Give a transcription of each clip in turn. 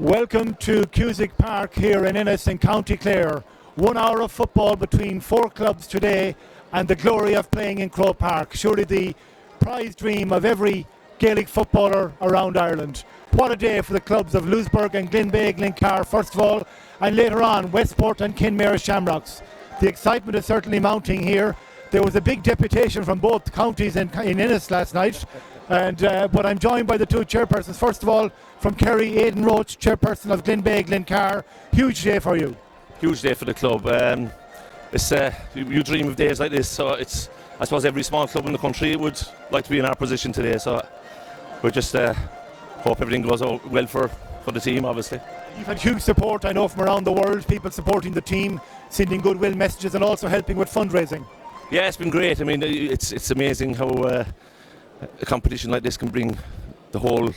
Welcome to Cusack Park here in Ennis in County Clare. 1 hour of football between 4 clubs today and the glory of playing in Croke Park. Surely the prize dream of every Gaelic footballer around Ireland. What a day for the clubs of Louisburgh and Glenbeigh-Glencar first of all, and later on Westport and Kenmare Shamrocks. The excitement is certainly mounting here. There was a big deputation from both counties in Ennis last night, but I'm joined by the two chairpersons. First of all, from Kerry, Aidan Roach, chairperson of Glenbeigh-Glencar. Huge day for you. Huge day for the club. You dream of days like this, so I suppose every small club in the country would like to be in our position today, so we just hope everything goes out well for the team, obviously. You've had huge support, I know, from around the world, people supporting the team, sending goodwill messages and also helping with fundraising. Yeah, it's been great. I mean, it's amazing how a competition like this can bring the whole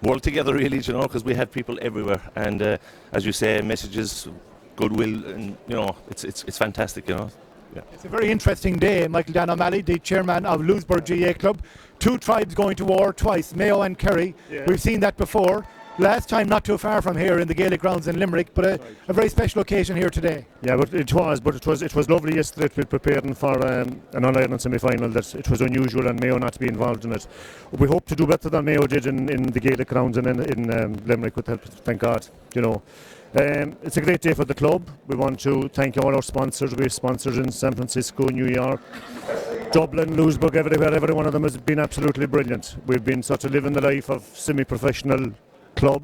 world together, really, you know, because we have people everywhere, and as you say, messages, goodwill, and you know, it's fantastic, you know. Yeah. It's a very interesting day. Michael Dan O'Malley, the chairman of Louisburgh GA Club. 2 tribes going to war twice, Mayo and Kerry. Yeah. We've seen that before. Last time not too far from here in the Gaelic grounds in Limerick, but a very special occasion here today. Yeah, but it was lovely yesterday to be preparing for an All-Ireland semi-final. That it was unusual and Mayo not to be involved in it. We hope to do better than Mayo did in the Gaelic grounds and in Limerick with help, thank God, you know. It's a great day for the club. We want to thank all our sponsors. We have sponsors in San Francisco, New York, Dublin, Louisburgh, everywhere. Every one of them has been absolutely brilliant. We've been sort of living the life of semi-professional club,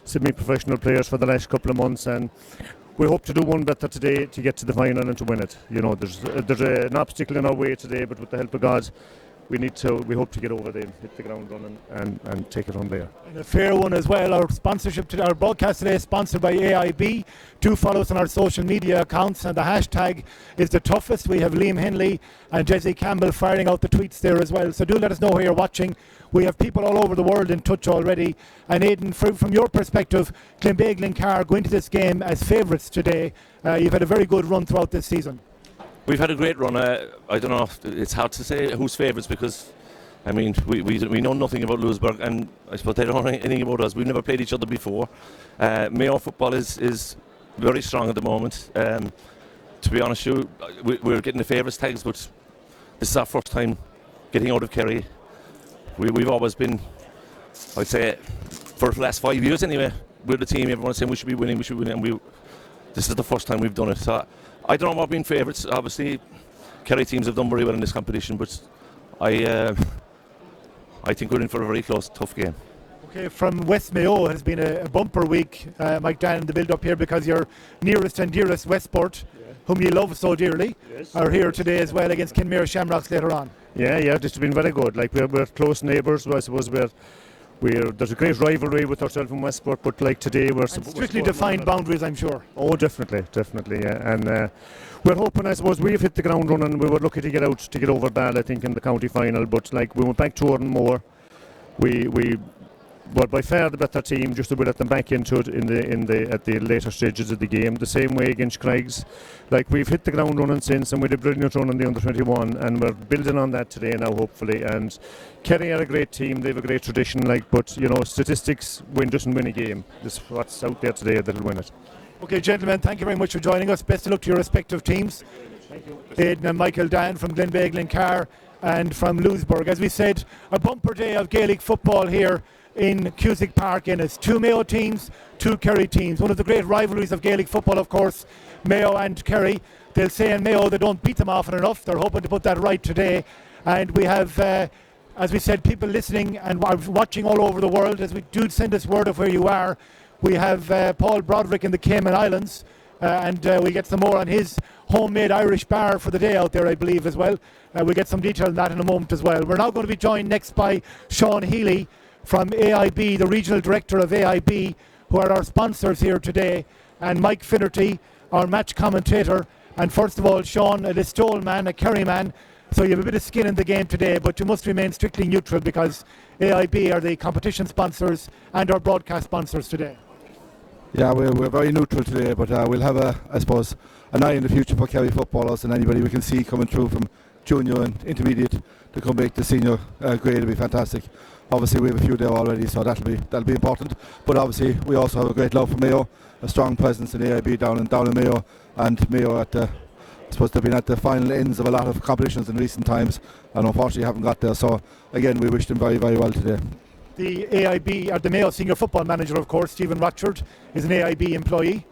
semi-professional players for the last couple of months, and we hope to do one better today to get to the final and to win it. You know, there's an obstacle in our way today, but with the help of God, we hope to get over there, hit the ground running and take it on there. And a fair one as well. Our sponsorship today, our broadcast today is sponsored by AIB. Do follow us on our social media accounts, and the hashtag is the toughest. We have Liam Henley and Jesse Campbell firing out the tweets there as well. So do let us know where you're watching. We have people all over the world in touch already. And Aidan, from your perspective, Glenbeigh-Glencar going to this game as favourites today. You've had a very good run throughout this season. We've had a great run. I don't know, it's hard to say who's favourites because, I mean, we know nothing about Louisburgh, and I suppose they don't know anything about us. We've never played each other before. Mayo football is very strong at the moment. To be honest, we're getting the favourites tags, but this is our first time getting out of Kerry. We've always been, I'd say, for the last 5 years anyway, we're the team everyone's saying we should be winning, and this is the first time we've done it. So I don't know about being favourites. Obviously, Kerry teams have done very well in this competition, but I think we're in for a very close, tough game. Okay, from West Mayo has been a bumper week, Mike Dan, in the build-up here, because your nearest and dearest Westport, whom you love so dearly, are here today as well against Kenmare Shamrocks later on. Yeah, this has been very good. Like we're close neighbours. I suppose there's a great rivalry with ourselves in Westport, but like today we're strictly defined boundaries, I'm sure. Oh, definitely, yeah. And we're hoping, I suppose, we've hit the ground running. We were lucky to get over Ball, I think, in the county final. But like we went back to Moore, we were by far the better team. Just to let them back into it at the later stages of the game. The same way against Craigs. Like we've hit the ground running since, and we did a brilliant run in the under-21, and we're building on that today now, hopefully. And Kerry are a great team. They have a great tradition. But you know, statistics doesn't win a game. This is what's out there today that'll win it. Okay, gentlemen, thank you very much for joining us. Best of luck to your respective teams. Thank you. Aidan and Michael Dan from Glenbeigh-Glencar and from Louisburgh. As we said, a bumper day of Gaelic football here in Cusack Park, Ennis. 2 Mayo teams, 2 Kerry teams. One of the great rivalries of Gaelic football, of course, Mayo and Kerry. They'll say in Mayo they don't beat them often enough. They're hoping to put that right today. And we have, as we said, people listening and watching all over the world. As we do send us word of where you are. We have Paul Broderick in the Cayman Islands, and we'll get some more on his homemade Irish bar for the day out there, I believe, as well. We'll get some detail on that in a moment as well. We're now going to be joined next by Sean Healy from AIB, the Regional Director of AIB, who are our sponsors here today, and Mike Finnerty, our match commentator. And first of all, Sean, a Listowel man, a Kerry man, so you have a bit of skin in the game today, but you must remain strictly neutral because AIB are the competition sponsors and our broadcast sponsors today. Yeah, we're very neutral today, but we'll have an eye in the future for Kerry footballers, and anybody we can see coming through from junior and intermediate to come back to senior grade will be fantastic. obviously we have a few there already, so that'll be important. But obviously we also have a great love for Mayo, a strong presence in AIB down in Mayo, and Mayo I suppose they've been at the final ends of a lot of competitions in recent times, and unfortunately haven't got there. So again, we wish them very, very well today. The AIB, or the Mayo senior football manager, of course, Stephen Rochford, is an AIB employee.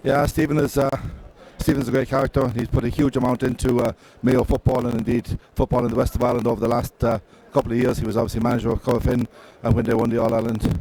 Yeah, Stephen's a great character. He's put a huge amount into Mayo football, and indeed football in the west of Ireland over the last couple of years. He was obviously manager of Corofin when they won the All-Ireland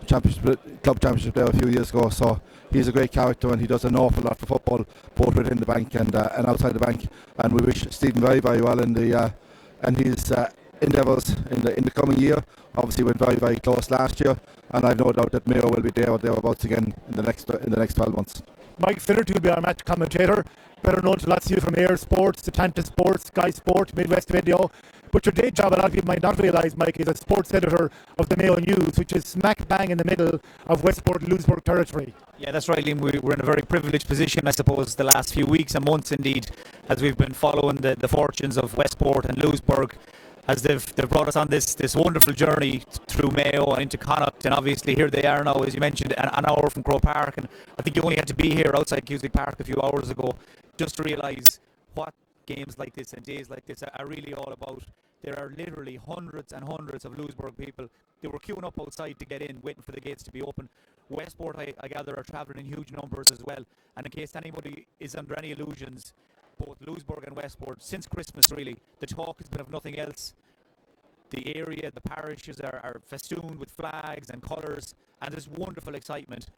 club championship there a few years ago. So he's a great character, and he does an awful lot for football, both within the bank and outside the bank. And we wish Stephen very, very well in his endeavours in the coming year. Obviously went very, very close last year, and I've no doubt that Mayo will be there or thereabouts again in the next 12 months. Mike Finnerty will be our match commentator, better known to lots of you from Air Sports, Atlanta Sports, Sky Sport, Midwest Video. But your day job, a lot of people might not realise, Mike, is a sports editor of the Mayo News, which is smack bang in the middle of Westport, Louisburgh territory. Yeah, that's right, Liam. We're in a very privileged position, I suppose, the last few weeks and months indeed, as we've been following the fortunes of Westport and Louisburgh, as they've brought us on this wonderful journey through Mayo and into Connacht, and obviously here they are now, as you mentioned, an hour from Croke Park, and I think you only had to be here outside Cusack Park a few hours ago just to realise what games like this and days like this are really all about. There are literally hundreds and hundreds of Louisburgh people. They were queuing up outside to get in, waiting for the gates to be open. Westport, I gather, are travelling in huge numbers as well, and in case anybody is under any illusions, both Louisburgh and Westport, since Christmas really, the talk has been of nothing else. The area, the parishes are festooned with flags and colours, and there's wonderful excitement.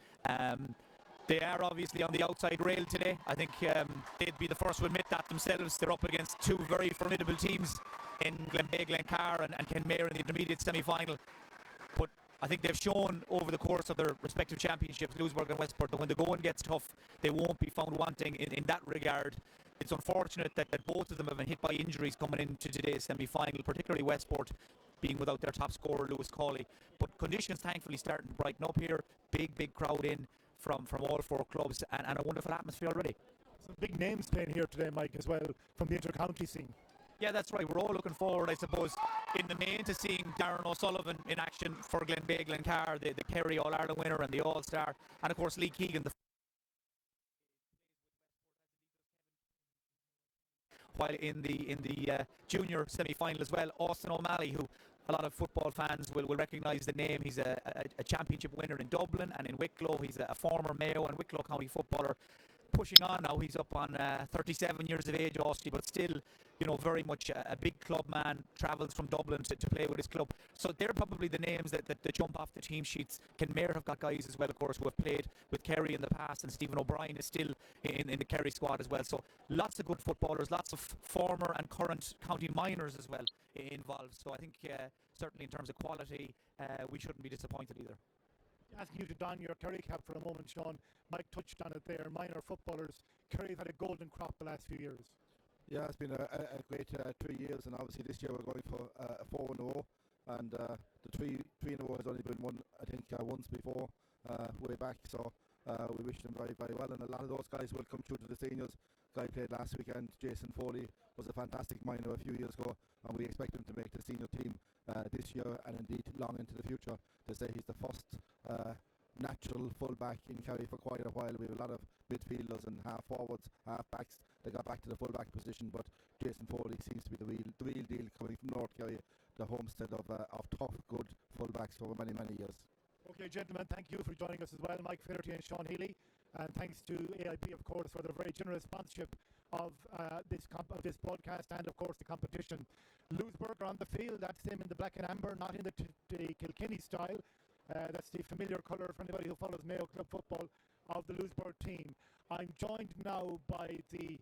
They are obviously on the outside rail today. I think they'd be the first to admit that themselves. They're up against two very formidable teams in Glenbeigh-Glencar and Kenmare in the intermediate semi-final. But I think they've shown over the course of their respective championships, Louisburgh and Westport, that when the going gets tough, they won't be found wanting in that regard. It's unfortunate that both of them have been hit by injuries coming into today's semi-final, particularly Westport being without their top scorer, Lewis Cawley. But conditions thankfully starting to brighten up here. Big crowd in from all four clubs, and a wonderful atmosphere already. Some big names playing here today, Mike, as well, from the inter-county scene. Yeah, that's right. We're all looking forward, I suppose, in the main to seeing Darren O'Sullivan in action for Glenbeigh-Glencar, the Kerry All-Ireland winner and the All-Star, and of course Lee Keegan, while in the junior semi-final as well, Austin O'Malley, who a lot of football fans will recognise the name. He's a championship winner in Dublin and in Wicklow. He's a former Mayo and Wicklow County footballer. Pushing on now, he's up on 37 years of age, Austin, but still, very much a big club man, travels from Dublin to play with his club. So they're probably the names that jump off the team sheets. Kenmare have got guys as well, of course, who have played with Kerry in the past, and Stephen O'Brien is still in the Kerry squad as well. So lots of good footballers, lots of former and current county minors as well involved. So I think certainly in terms of quality, we shouldn't be disappointed either. Asking you to don your Kerry cap for a moment, Sean. Mike touched on it there. Minor footballers. Kerry have had a golden crop the last few years. Yeah, it's been a great 3 years, and obviously this year we're going for a 4 in a row. And the three in a row has only been won, I think, once before, way back. So we wish them very, very well. And a lot of those guys will come through to the seniors. Guy played last weekend, Jason Foley, was a fantastic minor a few years ago, and we expect him to make the senior team this year and indeed long into the future. To say he's the first natural full-back in Kerry for quite a while. We have a lot of midfielders and half-forwards, half-backs that got back to the full-back position, but Jason Foley seems to be the real deal coming from North Kerry, the homestead of tough, good full-backs for many, many years. Okay, gentlemen, thank you for joining us as well, Mike Finnerty and Sean Healy, and thanks to AIB, of course, for their very generous sponsorship of this broadcast and, of course, the competition. Louisburgh are on the field. That's them in the black and amber, not in the Kilkenny style. That's the familiar colour for anybody who follows Mayo Club football of the Louisburgh team. I'm joined now by the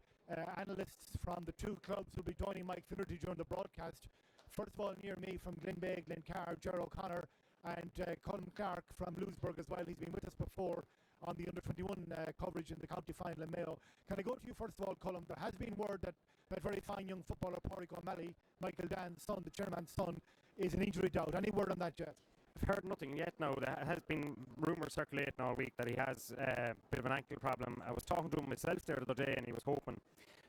analysts from the two clubs who will be joining Mike Finnerty during the broadcast. First of all, near me from Glenbeigh-Glencar, Ger O'Connor, and Colin Clark from Louisburgh as well. He's been with us before on the under-21 coverage in the county final in Mayo. Can I go to you first of all, Colin? There has been word that very fine young footballer, Pádraig O'Malley, Michael Dan's son, the chairman's son, is an injury doubt. Any word on that yet? I've heard nothing yet now. There has been rumours circulating all week that he has a bit of an ankle problem. I was talking to him myself there the other day, and he was hoping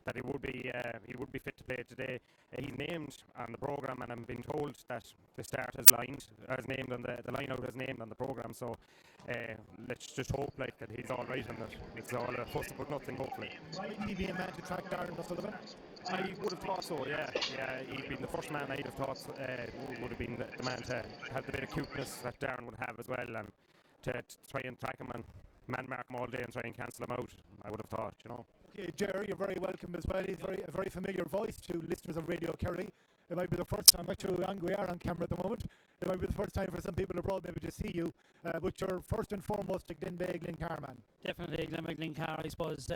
that he would be fit to play today. He's named on the programme, and I'm being told that the start has named on the line-out has named on the programme. So let's just hope that he's all right and that it's all a fuss but nothing. Hopefully, Might he be a man to track Darren O'Sullivan? I would have thought so. Yeah. He'd been the first man I'd have thought would have been the man to have the bit of cuteness that Darren would have as well, and to try and track him and man mark him all day and try and cancel him out. I would have thought, Okay, Jerry, you're very welcome as well. He's a very familiar voice to listeners of Radio Kerry. It might be the first time, actually, we are on camera at the moment. It might be the first time for some people abroad maybe to see you, but you're first and foremost a Glenbeigh-Glencar man. Definitely Glenbeigh-Glencar, I suppose.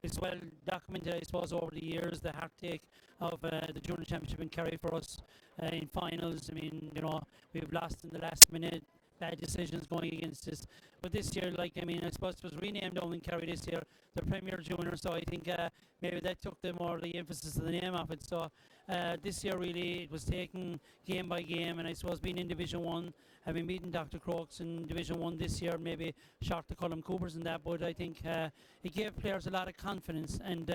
It's well documented, I suppose, over the years, the heartache of the Junior Championship in Kerry for us in finals. I mean, we've lost in the last minute, bad decisions going against us. But this year, I suppose it was renamed Owen Kerry this year, the Premier Junior, so I think maybe that took the emphasis of the name of it. So this year really it was taken game by game, and I suppose being in Division 1, having beaten Dr. Crokes in Division 1 this year, maybe short the Cullum Coopers and that, but I think it gave players a lot of confidence, and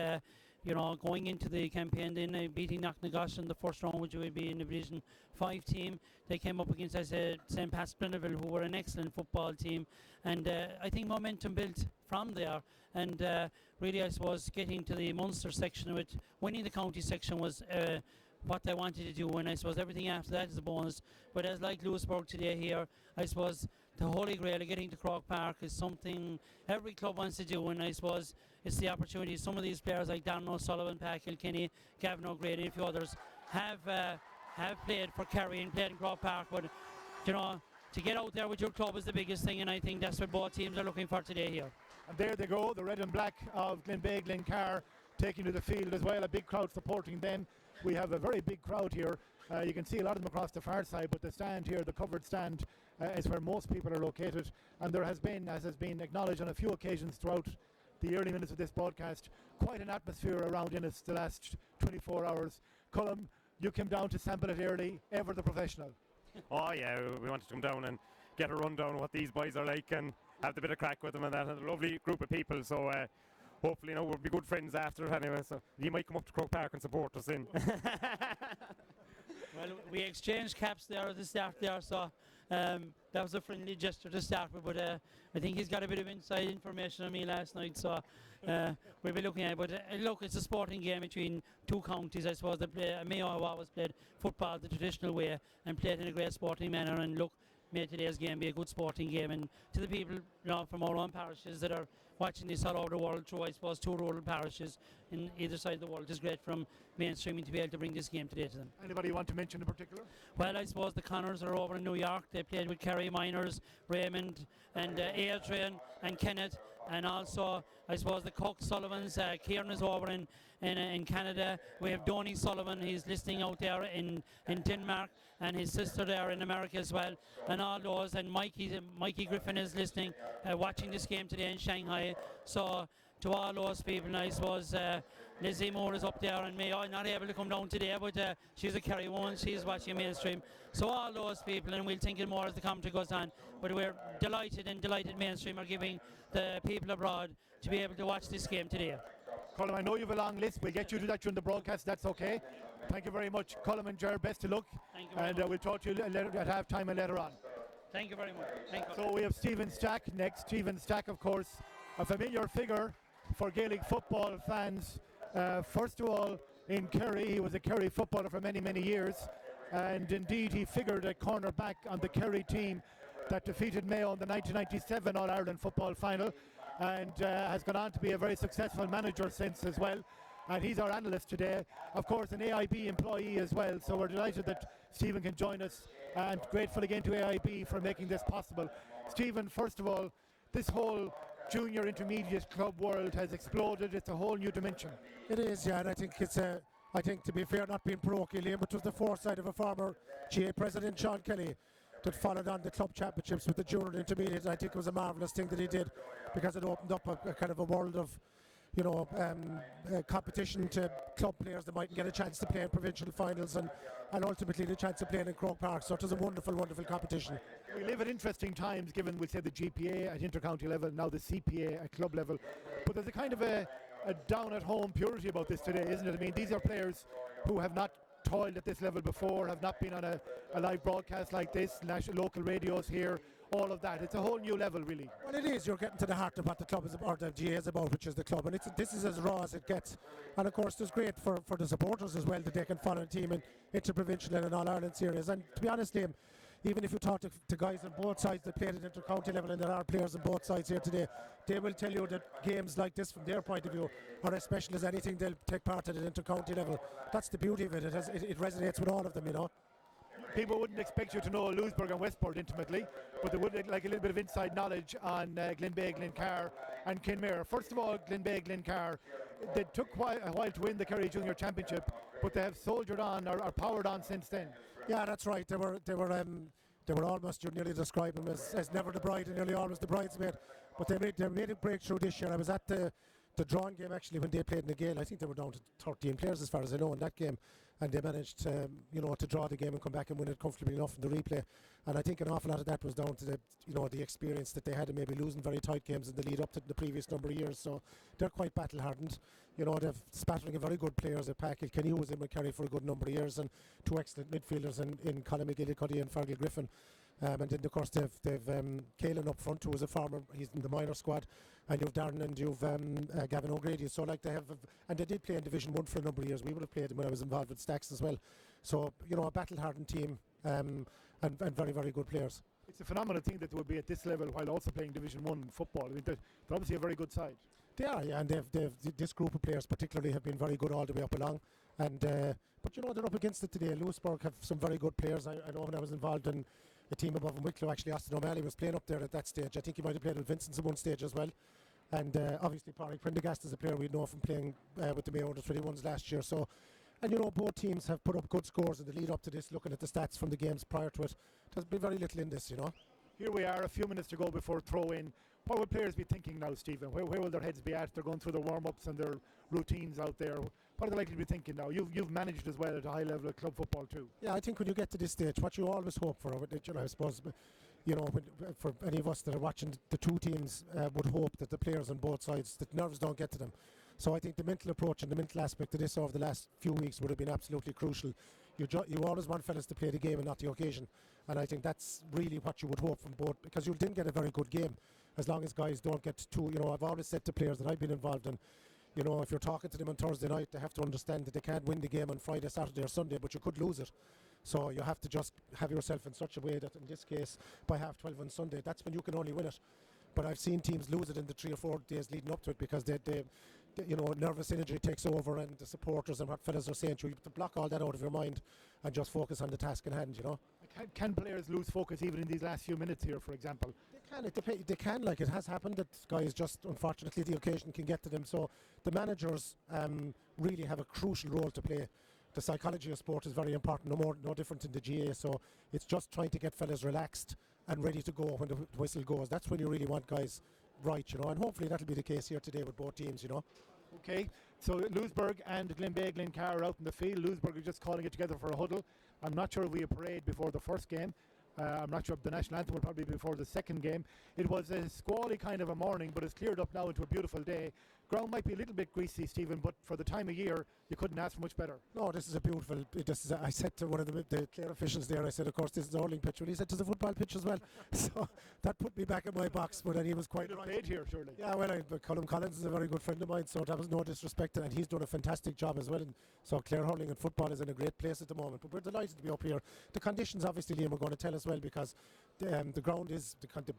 going into the campaign, then beating Knocknagosh in the first round, which would be in the Division 5 team. They came up against, as I said, St. Pat's Blinderville, who were an excellent football team. And I think momentum built from there. And really, I suppose, getting to the Munster section of it, winning the county section was what they wanted to do, and I suppose everything after that is a bonus. But as like Louisburgh today here, I suppose the holy grail of getting to Croke Park is something every club wants to do, and I suppose it's the opportunity. Some of these players like Darren O'Sullivan, Pat Kilkenny, Gavin O'Grady, and a few others have played for Kerry and played in Croke Park, but to get out there with your club is the biggest thing, and I think that's what both teams are looking for today here. And there they go, the red and black of Glenbeigh-Glencar taking to the field as well, a big crowd supporting them. We have a very big crowd here. You can see a lot of them across the far side, but the stand here, the covered stand, is where most people are located. And there has been, as has been acknowledged on a few occasions throughout the early minutes of this broadcast, quite an atmosphere around Ennis the last 24 hours. Cullum, you came down to sample it early, ever the professional. Oh yeah, we wanted to come down and get a rundown of what these boys are like and have a bit of crack with them, and that. And a lovely group of people, so hopefully we'll be good friends after it anyway, so you might come up to Croke Park and support us in. Well, we exchanged caps there at the start there, so that was a friendly gesture to start with, but I think he's got a bit of inside information on me last night, so we'll be looking at it. But look, it's a sporting game between two counties, I suppose. Mayo have always played football the traditional way and played in a great sporting manner, and look, may today's game be a good sporting game. And to the people from our own parishes that are watching this all over the world through, I suppose, two rural parishes in either side of the world, it's great from mainstreaming to be able to bring this game today to them. Anybody you want to mention in particular? Well, I suppose the Connors are over in New York. They played with Kerry Miners, Raymond and Adrian and Kenneth, and also I suppose the Cook Sullivans. Kieran is over in Canada. We have Donny Sullivan, he's listening out there in Denmark, and his sister there in America as well, and all those, and Mikey Griffin is listening, watching this game today in Shanghai. So to all those people, and I suppose Lizzie Moore is up there in Mayo, not able to come down today, but she's a Kerry woman, she's watching mainstream. So all those people, and we'll think it more as the commentary goes on, but we're delighted mainstream are giving the people abroad to be able to watch this game today. Cullum, I know you have a long list. We'll get you to that during the broadcast. That's okay. Thank you very much, Cullum and Ger. Best of luck. Thank you and we'll talk to you at half time and later on. Thank you very much. Thank you. So we have Stephen Stack next. Stephen Stack, of course, a familiar figure for Gaelic football fans. First of all, in Kerry, he was a Kerry footballer for many, many years. And indeed, he figured at cornerback on the Kerry team that defeated Mayo in the 1997 All-Ireland football final, and has gone on to be a very successful manager since as well. And he's our analyst today, of course an AIB employee as well, so we're delighted that Stephen can join us, and grateful again to AIB for making this possible. Stephen, first of all, this whole junior intermediate club world has exploded. It's a whole new dimension. It is, yeah, and I think it's I think, to be fair, not being parochial, but it was the foresight of a former GA president, Sean Kelly, that followed on the club championships with the junior intermediate. I think it was a marvellous thing that he did, because it opened up a kind of a world of competition to club players that mightn't get a chance to play in provincial finals, and ultimately the chance of playing in Croke Park. So it was a wonderful, wonderful competition. We live at interesting times, given we say the GPA at intercounty level, now the CPA at club level, but there's a kind of a a down-at-home purity about this today, isn't it? I mean, these are players who have not toiled at this level before, have not been on a live broadcast like this, national local radios here, all of that. It's a whole new level, really. Well, it is. You're getting to the heart of what the club is, or the GA is about, which is the club, and this is as raw as it gets. And of course, it's great for the supporters as well that they can follow a team in interprovincial and an All-Ireland series. And to be honest, Liam, even if you talk to guys on both sides that played at inter-county level, and there are players on both sides here today, they will tell you that games like this, from their point of view, are as special as anything they'll take part at inter-county level. That's the beauty of it. It resonates with all of them, you know. People wouldn't expect you to know Louisburgh and Westport intimately, but they would like a little bit of inside knowledge on Glenbeigh-Glencar and Kenmare. First of all, Glenbeigh-Glencar, they took a while to win the Kerry Junior Championship, but they have soldiered on or powered on since then. Yeah, that's right. They were almost, you'd nearly describe them as never the bride and nearly always the bridesmaid. But they made a breakthrough this year. I was at the drawing game actually when they played in the Gale. I think they were down to 13 players as far as I know in that game, and they managed to draw the game and come back and win it comfortably enough in the replay. And I think an awful lot of that was down to the experience that they had in maybe losing very tight games in the lead up to the previous number of years. So they're quite battle hardened. They're spattering a very good players at Packard. Kenny was in with Kerry for a good number of years, and two excellent midfielders in Colin McGillicuddy and Fergal Griffin. And then of course they've Caelan up front, who is a farmer. He's in the minor squad, and you've Darren and you've Gavin O'Grady. So like they did play in Division 1 for a number of years. We would have played them when I was involved with Stacks as well. So a battle-hardened team, and very, very good players. It's a phenomenal thing that they would be at this level while also playing Division 1 football. I mean, they're obviously a very good side. They are, yeah, and this group of players particularly have been very good all the way up along. And but they're up against it today. Louisburgh have some very good players. I know when I was involved in a team above in Wicklow, actually Austin O'Malley was playing up there at that stage. I think he might have played with Vincent's at one stage as well. And obviously Pádraig Prendergast is a player we know from playing with the Mayo under 21s last year. So, and both teams have put up good scores in the lead up to this. Looking at the stats from the games prior to it, there's been very little in this, Here we are, a few minutes to go before throw-in. What will players be thinking now, Stephen? Where will their heads be at? They're going through their warm-ups and their routines out there. What are they likely to be thinking now? You've managed as well at a high level of club football too. Yeah, I think when you get to this stage, what you always hope for, I suppose, for any of us that are watching the two teams, would hope that the players on both sides, that nerves don't get to them. So I think the mental approach and the mental aspect of this over the last few weeks would have been absolutely crucial. You always want fellas to play the game and not the occasion, and I think that's really what you would hope from both, because you didn't get a very good game as long as guys don't get too. I've always said to players that I've been involved in, if you're talking to them on Thursday night, they have to understand that they can't win the game on Friday, Saturday or Sunday, but you could lose it. So you have to just have yourself in such a way that in this case by 12:30 on Sunday, that's when you can only win it. But I've seen teams lose it in the 3 or 4 days leading up to it because they nervous energy takes over, and the supporters and what fellas are saying to you have to block all that out of your mind and just focus on the task in hand, Can players lose focus even in these last few minutes here, for example? They can, like it has happened that guys just, unfortunately, the occasion can get to them. So the managers really have a crucial role to play. The psychology of sport is very important, no different in the GA. So it's just trying to get fellas relaxed and ready to go when the whistle goes. That's when you really want guys right, and hopefully that'll be the case here today with both teams, Okay, so Louisburgh and Glenbeigh-Glencar are out in the field. Louisburgh are just calling it together for a huddle. I'm not sure if we have a parade before the first game. I'm not sure if the national anthem will probably be before the second game. It was a squally kind of a morning, but it's cleared up now into a beautiful day. Ground might be a little bit greasy, Stephen, but for the time of year, you couldn't ask for much better. No, this is a beautiful. I said to one of the Clare officials there, I said, of course, this is a hurling pitch. And he said, there's a football pitch as well. So that put me back in my box, but then he was quite right. Played here, surely. Yeah, well, Colin Collins is a very good friend of mine, so that was no disrespect, and he's done a fantastic job as well. And so Clare hurling and football is in a great place at the moment. But we're delighted to be up here. The conditions, obviously, Liam, are going to tell us well, because the ground is,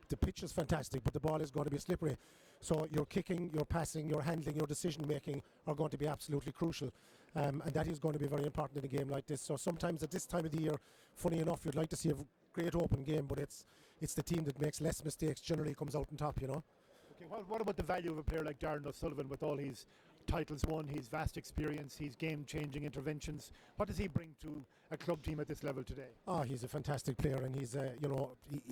the pitch is fantastic, but the ball is going to be slippery. So your kicking, your passing, your handling, your decision making are going to be absolutely crucial, and that is going to be very important in a game like this. So sometimes at this time of the year, funny enough, you'd like to see a great open game, but it's the team that makes less mistakes generally comes out on top, Okay, what about the value of a player like Darren O'Sullivan with all his titles won, his vast experience, his game-changing interventions? What does he bring to a club team at this level today? Oh, he's a fantastic player, and he's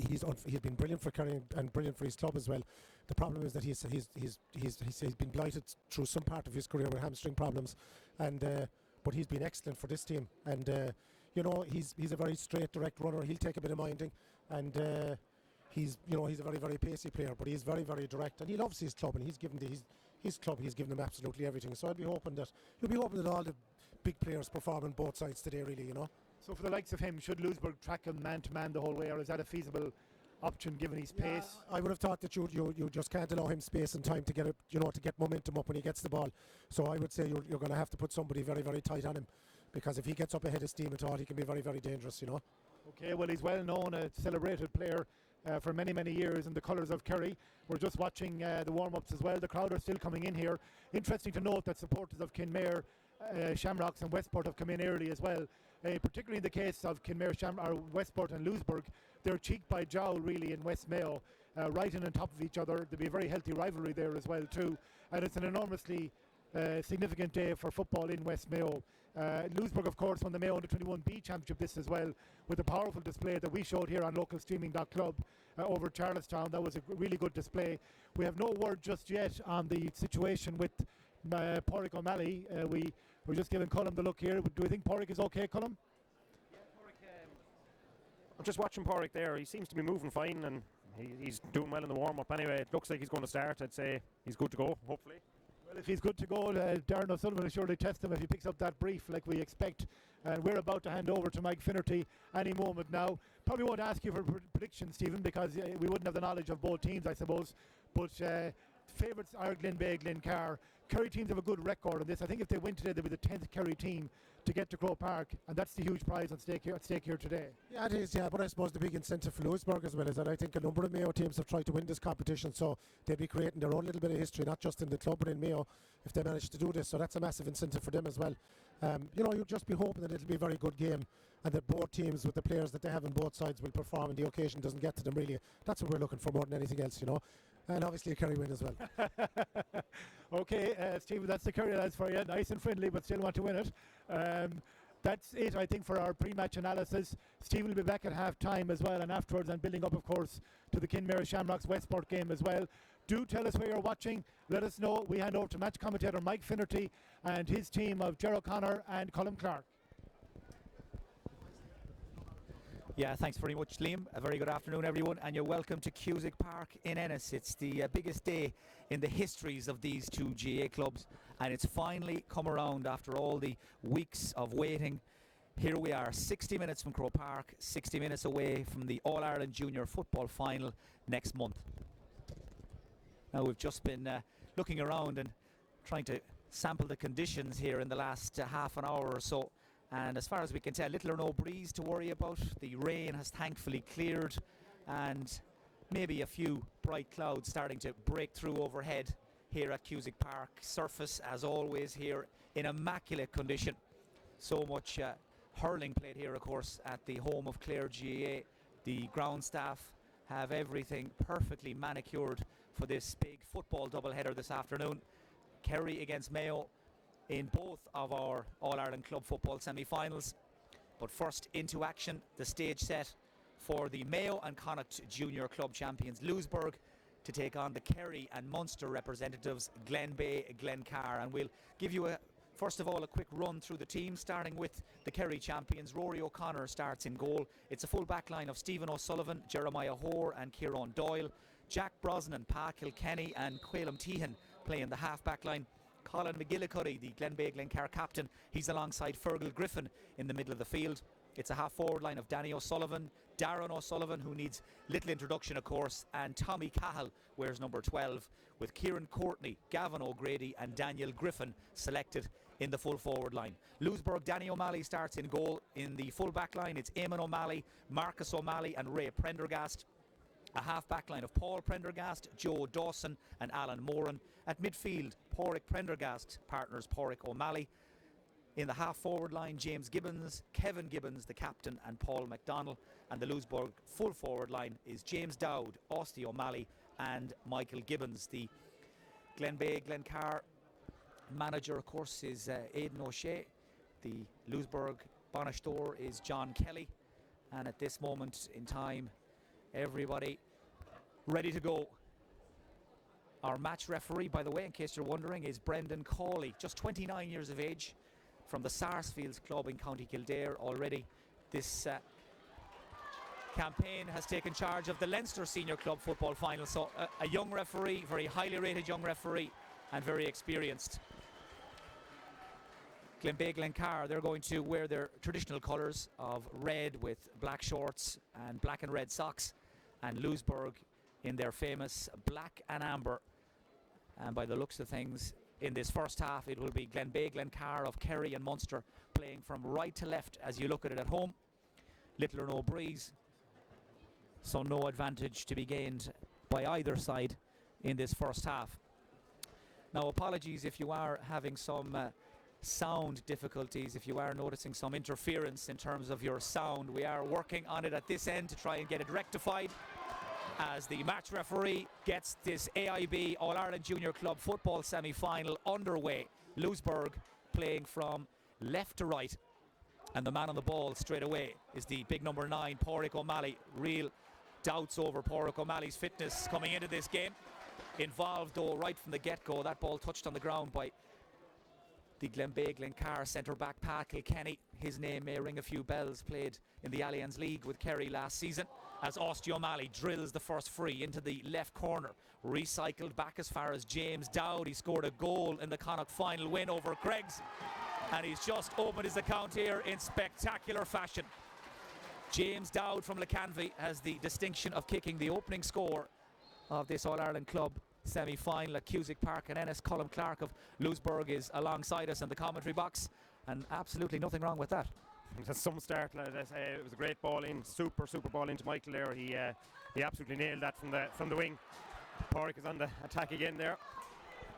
he's been brilliant for Kerry and brilliant for his club as well. The problem is that he's been blighted through some part of his career with hamstring problems, and but he's been excellent for this team, and he's a very straight, direct runner. He'll take a bit of minding, and he's a very, very pacey player, but he's very, very direct, and he loves his club, and he's his club, he's given them absolutely everything. So you'll be hoping that all the big players perform on both sides today, really, you know. So for the likes of him, should Louisburgh track him man to man the whole way, or is that a feasible option given his pace? I would have thought that you just can't allow him space and time to get it, to get momentum up when he gets the ball. So I would say you're going to have to put somebody very, very tight on him, because if he gets up ahead of steam at all, he can be very, very dangerous, you know. Okay, well, he's well known, a celebrated player for many, many years in the colours of Kerry. We're just watching the warm-ups as well. The crowd are still coming in here. Interesting to note that supporters of Kenmare, Shamrocks and Westport have come in early as well. Particularly in the case of Kenmare, Westport and Louisburgh, they're cheek by jowl really in West Mayo, right in on top of each other. There'll be a very healthy rivalry there as well too, and it's an enormously significant day for football in West Mayo. Louisburgh, of course, won the Mayo Under-21B Championship this as well, with a powerful display that we showed here on localstreaming.club over Charlestown. That was a really good display. We have no word just yet on the situation with Pádraig O'Malley. We're just giving Colm the look here. Do we think Pádraig is okay, Colm? Yeah, Pádraig. I'm just watching Pádraig there. He seems to be moving fine, and he's doing well in the warm-up. Anyway, it looks like he's going to start. I'd say he's good to go, hopefully. Well, if he's good to go, Darren O'Sullivan will surely test him if he picks up that brief like we expect. And we're about to hand over to Mike Finnerty any moment now. Probably won't ask you for predictions, Stephen, because we wouldn't have the knowledge of both teams, I suppose. But favourites are Glenbeigh-Glencar. Kerry teams have a good record on this. I think if they win today, they'll be the 10th Kerry team to get to Croke Park, and that's the huge prize at stake here today. Yeah, it is, but I suppose the big incentive for Louisburgh as well is that I think a number of Mayo teams have tried to win this competition, so they'll be creating their own little bit of history, not just in the club but in Mayo, if they manage to do this. So that's a massive incentive for them as well. You'd just be hoping that it'll be a very good game, and that both teams, with the players that they have on both sides, will perform and the occasion doesn't get to them really. That's what we're looking for more than anything else, and obviously a Kerry win as well. Okay, Stephen, that's the Kerry lads for you. Nice and friendly, but still want to win it. That's it, I think, for our pre-match analysis. Stephen will be back at half-time as well, and afterwards, and building up, of course, to the Kenmare Shamrocks Westport game as well. Do tell us where you're watching. Let us know. We hand over to match commentator Mike Finnerty and his team of Ger O'Connor and Colm Clark. Yeah, thanks very much, Liam. A very good afternoon, everyone, and you're welcome to Cusack Park in Ennis. It's the biggest day in the histories of these two GA clubs, and it's finally come around after all the weeks of waiting. Here we are, 60 minutes from Croke Park, 60 minutes away from the All-Ireland Junior Football Final next month. Now, we've just been looking around and trying to sample the conditions here in the last half an hour or so. And as far as we can tell, little or no breeze to worry about. The rain has thankfully cleared, and maybe a few bright clouds starting to break through overhead here at Cusack Park. Surface, as always, here in immaculate condition. So much hurling played here, of course, at the home of Clare GAA. The ground staff have everything perfectly manicured for this big football doubleheader this afternoon. Kerry against Mayo in both of our All-Ireland Club Football semi-finals. But first into action, the stage set for the Mayo and Connacht Junior Club champions Louisburgh to take on the Kerry and Munster representatives Glenbeigh-Glencar. And we'll give you first of all a quick run through the team, starting with the Kerry champions. Rory O'Connor starts in goal. It's a full back line of Stephen O'Sullivan, Jeremiah Hoare and Kieran Doyle. Jack Brosnan, Pa Kilkenny and Quailem Tehan play in the half back line. Colin McGillicuddy, the Glenbeigh-Glencar captain, he's alongside Fergal Griffin in the middle of the field. It's a half-forward line of Danny O'Sullivan, Darren O'Sullivan, who needs little introduction, of course, and Tommy Cahill wears number 12, with Kieran Courtney, Gavin O'Grady and Daniel Griffin selected in the full forward line. Louisburgh, Danny O'Malley starts in goal. In the full back line, it's Eamon O'Malley, Marcus O'Malley and Ray Prendergast. A half-back line of Paul Prendergast, Joe Dawson and Alan Moran. At midfield, Pádraig Prendergast partners Pádraig O'Malley. In the half-forward line, James Gibbons, Kevin Gibbons, the captain, and Paul McDonnell. And the Louisburgh full-forward line is James Dowd, Austie O'Malley and Michael Gibbons. The Glenbeigh-Glencar manager, of course, is Aidan O'Shea. The Louisburgh Bonastor is John Kelly. And at this moment in time, everybody ready to go. Our match referee, by the way, in case you're wondering, is Brendan Cawley, just 29 years of age, from the Sarsfields club in County Kildare already. This campaign has taken charge of the Leinster Senior Club Football Final. So a young referee, very highly rated young referee, and very experienced. Glenbeigh-Glencar, they're going to wear their traditional colours of red with black shorts and black and red socks, and Louisburgh in their famous black and amber. And by the looks of things, in this first half, it will be Glenbeigh-Glencar of Kerry and Munster playing from right to left as you look at it at home. Little or no breeze, so no advantage to be gained by either side in this first half. Now, apologies if you are having some sound difficulties, if you are noticing some interference in terms of your sound. We are working on it at this end to try and get it rectified as the match referee gets this AIB All-Ireland Junior Club football semi-final underway. Louisburgh playing from left to right, and the man on the ball straight away is the big number 9, Pádraig O'Malley. Real doubts over Pádraig O'Malley's fitness coming into this game. Involved though right from the get-go. That ball touched on the ground by the Glenbeigh-Glencar centre-back Pat Kilkenny. His name may ring a few bells. Played in the Allianz League with Kerry last season. As Ostie O'Malley drills the first free into the left corner. Recycled back as far as James Dowd. He scored a goal in the Connacht final win over Craigs. And he's just opened his account here in spectacular fashion. James Dowd from Lecanvy has the distinction of kicking the opening score of this All-Ireland Club semi-final at Cusack Park in Ennis. Colm Clark of Louisburgh is alongside us in the commentary box, and absolutely nothing wrong with that. That's some start. It was a great ball in, super ball into Michael there. He absolutely nailed that from the wing. Pádraig is on the attack again there.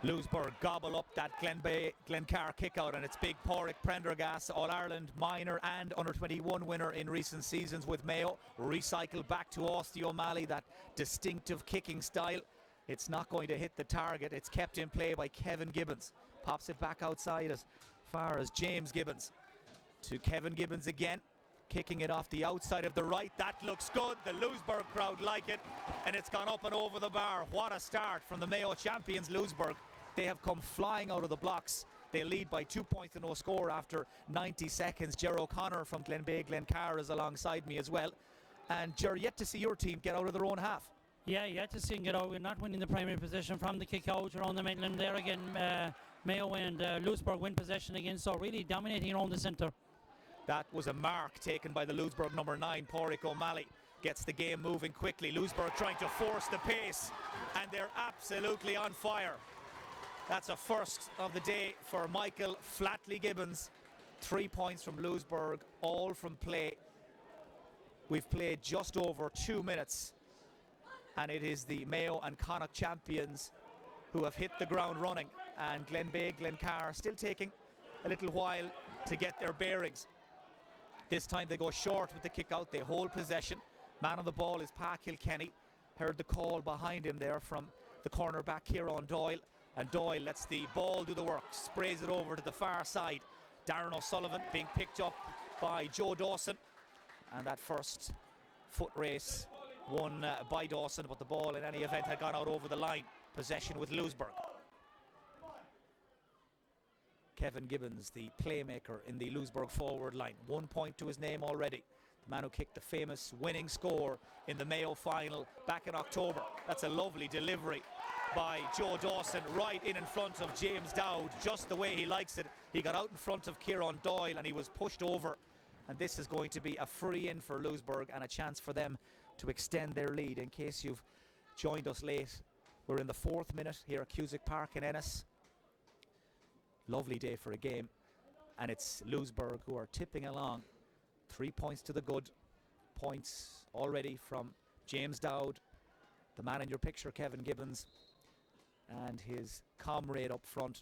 Louisburgh gobble up that Glenbeigh-Glencar kick out, and it's big Pádraig Prendergast, All-Ireland minor and under-21 winner in recent seasons with Mayo. Recycled back to Ostie O'Malley, that distinctive kicking style. It's not going to hit the target. It's kept in play by Kevin Gibbons. Pops it back outside as far as James Gibbons. To Kevin Gibbons again. Kicking it off the outside of the right. That looks good. The Louisburgh crowd like it. And it's gone up and over the bar. What a start from the Mayo champions, Louisburgh. They have come flying out of the blocks. They lead by 2 points to no score after 90 seconds. Ger O'Connor from Glenbeigh-Glencar is alongside me as well. And Ger, yet to see your team get out of their own half. Yeah, yet to see it out. We're not winning the primary possession from the kick out around the midland there again. Mayo and Louisburgh win possession again, so really dominating around the centre. That was a mark taken by the Louisburgh number 9, Pádraig O'Malley. Gets the game moving quickly. Louisburgh trying to force the pace, and they're absolutely on fire. That's a first of the day for Michael Flatley Gibbons. 3 points from Louisburgh, all from play. We've played just over 2 minutes, and it is the Mayo and Connacht champions who have hit the ground running, and Glenbeigh-Glencar still taking a little while to get their bearings. This time they go short with the kick out. They hold possession. Man on the ball is Pat Kilkenny. Heard the call behind him there from the cornerback Kieran Doyle, and Doyle lets the ball do the work, sprays it over to the far side. Darren O'Sullivan being picked up by Joe Dawson, and that first foot race won by Dawson, but the ball in any event had gone out over the line. Possession with Louisburgh. Kevin Gibbons, the playmaker in the Louisburgh forward line. 1 point to his name already. The man who kicked the famous winning score in the Mayo final back in October. That's a lovely delivery by Joe Dawson, right in front of James Dowd, just the way he likes it. He got out in front of Kieran Doyle and he was pushed over. And this is going to be a free in for Louisburgh and a chance for them to extend their lead. In case you've joined us late, we're in the 4th minute here at Cusack Park in Ennis. Lovely day for a game, and it's Louisburgh who are tipping along. 3 points to the good. Points already from James Dowd, the man in your picture, Kevin Gibbons, and his comrade up front,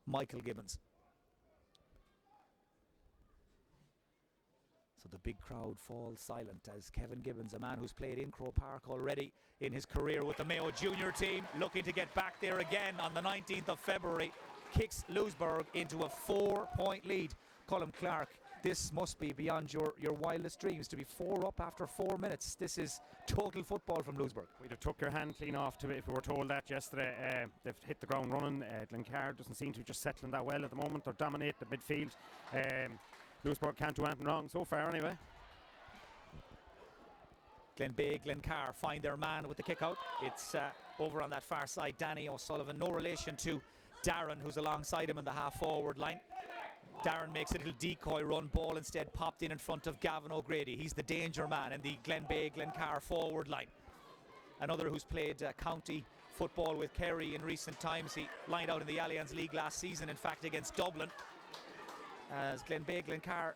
Michael Gibbons. So the big crowd falls silent as Kevin Gibbons, a man who's played in Croke Park already in his career with the Mayo junior team, looking to get back there again on the 19th of February, kicks Louisburgh into a 4-point lead. Colm Clark, this must be beyond your wildest dreams, to be 4 up after 4 minutes. This is total football from Louisburgh. We'd have took your hand clean off to it if we were told that yesterday. They've hit the ground running. Glencar doesn't seem to be just settling that well at the moment. They're dominating the midfield. Louisburgh can't do anything wrong so far anyway. Glenbeigh-Glencar find their man with the kick out. It's over on that far side, Danny O'Sullivan, no relation to Darren, who's alongside him in the half forward line. Darren makes a little decoy run, ball instead popped in front of Gavin O'Grady. He's the danger man in the Glenbeigh-Glencar forward line. Another who's played county football with Kerry in recent times. He lined out in the Allianz League last season, in fact against Dublin. As Glenbeigh-Glencar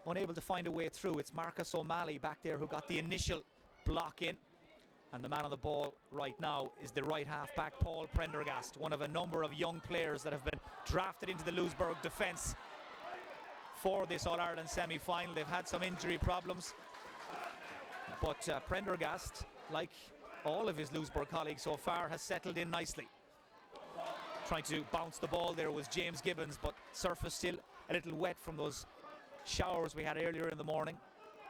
unable to find a way through, it's Marcus O'Malley back there who got the initial block in. And the man on the ball right now is the right half back, Paul Prendergast, one of a number of young players that have been drafted into the Louisburgh defence for this All-Ireland semi-final. They've had some injury problems, but Prendergast, like all of his Louisburgh colleagues so far, has settled in nicely. Trying to bounce the ball there was James Gibbons, but surface still a little wet from those showers we had earlier in the morning,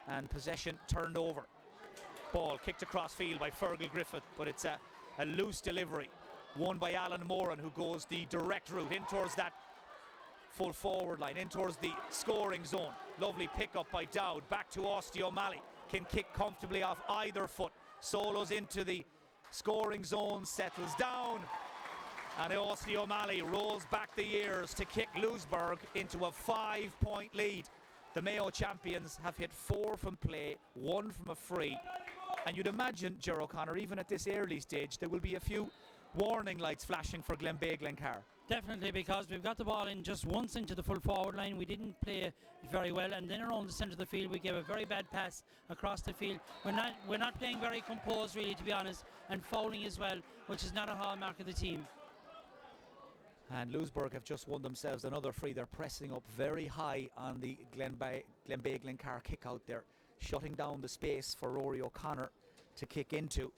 and possession turned over. Ball kicked across field by Fergal Griffith, but it's a loose delivery, won by Alan Moran, who goes the direct route in towards that full forward line, in towards the scoring zone. Lovely pick up by Dowd, back to Austin O'Malley, can kick comfortably off either foot, solos into the scoring zone, settles down, and Austin O'Malley rolls back the years to kick Louisburgh into a 5-point lead. The Mayo champions have hit 4 from play, 1 from a free. And you'd imagine, Ger O'Connor, even at this early stage, there will be a few warning lights flashing for Glenbeigh-Glencar. Definitely, because we've got the ball in just once into the full forward line. We didn't play very well, and then around the centre of the field we gave a very bad pass across the field. We're not playing very composed, really, to be honest, and fouling as well, which is not a hallmark of the team. And Louisburgh have just won themselves another free. They're pressing up very high on the Glenbeigh-Glencar kick out there, shutting down the space for Rory O'Connor to kick into.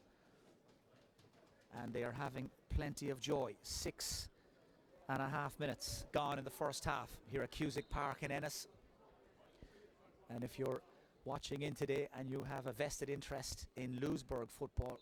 And they are having plenty of joy. 6.5 minutes gone in the first half here at Cusack Park in Ennis. And if you're watching in today and you have a vested interest in Louisburgh football,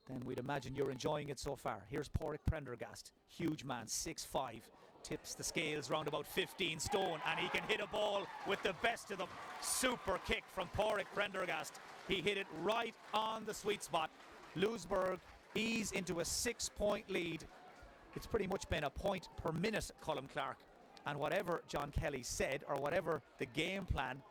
then we'd imagine you're enjoying it so far. Here's Porrick Prendergast, huge man, 6'5", tips the scales round about 15 stone, and he can hit a ball with the best of them. Super kick from Porrick Prendergast. He hit it right on the sweet spot. Louisburgh ease into a 6-point lead. It's pretty much been a point per minute, Colm Clark. And whatever John Kelly said, or whatever the game plan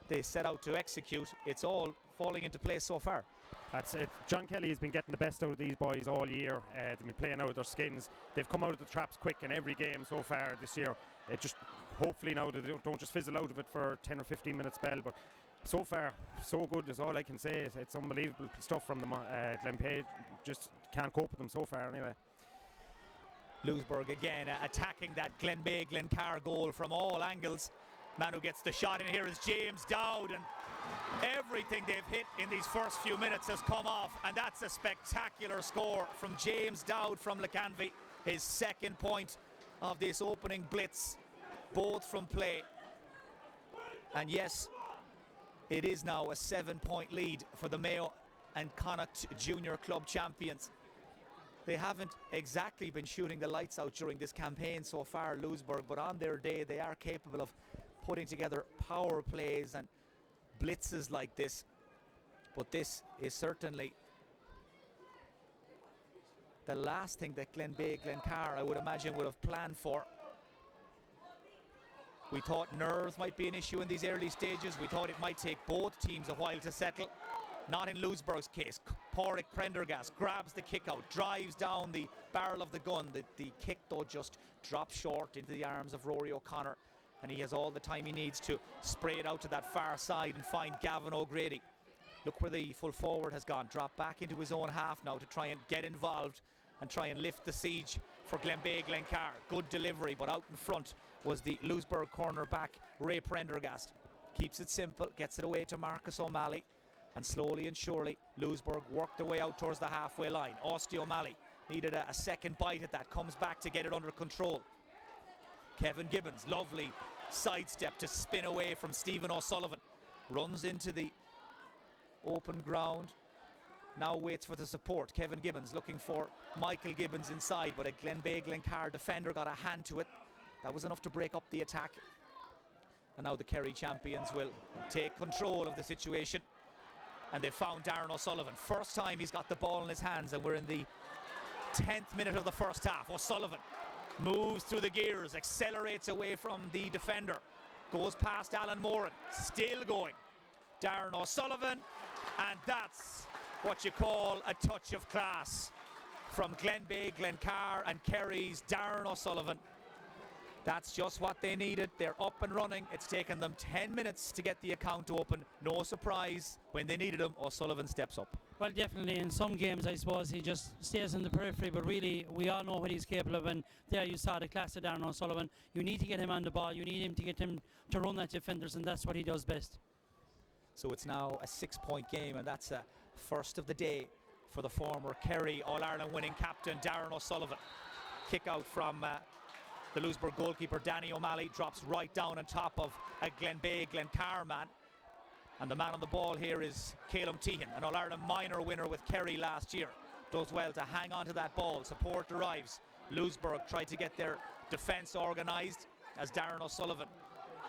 they set out to execute, it's all falling into place so far. That's it. John Kelly has been getting the best out of these boys all year. They've been playing out of their skins. They've come out of the traps quick in every game so far this year. Just hopefully now that they don't just fizzle out of it for 10 or 15 minute spell. But so far, so good is all I can say. It's unbelievable stuff from them. Glenbeigh just can't cope with them so far anyway. Louisburgh again attacking that Glenbeigh-Glencar goal from all angles. Man who gets the shot in here is James Dowd, and everything they've hit in these first few minutes has come off, and that's a spectacular score from James Dowd from Lecanvy, his second point of this opening blitz, both from play. And yes, it is now a 7-point lead for the Mayo and Connacht Junior Club champions. They haven't exactly been shooting the lights out during this campaign so far, Louisburgh, but on their day they are capable of putting together power plays and blitzes like this. But this is certainly the last thing that Glenbeigh-Glencar, I would imagine, would have planned for. We thought nerves might be an issue in these early stages. We thought it might take both teams a while to settle. Not in Louisburgh's case. Porrick Prendergast grabs the kick out, drives down the barrel of the gun. The kick though just drops short into the arms of Rory O'Connor, and he has all the time he needs to spray it out to that far side and find Gavin O'Grady. Look where the full forward has gone, dropped back into his own half now to try and get involved and try and lift the siege for Glenbeigh-Glencar. Good delivery, but out in front was the Louisburgh cornerback Ray Prendergast. Keeps it simple, gets it away to Marcus O'Malley, and slowly and surely Louisburgh worked their way out towards the halfway line. Austin O'Malley needed a second bite at that, comes back to get it under control. Kevin Gibbons, lovely sidestep to spin away from Stephen O'Sullivan, runs into the open ground, now waits for the support. Kevin Gibbons looking for Michael Gibbons inside, but a Glenbeigh-Glencar defender got a hand to it. That was enough to break up the attack, and now the Kerry champions will take control of the situation. and they found Darren O'Sullivan. First time he's got the ball in his hands, and we're in the 10th minute of the first half. O'Sullivan moves through the gears, accelerates away from the defender, goes past Alan Moran, still going. Darren O'Sullivan, and that's what you call a touch of class from Glenbeigh-Glencar and Kerry's Darren O'Sullivan. That's just what they needed. They're up and running. It's taken them 10 minutes to get the account open. No surprise, when they needed him, O'Sullivan steps up. Well, definitely in some games I suppose he just stays in the periphery, but really we all know what he's capable of, and there you saw the class of Darren O'Sullivan. You need to get him on the ball, you need him to get him to run at defenders, and that's what he does best. So it's now a 6-point game, and that's a first of the day for the former Kerry All-Ireland winning captain Darren O'Sullivan. Kick out from the Louisburgh goalkeeper Danny O'Malley, drops right down on top of a Glenbeigh-Glencar man. And the man on the ball here is Calum Tehan, an All-Ireland minor winner with Kerry last year. Does well to hang on to that ball. Support arrives. Louisburgh tried to get their defence organised as Darren O'Sullivan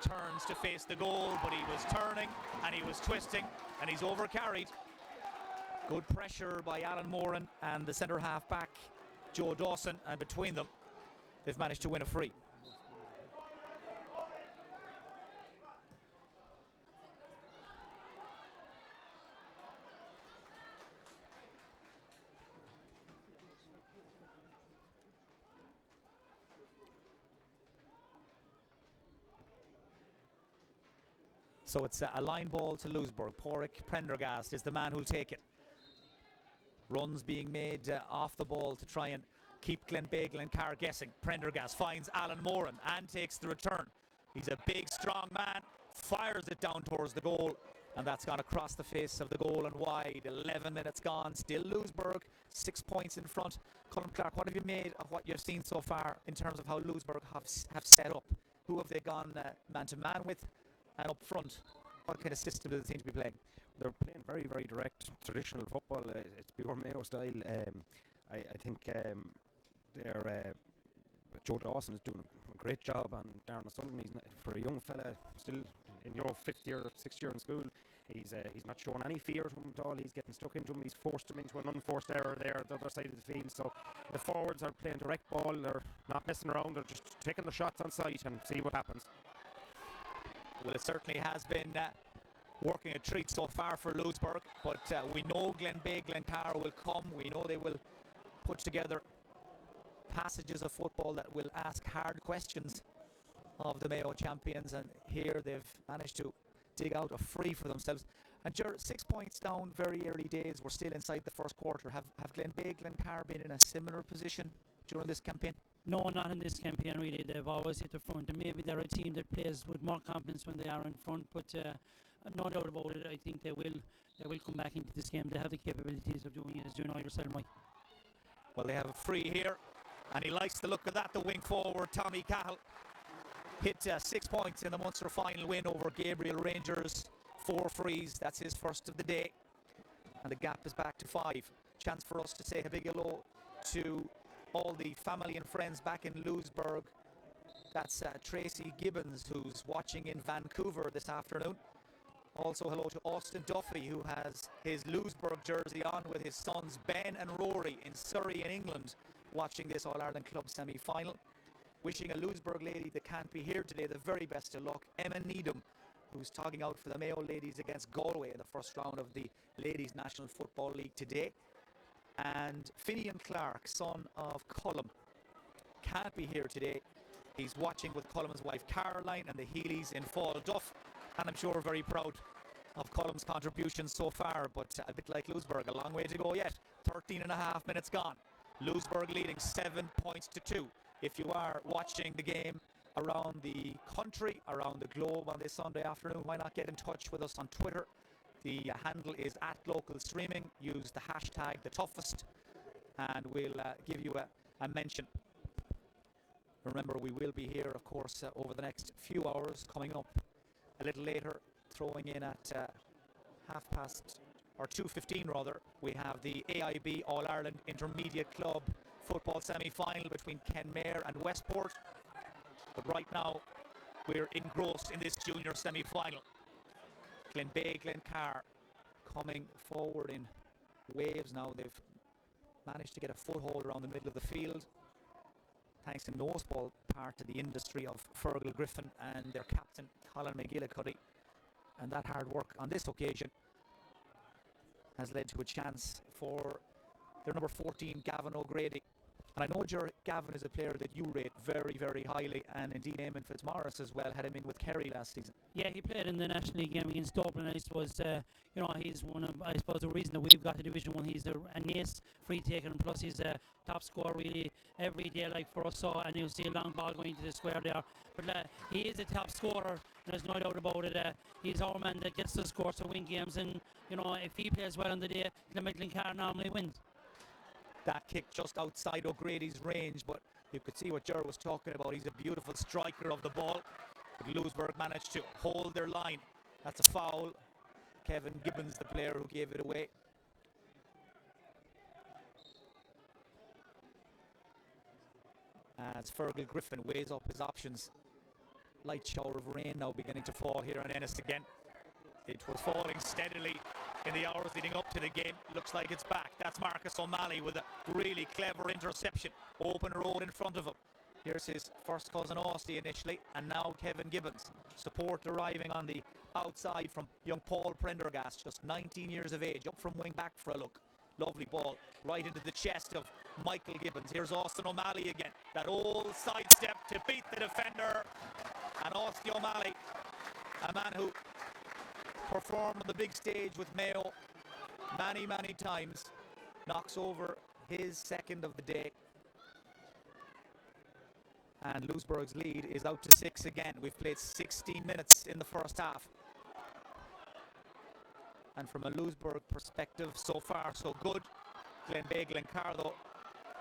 turns to face the goal, but he was turning and he was twisting and he's overcarried. Good pressure by Alan Moran and the centre half back Joe Dawson, and between them they've managed to win a free. So it's a line ball to Louisburgh. Porrick Prendergast is the man who'll take it. Runs being made off the ball to try and keep Glenbeigh-Glencar guessing. Prendergast finds Alan Moran and takes the return. He's a big, strong man, fires it down towards the goal, and that's gone across the face of the goal and wide. 11 minutes gone, still Louisburgh, 6 points in front. Colin Clark, what have you made of what you've seen so far in terms of how Louisburgh have set up? Who have they gone man-to-man with? And up front, what kind of system do they seem to be playing? They're playing very, very direct, traditional football. It's pure Mayo style. I think they're Joe Dawson is doing a great job, and Darren O'Sullivan, for a young fella still in 5th year, 6th year in school, he's not showing any fear to him at all. He's getting stuck into him. He's forced him into an unforced error there at the other side of the field. So the forwards are playing direct ball. They're not messing around. They're just taking the shots on sight and see what happens. Well, it certainly has been working a treat so far for Louisburgh, but we know Glenbeigh-Glencar will come. We know they will put together passages of football that will ask hard questions of the Mayo champions, and here they've managed to dig out a free for themselves. And 6 points down, very early days. We're still inside the first quarter. Have Glenbeigh-Glencar been in a similar position during this campaign? No, not in this campaign really. They've always hit the front, and maybe they're a team that plays with more confidence when they are in front, but no doubt about it, I think they will come back into this game. They have the capabilities of doing it, as you know yourself, Mike. Well, they have a free here, and he likes the look of that. The wing forward, Tommy Cahill, hit 6 points in the Munster final win over Gabriel Rangers. 4 frees, that's his first of the day, and the gap is back to 5. Chance for us to say a big hello to all the family and friends back in Louisburgh. That's Tracy Gibbons, who's watching in Vancouver this afternoon. Also hello to Austin Duffy, who has his Louisburgh jersey on with his sons Ben and Rory in Surrey in England, watching this All-Ireland Club semi-final. Wishing a Louisburgh lady that can't be here today the very best of luck, Emma Needham, who's togging out for the Mayo ladies against Galway in the first round of the Ladies National Football League today. And Finian Clark, son of Cullum, can't be here today. He's watching with Cullum's wife Caroline and the Healy's in Fall Duff, and I'm sure very proud of Cullum's contribution so far, but a bit like Louisburgh, a long way to go yet. 13 and a half minutes gone. Louisburgh leading 7 points to 2. If you are watching the game around the country, around the globe on this Sunday afternoon, why not get in touch with us on Twitter? The handle is @localstreaming. Use the hashtag #TheToughest, and we'll give you a mention. Remember, we will be here, of course, over the next few hours. Coming up a little later, throwing in at 2:15 rather, we have the AIB All-Ireland Intermediate Club football semi-final between Kenmare and Westport. But right now, we're engrossed in this junior semi-final. Glenbeigh-Glencar coming forward in waves now. They've managed to get a foothold around the middle of the field, thanks in no small part to the industry of Fergal Griffin and their captain Colin McGillicuddy. And that hard work on this occasion has led to a chance for their number 14, Gavin O'Grady. And I know, Gavin is a player that you rate very, very highly, and indeed Eamon Fitzmaurice as well had him in with Kerry last season. Yeah, he played in the National League game against Dublin, and I suppose, he's one of, I suppose, the reason that we've got to Division 1. He's an ace free taker, and plus he's a top scorer really every day, like for us. So, and you'll see a long ball going into the square there. But he is a top scorer, there's no doubt about it. He's our man that gets the scores to win games, and, if he plays well on the day, Glenbeigh-Glencar normally wins. That kick just outside O'Grady's range, but you could see what Ger was talking about. He's a beautiful striker of the ball. But Louisburgh managed to hold their line. That's a foul. Kevin Gibbons, the player who gave it away. As Fergal Griffin weighs up his options. Light shower of rain now beginning to fall here in Ennis again. It was falling steadily in the hours leading up to the game. Looks like it's back. That's Marcus O'Malley with a really clever interception. Open road in front of him. Here's his first cousin Austie initially, and now Kevin Gibbons. Support arriving on the outside from young Paul Prendergast, just 19 years of age, up from wing back for a look. Lovely ball right into the chest of Michael Gibbons. Here's Austin O'Malley again. That old sidestep to beat the defender. And Austin O'Malley, a man who performed on the big stage with Mayo many, many times, knocks over his second of the day. And Louisburgh's lead is out to 6 again. We've played 16 minutes in the first half. And from a Louisburgh perspective, so far so good. Glenbeigh-Glencar though,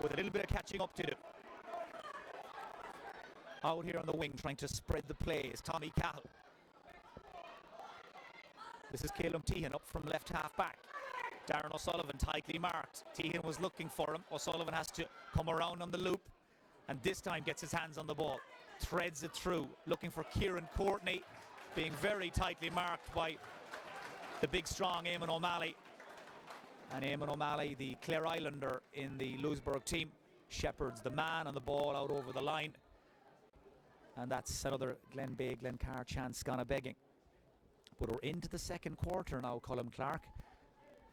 with a little bit of catching up to do. Out here on the wing, trying to spread the play is Tommy Cahill. This is Caleb Tehan up from left half back. Darren O'Sullivan tightly marked. Tehan was looking for him. O'Sullivan has to come around on the loop, and this time gets his hands on the ball. Threads it through, looking for Kieran Courtney, being very tightly marked by the big strong Eamon O'Malley. And Eamon O'Malley, the Clare Islander in the Louisburgh team, shepherds the man on the ball out over the line. And that's another Glenbeigh-Glencar chance gone a-begging. But we're into the second quarter now, Colm Clark.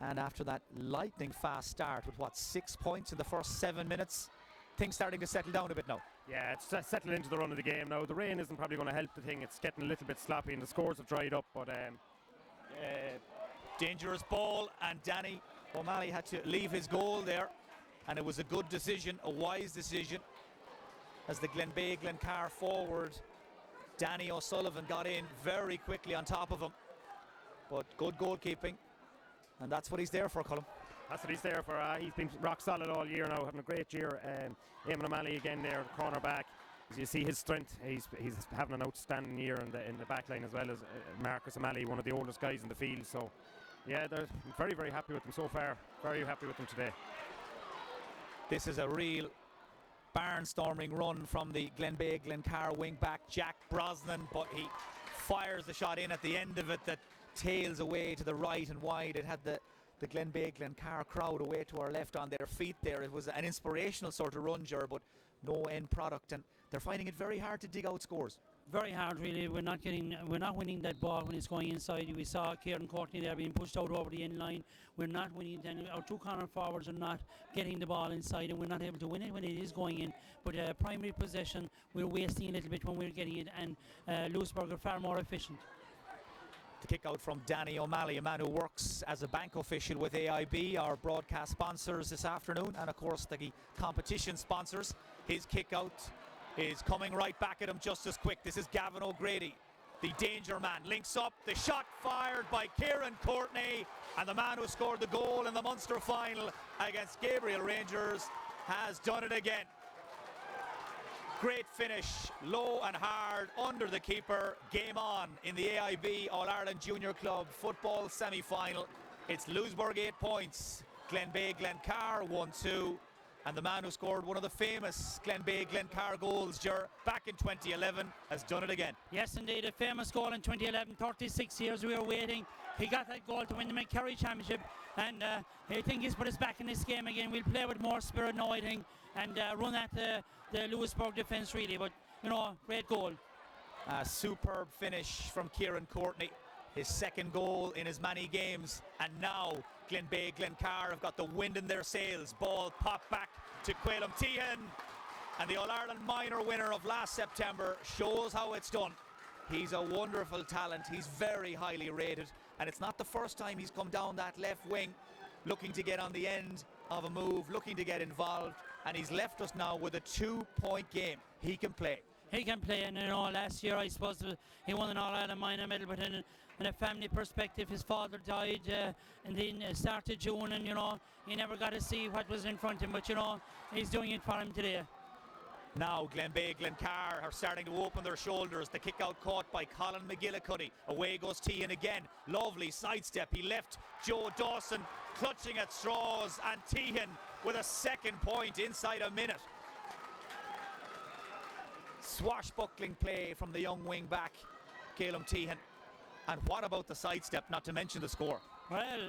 And after that lightning fast start with 6 points in the first 7 minutes, things starting to settle down a bit now. Yeah, it's settling into the run of the game now. The rain isn't probably going to help the thing. It's getting a little bit sloppy and the scores have dried up. But dangerous ball, and Danny O'Malley had to leave his goal there. And it was a good decision, a wise decision, as the Glenbeigh-Glencar forward Danny O'Sullivan got in very quickly on top of him. But good goalkeeping, and that's what he's there for, Colm. That's what he's there for. He's been rock solid all year now, having a great year. Eamon O'Malley again there, corner back. As you see his strength, he's having an outstanding year in the back line, as well as Marcus O'Malley, one of the oldest guys in the field. So yeah, they're very, very happy with them so far. Very happy with them today. This is a real barnstorming run from the Glenbeigh-Glencar wing back Jack Brosnan, but he fires the shot in at the end of it that tails away to the right and wide. It had the Glenbeigh-Glencar crowd away to our left on their feet there. It was an inspirational sort of run, Ger, but no end product, and they're finding it very hard to dig out scores. Very hard, really. We're not winning that ball when it's going inside. We saw Kieran Courtney there being pushed out over the end line. We're not winning it. Our two corner forwards are not getting the ball inside, and we're not able to win it when it is going in. But primary possession, we're wasting a little bit when we're getting it, and Louisburgh are far more efficient. The kick out from Danny O'Malley, a man who works as a bank official with AIB, our broadcast sponsors this afternoon, and of course the competition sponsors. His kick out is coming right back at him just as quick. This is Gavin O'Grady, the danger man. Links up, the shot fired by Kieran Courtney, and the man who scored the goal in the Munster final against Gabriel Rangers has done it again. Great finish, low and hard, under the keeper. Game on in the AIB All-Ireland Junior Club football semi-final. It's Louisburgh 8 points, Glenbeigh-Glencar 1-2. And the man who scored one of the famous Glenbeigh-Glencar goals back in 2011 has done it again. Yes, indeed, a famous goal in 2011. 36 years we were waiting. He got that goal to win the Kerry Championship, and I think he's put us back in this game again. We'll play with more spirit now, I think, and run at the Louisburgh defence really. But great goal. A superb finish from Kieran Courtney. His second goal in as many games, and now Glenbeigh-Glencar have got the wind in their sails. Ball popped back to Cuillum Tehan, and the All-Ireland minor winner of last September shows how it's done. He's a wonderful talent. He's very highly rated, and it's not the first time he's come down that left wing looking to get on the end of a move, looking to get involved, and he's left us now with a 2-point game. He can play. He can play, and last year I suppose he won an All-Ireland minor medal, but in a family perspective, his father died and then start of June, and he never got to see what was in front of him, but he's doing it for him today. Now Glenbeigh-Glencar are starting to open their shoulders. The kick out caught by Colin McGillicuddy. Away goes Tehan again. Lovely sidestep. He left Joe Dawson clutching at straws, and Tehan with a second point inside a minute. Swashbuckling play from the young wing back, Cuillum Tehan. And what about the sidestep, not to mention the score? Well,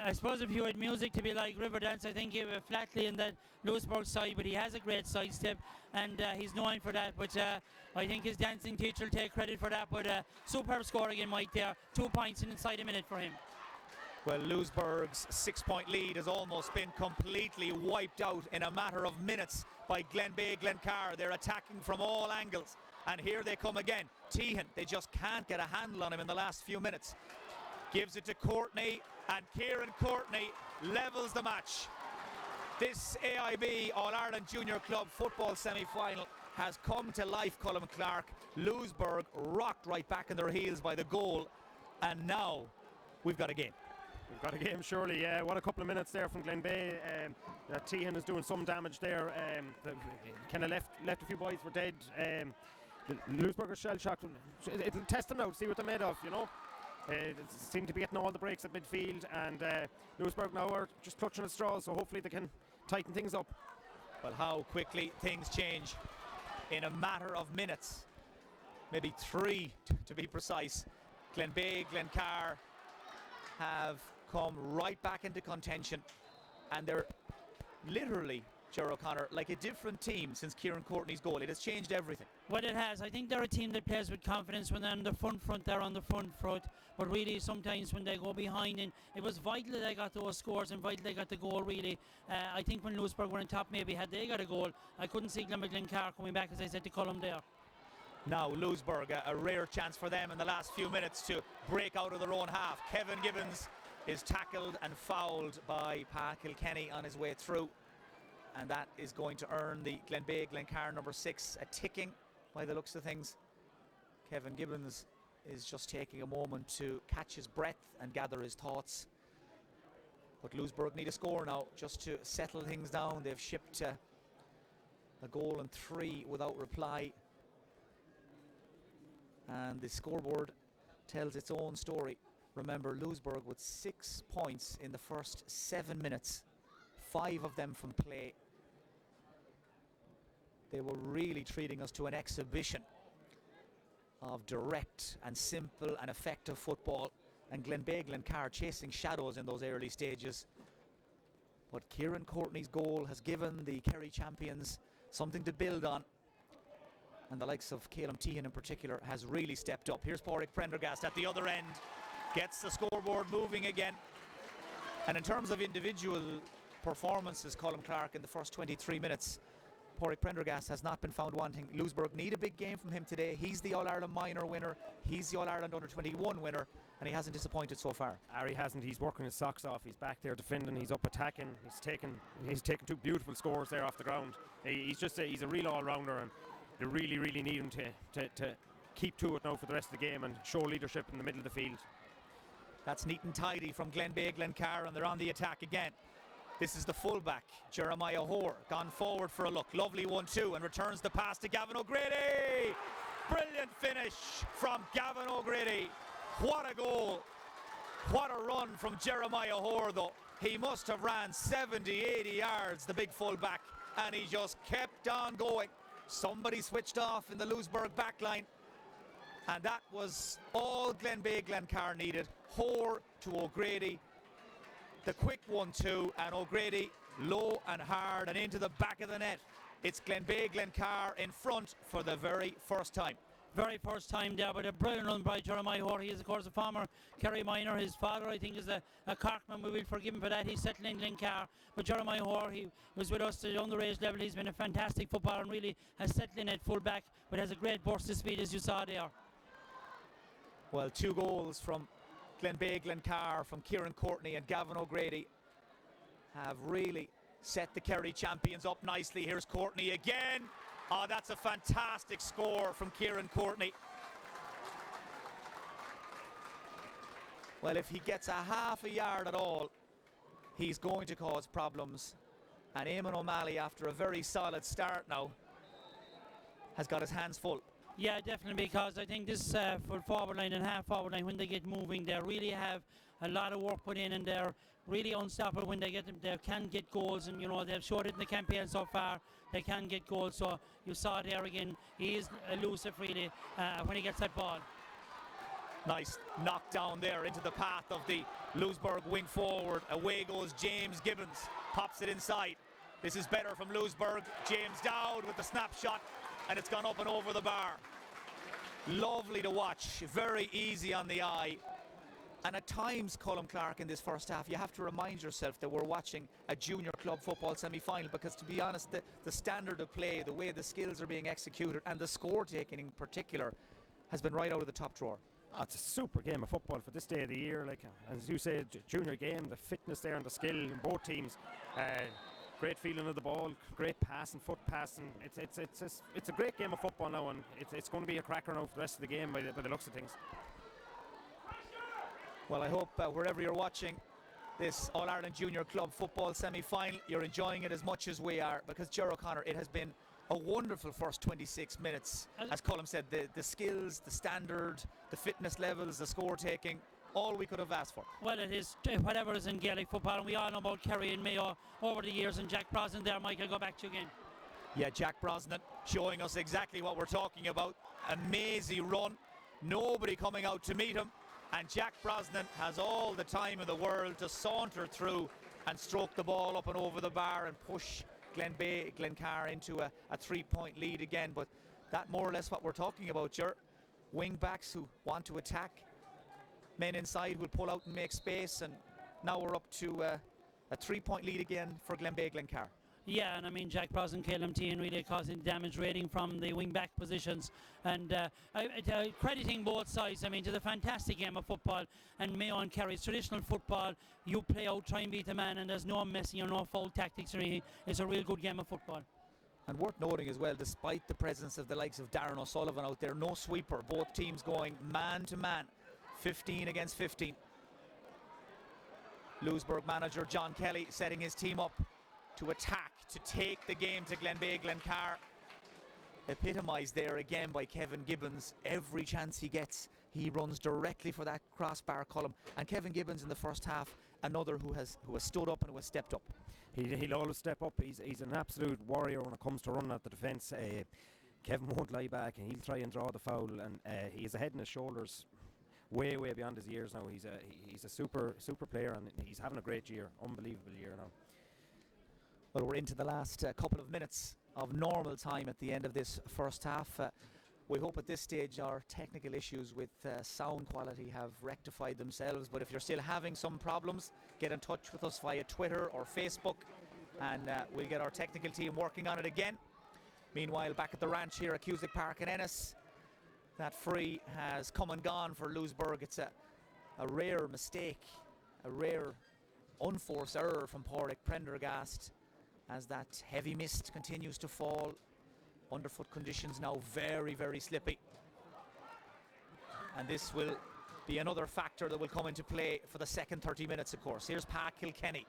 I suppose if you had music to be like Riverdance, I think he would flatly in that Louisburgh side, but he has a great sidestep, and he's known for that. But I think his dancing teacher will take credit for that. But superb score again, Mike, there. 2 points in inside a minute for him. Well, Louisburgh's 6-point lead has almost been completely wiped out in a matter of minutes by Glenbeigh-Glencar. They're attacking from all angles, and here they come again. Tehan, they just can't get a handle on him in the last few minutes. Gives it to Courtney, and Kieran Courtney levels the match. This AIB All-Ireland Junior Club football semi-final has come to life, Colm Clark. Louisburgh rocked right back in their heels by the goal, and now we've got a game. We've got a game, surely. Yeah, what a couple of minutes there from Glenbeigh. Tehan is doing some damage there. Kind of left a few boys for dead. Louisburgh are shell-shocked. It'll test them now, see what they're made of, They seem to be getting all the breaks at midfield, and Louisburgh now are just clutching at straws, so hopefully they can tighten things up. Well, how quickly things change in a matter of minutes. Maybe 3 to be precise. Glenbeigh-Glencar have come right back into contention, and they're literally, Ger O'Connor, like a different team since Kieran Courtney's goal. It has changed everything. Well, it has. I think they're a team that plays with confidence. When they're on the front, they're on the front. But really, sometimes when they go behind, and it was vital that they got those scores and vital they got the goal, really. I think when Louisburgh were on top, maybe had they got a goal, I couldn't see Glenbeigh-Glencar coming back, as I said, to Cullum there. Now Louisburgh, a rare chance for them in the last few minutes to break out of their own half. Kevin Gibbons is tackled and fouled by Pa Kilkenny on his way through, and that is going to earn the Glenbeigh-Glencar number 6 a ticking by the looks of things. Kevin Gibbons is just taking a moment to catch his breath and gather his thoughts. But Louisburgh need a score now just to settle things down. They've shipped a goal and 3 without reply, and the scoreboard tells its own story. Remember, Louisburgh with 6 points in the first 7 minutes, 5 of them from play. They were really treating us to an exhibition of direct and simple and effective football, and Glenbeigh-Glencar chasing shadows in those early stages. But Kieran Courtney's goal has given the Kerry champions something to build on, and the likes of Cuillum Tehan in particular has really stepped up. Here's Pádraig Prendergast at the other end, gets the scoreboard moving again. And in terms of individual performances, Colm Clark, in the first 23 minutes, Pádraig Prendergast has not been found wanting. Louisburgh need a big game from him today. He's the All-Ireland minor winner, he's the All-Ireland under-21 winner, and he hasn't disappointed so far. He hasn't. He's working his socks off. He's back there defending, he's up attacking, he's taken 2 beautiful scores there off the ground. He's a real all-rounder, and they really need him to keep to it now for the rest of the game and show leadership in the middle of the field. That's neat and tidy from Glenbeigh-Glencar, and they're on the attack again. This is the fullback, Jeremiah Hoare, gone forward for a look. Lovely 1-2, and returns the pass to Gavin O'Grady. Brilliant finish from Gavin O'Grady. What a goal. What a run from Jeremiah Hoare, though. He must have ran 70, 80 yards, the big fullback, and he just kept on going. Somebody switched off in the Louisburgh backline, and that was all Glenbeigh-Glencar needed. Hoare to O'Grady, the quick 1-2, and O'Grady low and hard and into the back of the net. It's Glenbeigh-Glencar in front for the very first time. Very first time there, but a brilliant run by Jeremiah Hoare. He is, of course, a former Kerry minor. His father, I think, is a Corkman. We will forgive him for that. He's settling in Glencar. But Jeremiah Hoare, he was with us at the underage level. He's been a fantastic footballer and really has settled in at full back, but has a great burst of speed, as you saw there. Well, 2 goals from Glenbeigh-Glencar, from Kieran Courtney and Gavin O'Grady, have really set the Kerry champions up nicely. Here's Courtney again. Oh, that's a fantastic score from Kieran Courtney. Well, if he gets a half a yard at all, he's going to cause problems. And Eamon O'Malley, after a very solid start now, has got his hands full. Yeah, definitely, because I think this full forward line and half forward line, when they get moving, they really have a lot of work put in, and they're really unstoppable when they get them. They can get goals, and you know they've showed it in the campaign so far. They can get goals. So you saw it there again. He is elusive really when he gets that ball. Nice knock down there into the path of the Louisburgh wing forward. Away goes James Gibbons, pops it inside. This is better from Louisburgh. James Dowd with the snapshot, and it's gone up and over the bar. Lovely to watch, very easy on the eye. And at times, Colm Clark, in this first half, you have to remind yourself that we're watching a junior club football semi-final, because to be honest, the standard of play, the way the skills are being executed, and the score taking in particular, has been right out of the top drawer. Oh, it's a super game of football for this day of the year. Like, as you say, junior game, the fitness there and the skill in both teams. Great feeling of the ball, great passing, foot passing. It's a great game of football now, and it's going to be a cracker now for the rest of the game by the looks of things. Well, I hope wherever you're watching this All-Ireland Junior Club football semi-final, you're enjoying it as much as we are, because Ger O'Connor, it has been a wonderful first 26 minutes. As Colm said, the skills, the standard, the fitness levels, the score taking, all we could have asked for. Well, it is whatever is in Gaelic football, and we all know about Kerry and Mayo over the years, and Jack Brosnan there. Michael, go back to you again. Yeah, Jack Brosnan showing us exactly what we're talking about. Amazing run, nobody coming out to meet him, and Jack Brosnan has all the time in the world to saunter through and stroke the ball up and over the bar and push Glenbeigh-Glencar into a 3-point lead again. But that more or less what we're talking about, Ger. Wing backs who want to attack, men inside will pull out and make space, and now we're up to a 3-point lead again for Glenbeigh-Glencar. Yeah, and I mean Jack Brosnan, KLMT, and really causing damage rating from the wing back positions, and crediting both sides. I mean, to the fantastic game of football, and Mayo and Kerry's traditional football. You play out, try and beat the man, and there's no messing or no foul tactics or anything. It's a real good game of football. And worth noting as well, despite the presence of the likes of Darren O'Sullivan out there, no sweeper. Both teams going man to man, 15 against 15. Louisburgh manager John Kelly setting his team up to attack, to take the game to Glenbeigh-Glencar. Epitomised there again by Kevin Gibbons. Every chance he gets, he runs directly for that crossbar column. And Kevin Gibbons in the first half, another who has stood up and who has stepped up. He'll always step up. He's an absolute warrior when it comes to running at the defence. Kevin won't lie back, and he'll try and draw the foul, and he's a head and his shoulders way beyond his years now. He's a super player, and he's having a great year, unbelievable year now. Well, we're into the last couple of minutes of normal time at the end of this first half. We hope at this stage our technical issues with sound quality have rectified themselves, but if you're still having some problems, get in touch with us via Twitter or Facebook, and we'll get our technical team working on it again. Meanwhile, back at the ranch here at Cusack Park in Ennis, that free has come and gone for Louisburgh. It's a rare mistake, a rare unforced error from Pádraig Prendergast, as that heavy mist continues to fall. Underfoot conditions now very slippy, and this will be another factor that will come into play for the second 30 minutes, of course. Here's Pa Kilkenny,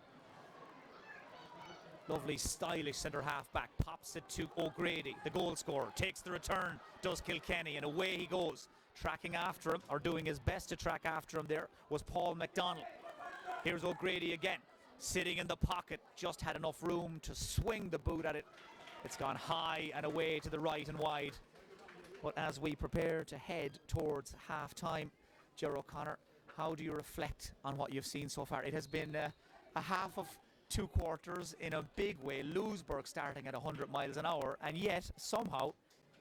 lovely stylish centre half back, pops it to O'Grady, the goal scorer, takes the return, does Kilkenny, and away he goes. Tracking after him, or doing his best to track after him there, was Paul McDonald. Here's O'Grady again, sitting in the pocket, just had enough room to swing the boot at it. It's gone high and away to the right and wide. But as we prepare to head towards half-time, Ger O'Connor, how do you reflect on what you've seen so far? It has been a half of 2 quarters in a big way. Louisburgh starting at 100 miles an hour, and yet somehow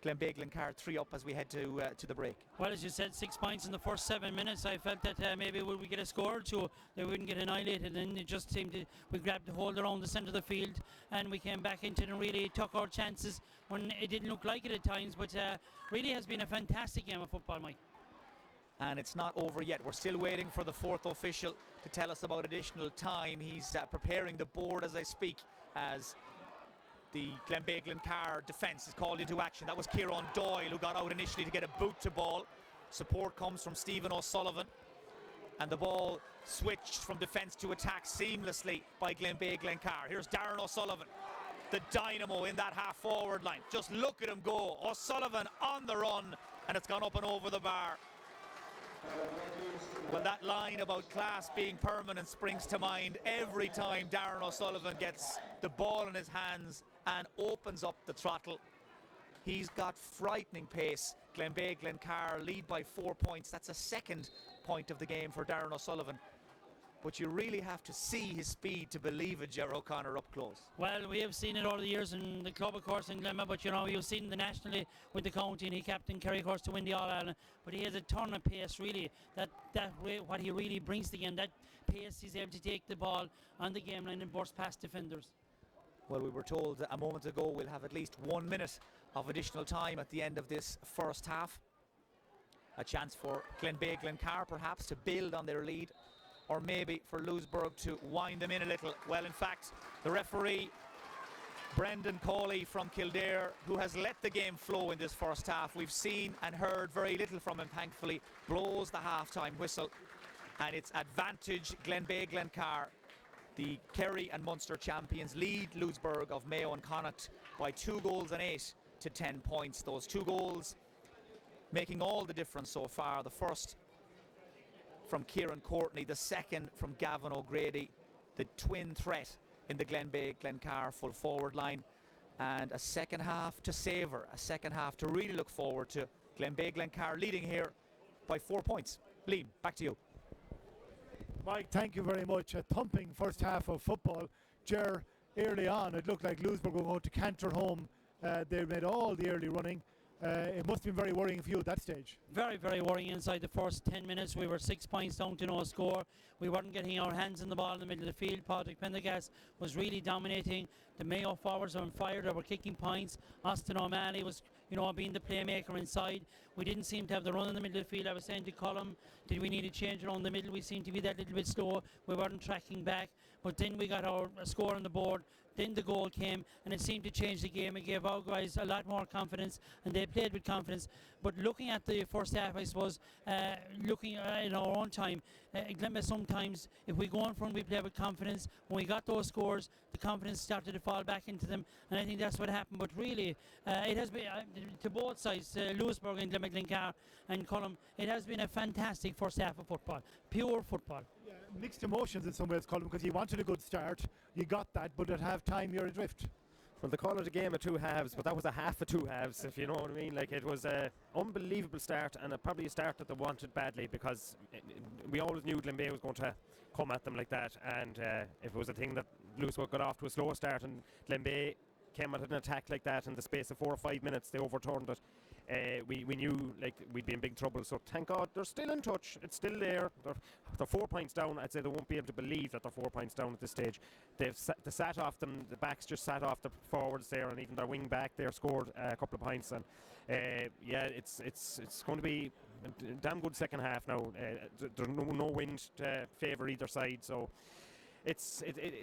Glenbeigh-Glencar 3 up as we head to the break. Well, as you said, 6 points in the first 7 minutes. I felt that maybe would we get a score or two, they wouldn't get annihilated, and it just seemed we grabbed the hold around the centre of the field, and we came back into it and really took our chances when it didn't look like it at times. But really has been a fantastic game of football, Mike. And it's not over yet. We're still waiting for the 4th official to tell us about additional time. He's preparing the board as I speak, as the Glenbeigh-Glencar defence is called into action. That was Kieran Doyle who got out initially to get a boot to ball. Support comes from Stephen O'Sullivan, and the ball switched from defence to attack seamlessly by Glenbeigh-Glencar. Here's Darren O'Sullivan, the dynamo in that half forward line. Just look at him go. O'Sullivan on the run, and it's gone up and over the bar. Well, that line about class being permanent springs to mind every time Darren O'Sullivan gets the ball in his hands and opens up the throttle. He's got frightening pace. Glenbeigh-Glencar lead by 4 points. That's a 2nd point of the game for Darren O'Sullivan. But you really have to see his speed to believe it, Ger O'Connor, up close. Well, we have seen it all the years in the club, of course, in Glenbeigh, but you've seen the nationally with the county, and he captained Kerry, of course, to win the All-Ireland. But he has a ton of pace, really. That way, what he really brings to the game, that pace, he's able to take the ball on the game line and burst past defenders. Well, we were told a moment ago we'll have at least 1 minute of additional time at the end of this first half. A chance for Glenbeigh-Glencar perhaps to build on their lead, or maybe for Louisburgh to wind them in a little. Well, in fact, the referee, Brendan Cawley from Kildare, who has let the game flow in this first half, we've seen and heard very little from him, thankfully, blows the half-time whistle, and it's advantage Glenbeigh-Glencar. The Kerry and Munster champions lead Louisburgh of Mayo and Connacht by 2 goals and 8 to 10 points. Those 2 goals making all the difference so far. The first from Kieran Courtney, the second from Gavin O'Grady, the twin threat in the Glenbeigh-Glencar full forward line, and a second half to savour, a second half to really look forward to. Glenbeigh-Glencar leading here by 4 points. Liam, back to you. Mike, thank you very much. A thumping first half of football. Ger, early on, it looked like Louisburgh were going to canter home. They made all the early running. It must have been very worrying for you at that stage. Very, very worrying inside the first 10 minutes. We were 6 points down to no score. We weren't getting our hands on the ball in the middle of the field. Patrick Pendergast was really dominating. The Mayo forwards were on fire. They were kicking points. Austin O'Malley was, being the playmaker inside. We didn't seem to have the run in the middle of the field. I was saying to Colm, did we need to change around the middle? We seemed to be that little bit slow. We weren't tracking back. But then we got our score on the board. Then the goal came, and it seemed to change the game. It gave our guys a lot more confidence, and they played with confidence. But looking at the first half, I suppose, looking in our own time, Glenbeigh sometimes, if we go on front, we play with confidence. When we got those scores, the confidence started to fall back into them, and I think that's what happened. But really, it has been, to both sides, Louisburgh and Glenbeigh-Glencar and Colm, it has been a fantastic first half of football, pure football. Yeah, mixed emotions in some ways, Colm, because you wanted a good start, you got that, but at half time you're adrift. Well, they call it a game of 2 halves, but that was a half of 2 halves, if you know what I mean. Like, it was an unbelievable start, and probably a start that they wanted badly, because we always knew Glenbeigh was going to come at them like that, and if it was a thing that Louisburgh got off to a slow start and Glenbeigh came at an attack like that in the space of 4 or 5 minutes, they overturned it. We knew we'd be in big trouble, so thank God they're still in touch. It's still there. They're 4 points down. I'd say they won't be able to believe that they're 4 points down at this stage. They sat off them. The backs just sat off the forwards there, and even their wing back there scored a couple of points. And it's going to be a damn good second half now. There's no wind to favour either side, so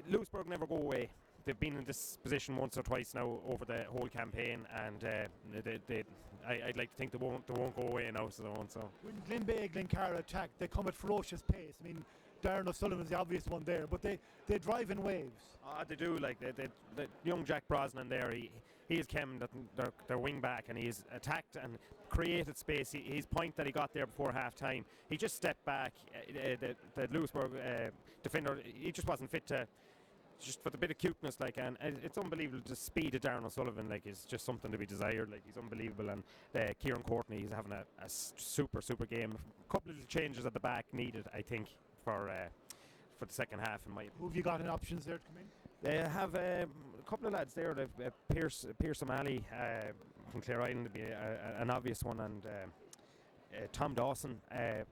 Louisburgh never go away. They've been in this position once or twice now over the whole campaign, and I'd like to think they won't go away now. So when Glenbeigh-Glencar attack, they come at ferocious pace. I mean, Darren O'Sullivan's the obvious one there, but they drive in waves. They do. Like the young Jack Brosnan there, he has come their wing back, and he's attacked and created space. His point that he got there before half time, he just stepped back. The Louisburgh defender, he just wasn't fit to. Just for the bit of cuteness, like, and it's unbelievable. The speed of Darren O'Sullivan, like, is just something to be desired. Like, he's unbelievable, and Kieran Courtney, he's having a super game. A couple of little changes at the back needed, I think, for the second half. Who have you got in options there to come in? They have a couple of lads there. They've Pierce O'Malley from Clare Island would be an obvious one, and Tom Dawson and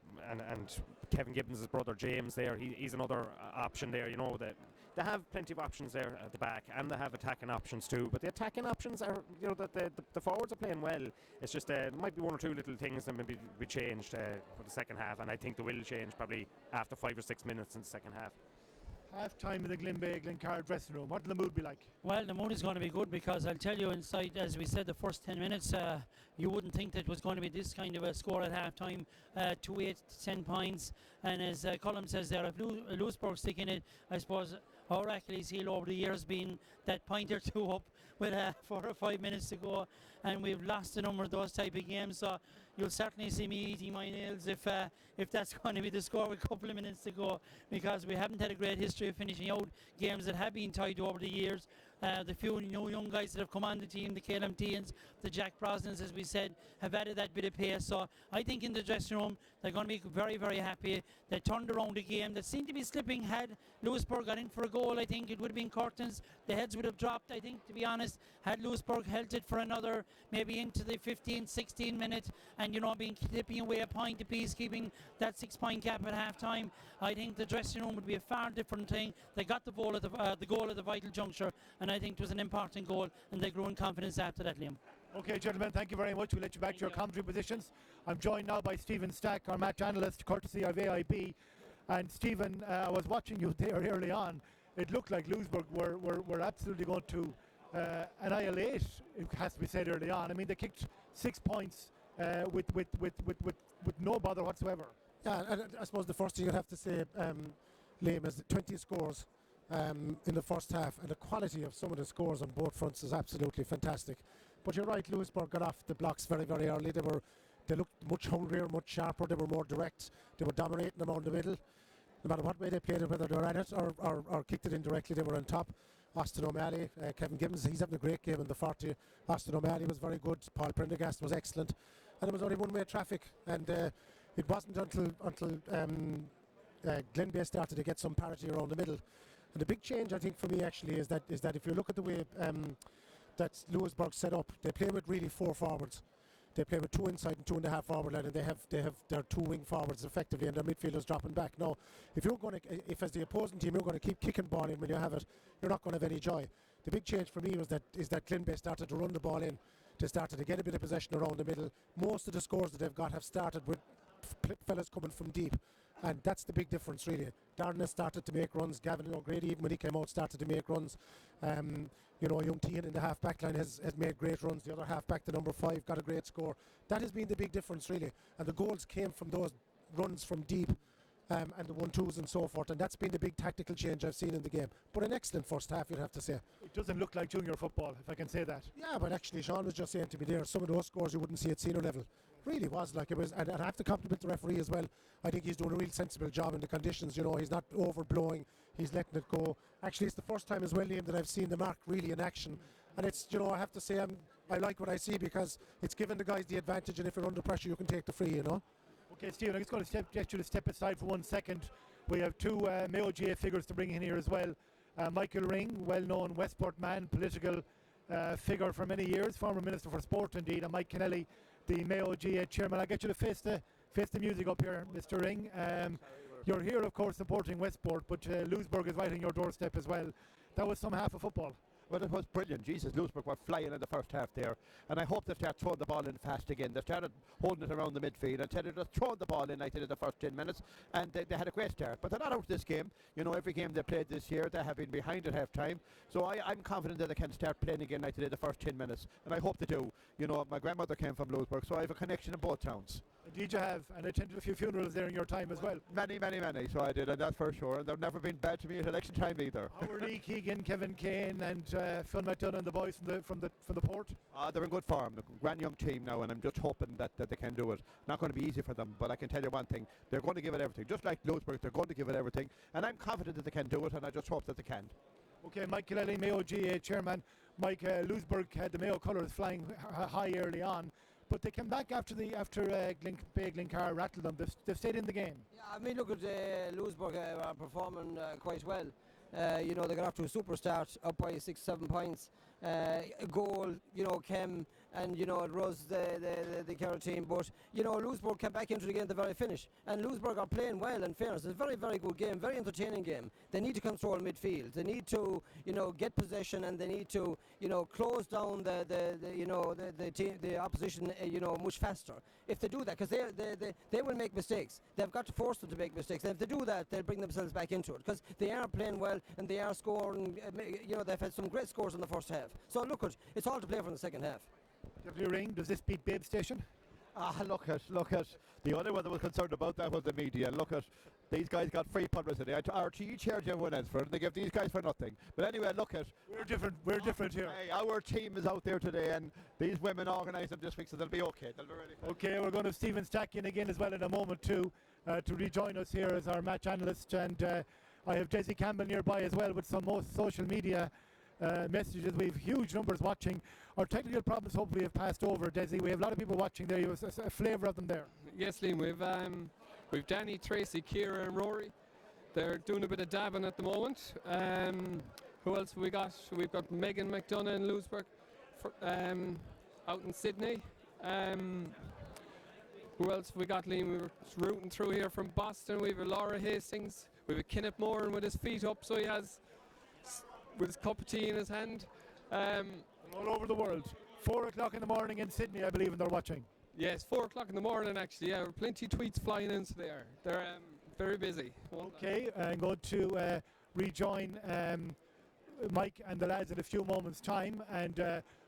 Kevin Gibbons' brother James there. He's another option there. You know, that they have plenty of options there at the back, and they have attacking options too. But the attacking options are, you know, that the forwards are playing well. It's just there might be one or two little things that maybe be changed for the second half, and I think they will change probably after 5 or 6 minutes in the second half. Half time in the Glenbeigh-Glencar dressing room. What will the mood be like? Well, the mood is going to be good, because I'll tell you, inside, as we said, the first 10 minutes, you wouldn't think that it was going to be this kind of a score at half time. 2-8 to 10 points. And as Colm says there, if Louisburgh stick in it, I suppose our Achilles heel over the years been that point or two up with 4 or 5 minutes to go, and we've lost a number of those type of games. So you'll certainly see me eating my nails if that's going to be the score with a couple of minutes to go, because we haven't had a great history of finishing out games that have been tied over the years. The few new young guys that have come on the team, the Caleb Tians, the Jack Brosnans, as we said, have added that bit of pace. So I think in the dressing room they're going to be very, very happy. They turned around a game that seemed to be slipping. Had Louisburgh got in for a goal, I think it would have been curtains. The heads would have dropped, I think, to be honest. Had Louisburgh held it for another, maybe into the 15, 16 minute, and, you know, been clipping away a point apiece, keeping that 6-point gap at half time, I think the dressing room would be a far different thing. They got the goal at the vital juncture, and I think it was an important goal, and they grew in confidence after that, Liam. Okay, gentlemen, thank you very much. We'll let you back to your commentary positions. I'm joined now by Stephen Stack, our match analyst, courtesy of AIB. And Stephen, I was watching you there early on. It looked like Louisburgh were absolutely going to annihilate, it has to be said, early on. I mean, they kicked 6 points with no bother whatsoever. Yeah, and I suppose the first thing you'd have to say, Liam, is 20 scores in the first half, and the quality of some of the scores on both fronts is absolutely fantastic. But you're right, Louisburgh got off the blocks very, very early. They looked much hungrier, much sharper. They were more direct. They were dominating them around the middle. No matter what way they played it, whether they were at it or kicked it in directly, they were on top. Austin O'Malley, Kevin Gibbons, he's having a great game in the 40. Austin O'Malley was very good. Paul Prendergast was excellent. And it was only one-way traffic. And it wasn't until Glenbeigh started to get some parity around the middle. And the big change, I think, for me actually is that if you look at the way that Louisburgh set up, they play with really 4 forwards. They play with 2 inside and 2.5 forward line, and they have their 2 wing forwards effectively, and their midfielders dropping back. Now, if as the opposing team you're going to keep kicking ball in when you have it, you're not going to have any joy. The big change for me is that Glenbeigh started to run the ball in. They started to get a bit of possession around the middle. Most of the scores that they've got have started with fellas coming from deep, and that's the big difference really. Darren has started to make runs. Gavin O'Grady, even when he came out, started to make runs. Young Tian in the half back line has made great runs. The other half back, the number 5, got a great score. That has been the big difference really, and the goals came from those runs from deep. And the 1-2s and so forth, and that's been the big tactical change I've seen in the game. But an excellent first half, you'd have to say. It doesn't look like junior football, if I can say that. Yeah, but actually Sean was just saying to me there, some of those scores you wouldn't see at senior level. Really was like it was, and I have to compliment the referee as well. I think he's doing a real sensible job in the conditions. You know, he's not overblowing, he's letting it go. Actually, it's the first time as well, Liam, that I've seen the mark really in action, and it's, you know, I have to say I like what I see, because it's given the guys the advantage, and if you're under pressure you can take the free, you know. Okay, Stephen, I'm just going to get you to step aside for 1 second. We have 2 Mayo GA figures to bring in here as well. Michael Ring, well-known Westport man, political figure for many years, former Minister for Sport indeed, and Mike Kennelly, the Mayo GA chairman. I'll get you to face the music up here, Mr. Ring. You're here, of course, supporting Westport, but Louisburgh is right on your doorstep as well. That was some half of football. Well, it was brilliant. Jesus, Louisburgh were flying in the first half there, and I hope they start throwing the ball in fast again. They started holding it around the midfield and said they just throwing the ball in like they did the first 10 minutes, and they had a great start. But they're not out of this game. You know, every game they played this year, they have been behind at half time. So I'm confident that they can start playing again like they did the first 10 minutes, and I hope they do. You know, my grandmother came from Louisburgh, so I have a connection in both towns. Indeed you have, and attended a few funerals there in your time as well. Many, many, many. So I did, and that's for sure. And they've never been bad to me at election time either. How were Lee Keegan, Kevin Kane, and Phil McDonough and the boys from the port? They're in good form. They're a grand young team now, and I'm just hoping that they can do it. Not going to be easy for them, but I can tell you one thing: they're going to give it everything. Just like Louisburgh, they're going to give it everything, and I'm confident that they can do it, and I just hope that they can. Okay, Mike Gillelly, Mayo GA chairman. Mike, Louisburgh had the Mayo colours flying high early on, but they came back after Glenbeigh-Glencar rattled them. They've stayed in the game. Yeah, I mean, look at Louisburgh are performing quite well. They got off to a super start, up by 6-7 points. A goal, came and it rose the Kerry team. But Louisburgh came back into the game at the very finish, and Louisburgh are playing well. In fairness, it's a very, very good game, very entertaining game. They need to control midfield. They need to get possession, and they need to close down the team, the opposition much faster. If they do that, because they will make mistakes. They've got to force them to make mistakes. And if they do that, they'll bring themselves back into it, because they are playing well and they are scoring. They've had some great scores in the first half. So look, it's all to play for in the second half. W ring, does this beat Babe Station? Look at. The only one that was concerned about that was the media. Look at, these guys got free publicity. RTE charged everyone else for it, and they give these guys for nothing. But anyway, look at. We're different here. Hey, our team is out there today, and these women organised them this week, so they'll be okay. They'll be ready. Okay, we're going to have Stephen Stack in again as well in a moment too, to rejoin us here as our match analyst, and I have Desi Campbell nearby as well with some more social media messages. We have huge numbers watching. Our technical problems hopefully have passed over, Desi. We have a lot of people watching there. You have a flavour of them there. Yes, Liam. We've Danny, Tracy, Ciara and Rory. They're doing a bit of dabbing at the moment. Who else have we got? We've got Megan McDonough in Louisburgh, out in Sydney. Who else have we got, Liam? We were rooting through here from Boston. We have Laura Hastings. We have Kenneth Moran with his feet up, so he has with his cup of tea in his hand. All over the world. 4 o'clock in the morning in Sydney, I believe, and they're watching. Yes, 4 o'clock in the morning actually. Yeah, plenty of tweets flying in there. They're very busy. Okay, I'm going to rejoin Mike and the lads in a few moments' time. And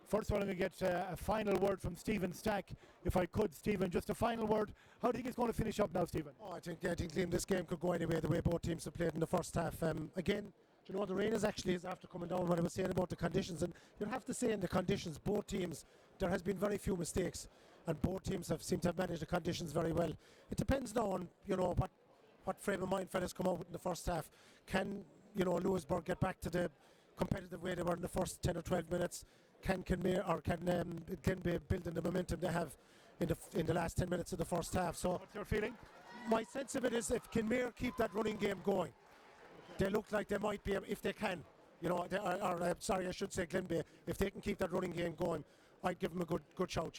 first of all, I'm going to get a final word from Stephen Stack. If I could, Stephen, just a final word. How do you think it's going to finish up now, Stephen? I think Liam, this game could go anyway the way both teams have played in the first half. Again, the rain is after coming down. What I was saying about the conditions, and you'll have to say in the conditions, both teams, there has been very few mistakes, and both teams seem to have managed the conditions very well. It depends now on what frame of mind fellas come out with in the first half. Can Louisburgh get back to the competitive way they were in the first 10 or 12 minutes? Can Kenmare or can Glenbeigh build in the momentum they have in the last 10 minutes of the first half? So what's your feeling? My sense of it is if Kenmare keep that running game going, they look like they might be able, if they can, I should say Glenbeigh, if they can keep that running game going, I'd give them a good shout,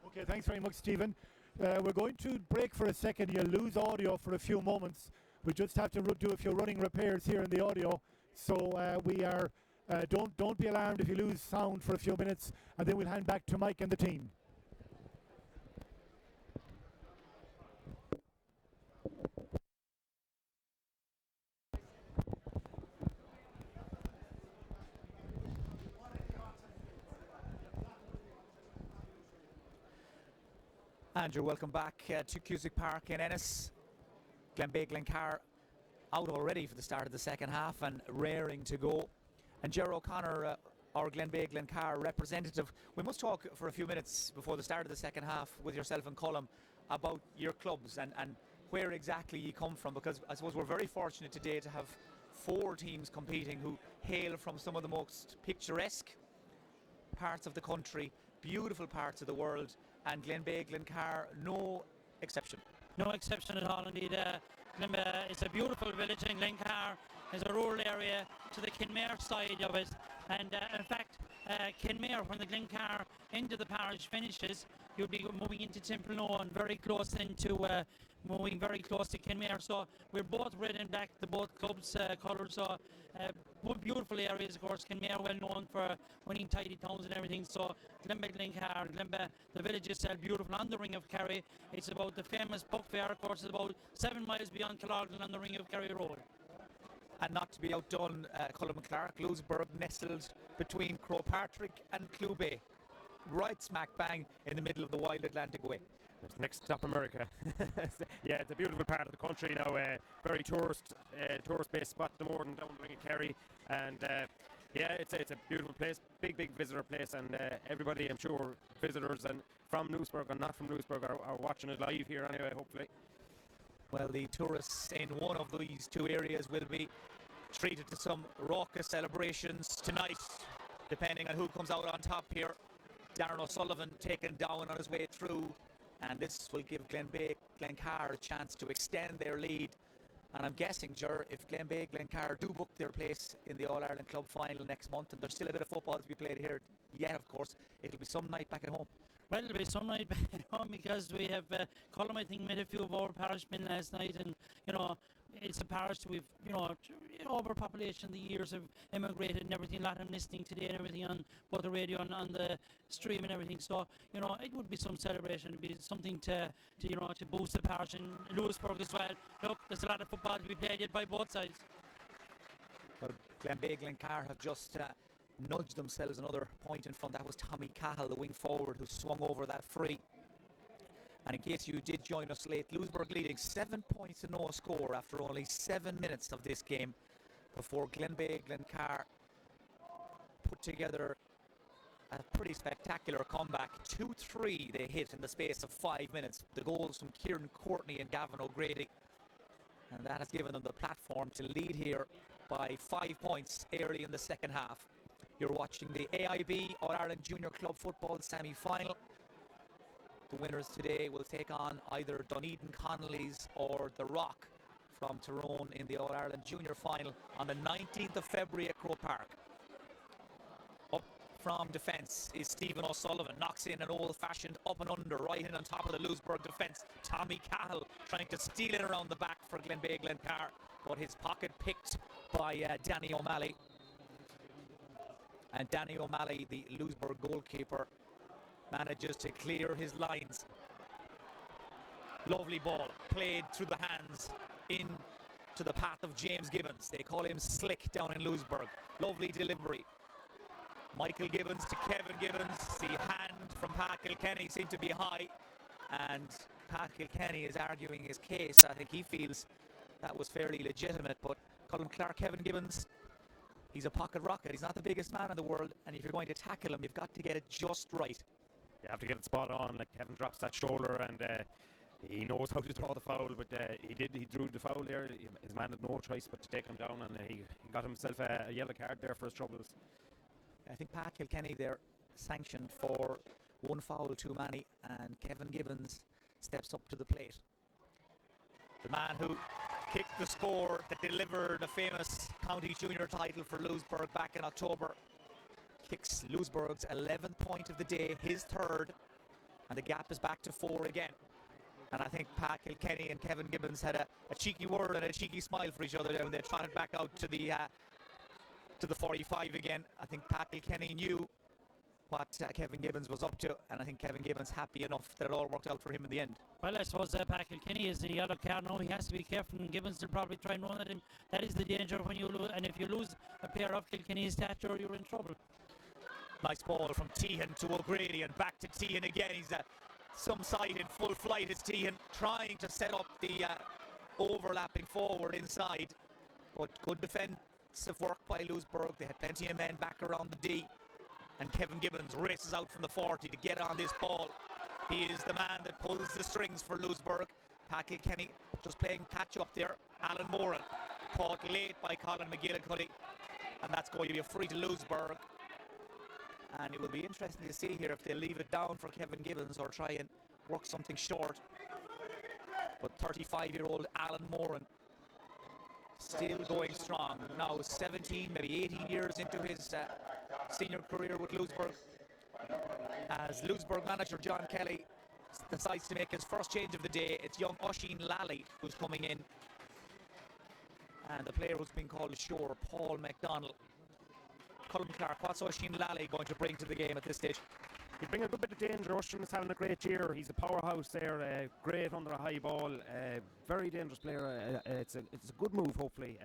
Okay, thanks very much, Stephen. We're going to break for a second. You'll lose audio for a few moments. We just have to do a few running repairs here in the audio. So we are, don't be alarmed if you lose sound for a few minutes, and then we'll hand back to Mike and the team. Andrew, welcome back to Cusack Park in Ennis. Glenbeigh-Glencar out already for the start of the second half and raring to go. And Ger O'Connor, our Glenbeigh-Glencar representative, we must talk for a few minutes before the start of the second half with yourself and Colm about your clubs and where exactly you come from, because I suppose we're very fortunate today to have 4 teams competing who hail from some of the most picturesque parts of the country, beautiful parts of the world, and Glenbeigh-Glencar no exception. No exception at all, indeed. Glenbeigh is a beautiful village, and Glencar is a rural area to the Kenmare side of it. And in fact, Kenmare, when the Glencar end of the parish finishes, you'll be moving into Timplenoe and very close into moving very close to Kenmare. So we're both red and black, the both clubs' colours. So both beautiful areas, of course. Kenmare well known for winning tidy towns and everything. So Glenbeigh-Glencar, Glenbeigh, the village itself, beautiful on the ring of Kerry. It's about the famous Puck Fair, of course. It's about 7 miles beyond Killorglin on the ring of Kerry Road. And not to be outdone, Colm and Clark, Louisburgh nestled between Crowpatrick and Clubay, right smack bang in the middle of the wild Atlantic Way. Next stop, America. Yeah, it's a beautiful part of the country now. Very tourist-based spot, the more than down in Kerry, and yeah, it's a beautiful place, big visitor place, and everybody, I'm sure, visitors and from Louisburgh and not from Louisburgh are watching it live here anyway, hopefully. Well, the tourists in one of these two areas will be treated to some raucous celebrations tonight, depending on who comes out on top here. Darren O'Sullivan taken down on his way through, and this will give Glenbeigh-Glencar a chance to extend their lead. And I'm guessing, Ger, if Glenbeigh-Glencar do book their place in the All-Ireland Club final next month, and there's still a bit of football to be played here yet, of course, it'll be some night back at home. Well, it'll be some night back at home because we have Colum, I think, made a few of our parishmen last night, and it's a parish we've overpopulation. The years have immigrated and everything. A lot of them listening today and everything on both the radio and on the stream and everything. So it would be some celebration. It'd be something to boost the parish in Louisburgh as well. Look, there's a lot of football to be played yet by both sides. Well, Glenbeigh-Glencar have just nudged themselves another point in front. That was Tommy Cahill, the wing forward, who swung over that free. And in case you did join us late, Louisburgh leading 7 points to no score after only 7 minutes of this game before Glenbeigh-Glencar put together a pretty spectacular comeback. 2-3 they hit in the space of 5 minutes. The goals from Kieran Courtney and Gavin O'Grady. And that has given them the platform to lead here by 5 points early in the second half. You're watching the AIB All-Ireland Junior Club Football semi-final. The winners today will take on either Dunedin Connolly's or The Rock from Tyrone in the All-Ireland Junior Final on the 19th of February at Croke Park. Up from defence is Stephen O'Sullivan, knocks in an old-fashioned up and under, right in on top of the Louisburgh defence. Tommy Cahill trying to steal it around the back for Glenbeigh-Glencar, but his pocket picked by Danny O'Malley. And Danny O'Malley, the Louisburgh goalkeeper, manages to clear his lines. Lovely ball played through the hands into the path of James Gibbons. They call him Slick down in Louisburgh. Lovely delivery. Michael Gibbons to Kevin Gibbons. The hand from Pat Kilkenny seemed to be high, and Pat Kilkenny is arguing his case. I think he feels that was fairly legitimate, but Colin Clark, Kevin Gibbons, he's a pocket rocket. He's not the biggest man in the world, and if you're going to tackle him, you've got to get it just right. You have to get it spot on. Like, Kevin drops that shoulder, and he knows how to draw the foul, but he drew the foul there. His man had no choice but to take him down, and he got himself a yellow card there for his troubles. I think Pat Kilkenny there sanctioned for one foul too many, and Kevin Gibbons steps up to the plate. The man who kicked the score that delivered a famous county junior title for Louisburgh back in October kicks Louisburgh's 11th point of the day, his third, and the gap is back to 4 again. And I think Pat Kilkenny and Kevin Gibbons had a cheeky word and a cheeky smile for each other there when they trotted back out to the 45 again. I think Pat Kilkenny knew what Kevin Gibbons was up to, and I think Kevin Gibbons happy enough that it all worked out for him in the end. Well, I suppose Pat Kilkenny is the yellow card now. He has to be careful, and Gibbons will probably try and run at him. That is the danger when you lose, and if you lose a player of Kilkenny's stature, you're in trouble. Nice ball from Tehan to O'Grady, and back to Tehan again. He's some side in full flight is Tehan, trying to set up the overlapping forward inside, but good defensive work by Louisburgh. They had plenty of men back around the D, and Kevin Gibbons races out from the 40 to get on this ball. He is the man that pulls the strings for Louisburgh. Pat Kilkenny just playing catch up there. Alan Moran caught late by Colin McGillicuddy, and that's going to be a free to Louisburgh. And it will be interesting to see here if they leave it down for Kevin Gibbons or try and work something short. But 35-year-old Alan Moran still going strong. Now 17, maybe 18 years into his senior career with Louisburgh. As Louisburgh manager John Kelly decides to make his first change of the day, it's young Oisín Lally who's coming in. And the player who's been called ashore, Paul McDonald. Colin Clark, what's Oisín Lally going to bring to the game at this stage? He'll bring a good bit of danger. Oisín is having a great year. He's a powerhouse there, great under a high ball, very dangerous player. It's a good move, hopefully.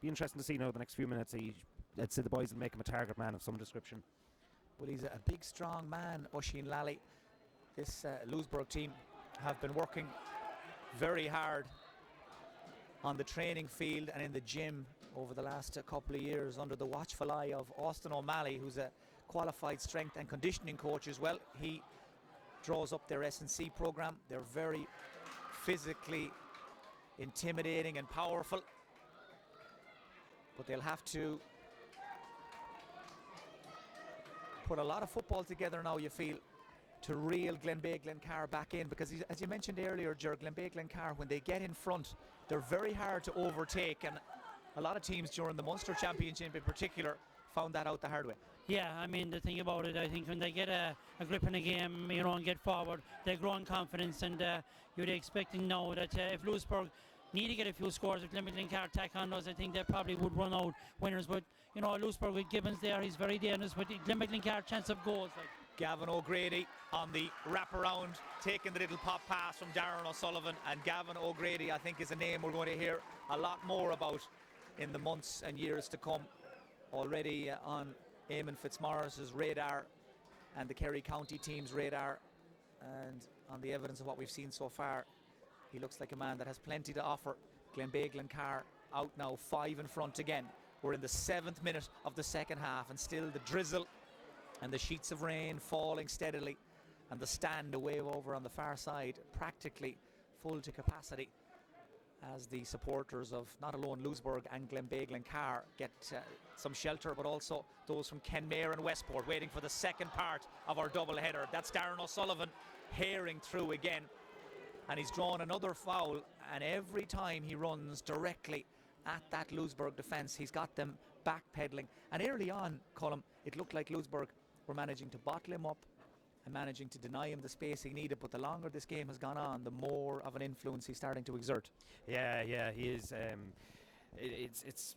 Be interesting to see now the next few minutes. I'd say the boys will make him a target man of some description. Well, he's a big, strong man, Oisín Lally. this Louisburgh team have been working very hard on the training field and in the gym over the last couple of years under the watchful eye of Austin O'Malley, who's a qualified strength and conditioning coach as well. He draws up their S&C program. They're very physically intimidating and powerful, but they'll have to put a lot of football together now, you feel, to reel Glenbeigh-Glencar back in, because as you mentioned earlier, Ger, Glenbeigh-Glencar, when they get in front, they're very hard to overtake, and a lot of teams during the Munster Championship in particular found that out the hard way. Yeah, I mean, the thing about it, I think when they get a grip in the game, you know, and get forward, they grow in confidence, and you'd be expecting now that if Louisburgh need to get a few scores, if Glenbeigh-Glencar attack on us, I think they probably would run out winners. But, you know, Louisburgh with Gibbons there, he's very dangerous, but Glenbeigh-Glencar chance of goals. Like. Gavin O'Grady on the wraparound, taking the little pop pass from Darren O'Sullivan, and Gavin O'Grady, I think, is a name we're going to hear a lot more about in the months and years to come. Already on Eamon Fitzmaurice's radar and the Kerry County team's radar, and on the evidence of what we've seen so far, he looks like a man that has plenty to offer. Glenbeigh-Glencar out now 5 in front again. We're in the 7th minute of the second half, and still the drizzle and the sheets of rain falling steadily, and the stand away over on the far side practically full to capacity, as the supporters of not alone Louisburgh and Glenbeigh-Glencar get some shelter, but also those from Kenmare and Westport waiting for the second part of our double header. That's Darren O'Sullivan herring through again, and he's drawn another foul, and every time he runs directly at that Louisburgh defence, he's got them backpedaling. And early on, Colm, it looked like Louisburgh were managing to bottle him up and managing to deny him the space he needed, but the longer this game has gone on, the more of an influence he's starting to exert. Yeah, he is. It's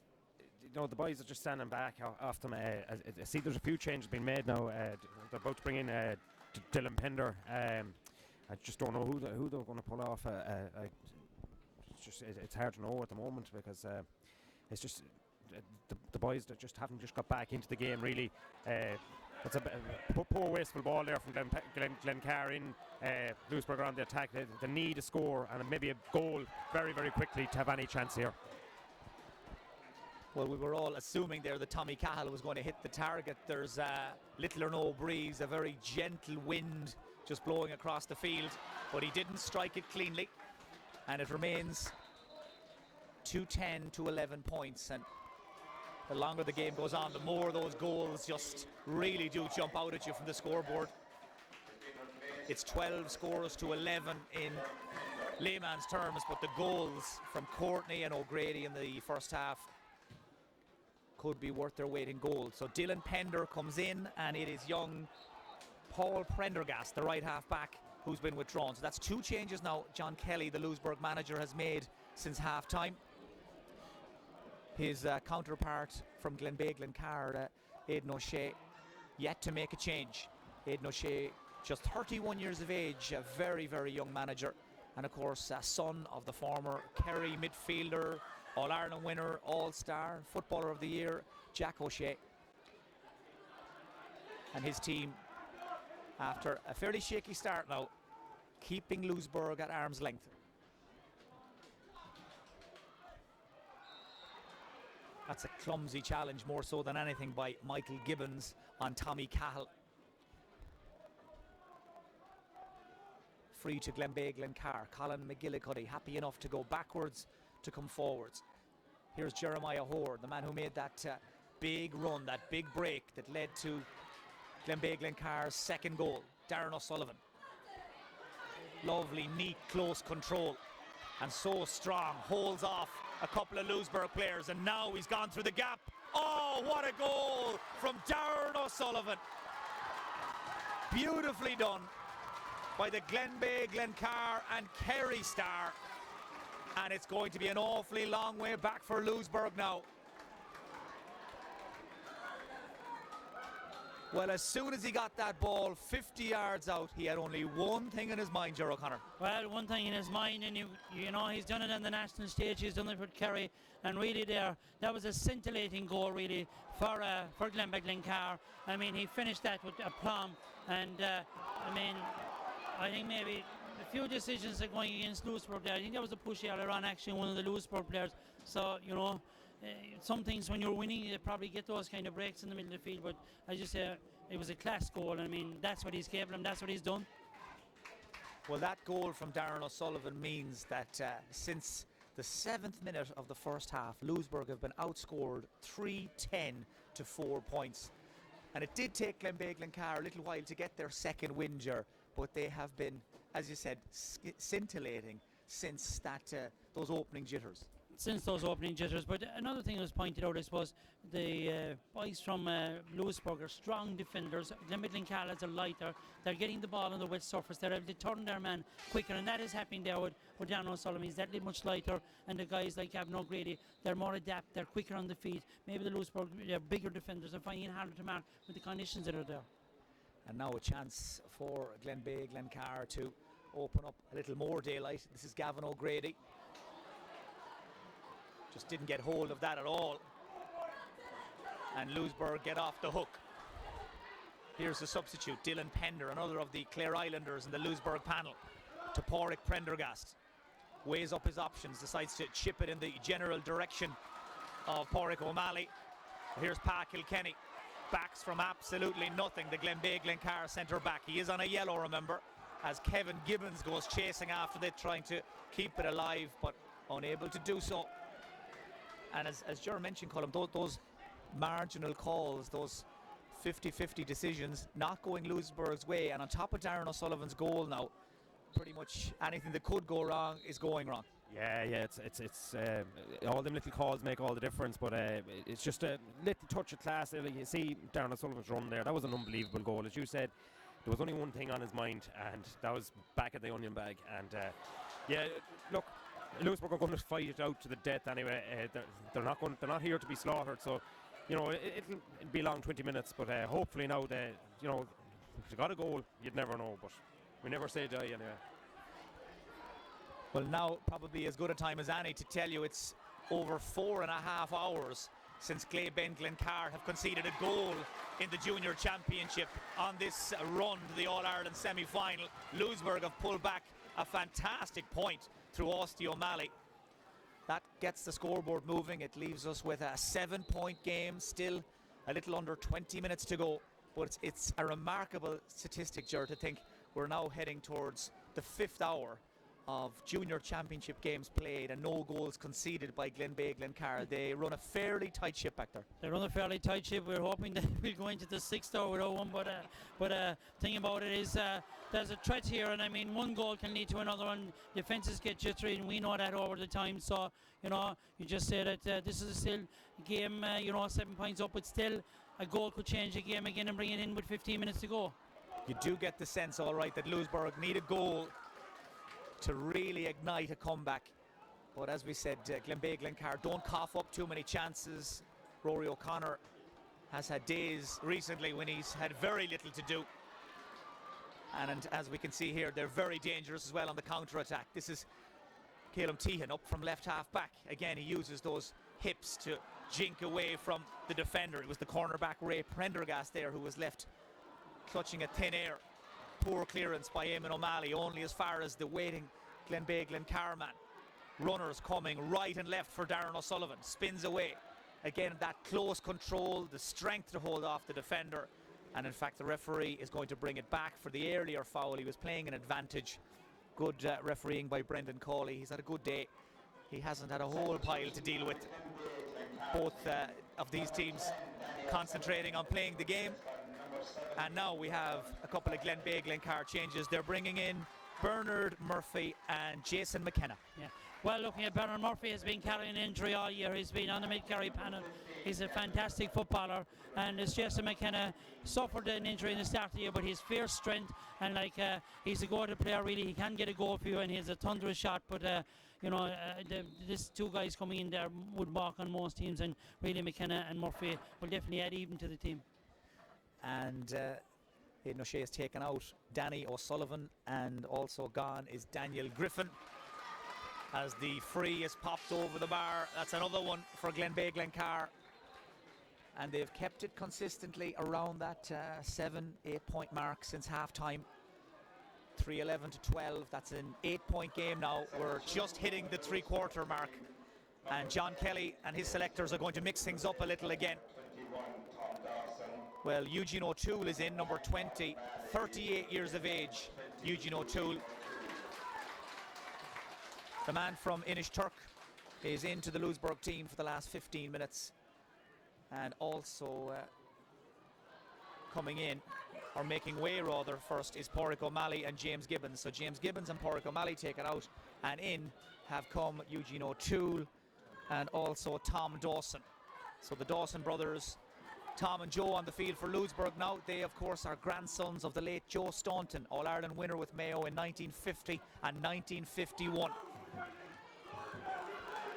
you know, the boys are just standing back off them. I see there's a few changes being made now. They're about to bring in Dylan Pender. I just don't know who they're going to pull off. It's hard to know at the moment, because it's just the boys that just haven't just got back into the game really. It's a poor wasteful ball there from Glencar in. Louisburgh on the attack. They need a score and maybe a goal very, very quickly to have any chance here. Well, we were all assuming there that Tommy Cahill was going to hit the target. There's little or no breeze, a very gentle wind just blowing across the field, but he didn't strike it cleanly, and it remains 2-10 to 11 points. And the longer the game goes on, the more those goals just really do jump out at you from the scoreboard. It's 12 scores to 11 in layman's terms, but the goals from Courtney and O'Grady in the first half could be worth their weight in gold. So Dylan Pender comes in, and it is young Paul Prendergast, the right half back, who's been withdrawn. So that's 2 changes now John Kelly, the Louisburgh manager, has made since half time. His counterpart from Glenbeigh-Glencar, Aidan O'Shea, yet to make a change. Aidan O'Shea, just 31 years of age, a very, very young manager, and of course son of the former Kerry midfielder, All-Ireland winner, All-Star, Footballer of the Year, Jack O'Shea. And his team, after a fairly shaky start now, keeping Louisburgh at arm's length. That's a clumsy challenge, more so than anything, by Michael Gibbons on Tommy Cahill. Free to Glenbeigh-Glencar. Colin McGillicuddy happy enough to go backwards to come forwards. Here's Jeremiah Hoare, the man who made that big run, that big break that led to Glenbeigh-Glencar's second goal. Darren O'Sullivan. Lovely, neat, close control, and so strong, holds off a couple of Louisburgh players, and now he's gone through the gap. Oh, what a goal from Darren O'Sullivan. Beautifully done by the Glenbeigh-Glencar and Kerry star, and it's going to be an awfully long way back for Louisburgh now. Well, as soon as he got that ball 50 yards out, he had only one thing in his mind, Ger O'Connor. Well, one thing in his mind, and you know, he's done it on the national stage, he's done it with Kerry, and really that was a scintillating goal really for Glenbeigh-Glencar. I mean, he finished that with aplomb, and I mean, I think maybe a few decisions are going against Louisburgh there. I think there was a push earlier on actually one of the Louisburgh players. So, some things when you're winning, you probably get those kind of breaks in the middle of the field. But as you say, it was a class goal. I mean, that's what he's capable of, and that's what he's done. Well, that goal from Darren O'Sullivan means that since the 7th minute of the first half, Louisburgh have been outscored 3-10 to 4 points. And it did take Glenbeigh-Glencar a little while to get their second win, but they have been, as you said, scintillating since those opening jitters. But another thing that was pointed out, I suppose, the boys from Louisburgh are strong defenders. Glenbeigh-Glencar are lighter. They're getting the ball on the wet surface. They're able to turn their man quicker, and that is happening there with Dan O'Sullivan. He's that little much lighter, and the guys like Gavin O'Grady, they're more adept. They're quicker on the feet. Maybe the Louisburgh, they're bigger defenders and finding it harder to mark with the conditions that are there. And now a chance for Glenbeigh-Glencar to open up a little more daylight. This is Gavin O'Grady. Just didn't get hold of that at all. And Louisburgh get off the hook. Here's the substitute, Dylan Pender, another of the Clare Islanders in the Louisburgh panel. To Pádraig Prendergast. Weighs up his options, decides to chip it in the general direction of Pádraig O'Malley. Here's Pa Kilkenny. Backs from absolutely nothing, the Glenbeigh-Glencar centre back. He is on a yellow, remember, as Kevin Gibbons goes chasing after it, trying to keep it alive, but unable to do so. And as Ger mentioned, Colm, those marginal calls, those 50-50 decisions, not going Louisburgh's way. And on top of Darren O'Sullivan's goal now, pretty much anything that could go wrong is going wrong. Yeah, it's all them little calls make all the difference, but it's just a little touch of class. You see Darren O'Sullivan's run there, that was an unbelievable goal. As you said, there was only one thing on his mind, and that was back at the onion bag. And look, Louisburgh are going to fight it out to the death anyway. They're not here to be slaughtered, so it'll be long 20 minutes, but hopefully now if you got a goal, you'd never know, but we never say die anyway. Well, now probably as good a time as any to tell you it's over 4.5 hours since Glenbeigh-Glencar have conceded a goal in the Junior Championship on this run to the All-Ireland semi-final. Louisburgh have pulled back a fantastic point through Austin O'Malley. That gets the scoreboard moving. It leaves us with a 7-point game, still a little under 20 minutes to go. But it's a remarkable statistic, Ger, to think we're now heading towards the 5th hour of Junior Championship games played and no goals conceded by Glenbeigh-Glencar. They run a fairly tight ship back there. They run a fairly tight ship. We're hoping that we'll go into the 6th hour without one, but thing about it is there's a threat here, and I mean one goal can lead to another one. Defences get jittery, and we know that over the time. So you just say that this is still a game. 7 points up, but still a goal could change the game again and bring it in with 15 minutes to go. You do get the sense, all right, that Louisburgh need a goal to really ignite a comeback. But as we said, Glenbeigh-Glencar don't cough up too many chances. Rory O'Connor has had days recently when he's had very little to do. And as we can see here, they're very dangerous as well on the counter-attack. This is Calum Tehan up from left half back. Again, he uses those hips to jink away from the defender. It was the cornerback Ray Prendergast there who was left clutching at thin air. Poor clearance by Eamon O'Malley, only as far as the waiting Glenbeigh-Glencar man. Runners coming right and left for Darren O'Sullivan. Spins away. Again, that close control, the strength to hold off the defender. And in fact, the referee is going to bring it back for the earlier foul. He was playing an advantage. Good refereeing by Brendan Cawley. He's had a good day. He hasn't had a whole pile to deal with. Both of these teams concentrating on playing the game. And now we have a couple of Glenbeigh-Glencar changes. They're bringing in Bernard Murphy and Jason McKenna. Yeah. Well, looking at Bernard Murphy, has been carrying an injury all year. He's been on the mid-carry panel. He's a fantastic footballer. And as Jason McKenna suffered an injury in the start of the year, but his fierce strength and he's a go-to player really. He can get a goal for you, and he's a thunderous shot. But these two guys coming in there would walk on most teams, and really McKenna and Murphy will definitely add even to the team. And Aidan O'Shea has taken out Danny O'Sullivan, and also gone is Daniel Griffin as the free is popped over the bar. That's another one for Glenbeigh-Glencar, and they've kept it consistently around that 7-8 point mark since half time. 3-11-12. That's an 8-point game now. We're just hitting the 3-quarter mark. And John Kelly and his selectors are going to mix things up a little again. Well, Eugene O'Toole is in, number 20, 38 years of age. Eugene O'Toole, the man from Inishturk, is into the Louisburgh team for the last 15 minutes. And also coming in, or making way rather, first is Pádraig O'Malley and James Gibbons. So James Gibbons and Pádraig O'Malley taken out, and in have come Eugene O'Toole and also Tom Dawson. So the Dawson brothers, Tom and Joe, on the field for Louisburgh now. They of course are grandsons of the late Joe Staunton, All-Ireland winner with Mayo in 1950 and 1951.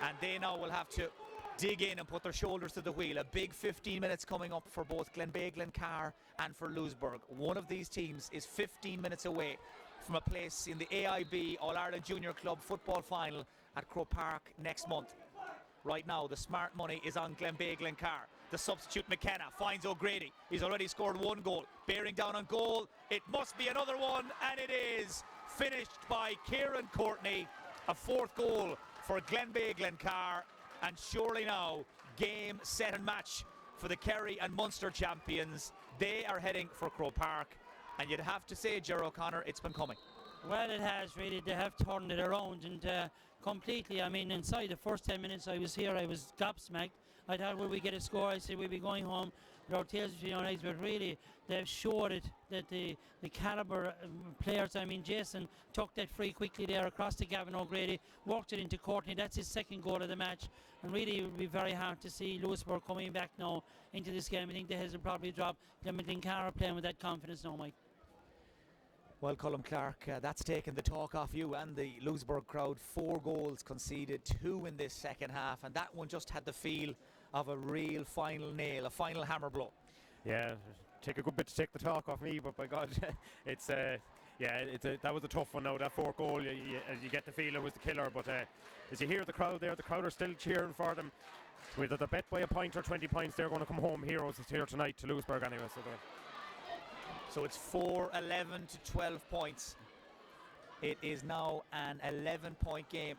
And they now will have to dig in and put their shoulders to the wheel. A big 15 minutes coming up for both Glenbeigh-Glencar and for Louisburgh. One of these teams is 15 minutes away from a place in the AIB All-Ireland Junior Club football final at Croke Park next month. Right now, the smart money is on Glenbeigh-Glencar. The substitute McKenna finds O'Grady. He's already scored 1 goal. Bearing down on goal. It must be another one, and it is. Finished by Kieran Courtney. A 4th goal for Glenbeigh-Glencar. And surely now, game, set and match for the Kerry and Munster champions. They are heading for Croke Park. And you'd have to say, Ger O'Connor, it's been coming. Well, it has really. They have turned it around and completely. I mean, inside the first 10 minutes I was here, I was gobsmacked. I thought, will we get a score? I said, we'll be going home with our tails between our legs. But really, they've showed it that the calibre players. I mean, Jason took that free quickly there across to Gavin O'Grady, worked it into Courtney. That's his 2nd goal of the match. And really, it will be very hard to see Louisburgh coming back now into this game. I think the heads will probably drop. Glenbeigh-Glencar are playing with that confidence now, Mike. Well, Colm Clark, that's taken the talk off you and the Louisburgh crowd. 4 goals conceded, 2 in this second half, and that one just had the feel of a real final nail, a final hammer blow. Yeah, take a good bit to take the talk off me, but by God, it's that was a tough one now. That 4th goal, you get the feel it was the killer. But as you hear the crowd there, the crowd are still cheering for them. Whether they're bet by a point or 20 points, they're going to come home heroes here tonight to Louisburgh anyway. So it's 4-11-12 points. It is now an 11-point game.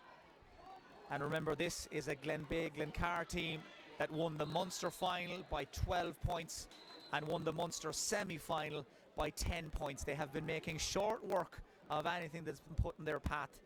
And remember, this is a Glenbeigh-Glencar team that won the Munster final by 12 points and won the Munster semi-final by 10 points. They have been making short work of anything that's been put in their path.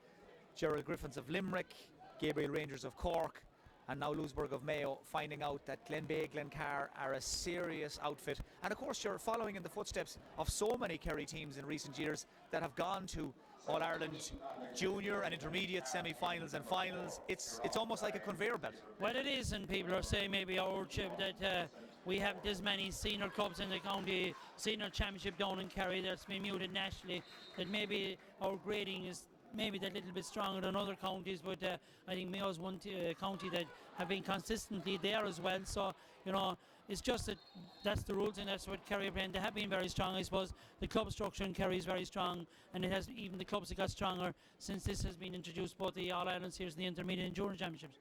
Gerald Griffins of Limerick, Gabriel Rangers of Cork, and now Louisburgh of Mayo, finding out that Glenbeigh-Glencar are a serious outfit. And of course, you're following in the footsteps of so many Kerry teams in recent years that have gone to All-Ireland junior and intermediate semi-finals and finals. It's almost like a conveyor belt. Well, it is, and people are saying maybe our chip that we have this many senior clubs in the county senior championship down in Kerry that's been muted nationally, that maybe our grading is maybe that little bit stronger than other counties, but I think Mayo's one county that have been consistently there as well. So, you know, it's just that that's the rules, and that's what Kerry are playing. They have been very strong, I suppose. The club structure in Kerry is very strong, and it has even the clubs have got stronger since this has been introduced, both the All-Ireland Series and the Intermediate and Junior Championships.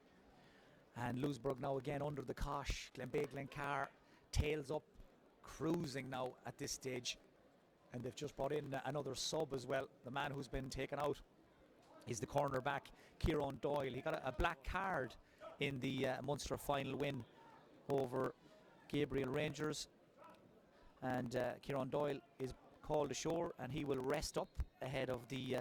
And Louisburgh now again under the cosh. Glenbeigh-Glencar tails up, cruising now at this stage. And they've just brought in another sub as well. The man who's been taken out is the cornerback, Kieran Doyle. He got a black card in the Munster final win over Gabriel Rangers. And Kieran Doyle is called ashore, and he will rest up ahead of the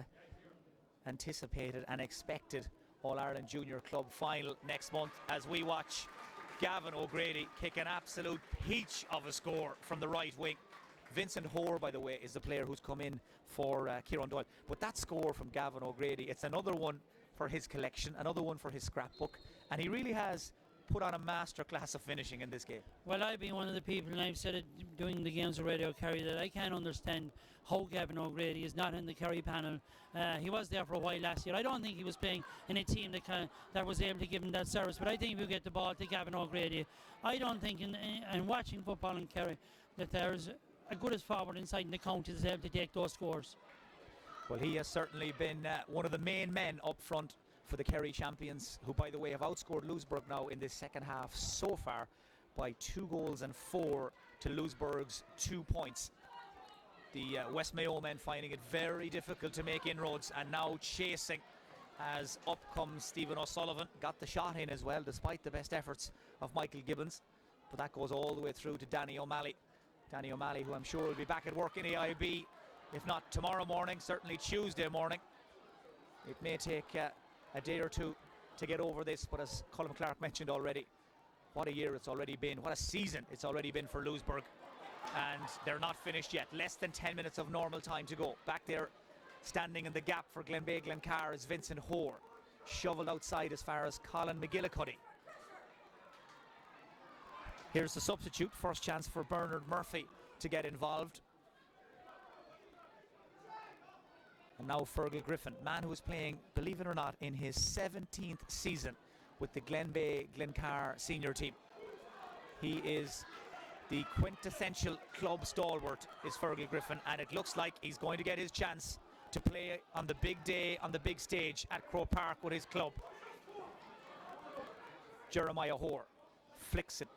anticipated and expected All-Ireland Junior Club final next month, as we watch Gavin O'Grady kick an absolute peach of a score from the right wing. Vincent Hoare, by the way, is the player who's come in for Kieran Doyle. But that score from Gavin O'Grady, it's another one for his collection, another one for his scrapbook, and he really has put on a masterclass of finishing in this game. Well, I've been one of the people, and I've said it doing the games of Radio Kerry, that I can't understand how Gavin O'Grady is not in the Kerry panel. He was there for a while last year. I don't think he was playing in a team that was able to give him that service, but I think if you get the ball to Gavin O'Grady, I don't think in watching football in Kerry that there's a good as forward inside in the county that's able to take those scores. Well, he has certainly been one of the main men up front for the Kerry champions, who, by the way, have outscored Louisburgh now in this second half so far by 2 goals and 4 to Louisburgh's 2 points. The West Mayo men finding it very difficult to make inroads, and now chasing as up comes Stephen O'Sullivan. Got the shot in as well, despite the best efforts of Michael Gibbons, but that goes all the way through to Danny O'Malley. Danny O'Malley, who I'm sure will be back at work in AIB, if not tomorrow morning, certainly Tuesday morning. It may take a day or two to get over this, but as Colin Clark mentioned already, what a year it's already been, what a season it's already been for Louisburgh, and they're not finished yet. Less than 10 minutes of normal time to go. Back there, standing in the gap for Glenbeigh-Glencar is Vincent Hoare, shoveled outside as far as Colin McGillicuddy. Here's the substitute, first chance for Bernard Murphy to get involved. And now Fergal Griffin, man who is playing, believe it or not, in his 17th season with the Glenbeigh-Glencar senior team. He is the quintessential club stalwart, is Fergal Griffin, and it looks like he's going to get his chance to play on the big day, on the big stage at Croke Park with his club. Jeremiah Hoare flicks it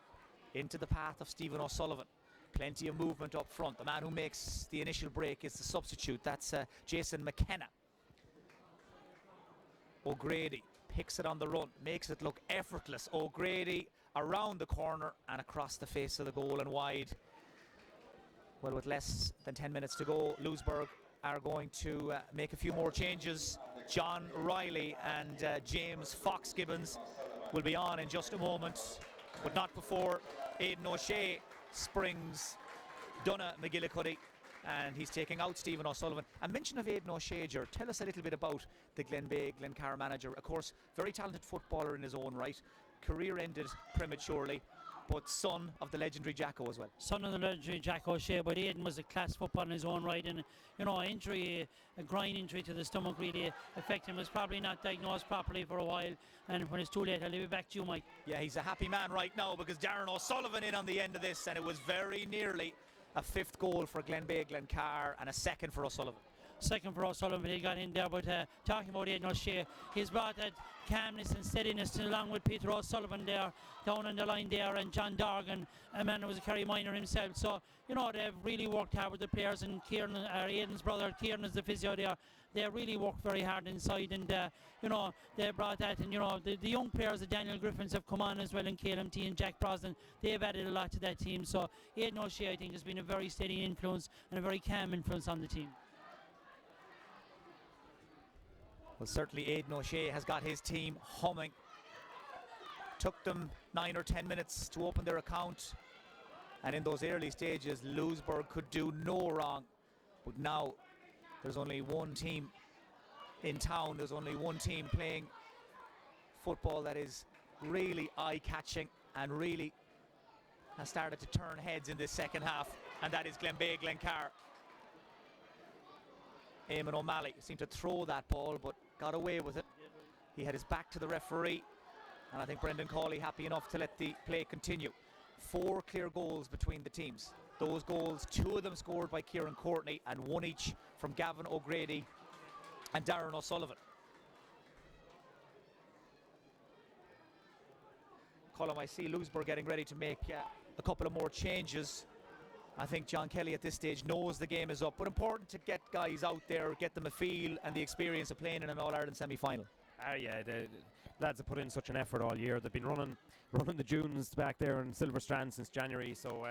into the path of Stephen O'Sullivan. Plenty of movement up front. The man who makes the initial break is the substitute. That's Jason McKenna. O'Grady picks it on the run, makes it look effortless. O'Grady around the corner and across the face of the goal and wide. Well, with less than 10 minutes to go, Louisburgh are going to make a few more changes. John Riley and James Fox-Gibbons will be on in just a moment, but not before Aidan O'Shea springs Donna McGillicuddy, and he's taking out Stephen O'Sullivan. A mention of Aidan O'Shea, tell us a little bit about the Glenbeigh-Glencar manager. Of course, very talented footballer in his own right, career ended prematurely, but son of the legendary Jacko as well. Son of the legendary Jack O'Shea, but Aidan was a class footballer in his own right, and injury, a groin injury to the stomach really affected him. Was probably not diagnosed properly for a while, and when it's too late, I'll leave it back to you, Mike. Yeah, he's a happy man right now because Darren O'Sullivan in on the end of this, and it was very nearly a fifth goal for Glenbeigh-Glencar and a second for O'Sullivan. Second for O'Sullivan, he got in there, but talking about Aidan O'Shea, he's brought that calmness and steadiness along with Peter O'Sullivan there, down on the line there, and John Dorgan, a man who was a Kerry minor himself. So, they've really worked hard with the players, and Kieran, Aidan's brother, Kieran is the physio there. They really worked very hard inside, and, they brought that, and, the young players, the Daniel Griffins have come on as well, and KLMT and Jack Brosnan, they've added a lot to that team. So, Aidan O'Shea, I think, has been a very steady influence and a very calm influence on the team. Well, certainly Aidan O'Shea has got his team humming. Took them 9 or 10 minutes to open their account, and in those early stages Louisburgh could do no wrong, but now there's only one team in town, there's only one team playing football that is really eye-catching and really has started to turn heads in this second half, and that is Glenbeigh-Glencar. Eamon O'Malley seemed to throw that ball but got away with it. He had his back to the referee, and I think Brendan Cawley happy enough to let the play continue. 4 clear goals between the teams. Those goals, 2 of them scored by Kieran Courtney and 1 each from Gavin O'Grady and Darren O'Sullivan. Colm, I see Louisburgh getting ready to make a couple of more changes. I think John Kelly at this stage knows the game is up, but important to get guys out there, get them a feel and the experience of playing in an All-Ireland semi-final. Yeah, the lads have put in such an effort all year. They've been running the dunes back there in Silverstrand since January, so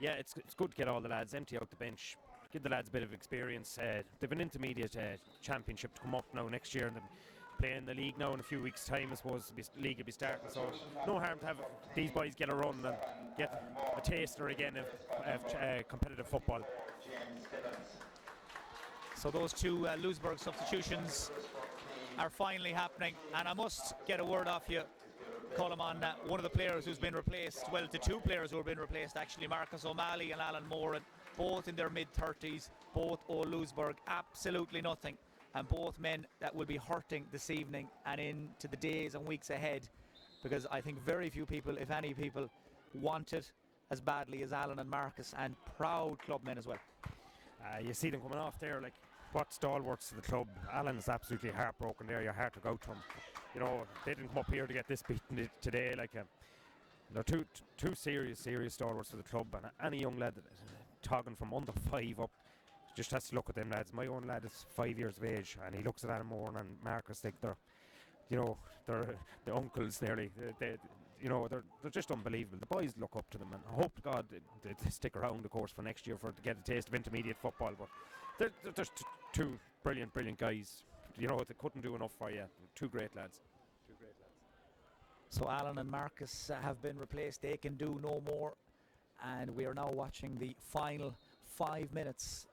it's good to get all the lads, empty out the bench, give the lads a bit of experience. They've an intermediate championship to come up now next year, and they're playing the league now in a few weeks' time. I suppose the league will be starting, so no harm to have these boys get a run and get a taster again of competitive football. So those 2 Louisburgh substitutions are finally happening, and I must get a word off you, Colm, on one of the players who's been replaced, well, the 2 players who have been replaced actually, Marcus O'Malley and Alan Moran, both in their mid-30s, both old Louisburgh, absolutely nothing, and both men that will be hurting this evening and into the days and weeks ahead, because I think very few people, if any people, want it as badly as Alan and Marcus, and proud clubmen as well. You see them coming off there, like what stalwarts to the club. Alan's absolutely heartbroken there. Your heart to go to him. They didn't come up here to get this beaten today. They're two serious stalwarts for the club, and any young lad togging from under 5 up just has to look at them lads. My own lad is 5 years of age, and he looks at Adam Moore and Marcus like they're the uncles nearly. They're just unbelievable. The boys look up to them, and I hope to God they stick around, of course, for next year to get a taste of intermediate football. But they're just two brilliant guys. They couldn't do enough for you. Two great lads. So Alan and Marcus have been replaced. They can do no more. And we are now watching the final 5 minutes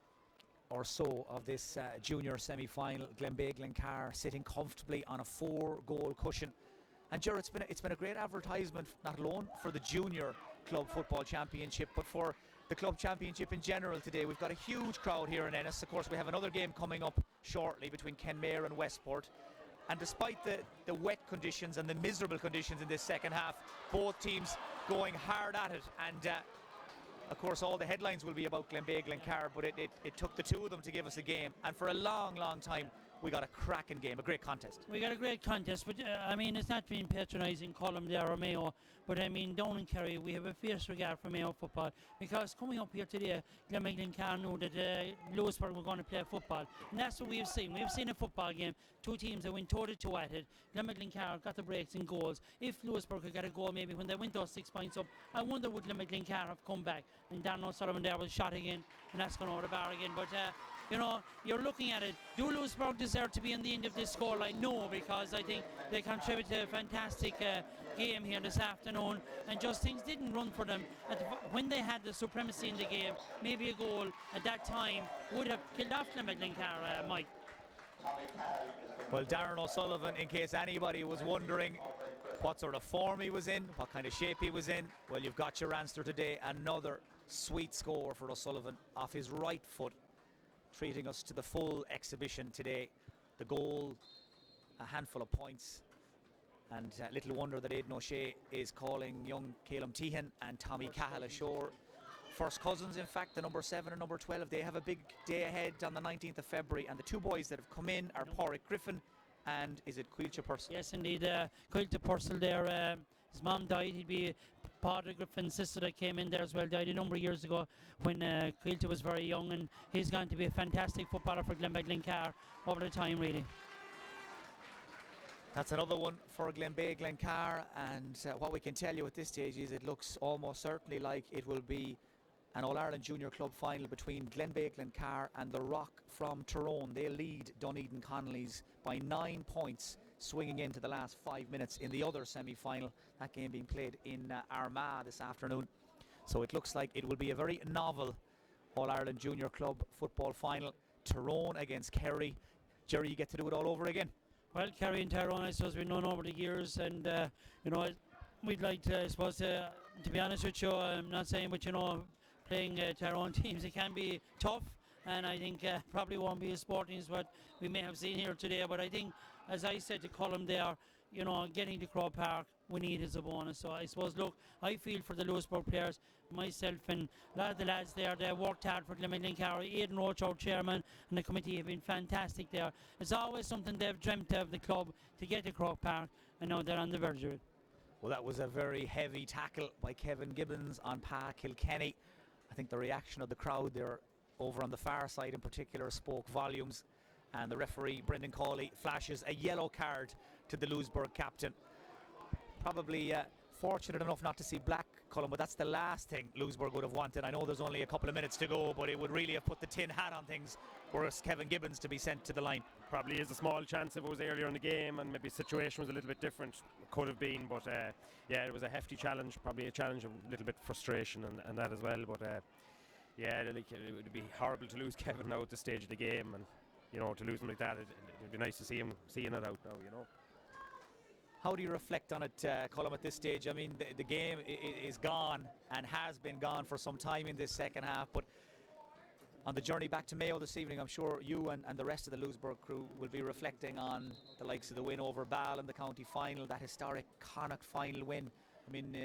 or so of this junior semi-final. Glenbeigh-Glencar sitting comfortably on a 4-goal cushion. And Ger, it's been a great advertisement, not alone for the junior club football championship, but for the club championship in general today. We've got a huge crowd here in Ennis. Of course, we have another game coming up shortly between Kenmare and Westport. And despite the wet conditions and the miserable conditions in this second half, both teams going hard at it. And of course, all the headlines will be about Glenbeigh-Glencar, but it took the two of them to give us a game. And for a long time, we got a cracking game, a great contest. We got a great contest, but it's not being patronising Column there or Mayo, but down in Kerry we have a fierce regard for Mayo football, because coming up here today, Glenbeigh-Glencar knew that Louisburgh were going to play football, and that's what we've seen. We've seen a football game, two teams that went toe-to-toe at it. Glenbeigh-Glencar got the breaks and goals. If Louisburgh could get a goal maybe when they went those 6 points up, I wonder would Glenbeigh-Glencar have come back, and Dan O'Sullivan there was shot again, and that's gone over the bar again. But you're looking at it. Do Louisburgh deserve to be in the end of this scoreline? No, because I think they contributed to a fantastic game here this afternoon, and just things didn't run for them. When they had the supremacy in the game, maybe a goal at that time would have killed off Glenbeigh-Glencar, Mike. Well, Darren O'Sullivan, in case anybody was wondering what sort of form he was in, what kind of shape he was in, well, you've got your answer today. Another sweet score for O'Sullivan off his right foot, treating us to the full exhibition today. The goal, a handful of points, and little wonder that Aidan O'Shea is calling young Calum Tehan and Tommy Cahill ashore. First cousins, in fact, the number 7 and number 12. They have a big day ahead on the 19th of February, and the two boys that have come in are Porrick Griffin and is it Cuilcha Purcell? Yes, indeed. Cuilcha Purcell there, his mom died. He'd be Porrick Griffin's sister that came in there as well, died a number of years ago when Cuilcha was very young, and he's going to be a fantastic footballer for Glenbeigh-Glencar over the time, really. That's another one for Glenbeigh-Glencar, and what we can tell you at this stage is it looks almost certainly like it will be an All-Ireland Junior Club final between Glenbeigh-Glencar and the Rock from Tyrone. They lead Dunedin Connolly's by 9 points, swinging into the last 5 minutes in the other semi-final, that game being played in Armagh this afternoon. So it looks like it will be a very novel All-Ireland Junior Club football final. Tyrone against Kerry. Jerry, you get to do it all over again. Well, Kerry and Tyrone, I suppose, we've known over the years, and we'd like to, I suppose, to be honest with you, I'm not saying, but playing Tyrone teams, it can be tough, and I think probably won't be as sporting as what we may have seen here today. But I think, as I said to Colm there, getting to Crow Park, we need as a bonus. So I suppose, look, I feel for the Louisburgh players, myself and a lot of the lads there, they worked hard for Glenbeigh-Glencar. Aidan Roach, our chairman, and the committee have been fantastic there. It's always something they've dreamt of, the club, to get to Crow Park, and now they're on the verge of it. Well, that was a very heavy tackle by Kevin Gibbons on Pa Kilkenny. I think the reaction of the crowd there over on the far side in particular spoke volumes, and the referee Brendan Cawley flashes a yellow card to the Louisburgh captain. Probably fortunate enough not to see black, Colin, but that's the last thing Louisburgh would have wanted. I know there's only a couple of minutes to go, but it would really have put the tin hat on things for Kevin Gibbons to be sent to the line. Probably is a small chance if it was earlier in the game and maybe the situation was a little bit different. Could have been, but it was a hefty challenge, probably a challenge of a little bit frustration and that as well. But it would be horrible to lose Kevin now at this stage of the game, and to lose him like that, it'd be nice to see him seeing it out now. How do you reflect on it, Colm, at this stage? I mean, the game is gone and has been gone for some time in this second half, but on the journey back to Mayo this evening, I'm sure you and the rest of the Louisburgh crew will be reflecting on the likes of the win over Ball in the county final, that historic Connacht final win. I mean,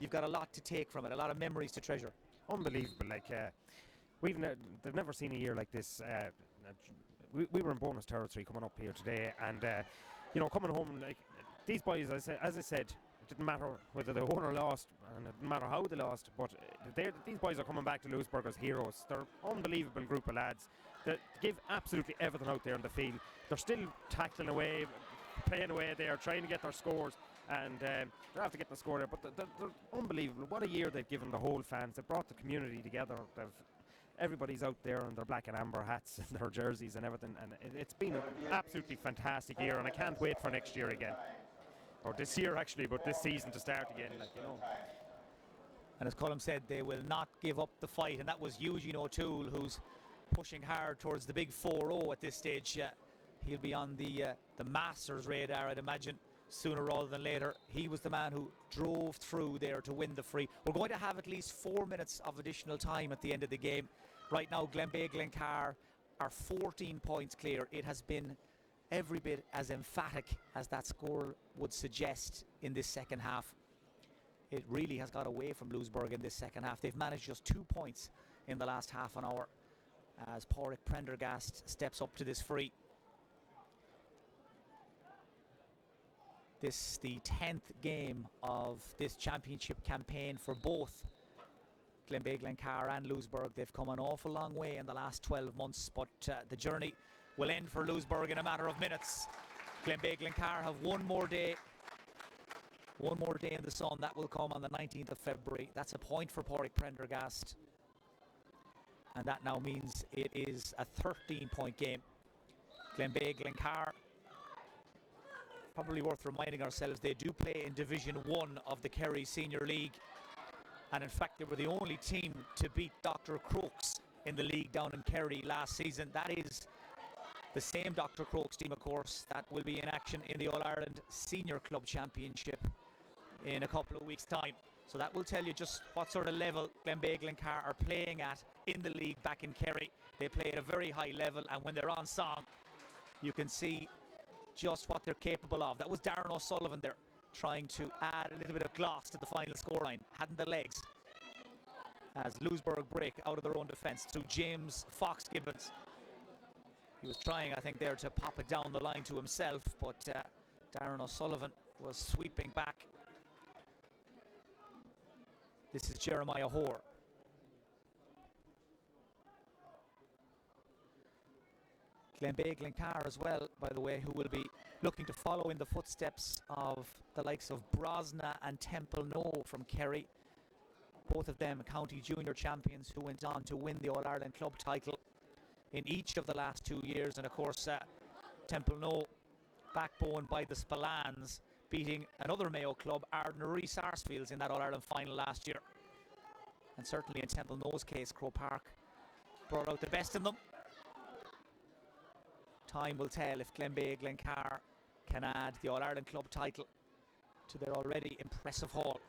you've got a lot to take from it, a lot of memories to treasure. Unbelievable. They've never seen a year like this. We were in bonus territory coming up here today, and coming home, these boys, as I said, it didn't matter whether they won or lost, and it didn't matter how they lost, but these boys are coming back to Louisburgh as heroes. They're an unbelievable group of lads that give absolutely everything out there in the field. They're still tackling away, playing away there, trying to get their scores, and they're after getting the score there, but they're unbelievable. What a year they've given the whole fans. They've brought the community together. Everybody's out there in their black and amber hats and their jerseys and everything, and it's been an absolutely fantastic year, and I can't wait for next year again. Or this year actually, but this season to start again, And as Colm said, they will not give up the fight, and that was Eugene O'Toole, who's pushing hard towards the big 4-0 at this stage. He'll be on the Masters radar, I'd imagine, sooner rather than later. He was the man who drove through there to win the free. We're going to have at least 4 minutes of additional time at the end of the game. Right now, Glenbeigh-Glencar are 14 points clear. It has been every bit as emphatic as that score would suggest in this second half. It really has got away from Louisburgh in this second half. They've managed just 2 points in the last half an hour as Pádraig Prendergast steps up to this free. This is the 10th game of this championship campaign for both Glenbeigh-Glencar and Louisburgh. They've come an awful long way in the last 12 months, but the journey will end for Louisburgh in a matter of minutes. Glenbeigh-Glencar have one more day in the sun. That will come on the 19th of February. That's a point for Pádraig Prendergast, and that now means it is a 13-point game. Glenbeigh-Glencar, probably worth reminding ourselves, they do play in Division 1 of the Kerry Senior League, and in fact they were the only team to beat Dr. Crokes in the league down in Kerry last season. That is the same Dr. Crokes team, of course, that will be in action in the All-Ireland Senior Club Championship in a couple of weeks' time. So that will tell you just what sort of level Glenbeigh-Glencar are playing at in the league back in Kerry. They play at a very high level, and when they're on song, you can see just what they're capable of. That was Darren O'Sullivan there, trying to add a little bit of gloss to the final scoreline. Hadn't the legs. As Louisburgh break out of their own defence through James Fox-Gibbons. He was trying, I think, there to pop it down the line to himself, but Darren O'Sullivan was sweeping back. This is Jeremiah Hoare. Glenbeigh-Glencar as well, by the way, who will be looking to follow in the footsteps of the likes of Brosna and Temple No from Kerry. Both of them county junior champions who went on to win the All-Ireland club title in each of the last 2 years. And of course, Temple No, backbone by the Spillans, beating another Mayo club, Ardnaree Sarsfields, in that All-Ireland final last year. And certainly in Temple No's case, Croke Park brought out the best in them. Time will tell if Glenbeigh-Glencar can add the All-Ireland club title to their already impressive haul.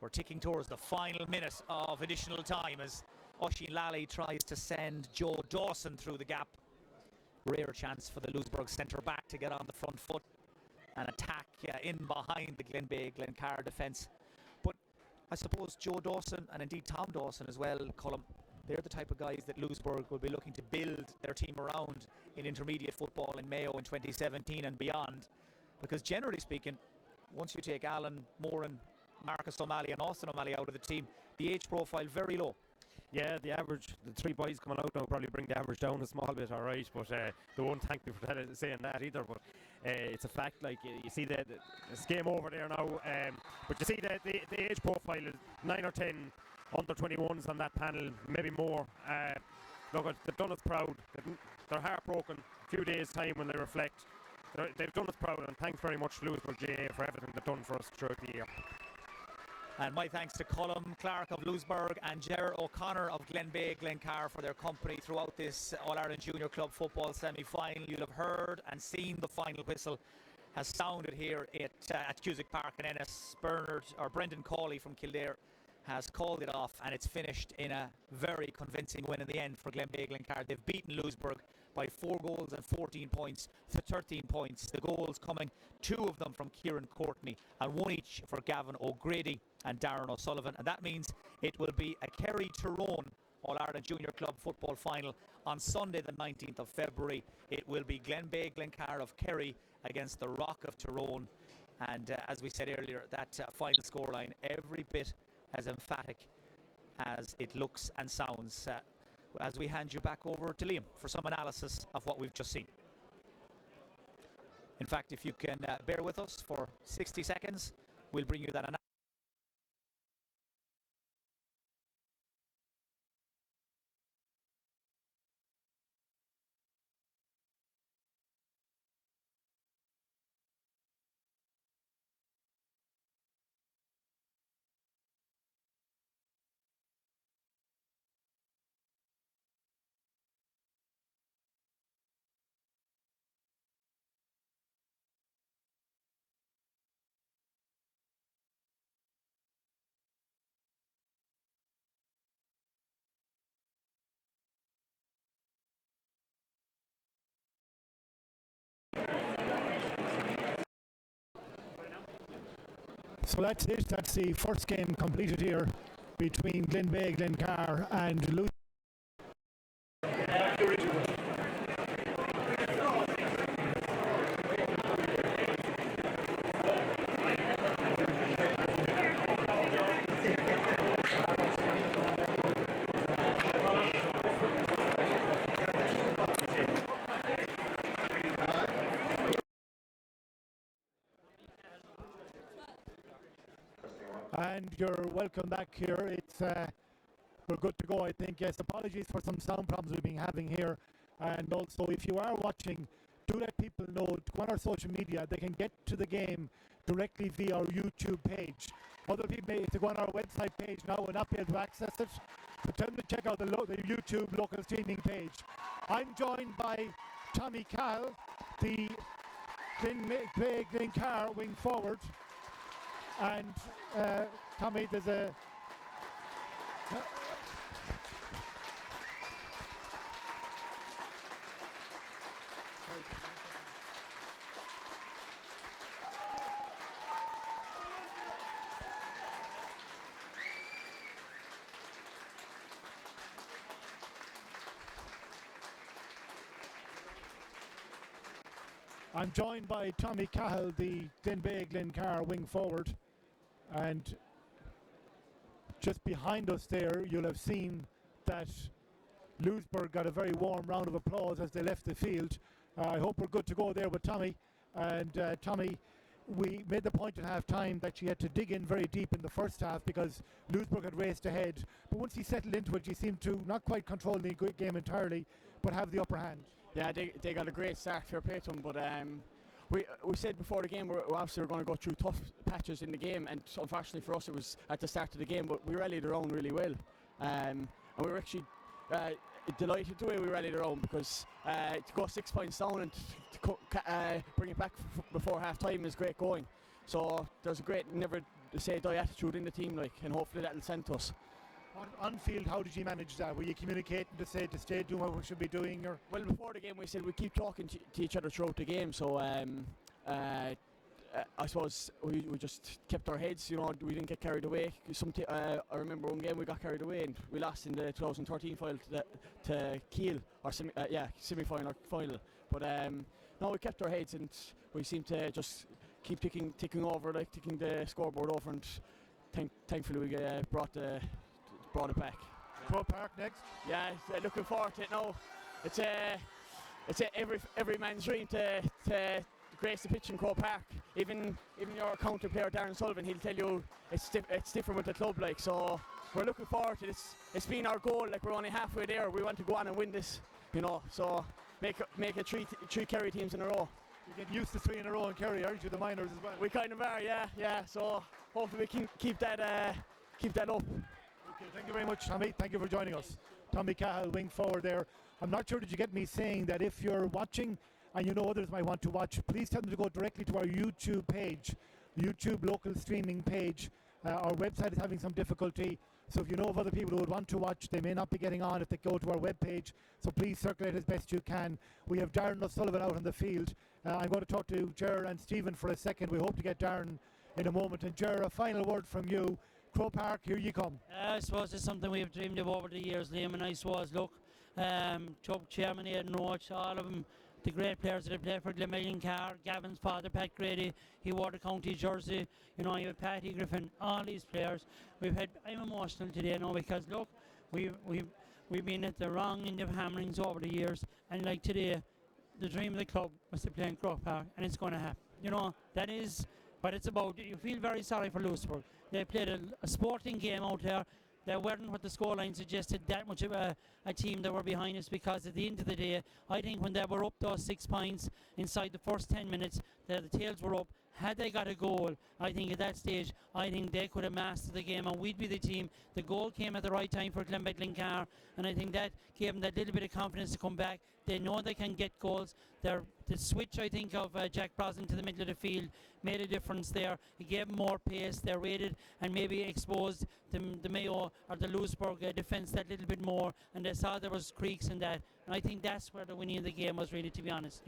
We're ticking towards the final minute of additional time as Oisín Lally tries to send Joe Dawson through the gap. Rare chance for the Louisburgh centre-back to get on the front foot and attack in behind the Glenbeigh-Glencar defence. But I suppose Joe Dawson, and indeed Tom Dawson as well, Colm, they're the type of guys that Louisburgh will be looking to build their team around in intermediate football in Mayo in 2017 and beyond. Because generally speaking, once you take Alan Moran, Marcus O'Malley and Austin O'Malley out of the team, the age profile very low. Yeah, the average, the three boys coming out now probably bring the average down a small bit, alright, but they won't thank me for saying that either, but it's a fact. Like, you see this game over there now, but you see the age profile is 9 or 10 under 21s on that panel, maybe more. Look, they've done us proud. They're heartbroken. A few days' time when they reflect, they've done us proud, and thanks very much to Louisburgh GA for everything they've done for us throughout the year. And my thanks to Colm Clark of Louisburgh and Gerard O'Connor of Glenbeigh-Glencar for their company throughout this All-Ireland Junior Club football semi-final. You'll have heard and seen the final whistle has sounded here at Cusack Park in Ennis. Brendan Cawley from Kildare has called it off, and it's finished in a very convincing win in the end for Glenbeigh-Glencar. They've beaten Louisburgh by 4 goals and 14 points to 13 points. The goals coming, 2 of them from Kieran Courtney and 1 each for Gavin O'Grady and Darren O'Sullivan. And that means it will be a Kerry-Tyrone All-Ireland Junior Club football final on Sunday the 19th of February. It will be Glenbeigh-Glencar of Kerry against the Rock of Tyrone. And as we said earlier, that final scoreline every bit as emphatic as it looks and sounds. As we hand you back over to Liam for some analysis of what we've just seen. In fact, if you can bear with us for 60 seconds, we'll bring you that analysis. So that's it. That's the first game completed here between Glenbeigh-Glencar and Louisburgh. And you're welcome back here. It's we're good to go, I think. Yes, apologies for some sound problems we've been having here. And also, if you are watching, do let people know, go on our social media, they can get to the game directly via our YouTube page. Other people, if they go on our website page now, will not be able to access it. So tell them to check out the YouTube local streaming page. I'm joined by Tommy Cahill, the Glenbeigh-Glencar wing forward. And Tommy, there's a I'm joined by Tommy Cahill, the Glenbeigh-Glencar wing forward, and just behind us there you'll have seen that Louisburgh got a very warm round of applause as they left the field. I hope we're good to go there with Tommy. And Tommy, we made the point at half time that you had to dig in very deep in the first half because Louisburgh had raced ahead, but once he settled into it you seemed to not quite control the game entirely but have the upper hand. Yeah, they got a great start, fair play to them, but we said before the game we're obviously going to go through tough patches in the game, and unfortunately for us it was at the start of the game, but we rallied around really well, and we were actually delighted the way we rallied around because to go 6 points down and to bring it back before half time is great going. So there's a great never say die attitude in the team, and hopefully that'll send to us. On field, how did you manage that? Were you communicating to say to stay doing what we should be doing? Or? Well, before the game we said we'd keep talking to each other throughout the game, so I suppose we just kept our heads, we didn't get carried away. I remember one game we got carried away and we lost in the 2013 final to Kiel, or semi-final or final. But no, we kept our heads and we seemed to just keep ticking over, ticking the scoreboard over, and thankfully we brought it back. Croke Park next? Yeah, looking forward to it now. It's every man's dream to grace the pitch in Croke Park. Even your counter player Darren Sullivan, he'll tell you it's different with the club, so we're looking forward to this. It's been our goal, we're only halfway there. We want to go on and win this, so make it three Kerry teams in a row. You're getting used to 3 in a row in Kerry, aren't you, the minors as well? We kind of are, yeah. So hopefully we can keep that up. Okay, thank you very much, Tommy. Thank you for joining us. Tommy Cahill, wing forward there. I'm not sure, did you get me saying that if you're watching and others might want to watch, please tell them to go directly to our YouTube page, YouTube local streaming page. Our website is having some difficulty, so if you know of other people who would want to watch, they may not be getting on if they go to our webpage, so please circulate as best you can. We have Darren O'Sullivan out on the field. I'm going to talk to Ger and Stephen for a second. We hope to get Darren in a moment. And Ger, a final word from you. Croke Park, here you come. I suppose it's something we've dreamed of over the years, Liam, and I suppose, look, Chairman Aidan Roach, all of them the great players that have played for Glenbeigh-Glencar, Gavin's father, Pat Grady, he wore the county jersey. You know, you have Patty Griffin, all these players. I'm emotional today, because look, we've been at the wrong end of hammerings over the years, and like today, the dream of the club was to play in Croke Park, and it's going to happen. You know, that is what it's about. You feel very sorry for Louisburgh. They played a sporting game out there. They weren't what the scoreline suggested, that much of a team that were behind us, because at the end of the day, I think when they were up those 6 points inside the first 10 minutes, the tails were up. Had they got a goal, I think at that stage, I think they could have mastered the game and we'd be the team. The goal came at the right time for Glenbeigh-Glencar, and I think that gave them that little bit of confidence to come back. They know they can get goals. The switch, I think, of Jack Brosnan to the middle of the field made a difference there. It gave them more pace. They raided and maybe exposed the Mayo or the Louisburgh defence that little bit more, and they saw there was creaks in that. And I think that's where the winning of the game was, really, to be honest.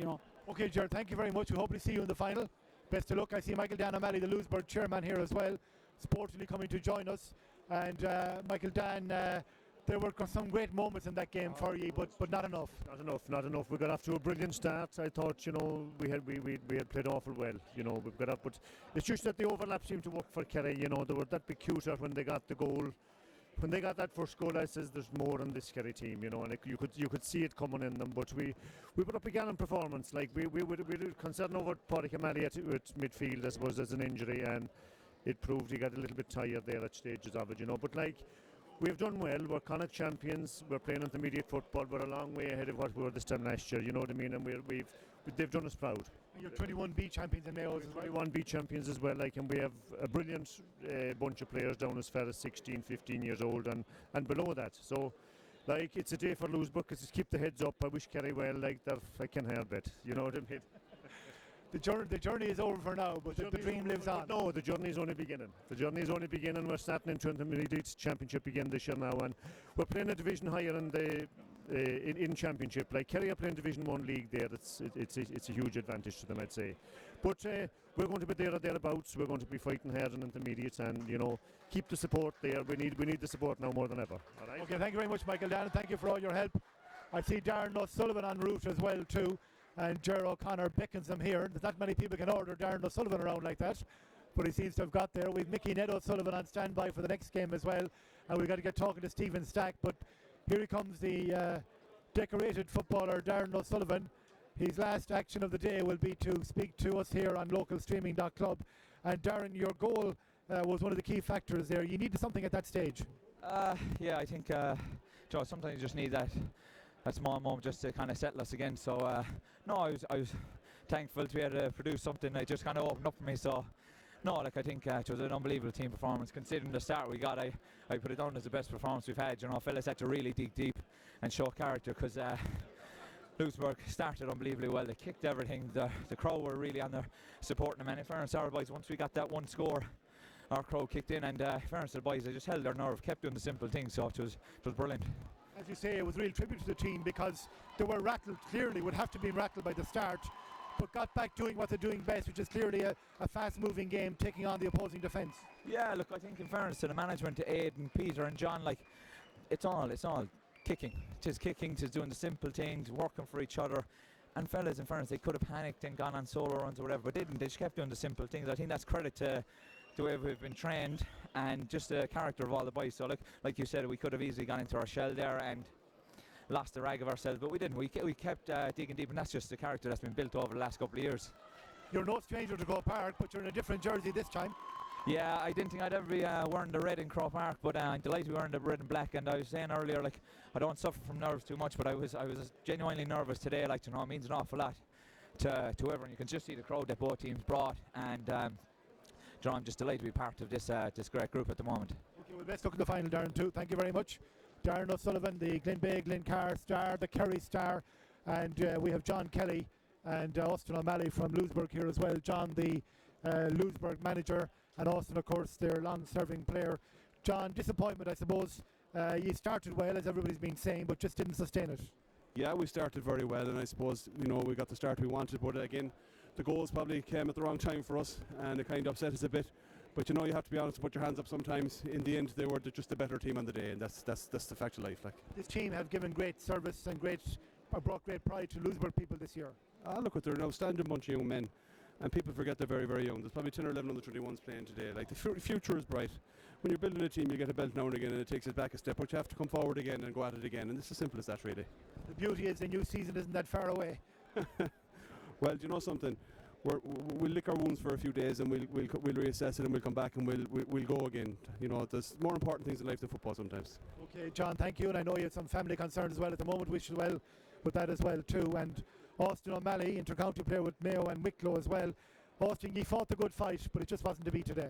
Okay, Gerard, thank you very much. We hope to see you in the final. Best of luck. I see Michael Dan O'Malley, the Louisburgh chairman, here as well, sportingly coming to join us. And Michael Dan, there were some great moments in that game for you, but not enough. Not enough. We got off to a brilliant start. I thought, we had played awful well. We've got up, but it's just that the overlap seemed to work for Kerry. They were that bit cuter when they got the goal. When they got that first goal, I says there's more in this Kerry team, and you could see it coming in them. But we put up a gallant performance. Like we were concerned over Pádraig O'Malley at midfield, I suppose, as an injury, and it proved he got a little bit tired there at stages of it, But we've done well. We're Connacht champions. We're playing intermediate football. We're a long way ahead of what we were this time last year. You know what I mean? And they've done us proud. You're 21B champions in Mayo as well. 21B champions as well. And we have a brilliant bunch of players down as far as 16, 15 years old and below that. So, it's a day for Louisburgh because just keep the heads up. I wish Kerry well. I can help it. You know what I mean? The journey is over for now, but the dream lives on. No, the journey is only beginning. We're starting into intermediate championship again this year now, and we're playing a division higher in the in championship. Like Kerry are playing Division 1 league there. It's a huge advantage to them, I'd say. But we're going to be there or thereabouts. We're going to be fighting hard in intermediates, and keep the support there. We need the support now more than ever. All right? Okay, thank you very much, Michael Dan. Thank you for all your help. I see Darren O'Sullivan en route as well too. And Gerard O'Connor beckons him here. There's not many people can order Darren O'Sullivan around like that, but he seems to have got there. We've Mickey Ned O'Sullivan on standby for the next game as well, and we've got to get talking to Stephen Stack. But here he comes, the decorated footballer Darren O'Sullivan. His last action of the day will be to speak to us here on localstreaming.club. And Darren, your goal was one of the key factors there. You needed something at that stage. Yeah, I think Joe, sometimes you just need that small moment just to kind of settle us again. So no, I was thankful to be able to produce something that just kind of opened up for me. So no, I think it was an unbelievable team performance. Considering the start we got, I put it down as the best performance we've had. Fellas had to really dig deep and show character, because Louisburgh started unbelievably well. They kicked everything. The crowd were really on there supporting them. And in fairness to our boys, once we got that one score, our crowd kicked in, and in fairness to the boys, they just held their nerve, kept doing the simple things. So it was brilliant. As you say, it was a real tribute to the team, because they were rattled, clearly would have to be rattled by the start, but got back doing what they're doing best, which is clearly a fast-moving game, taking on the opposing defence. Yeah, look, I think in fairness to the management, to Aidan, Peter and John, it's all kicking. Just kicking, just doing the simple things, working for each other. And fellas, in fairness, they could have panicked and gone on solo runs or whatever, but didn't. They just kept doing the simple things. I think that's credit to the way we've been trained and just the character of all the boys. So like you said, we could have easily gone into our shell there and lost the rag of ourselves, but we didn't. We kept digging deep, and that's just the character that's been built over the last couple of years. You're no stranger to Croke Park, but you're in a different jersey this time. Yeah, I didn't think I'd ever be wearing the red in Croke Park, but I'm delighted to be wearing the red and black. And I was saying earlier, I don't suffer from nerves too much, but I was genuinely nervous today. It means an awful lot to everyone. You can just see the crowd that both teams brought, and I'm just delighted to be part of this great group at the moment. Okay, well, best look at the final, Darren, too. Thank you very much. Darren O'Sullivan, the Glenbeigh-Glencar star, the Kerry star, and we have John Kelly and Austin O'Malley from Louisburgh here as well. John, the Louisburgh manager, and Austin, of course, their long-serving player. John, disappointment, I suppose. You started well, as everybody's been saying, but just didn't sustain it. Yeah, we started very well, and I suppose we got the start we wanted, but again, the goals probably came at the wrong time for us, and it kind of upset us a bit. But you have to be honest and put your hands up sometimes. In the end, they were just the better team on the day, and that's the fact of life. This team have given great service and brought great pride to Louisburgh people this year. look what they're an outstanding bunch of young men. And people forget they're very, very young. There's probably 10 or 11 under 21s playing today. Like, the future is bright. When you're building a team, you get a belt now and again, and it takes it back a step, but you have to come forward again and go at it again, and it's as simple as that, really. The beauty is the new season isn't that far away. Well, do you know something? We'll lick our wounds for a few days, and we'll reassess it, and we'll come back, and we'll go again. You know, there's more important things in life than football sometimes. Okay, John, thank you, and I know you have some family concerns as well at the moment. Wish you well with that as well too. And Austin O'Malley, inter-county player with Mayo and Wicklow as well. Austin, you fought the good fight, but it just wasn't to be today.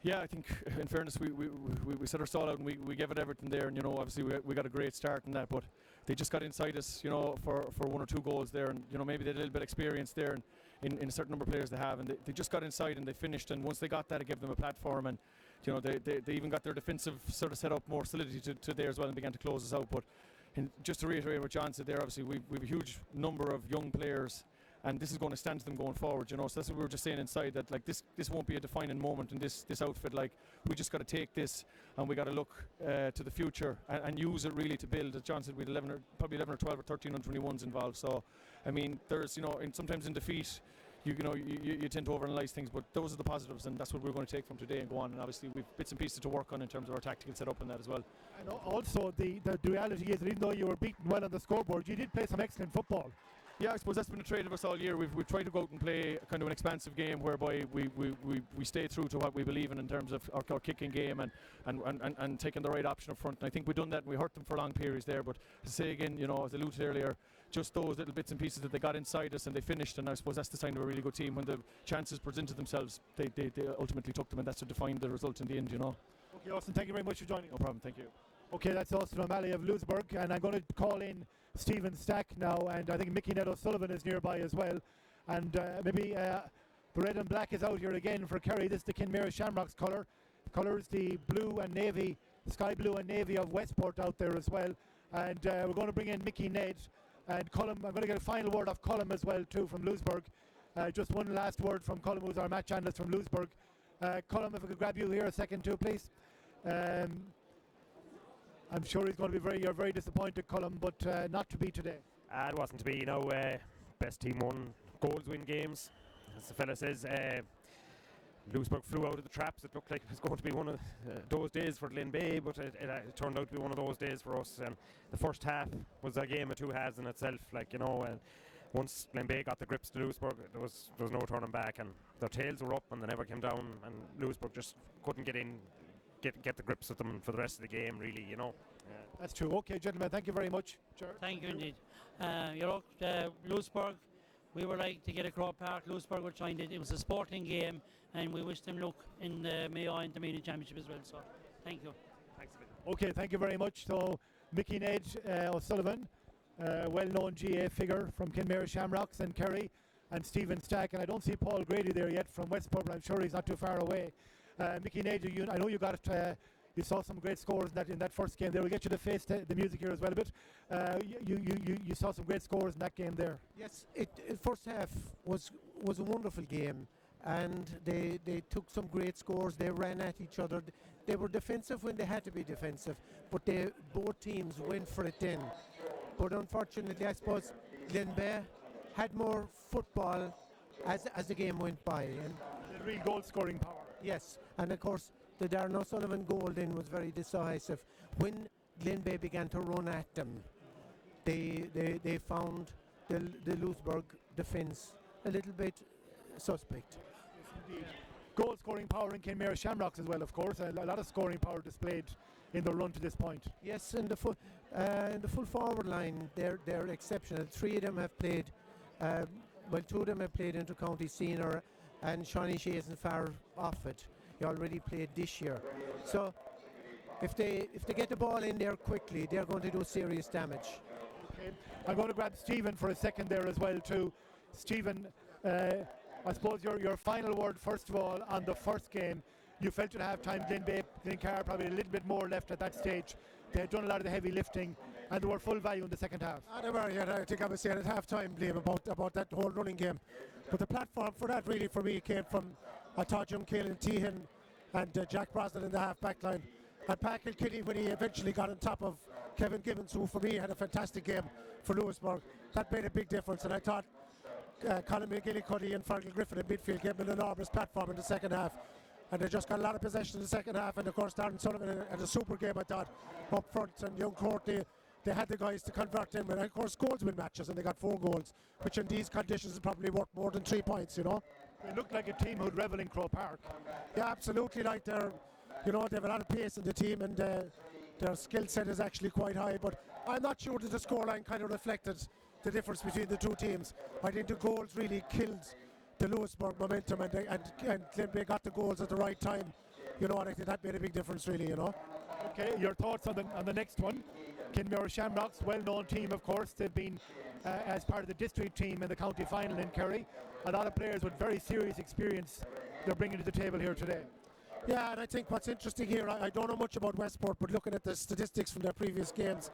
Yeah, I think in fairness we set our stall out and we gave it everything there, and you know, obviously we got a great start in that, but they just got inside us, you know, for one or two goals there, and you know, maybe they had a little bit of experience there and in a certain number of players they have, and they just got inside and they finished, and once they got that, it gave them a platform, and you know, they even got their defensive sort of set up more solidity to there as well, and began to close us out. But just to reiterate what John said there, obviously we've a huge number of young players, and this is going to stand to them going forward, you know. So that's what we were just saying inside, that like this won't be a defining moment in this outfit. Like, we just got to take this and we got to look to the future and use it really to build. As John said, we had probably 11 or 12 or 13 under 21s involved. So I mean, there's, you know, sometimes in defeat you tend to overanalyze things, but those are the positives, and that's what we're going to take from today and go on. And obviously we've bits and pieces to work on in terms of our tactical setup and that as well. And also the reality is that even though you were beaten well on the scoreboard, you did play some excellent football. Yeah, I suppose that's been a trait of us all year. We've tried to go out and play kind of an expansive game whereby we stay true to what we believe in terms of our kicking game and taking the right option up front. And I think we've done that, and we hurt them for long periods there. But to say again, you know, as I alluded earlier, just those little bits and pieces that they got inside us and they finished, and I suppose that's the sign of a really good team. When the chances presented themselves, they ultimately took them, and that's what defined the result in the end, you know. Okay, Austin, thank you very much for joining. No problem, thank you. Okay, that's Austin O'Malley of Louisburgh, and I'm going to call in Stephen Stack now, and I think Mickey Ned O'Sullivan is nearby as well, and maybe the red and black is out here again for Kerry. This is the Kenmare Shamrocks colours, the blue and navy, sky blue and navy of Westport out there as well, and we're going to bring in Mickey Ned and Colm. I'm going to get a final word off Colm as well too from Louisburgh. Just one last word from Colm, who's our match analyst from Louisburgh. Colm, if I could grab you here a second too, please. I'm sure he's going to be you're very disappointed, Colm, but not to be today. It wasn't to be, you know. Best team won, goals win games, as the fella says. Louisburgh flew out of the traps. It looked like it was going to be one of those days for Glenbeigh, but it turned out to be one of those days for us. The first half was a game of two halves in itself, like, you know. Once Glenbeigh got the grips to Louisburgh, there was no turning back, and their tails were up and they never came down, and Louisburgh just couldn't get the grips with them for the rest of the game, really, you know. That's true. Okay, gentlemen, thank you very much. Thank you indeed. Louisburgh, we would like to get a Crow Park. Louisburgh were trying it. It was a sporting game, and we wish them luck in the Mayo Intermediate Championship as well. So, thank you. Thanks a bit. Okay, thank you very much. So, Mickey Ned O'Sullivan, well-known GA figure from Kenmare Shamrocks and Kerry, and Stephen Stack, and I don't see Paul Grady there yet from Westport, but I'm sure he's not too far away. Mickey Ned, I know you got it. You saw some great scores in that first game there. We'll get you to face the music here as well a bit. You saw some great scores in that game there. Yes, first half was a wonderful game, and they took some great scores. They ran at each other. They were defensive when they had to be defensive, but both teams went for it then. But unfortunately, I suppose Glenbeigh had more football as the game went by. And the real goal scoring power. Yes, and of course the Darren O'Sullivan goal then was very decisive. When Glenbeigh began to run at them, they found the Louisburgh defence a little bit suspect. Yes, indeed. Goal scoring power in Kenmare Shamrocks as well, of course. A lot of scoring power displayed in the run to this point. Yes, and the full forward line, they're exceptional. Three of them have played. Two of them have played inter-county senior, and Shawnee Shea isn't far off it. He already played this year. So if they get the ball in there quickly, they're going to do serious damage. Okay. I'm going to grab Stephen for a second there as well too. Stephen, I suppose your final word first of all on the first game. You felt at half time Glenbeigh-Glencar probably a little bit more left at that stage. They had done a lot of the heavy lifting, and they were full value in the second half. They were, yeah. I think I was saying at half time, Liam, about that whole running game. But the platform for that really for me came from, I thought, Jim Caelan Tehan and Jack Brosnan in the half back line. And Pat Kilkenny, when he eventually got on top of Kevin Gibbons, who for me had a fantastic game for Louisburgh, that made a big difference. And I thought Colin McGillicuddy and Fergal Griffin in midfield gave them an enormous platform in the second half. And they just got a lot of possession in the second half. And of course, Darren Sullivan had a super game, I thought, up front. And Young Court, they had the guys to convert them. And of course, goals win matches, and they got 4 goals, which in these conditions is probably worth more than 3 points, you know. They look like a team who'd revel in Croke Park. Yeah, absolutely. Like they have a lot of pace in the team, and their skill set is actually quite high. But I'm not sure that the scoreline kind of reflected the difference between the two teams. I think the goals really killed the Louisburgh momentum, and Glenbeigh got the goals at the right time, you know, and I think that made a big difference, really, you know. Okay, your thoughts on the next one? Kenmare Shamrocks, well-known team, of course. They've been as part of the district team in the county final in Kerry. A lot of players with very serious experience they're bringing to the table here today. Yeah, and I think what's interesting here, I don't know much about Westport, but looking at the statistics from their previous games,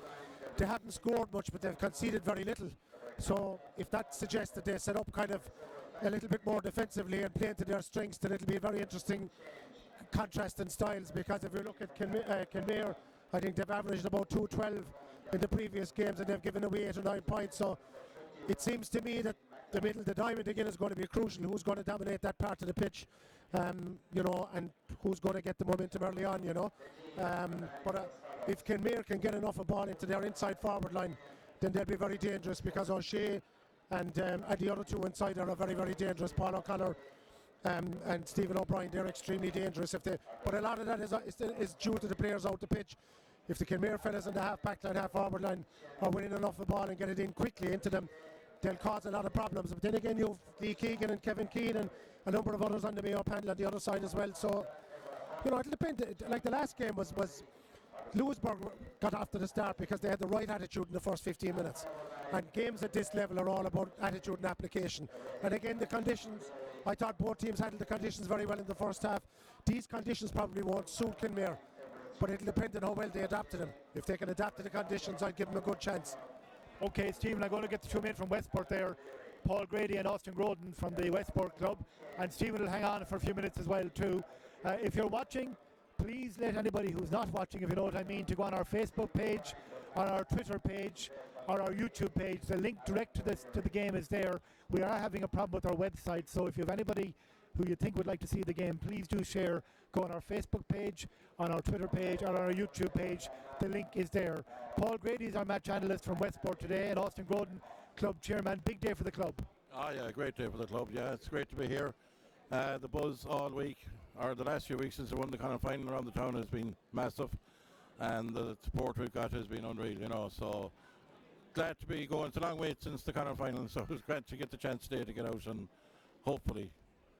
they haven't scored much, but they've conceded very little. So if that suggests that they set up kind of a little bit more defensively and play to their strengths, then it'll be a very interesting contrast in styles, because if you look at Kenmare, I think they've averaged about 212 in the previous games, and they've given away 8 or 9 points. So it seems to me that the middle, the diamond again, is going to be crucial. Who's going to dominate that part of the pitch, you know, and who's going to get the momentum early on, you know. But if Kenmare can get enough of ball into their inside forward line, then they'll be very dangerous, because O'Shea and the other two inside are very, very dangerous. Paul O'Connor and Stephen O'Brien, they're extremely dangerous. But a lot of that is due to the players out the pitch. If the Kenmare fellas in the half-back line, half-forward line are winning enough of the ball and get it in quickly into them, they'll cause a lot of problems. But then again, you've Lee Keegan and Kevin Keane and a number of others on the Mayo panel on the other side as well. So, you know, it'll depend. Like the last game was Louisburgh got off to the start because they had the right attitude in the first 15 minutes. And games at this level are all about attitude and application. And again, the conditions, I thought both teams handled the conditions very well in the first half. These conditions probably won't suit Kenmare, but it'll depend on how well they adapt to them. If they can adapt to the conditions, I'd give them a good chance. Okay, Stephen, I'm going to get the 2 men from Westport there. Paul Grady and Austin Groden from the Westport club. And Stephen will hang on for a few minutes as well too. If you're watching, please let anybody who's not watching, if you know what I mean, to go on our Facebook page, on our Twitter page, or our YouTube page. The link direct to the game is there. We are having a problem with our website, so if you have anybody who you think would like to see the game, please do share. Go on our Facebook page, on our Twitter page, or on our YouTube page. The link is there. Paul Grady is our match analyst from Westport today, and Austin Groden, club chairman. Big day for the club. Oh yeah, great day for the club. Yeah, it's great to be here. The buzz all week, or the last few weeks since they won the kind of final around the town, has been massive, and the support we've got has been unreal, you know. So glad to be going. It's a long wait since the kind of final, so it's glad to get the chance today to get out and hopefully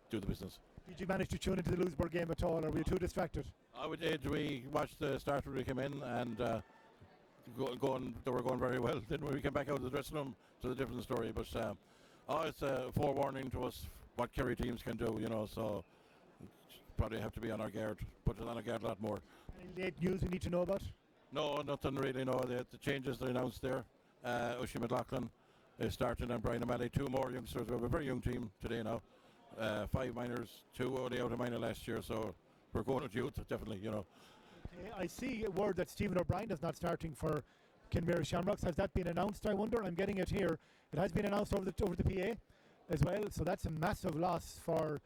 do the business. Did you manage to tune into the Louisburgh game at all, or were you too distracted? We did. We watched the start when we came in, and they were going very well. Then when we came back out of the dressing room, it's a different story. But it's a forewarning to us what Kerry teams can do, you know. So probably have to be on our guard, put it on our guard a lot more. Any late news we need to know about? No, nothing really. No, the changes they announced there. Oisin McLaughlin is starting, and Brian O'Malley, 2 more youngsters. We have a very young team today now. 5 minors, 2 only out of minor last year, so we're going with youth, definitely, you know. Okay, I see a word that Stephen O'Brien is not starting for Kenmare Shamrocks. Has that been announced, I wonder? I'm getting it here. It has been announced over the PA as well, so that's a massive loss for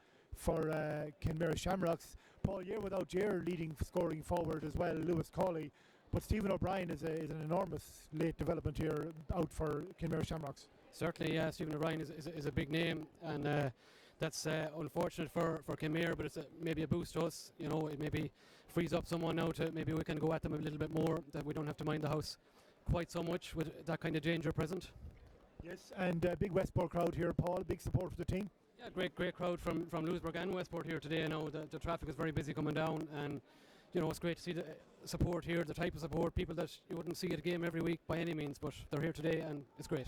Kenmare Shamrocks. Paul, year without year leading scoring forward as well, Lewis Cawley. But Stephen O'Brien is an enormous late development here out for Kenmare Shamrocks. Certainly, yeah, Stephen O'Brien is a big name, and that's unfortunate for Kenmare, but it's maybe a boost to us. You know, it maybe frees up someone now to maybe we can go at them a little bit more, that we don't have to mind the house quite so much with that kind of danger present. Yes, and a big Westport crowd here, Paul. Big support for the team. Yeah, great crowd from Louisburgh and Westport here today. Now the traffic is very busy coming down, and you know, it's great to see the support here, the type of support, people that you wouldn't see at a game every week by any means, but they're here today and it's great.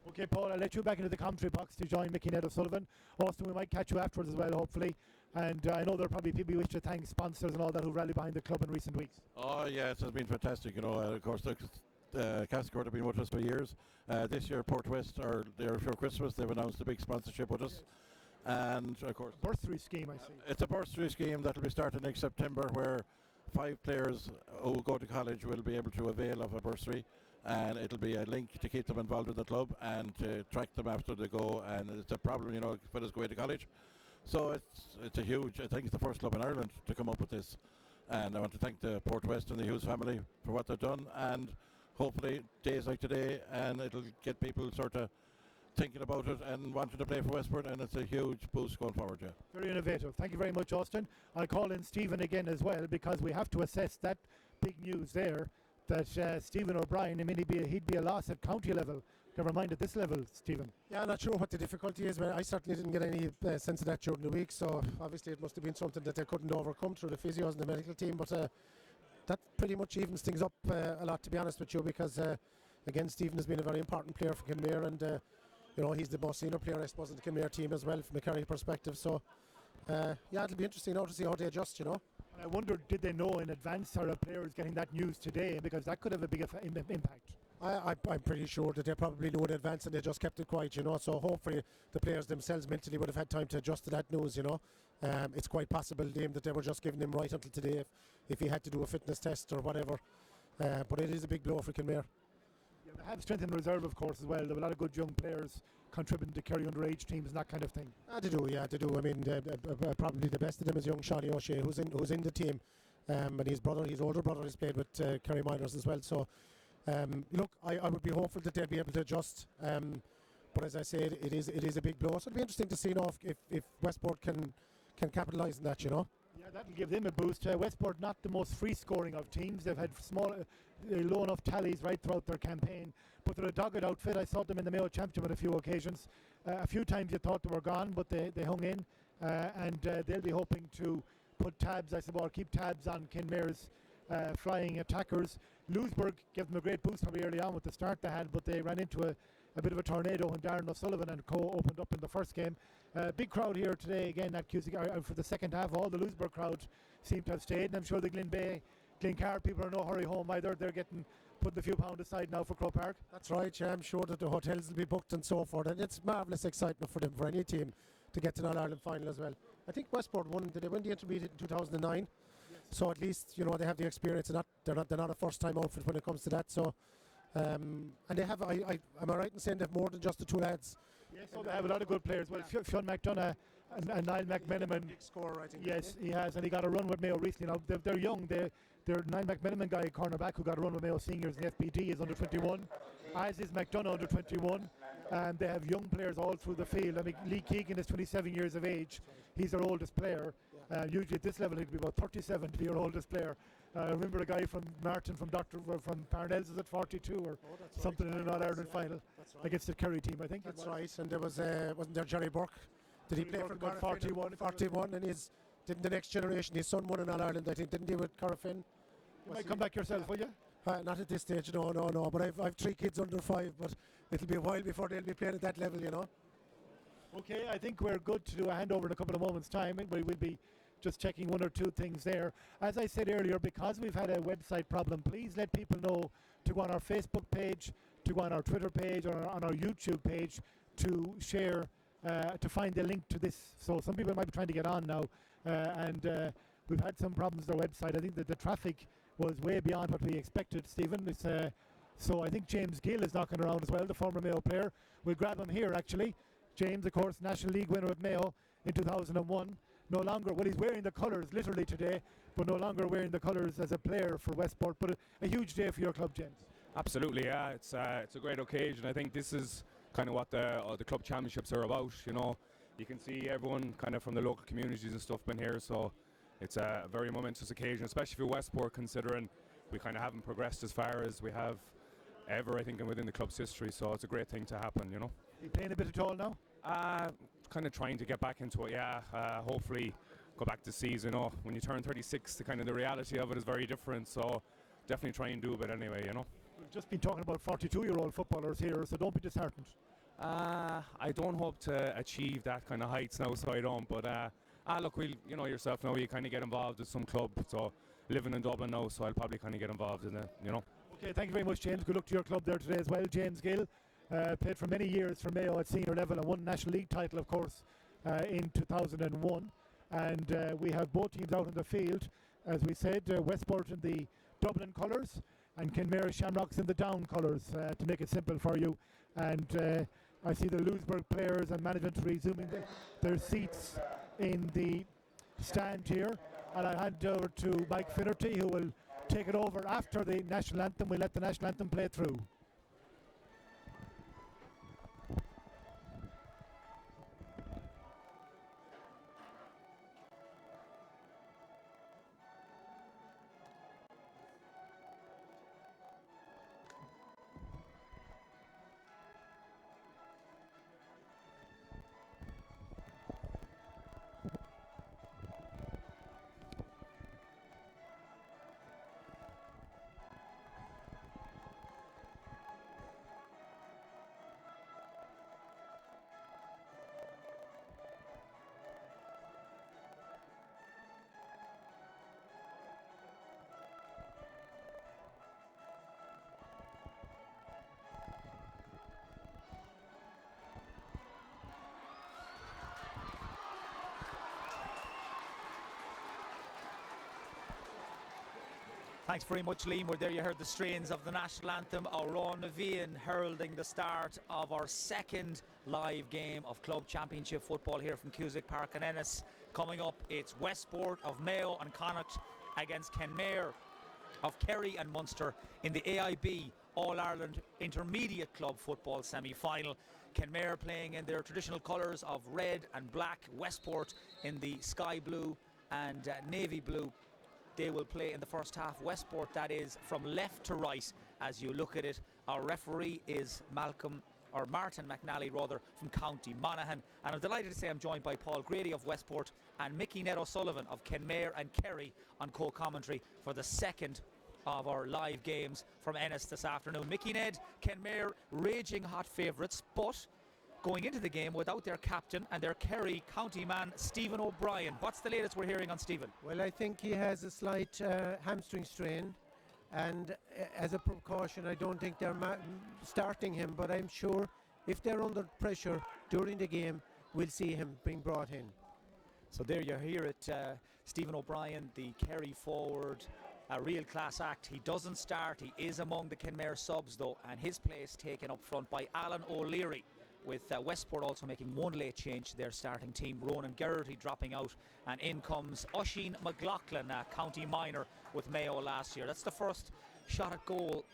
Okay, Paul, I'll let you back into the commentary box to join Mickey Ned O'Sullivan. Austin, we might catch you afterwards as well, hopefully. And I know there are probably people who wish to thank sponsors and all that who rallied behind the club in recent weeks. Oh, yeah, it has been fantastic. You know, of course, the Cascourt have been with us for years. This year, Port West, or for Christmas, they've announced a big sponsorship with us. And, of course, bursary scheme, I see. It's a bursary scheme that will be started next September, where 5 players who go to college will be able to avail of a bursary. and it'll be a link to keep them involved in the club and to track them after they go. And it's a problem, you know, fellas go to college. So it's a huge, I think it's the first club in Ireland to come up with this. And I want to thank the Port West and the Hughes family for what they've done, and hopefully days like today, and it'll get people sort of thinking about it and wanting to play for Westport, and it's a huge boost going forward. Yeah. Very innovative. Thank you very much, Austin. I'll call in Stephen again as well, because we have to assess that big news there, that Stephen O'Brien, I mean, he'd be a loss at county level. Never mind at this level, Stephen. Yeah, I'm not sure what the difficulty is, but I certainly didn't get any sense of that during the week, so obviously it must have been something that they couldn't overcome through the physios and the medical team, but that pretty much evens things up a lot, to be honest with you, because again, Stephen has been a very important player for Kenmare, and you know, he's the most senior player, I suppose, in the Kenmare team as well from a Kerry perspective, so yeah, it'll be interesting now to see how they adjust, you know. I wonder, did they know in advance, or are players getting that news today, because that could have a big impact? I'm pretty sure that they probably knew in advance and they just kept it quiet, you know, so hopefully the players themselves mentally would have had time to adjust to that news, you know. It's quite possible, Liam, that they were just giving him right until today if he had to do a fitness test or whatever, but it is a big blow for Kenmare. Yeah, they have strength in reserve, of course, as well. They have a lot of good young players contributing to Kerry underage teams and that kind of thing. They do. I mean, probably the best of them is young Shawnee O'Shea, who's in the team, and his older brother, has played with Kerry minors as well, so look, I would be hopeful that they'll be able to adjust, but as I said, it is a big blow, so it'll be interesting to see now if Westport can capitalise on that, you know. Yeah, that'll give them a boost. Westport, not the most free scoring of teams. They've had small, low enough tallies right throughout their campaign, but they're a dogged outfit. I saw them in the Mayo Championship on a few occasions. A few times you thought they were gone, but they hung in, and they'll be hoping to put tabs, I suppose, keep tabs on Kenmare's flying attackers. Louisburgh gave them a great boost probably early on with the start they had, but they ran into a bit of a tornado when Darren O'Sullivan and co opened up in the first game. Big crowd here today again at Cusack for the second half. All the Louisburgh crowd seem to have stayed, and I'm sure the Glenbeigh-Glencar people are in no hurry home either. They're putting a few pounds aside now for Croke Park. That's right, yeah, I'm sure that the hotels will be booked and so forth, and it's marvellous excitement for them, for any team, to get to an All-Ireland final as well. I think Westport did they win the intermediate in 2009? Yes. So at least, you know, they have the experience, and they're not a first-time outfit when it comes to that, so and they have, am I right in saying they have more than just the two lads? Yes, so they have a lot of good players. Well, Fionn McDonough and Niall McMenamin. Big scorer, I think. Yes, he has, and he got a run with Mayo recently. Now they're young. They're Niall McMenamin guy, cornerback, who got a run with Mayo seniors in the FPD, is under 21, as is McDonough under 21. And they have young players all through the field. I mean, Lee Keegan is 27 years of age. He's their oldest player. Usually at this level it'd be about 37 to be your oldest player. I remember a guy from Martin from Parnell's is at 42 or something in an All-Ireland final against the Kerry team, I think. That's right, and there was wasn't there Jerry Burke? Did he play for 41? And didn't the next generation, his son won an All-Ireland, I think, didn't he, with Corofin? You might come back yourself, will you? Not at this stage, no, but I've 3 kids under 5, but it'll be a while before they'll be playing at that level, you know. Okay, I think we're good to do a handover in a couple of moments' time. We will be just checking one or two things there. As I said earlier, because we've had a website problem, please let people know to go on our Facebook page, to go on our Twitter page, or on our YouTube page to share, to find the link to this. So some people might be trying to get on now, and we've had some problems with our website. I think that the traffic was way beyond what we expected, Stephen. So I think James Gill is knocking around as well, the former Mayo player. We'll grab him here, actually. James, of course, National League winner with Mayo in 2001. No longer, well, he's wearing the colours literally today, but no longer wearing the colours as a player for Westport. But a huge day for your club, James. Absolutely, yeah. It's a great occasion. I think this is kind of what the club championships are about. You know, you can see everyone kind of from the local communities and stuff been here, so it's a very momentous occasion, especially for Westport, considering we kind of haven't progressed as far as we have ever, I think, within the club's history. So it's a great thing to happen, you know. Are you playing a bit at all now? Kind of trying to get back into it, yeah. Hopefully go back to season. You know, when you turn 36, the kind of the reality of it is very different. So definitely try and do a bit anyway, you know. We've just been talking about 42-year-old footballers here, so don't be disheartened. I don't hope to achieve that kind of heights now, so I don't. But look, you know yourself now, you kind of get involved with some club. So living in Dublin now, so I'll probably kind of get involved in it, you know. Okay, thank you very much, James. Good luck to your club there today as well. James Gill played for many years for Mayo at senior level and won National League title, of course, in 2001. And we have both teams out in the field, as we said, Westport in the Dublin colours, and Kenmare Shamrocks in the down colours, to make it simple for you. And I see the Louisburgh players and management resuming their seats in the stand here, and I'll hand over to Mike Finnerty, who will take it over after the national anthem. We'll let the national anthem play through. Thanks very much, Liam. We're there. You heard the strains of the national anthem. Aron Navian heralding the start of our second live game of club championship football here from Cusack Park in Ennis. Coming up, it's Westport of Mayo and Connacht against Kenmare of Kerry and Munster in the AIB All-Ireland Intermediate Club Football semi-final. Kenmare playing in their traditional colours of red and black. Westport in the sky blue and navy blue. They will play in the first half. Westport, that is, from left to right as you look at it. Our referee is Martin McNally, from County Monaghan. And I'm delighted to say I'm joined by Paul Grady of Westport and Mickey Ned O'Sullivan of Kenmare and Kerry on co-commentary for the second of our live games from Ennis this afternoon. Mickey Ned, Kenmare, raging hot favourites, but going into the game without their captain and their Kerry county man, Stephen O'Brien. What's the latest we're hearing on Stephen? Well, I think he has a slight hamstring strain, and as a precaution, I don't think they're starting him, but I'm sure if they're under pressure during the game, we'll see him being brought in. So there you hear it, Stephen O'Brien, the Kerry forward, a real class act. He doesn't start, he is among the Kenmare subs though, and his place taken up front by Alan O'Leary, with Westport also making one late change to their starting team. Ronan Geraghty dropping out, and in comes Oisin McLaughlin, a county minor with Mayo last year. That's the first shot at goal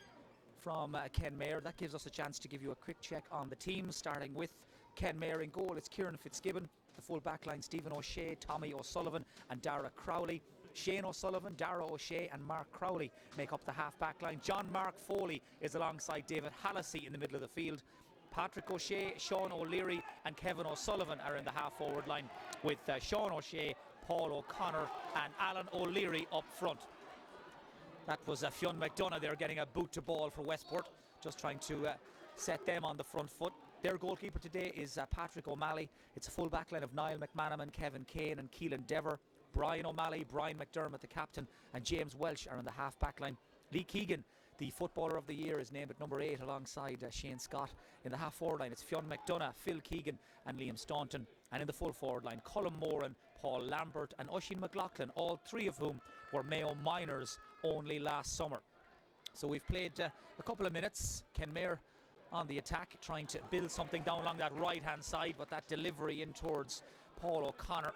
from Kenmare. That gives us a chance to give you a quick check on the team, starting with Kenmare in goal. It's Kieran Fitzgibbon, the full back line, Stephen O'Shea, Tommy O'Sullivan and Dara Crowley. Shane O'Sullivan, Dara O'Shea and Mark Crowley make up the half back line. John Mark Foley is alongside David Hallisey in the middle of the field. Patrick O'Shea, Sean O'Leary and Kevin O'Sullivan are in the half-forward line, with Sean O'Shea, Paul O'Connor and Alan O'Leary up front. That was Fionn McDonough there getting a boot to ball for Westport, just trying to set them on the front foot. Their goalkeeper today is Patrick O'Malley. It's a full back line of Niall McManaman, Kevin Kane and Keelan Dever. Brian O'Malley, Brian McDermott, the captain, and James Welsh are in the half-back line. Lee Keegan, the Footballer of the Year, is named at number 8 alongside Shane Scott. In the half-forward line, it's Fionn McDonough, Phil Keegan and Liam Staunton. And in the full-forward line, Colin Moran, Paul Lambert and Oisin McLaughlin, all three of whom were Mayo minors only last summer. So we've played a couple of minutes. Kenmare on the attack, trying to build something down along that right-hand side, but that delivery in towards Paul O'Connor,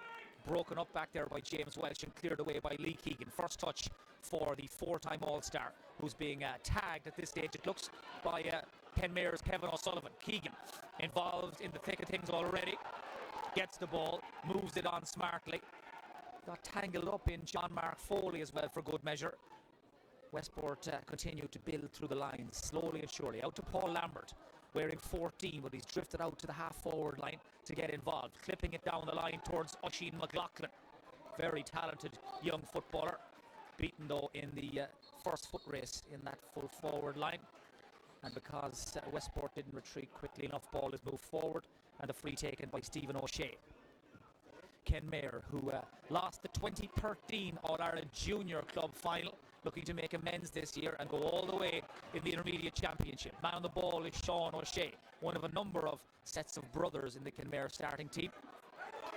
broken up back there by James Welsh and cleared away by Lee Keegan. First touch for the 4-time All-Star, who's being tagged at this stage, it looks, by Kenmare's Kevin O'Sullivan. Keegan involved in the thick of things already, gets the ball, moves it on smartly, got tangled up in John Mark Foley as well for good measure. Westport continue to build through the lines slowly and surely. Out to Paul Lambert, wearing 14, but he's drifted out to the half-forward line to get involved, clipping it down the line towards Oisin McLaughlin. Very talented young footballer, beaten though in the first foot race in that full forward line. And because Westport didn't retreat quickly enough, ball is moved forward and the free taken by Stephen O'Shea. Kenmare, who lost the 2013 All-Ireland Junior Club final, looking to make amends this year and go all the way in the Intermediate Championship. Man on the ball is Sean O'Shea, one of a number of sets of brothers in the Kenmare starting team.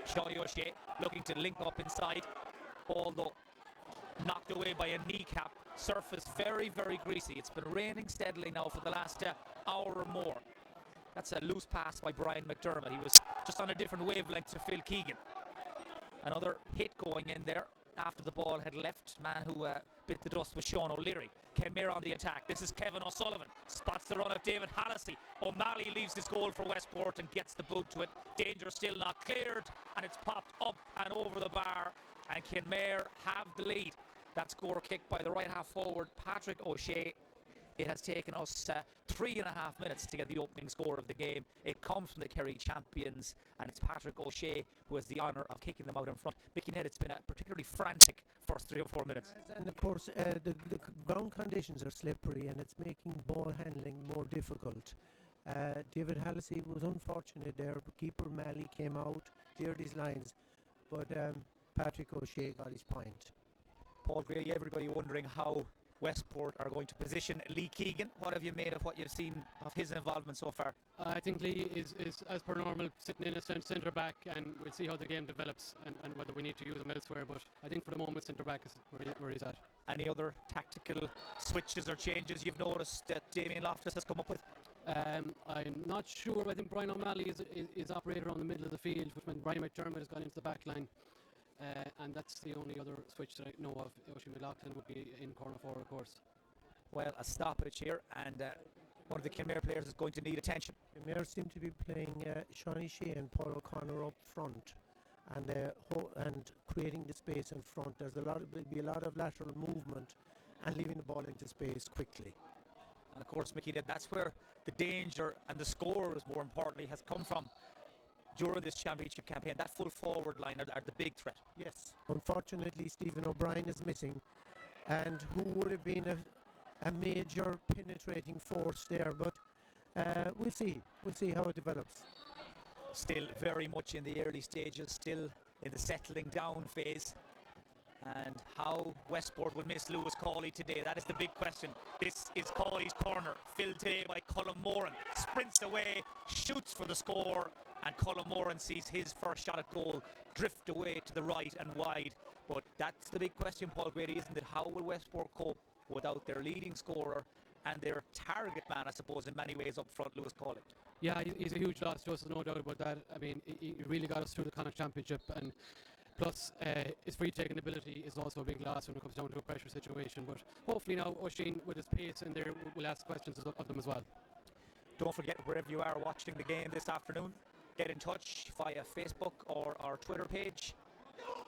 Sean O'Shea looking to link up inside, ball though knocked away by a kneecap Surface very, very greasy. It's been raining steadily now for the last hour or more. That's a loose pass by Brian McDermott. He was just on a different wavelength to Phil Keegan. Another hit going in there after the ball had left. Man who bit the dust was Sean O'Leary. Kenmare on the attack. This is Kevin O'Sullivan. Spots the run of David Hallisey. O'Malley leaves his goal for Westport and gets the boot to it. Danger still not cleared, and it's popped up and over the bar, and Kenmare have the lead. That score kicked by the right half forward Patrick O'Shea. It has taken us 3.5 minutes to get the opening score of the game. It comes from the Kerry champions, and it's Patrick O'Shea who has the honour of kicking them out in front. Mickey Ned, it's been a particularly frantic first 3 or 4 minutes. And of course, the ground conditions are slippery, and it's making ball handling more difficult. David Hallisey was unfortunate there. Keeper Malley came out, cleared his lines, but Patrick O'Shea got his point. Paul Grady, everybody wondering how Westport are going to position Lee Keegan. What have you made of what you've seen of his involvement so far? I think Lee is as per normal, sitting in a centre back, and we'll see how the game develops and whether we need to use him elsewhere. But I think for the moment, centre back is where he's at. Any other tactical switches or changes you've noticed that Damien Loftus has come up with? I'm not sure. I think Brian O'Malley is operated around the middle of the field, when Brian McDermott has gone into the back line. And that's the only other switch that I know of. Oisin McLaughlin would be in corner forward, of course. Well, a stoppage here, and one of the Kenmare players is going to need attention. Kenmare seem to be playing Shawnee Shea and Paul O'Connor up front, and creating the space in front. There'll be a lot of lateral movement and leaving the ball into space quickly. And of course, Mickey, that's where the danger and the scores, more importantly, has come from during this championship campaign. That full forward line are the big threat. Yes. Unfortunately, Stephen O'Brien is missing, and who would have been a major penetrating force there, but we'll see how it develops. Still very much in the early stages, still in the settling down phase. And how Westport will miss Lewis Cawley today, that is the big question. This is Cawley's corner, filled today by Colm Moran. Sprints away, shoots for the score, and Colm Moran sees his first shot at goal drift away to the right and wide. But that's the big question, Paul Grady, isn't it? How will Westport cope without their leading scorer and their target man, I suppose, in many ways up front, Lewis Cawley? Yeah, he's a huge loss, just no doubt about that. I mean, he really got us through the Connacht Championship, and plus his free-taking ability is also a big loss when it comes down to a pressure situation. But hopefully now Oisin, with his pace in there, will ask questions of them as well. Don't forget, wherever you are watching the game this afternoon, get in touch via Facebook or our Twitter page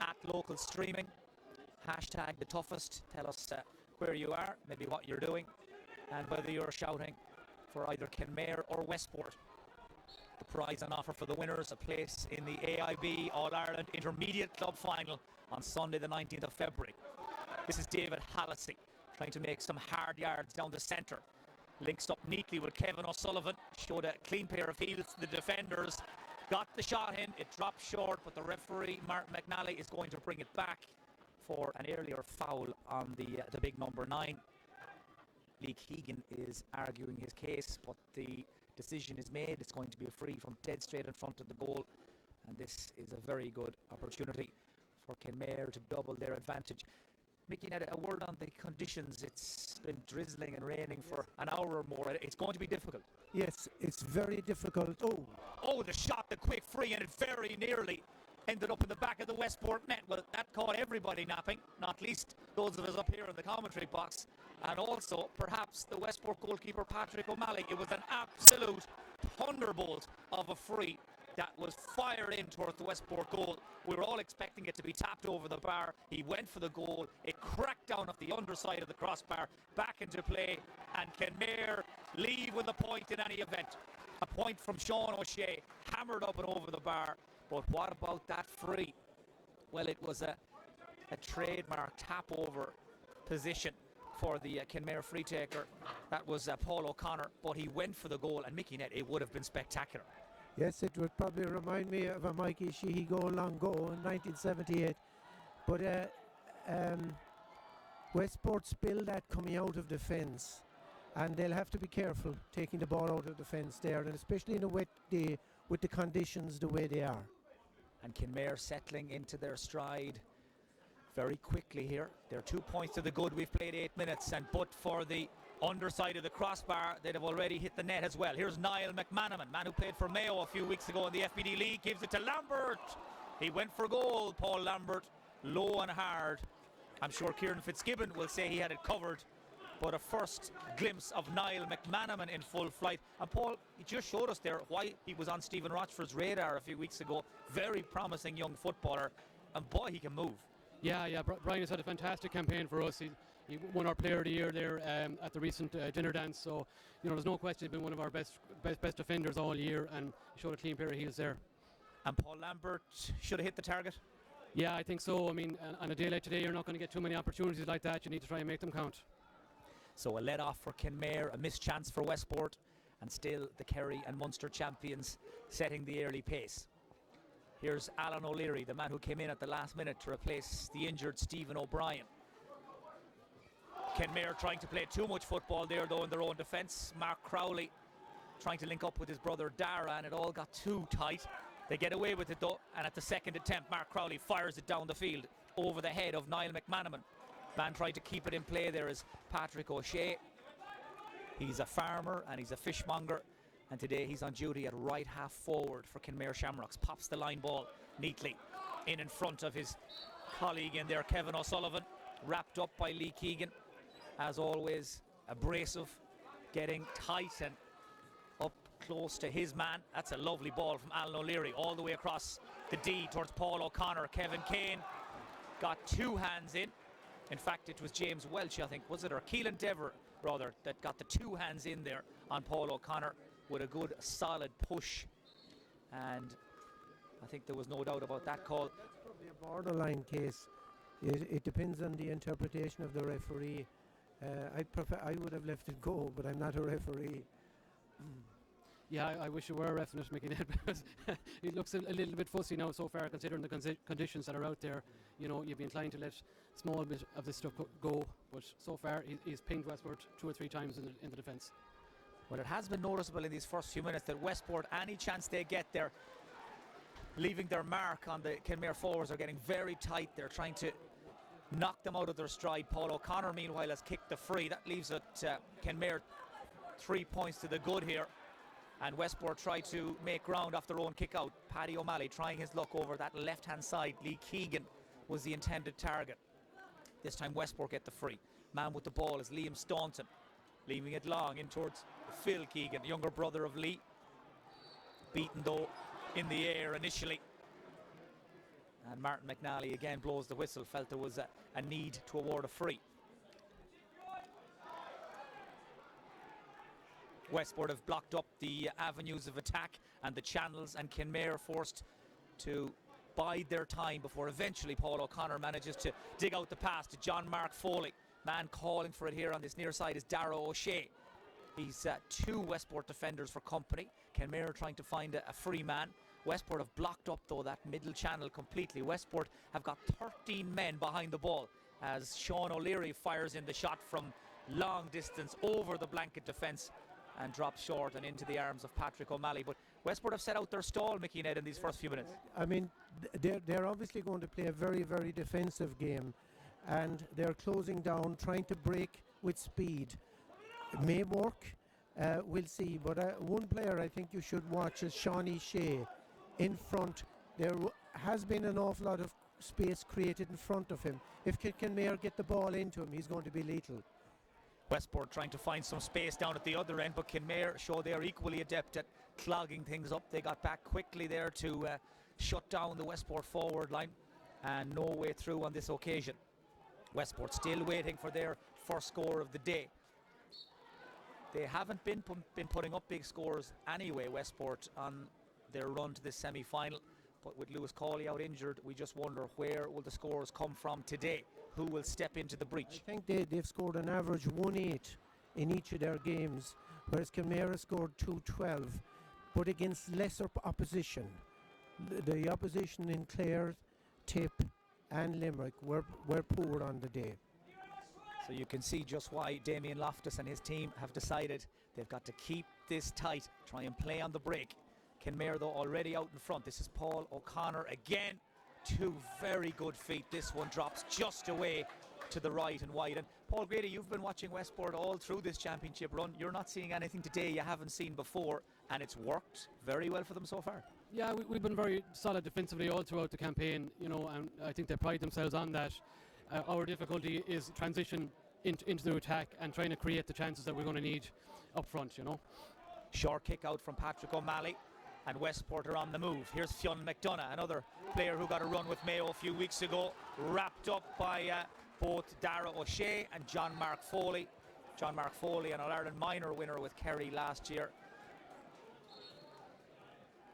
at Local Streaming. Hashtag the toughest. Tell us where you are, maybe what you're doing, and whether you're shouting for either Kenmare or Westport. The prize on offer for the winners, a place in the AIB All-Ireland Intermediate Club Final on Sunday the 19th of February. This is David Hallisey trying to make some hard yards down the centre. Links up neatly with Kevin O'Sullivan, showed a clean pair of heels to the defenders, got the shot in, it dropped short, but the referee Martin McNally is going to bring it back for an earlier foul on the big number 9. Lee Keegan is arguing his case, but the decision is made. It's going to be a free from dead straight in front of the goal, and this is a very good opportunity for Kenmare to double their advantage. Mickey, a word on the conditions. It's been drizzling and raining for an hour or more. It's going to be difficult. Yes, it's very difficult. Oh, the shot, the quick free, and it very nearly ended up in the back of the Westport net. Well, that caught everybody napping, not least those of us up here in the commentary box, and also perhaps the Westport goalkeeper Patrick O'Malley. It was an absolute thunderbolt of a free that was fired in towards the Westport goal. We were all expecting it to be tapped over the bar. He went for the goal. It cracked down off the underside of the crossbar, back into play, and Kenmare leave with a point in any event. A point from Sean O'Shea, hammered up and over the bar. But what about that free? Well, it was a trademark tap-over position for the Kenmare free taker. That was Paul O'Connor, but he went for the goal, and Mickey Net, it would have been spectacular. Yes, it would probably remind me of a Mikey Sheehy goal long ago in 1978. But Westport spilled that coming out of defence, and they'll have to be careful taking the ball out of defence there, and especially in a wet day with the conditions the way they are. And Kenmare settling into their stride very quickly here. They're 2 points to the good. We've played 8 minutes, and but for the underside of the crossbar, they'd have already hit the net as well. Here's Niall McManaman, man who played for Mayo a few weeks ago in the FBD League, gives it to Lambert. He went for goal, Paul Lambert, low and hard. I'm sure Kieran Fitzgibbon will say he had it covered, but a first glimpse of Niall McManaman in full flight. And Paul, he just showed us there why he was on Stephen Rochford's radar a few weeks ago. Very promising young footballer, and boy, he can move. Yeah, Brian has had a fantastic campaign for us. He won our Player of the Year there at the recent dinner dance. So, there's no question he's been one of our best defenders all year, and he showed a clean pair of heels there. And Paul Lambert should have hit the target? Yeah, I think so. I mean, on a day like today, you're not going to get too many opportunities like that. You need to try and make them count. So a let-off for Kenmare, a missed chance for Westport, and still the Kerry and Munster champions setting the early pace. Here's Alan O'Leary, the man who came in at the last minute to replace the injured Stephen O'Brien. Kenmare trying to play too much football there, though, in their own defence. Mark Crowley trying to link up with his brother Dara, and it all got too tight. They get away with it, though, and at the second attempt, Mark Crowley fires it down the field over the head of Niall McManaman. Man tried to keep it in play there is Patrick O'Shea. He's a farmer and he's a fishmonger, and today he's on duty at right half forward for Kenmare Shamrocks. Pops the line ball neatly in front of his colleague in there, Kevin O'Sullivan, wrapped up by Lee Keegan. As always, abrasive, getting tight and up close to his man. That's a lovely ball from Alan O'Leary all the way across the D towards Paul O'Connor. Kevin Kane got two hands in. In fact, it was James Welch, I think, was it, or Keelan Dever, rather, that got the two hands in there on Paul O'Connor with a good, solid push. And I think there was no doubt about that call. That's probably a borderline case. It depends on the interpretation of the referee. I would have left it go, but I'm not a referee. Yeah, I wish you were a ref in it, Mickey Ned, because it looks a little bit fussy now so far, considering the conditions that are out there. You'd be inclined to let a small bit of this stuff go, but so far he's pinged Westport 2 or 3 times in the defence. Well, it has been noticeable in these first few minutes that Westport, any chance they get there, leaving their mark on the Kenmare forwards, are getting very tight. They're trying to knock them out of their stride. Paul O'Connor, meanwhile, has kicked the free. That leaves it Kenmare 3 points to the good here. And Westport try to make ground off their own kick out. Paddy O'Malley trying his luck over that left hand side. Lee Keegan was the intended target. This time Westport get the free. Man with the ball is Liam Staunton, leaving it long in towards Phil Keegan, the younger brother of Lee. Beaten though in the air initially. And Martin McNally again blows the whistle. Felt there was a need to award a free. Westport have blocked up the avenues of attack and the channels, and Kenmare forced to bide their time before eventually Paul O'Connor manages to dig out the pass to John Mark Foley. Man calling for it here on this near side is Dara O'Shea. He's 2 Westport defenders for company. Kenmare trying to find a free man. Westport have blocked up though that middle channel completely. Westport have got 13 men behind the ball as Sean O'Leary fires in the shot from long distance over the blanket defence and drops short and into the arms of Patrick O'Malley. But Westport have set out their stall, Mickey Ned, in these first few minutes. I mean, they're obviously going to play a very, very defensive game, and they're closing down, trying to break with speed. It may work, we'll see. But one player I think you should watch is Shawnee Shea in front. There has been an awful lot of space created in front of him. If Kenmare get the ball into him, he's going to be lethal. Westport trying to find some space down at the other end, but Kenmare show they are equally adept at clogging things up. They got back quickly there to shut down the Westport forward line, and no way through on this occasion. Westport still waiting for their first score of the day. They haven't been putting up big scores anyway, Westport, on their run to this semi-final. But with Lewis Cawley out injured, we just wonder where will the scores come from today? Who will step into the breach? I think they've scored an average 1-8 in each of their games, whereas Kenmare scored 2-12, but against lesser opposition. The opposition in Clare, Tip and Limerick were poor on the day. So you can see just why Damien Loftus and his team have decided they've got to keep this tight, try and play on the break. Kenmare though already out in front. This is Paul O'Connor again. Two very good feet. This one drops just away to the right and wide. And Paul Grady, you've been watching Westport all through this championship run. You're not seeing anything today you haven't seen before, and it's worked very well for them so far. Yeah, we've been very solid defensively all throughout the campaign, and I think they pride themselves on that. Our difficulty is transition into the attack and trying to create the chances that we're going to need up front, Short kick out from Patrick O'Malley, and Westport are on the move. Here's Fionn McDonough, another player who got a run with Mayo a few weeks ago, wrapped up by both Dara O'Shea and John Mark Foley. John Mark Foley, an All-Ireland minor winner with Kerry last year.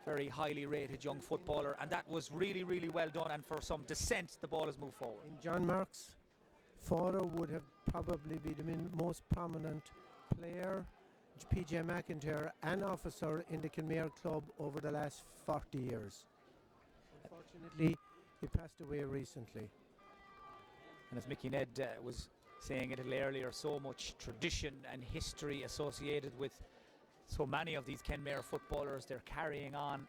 Very highly rated young footballer, and that was really, really well done, and for some dissent the ball has moved forward. In John Mark's father would have probably been the most prominent player, PJ McIntyre, and officer in the Kenmare club over the last 40 years. Unfortunately, he passed away recently. And as Mickey Ned was saying a little earlier, so much tradition and history associated with so many of these Kenmare footballers. They're carrying on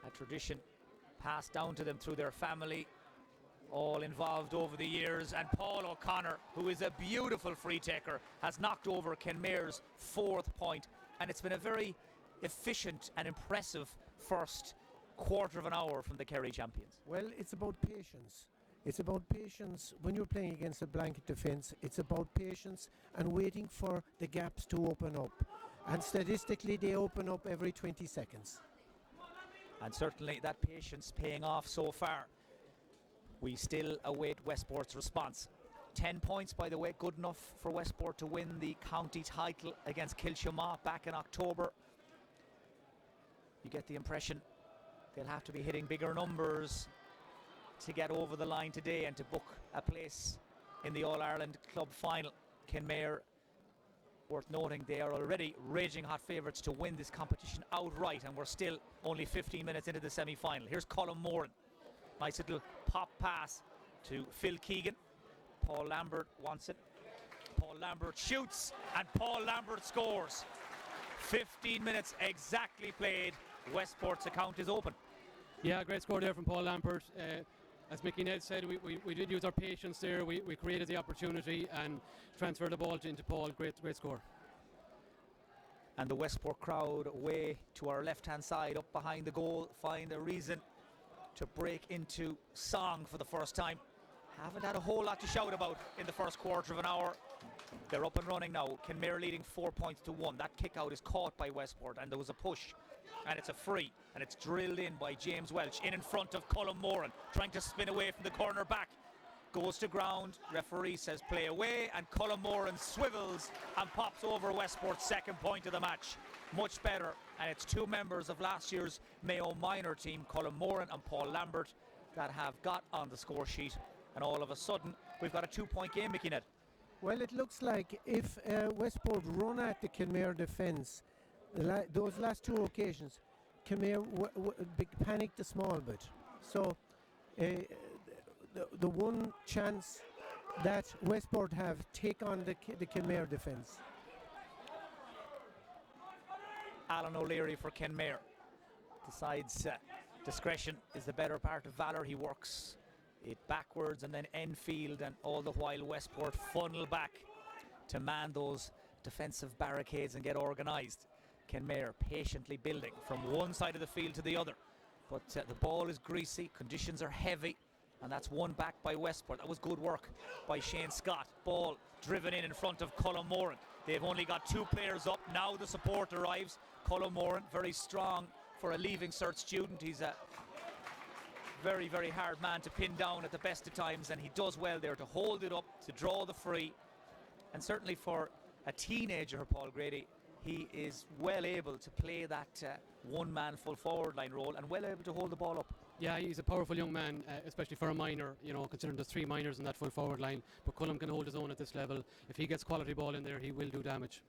a tradition passed down to them through their family, all involved over the years. And Paul O'Connor, who is a beautiful free taker, has knocked over Kenmare's 4th point, and it's been a very efficient and impressive first quarter of an hour from the Kerry champions. Well, it's about patience. It's about patience when you're playing against a blanket defence. It's about patience and waiting for the gaps to open up. And statistically, they open up every 20 seconds. And certainly that patience paying off so far. We still await Westport's response. 10 points, by the way, good enough for Westport to win the county title against Kilshamagh back in October. You get the impression they'll have to be hitting bigger numbers to get over the line today and to book a place in the All-Ireland Club final. Kenmare, worth noting, they are already raging hot favourites to win this competition outright, and we're still only 15 minutes into the semi-final. Here's Colm Moran. Nice little pop pass to Phil Keegan. Paul Lambert wants it. Paul Lambert shoots, and Paul Lambert scores. 15 minutes exactly played. Westport's account is open. Yeah, great score there from Paul Lambert. As Mickey Ned said, we did use our patience there. We created the opportunity and transferred the ball into Paul. Great score. And the Westport crowd away to our left-hand side, up behind the goal, find a reason to break into song for the first time. Haven't had a whole lot to shout about in the first quarter of an hour. They're up and running now. Kenmare leading 4 points to 1. That kick out is caught by Westport, and there was a push, and it's a free, and it's drilled in by James Welch in front of Colm Moran, trying to spin away from the corner back. Goes to ground, referee says play away, and Colm Moran swivels and pops over Westport's 2nd point of the match. Much better, and it's 2 members of last year's Mayo minor team, Colm Moran and Paul Lambert, that have got on the score sheet, and all of a sudden we've got a 2-point game, Mickey Ned. Well, it looks like if Westport run at the Kenmare defence, those last 2 occasions, Kenmare panicked a small bit. So the one chance that Westport have, take on the Kenmare defence. Alan O'Leary for Kenmare decides discretion is the better part of valour. He works it backwards and then end field, and all the while Westport funnel back to man those defensive barricades and get organised. Kenmare patiently building from one side of the field to the other, but the ball is greasy, conditions are heavy, and that's won back by Westport. That was good work by Shane Scott. Ball driven in front of Colm Moran. They've only got 2 players up. Now the support arrives. Colm Moran, very strong for a Leaving Cert student. He's a very, very hard man to pin down at the best of times, and he does well there to hold it up, to draw the free. And certainly for a teenager, Paul Grady, he is well able to play that one-man full forward line role and well able to hold the ball up. Yeah, he's a powerful young man, especially for a minor, considering there's 3 minors in that full forward line. But Colm can hold his own at this level. If he gets quality ball in there, he will do damage.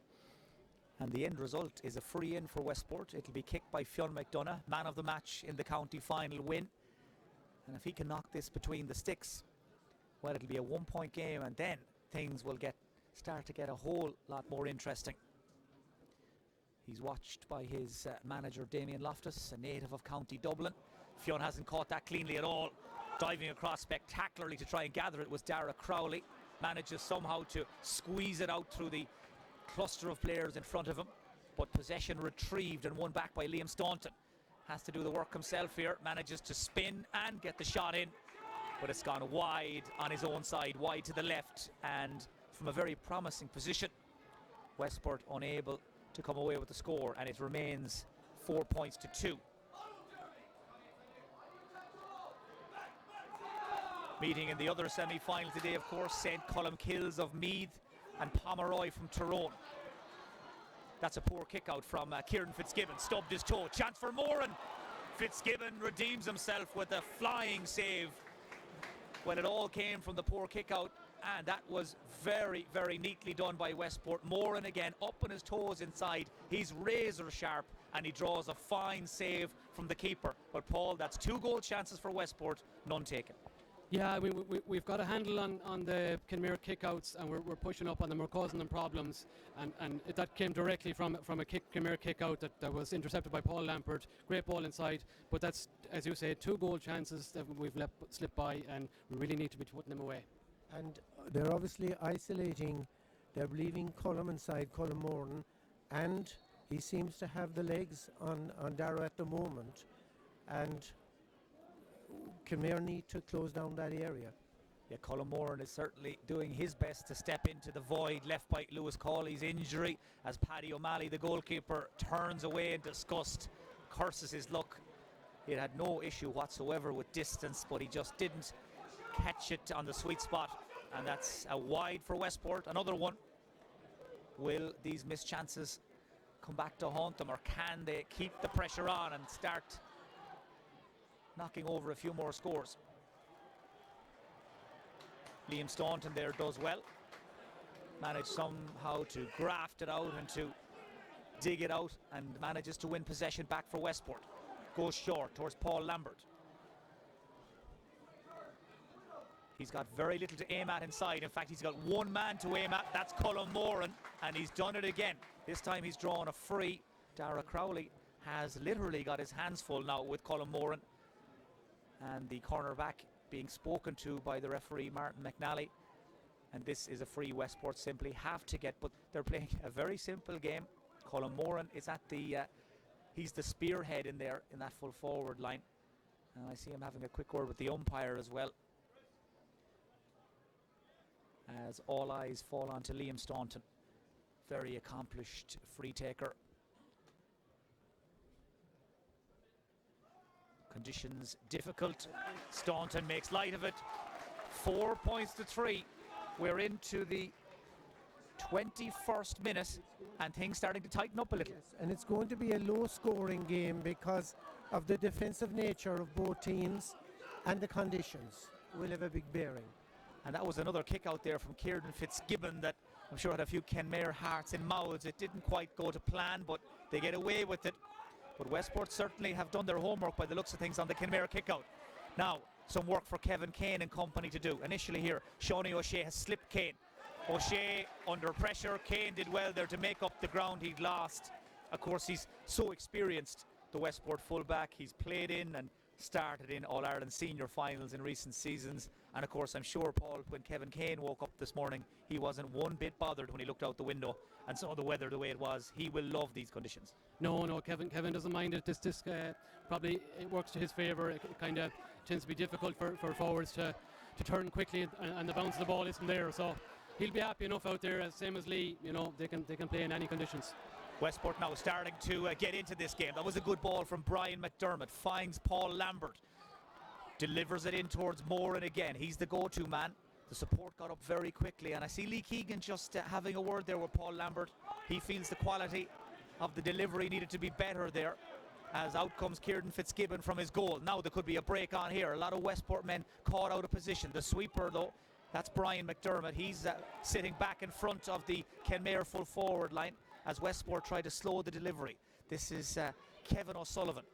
And the end result is a free in for Westport. It'll be kicked by Fionn McDonough, man of the match in the county final win. And if he can knock this between the sticks, well, it'll be a 1-point game, and then things will start to get a whole lot more interesting. He's watched by his manager Damien Loftus, a native of County Dublin. Fionn hasn't caught that cleanly at all. Diving across spectacularly to try and gather it was Dara Crowley. Manages somehow to squeeze it out through the cluster of players in front of him. But possession retrieved and won back by Liam Staunton. Has to do the work himself here. Manages to spin and get the shot in. But it's gone wide on his own side, wide to the left, and from a very promising position. Westport unable to come away with the score, and it remains 4 points to 2. Meeting in the other semi-final today, of course, St. Columkills of Meath and Pomeroy from Tyrone. That's a poor kick out from Kieran Fitzgibbon. Stubbed his toe. Chance for Moran. Fitzgibbon redeems himself with a flying save when it all came from the poor kick out. And that was very, very neatly done by Westport. Moran again up on his toes inside. He's razor sharp and he draws a fine save from the keeper. But Paul, that's 2 goal chances for Westport, none taken. Yeah, we've got a handle on the Kenmare kickouts, and we're pushing up on them, we're causing them problems, and that came directly from a Kenmare kickout that was intercepted by Paul Lampert. Great ball inside, but that's, as you say, 2 goal chances that we've let slip by, and we really need to be putting them away. And they're obviously isolating, they're leaving Cullum inside, Cullum Moran, and he seems to have the legs on Darrow at the moment, and Kenmare need to close down that area. Yeah, Colin Moran is certainly doing his best to step into the void left by Lewis Cawley's injury as Paddy O'Malley, the goalkeeper, turns away in disgust, curses his luck. He had no issue whatsoever with distance, but he just didn't catch it on the sweet spot, and that's a wide for Westport. Another one. Will these missed chances come back to haunt them, or can they keep the pressure on and start knocking over a few more scores? Liam Staunton there does well. Managed somehow to graft it out and to dig it out, and manages to win possession back for Westport. Goes short towards Paul Lambert. He's got very little to aim at inside. In fact, he's got one man to aim at. That's Colin Moran, and he's done it again. This time he's drawn a free. Dara Crowley has literally got his hands full now with Colin Moran, and the cornerback being spoken to by the referee Martin McNally, and this is a free Westport simply have to get, but they're playing a very simple game. Colin Moran is at the he's the spearhead in there in that full forward line, and I see him having a quick word with the umpire as well, as all eyes fall onto Liam Staunton, very accomplished free taker. Conditions difficult. Staunton makes light of it. 4 points to 3. We're into the 21st minute and things starting to tighten up a little. Yes, and it's going to be a low scoring game because of the defensive nature of both teams, and the conditions will have a big bearing. And that was another kick out there from Kieran Fitzgibbon that I'm sure had a few Kenmare hearts in mouths. It didn't quite go to plan, but they get away with it. But Westport certainly have done their homework by the looks of things on the Kenmare kick-out. Now, some work for Kevin Kane and company to do. Initially here, Shawnee O'Shea has slipped Kane. O'Shea under pressure. Kane did well there to make up the ground he'd lost. Of course, he's so experienced, the Westport fullback. He's played in and started in All-Ireland senior finals in recent seasons. And of course, I'm sure, Paul, when Kevin Kane woke up this morning, he wasn't one bit bothered when he looked out the window and saw the weather the way it was. He will love these conditions. No, Kevin doesn't mind it. This probably it works to his favour. It kind of tends to be difficult for forwards to turn quickly, and the bounce of the ball isn't there. So he'll be happy enough out there, same as Lee. You know, they can play in any conditions. Westport now starting to get into this game. That was a good ball from Brian McDermott. Finds Paul Lambert. Delivers it in towards Moran again. He's the go-to man. The support got up very quickly, and I see Lee Keegan just having a word there with Paul Lambert. He feels the quality of the delivery needed to be better there, as out comes Kieran Fitzgibbon from his goal. Now there could be a break on here. A lot of Westport men caught out of position. The sweeper, though, that's Brian McDermott. He's sitting back in front of the Kenmare full forward line as Westport try to slow the delivery. This is Kevin O'Sullivan.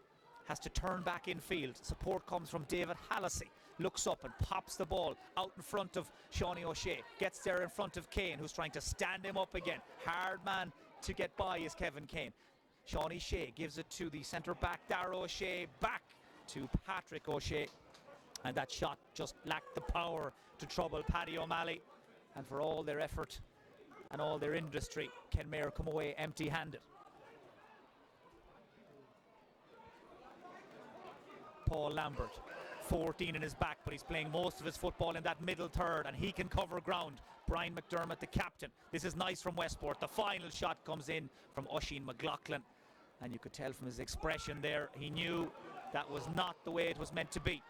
Has to turn back in field. Support comes from David Hallisey. Looks up and pops the ball out in front of Shawnee O'Shea. Gets there in front of Kane, who's trying to stand him up again. Hard man to get by is Kevin Kane. Shawnee Shea gives it to the centre back, Darragh O'Shea. Back to Patrick O'Shea. and that shot just lacked the power to trouble Paddy O'Malley. And for all their effort and all their industry, Kenmare come away empty-handed. Paul Lambert, 14 in his back, but he's playing most of his football in that middle third, and he can cover ground. Brian McDermott, the captain. This is nice from Westport. The final shot comes in from Oisin McLaughlin, and you could tell from his expression there, he knew that was not the way it was meant to be.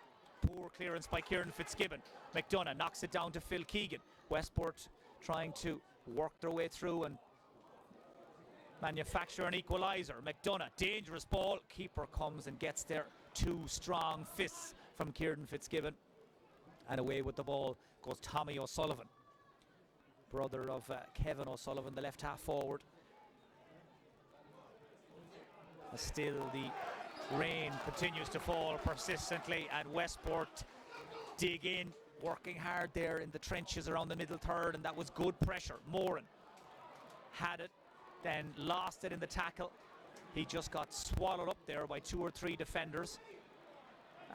Poor clearance by Kieran Fitzgibbon. McDonough knocks it down to Phil Keegan. Westport trying to work their way through and manufacture an equaliser. McDonough, dangerous ball. Keeper comes and gets there. Two strong fists from Kieran Fitzgibbon. And away with the ball goes Tommy O'Sullivan, brother of Kevin O'Sullivan, the left half forward. Still the rain continues to fall persistently, and Westport dig in, working hard there in the trenches around the middle third, and that was good pressure. Moran had it, then lost it in the tackle. He just got swallowed up there by 2 or 3 defenders,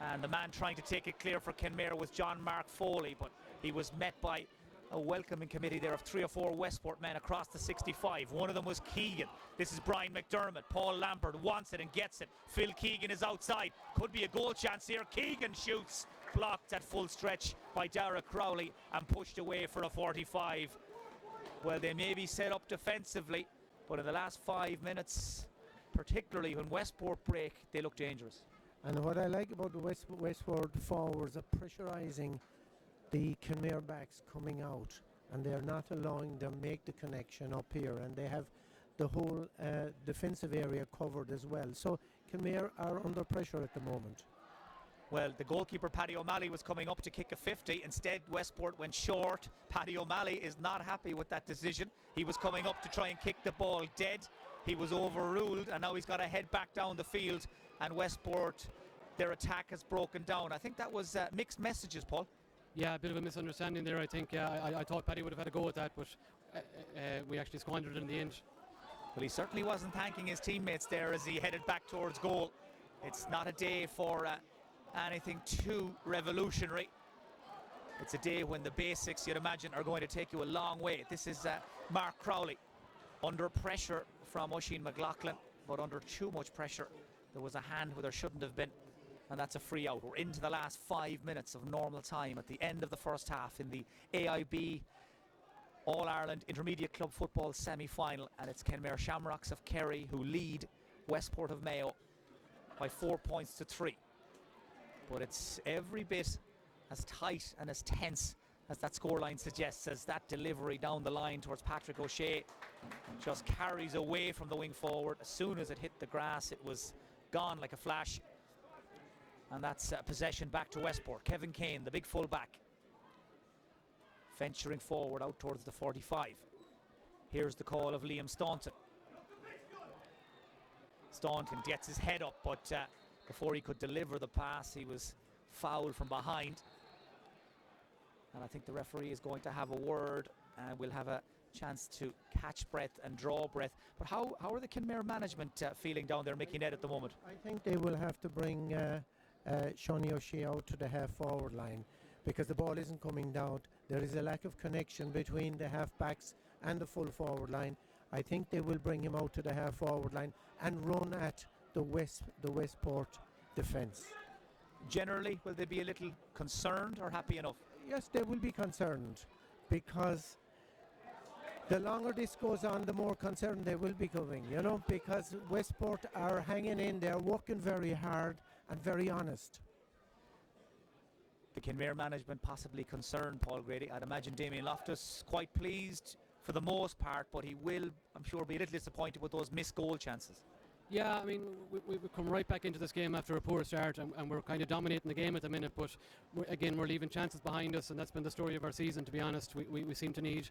and the man trying to take it clear for Kenmare was John Mark Foley, but he was met by a welcoming committee there of 3 or 4 Westport men across the 65. One of them was Keegan. This is Brian McDermott. Paul Lambert wants it and gets it. Phil Keegan is outside. Could be a goal chance here. Keegan shoots. Blocked at full stretch by Dara Crowley and pushed away for a 45. Well, they may be set up defensively, but in the last 5 minutes, particularly when Westport break, they look dangerous. And what I like about the Westport forwards are pressurising the Kenmare backs coming out, and they're not allowing them make the connection up here, and they have the whole defensive area covered as well. So Kenmare are under pressure at the moment. Well, the goalkeeper Paddy O'Malley was coming up to kick a 50. Instead, Westport went short. Paddy O'Malley is not happy with that decision. He was coming up to try and kick the ball dead. He was overruled, and now he's got to head back down the field, and Westport, their attack has broken down. I think that was mixed messages, Paul. Yeah, a bit of a misunderstanding there, I think. I thought Paddy would have had a go at that, but we actually squandered it in the end. Well, he certainly wasn't thanking his teammates there as he headed back towards goal. It's not a day for anything too revolutionary. It's a day when the basics, you'd imagine, are going to take you a long way. This is Mark Crowley under pressure from Oisin McLaughlin, but under too much pressure. There was a hand where there shouldn't have been, and that's a free out. We're into the last 5 minutes of normal time at the end of the first half in the AIB All-Ireland Intermediate Club Football semi-final, and it's Kenmare Shamrocks of Kerry who lead Westport of Mayo by 4 points to 3. But it's every bit as tight and as tense as that scoreline suggests, as that delivery down the line towards Patrick O'Shea just carries away from the wing forward. As soon as it hit the grass, it was gone like a flash. And that's possession back to Westport. Kevin Kane, the big full-back, venturing forward out towards the 45. Here's the call of Liam Staunton. Staunton gets his head up, but before he could deliver the pass, he was fouled from behind. And I think the referee is going to have a word, and we'll have a chance to catch breath and draw breath. But how are the Kenmare management feeling down there, Mickey Ned, at the moment? I think they will have to bring Shawnee O'Shea out to the half-forward line, because the ball isn't coming down. There is a lack of connection between the half-backs and the full-forward line. I think they will bring him out to the half-forward line and run at the Westport defence. Generally, will they be a little concerned or happy enough? Yes, they will be concerned, because the longer this goes on, the more concerned they will be becoming, because Westport are hanging in there, working very hard and very honest. The Kenmare management possibly concerned, Paul Grady. I'd imagine Damien Loftus quite pleased for the most part, but he will, I'm sure, be a little disappointed with those missed goal chances. Yeah, I mean, we come right back into this game after a poor start, and we're kind of dominating the game at the minute, but we're leaving chances behind us, and that's been the story of our season, to be honest. We seem to need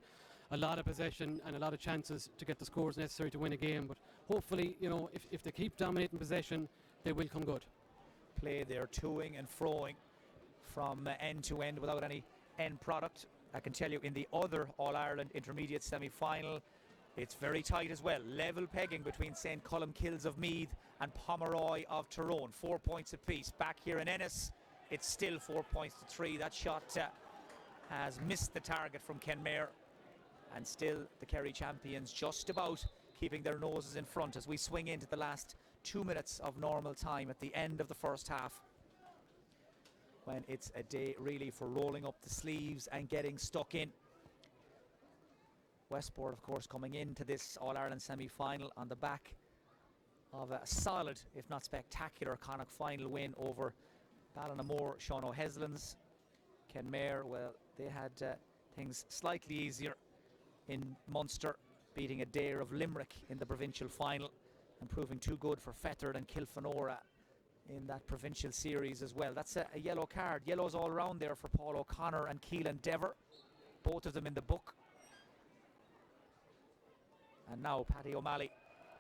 a lot of possession and a lot of chances to get the scores necessary to win a game, but hopefully, if they keep dominating possession, they will come good. Play there, toing and froing from end to end without any end product. I can tell you, in the other All-Ireland Intermediate semi-final, it's very tight as well. Level pegging between St. Columkills of Meath and Pomeroy of Tyrone. 4 points apiece. Back here in Ennis, it's still 4 points to 3. That shot has missed the target from Kenmare, and still the Kerry champions just about keeping their noses in front as we swing into the last 2 minutes of normal time at the end of the first half, when it's a day really for rolling up the sleeves and getting stuck in. Westport, of course, coming into this All-Ireland semi-final on the back of a solid, if not spectacular, Connacht final win over Ballinamore, Sean O'Heslin's. Kenmare, well, they had things slightly easier in Munster, beating Adair of Limerick in the provincial final and proving too good for Fethard and Kilfenora in that provincial series as well. That's a yellow card. Yellows all round there for Paul O'Connor and Keelan Dever, both of them in the book. And now Paddy O'Malley,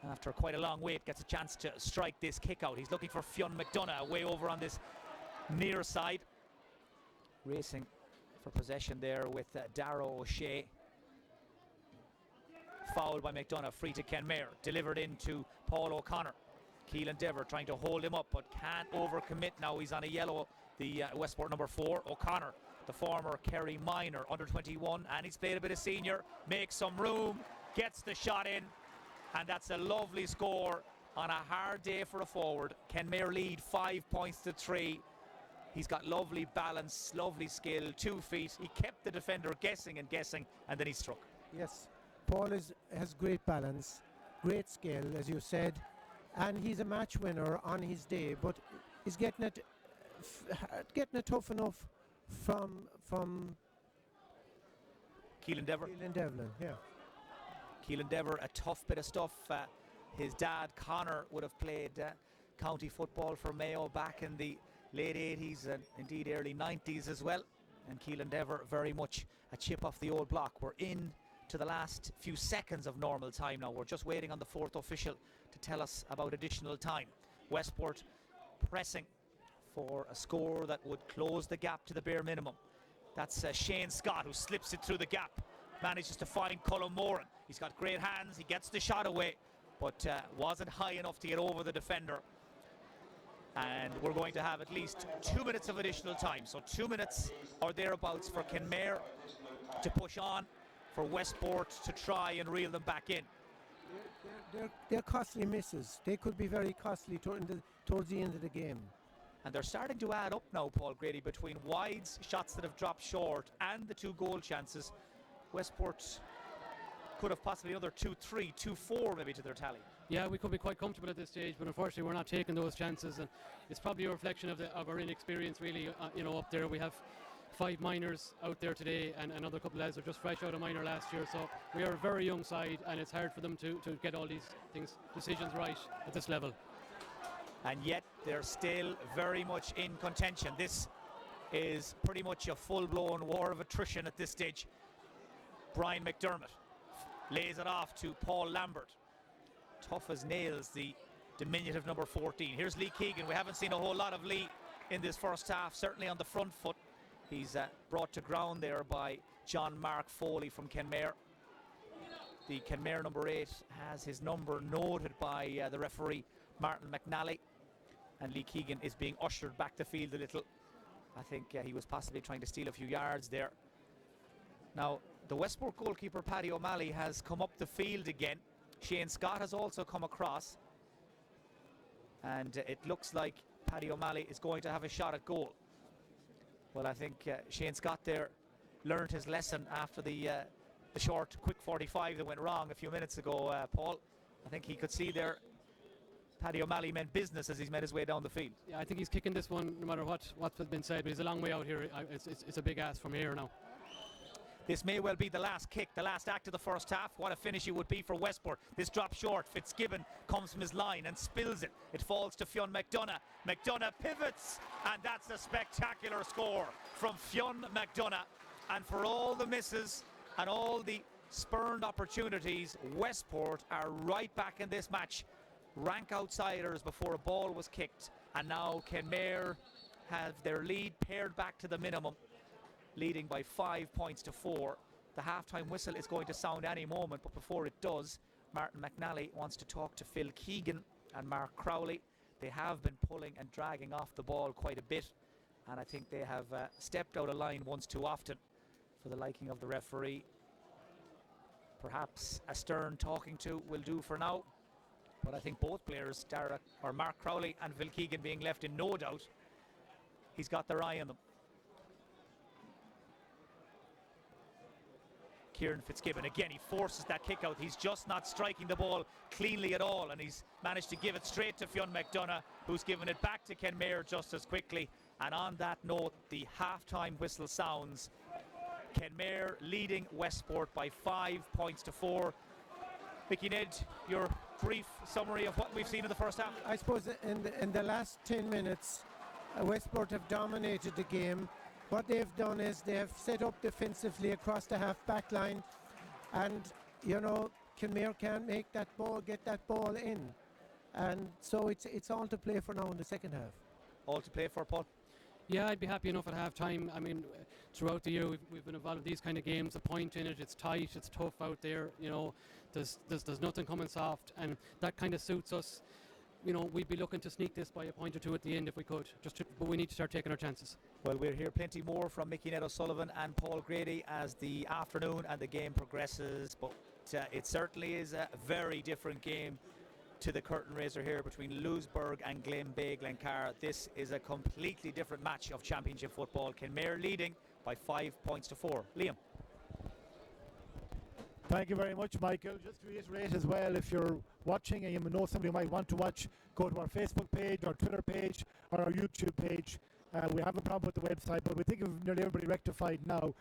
after quite a long wait, gets a chance to strike this kick out. He's looking for Fionn McDonough way over on this near side. Racing for possession there with Darrow O'Shea. Fouled by McDonough, free to Kenmare, delivered into Paul O'Connor. Keelan Dever trying to hold him up but can't overcommit. Now he's on a yellow, the Westport number 4, O'Connor, the former Kerry minor, under 21, and he's played a bit of senior, makes some room, gets the shot in, and that's a lovely score on a hard day for a forward. Kenmare lead 5 points to 3. He's got lovely balance, lovely skill, 2 feet. He kept the defender guessing, and then he struck. Yes, Paul has great balance, great skill, as you said, and he's a match winner on his day, but he's getting it tough enough from Keelan Dever. Keelan Devlin, yeah. Keelan Dever, a tough bit of stuff. His dad, Connor, would have played county football for Mayo back in the late 80s and indeed early 90s as well. And Keelan Dever, very much a chip off the old block. We're in to the last few seconds of normal time now. We're just waiting on the fourth official to tell us about additional time. Westport pressing for a score that would close the gap to the bare minimum. That's Shane Scott, who slips it through the gap, manages to find Colm Moran. He's got great hands, he gets the shot away, but wasn't high enough to get over the defender. And we're going to have at least 2 minutes of additional time, so 2 minutes or thereabouts for Kenmare to push on, for Westport to try and reel them back in. They're costly misses. They could be very costly towards the end of the game. And they're starting to add up now, Paul Grady, between wides, shots that have dropped short, and the 2 goal chances. Westport could have possibly another 2-3, 2-4 maybe to their tally. Yeah, we could be quite comfortable at this stage, but unfortunately we're not taking those chances, and it's probably a reflection of our inexperience really. Up there we have 5 minors out there today, and another couple of lads are just fresh out of minor last year, so we are a very young side, and it's hard for them to get all these decisions right at this level. And yet they're still very much in contention. This is pretty much a full-blown war of attrition at this stage. Brian McDermott lays it off to Paul Lambert. Tough as nails, the diminutive number 14. Here's Lee Keegan. We haven't seen a whole lot of Lee in this first half, certainly on the front foot. He's brought to ground there by John Mark Foley from Kenmare. The Kenmare number 8 has his number noted by the referee Martin McNally, and Lee Keegan is being ushered back the field a little. I think he was possibly trying to steal a few yards there. Now the Westport goalkeeper Paddy O'Malley has come up the field again. Shane Scott has also come across, and it looks like Paddy O'Malley is going to have a shot at goal. Well, I think Shane Scott there learned his lesson after the short quick 45 that went wrong a few minutes ago, Paul. I think he could see there Paddy O'Malley meant business as he's made his way down the field. Yeah, I think he's kicking this one no matter what's been said, but he's a long way out here. It's a big ask from here now. This may well be the last kick, the last act of the first half. What a finish it would be for Westport. This drop short. Fitzgibbon comes from his line and spills it. It falls to Fionn McDonough. McDonough pivots, and that's a spectacular score from Fionn McDonough. And for all the misses and all the spurned opportunities, Westport are right back in this match. Rank outsiders before a ball was kicked, and now Kenmare have their lead pared back to the minimum, leading by 5 points to 4. The half-time whistle is going to sound any moment, but before it does, Martin McNally wants to talk to Phil Keegan and Mark Crowley. They have been pulling and dragging off the ball quite a bit, and I think they have stepped out of line once too often for the liking of the referee. Perhaps a stern talking to will do for now, but I think both players, Mark Crowley and Phil Keegan, being left in no doubt. He's got their eye on them. Kieran Fitzgibbon, again, he forces that kick out. He's just not striking the ball cleanly at all, and he's managed to give it straight to Fionn McDonough, who's given it back to Kenmare just as quickly. And on that note, the half-time whistle sounds. Kenmare leading Westport by 5 points to 4. Mickey Ned, your brief summary of what we've seen in the first half? I suppose in the last 10 minutes, Westport have dominated the game. What they've done is they have set up defensively across the half-back line, and Kenmare can't make that ball, get that ball in, and so it's all to play for now in the second half. All to play for, Paul? Yeah, I'd be happy enough at half-time. I mean, throughout the year we've been involved in these kind of games. A point in it, it's tight, it's tough out there. There's nothing coming soft, and that kind of suits us. We'd be looking to sneak this by a point or two at the end if we could. But we need to start taking our chances. Well, we'll hear plenty more from Mickey Ned O'Sullivan and Paul Grady as the afternoon and the game progresses. But it certainly is a very different game to the curtain raiser here between Louisburgh and Glenbeigh-Glencar. This is a completely different match of championship football. Kenmare leading by 5 points to 4. Liam. Thank you very much, Michael. Just to reiterate as well, if you're watching and you know somebody who might want to watch, go to our Facebook page, our Twitter page, or our YouTube page. We have a problem with the website, but we think of nearly everybody rectified now.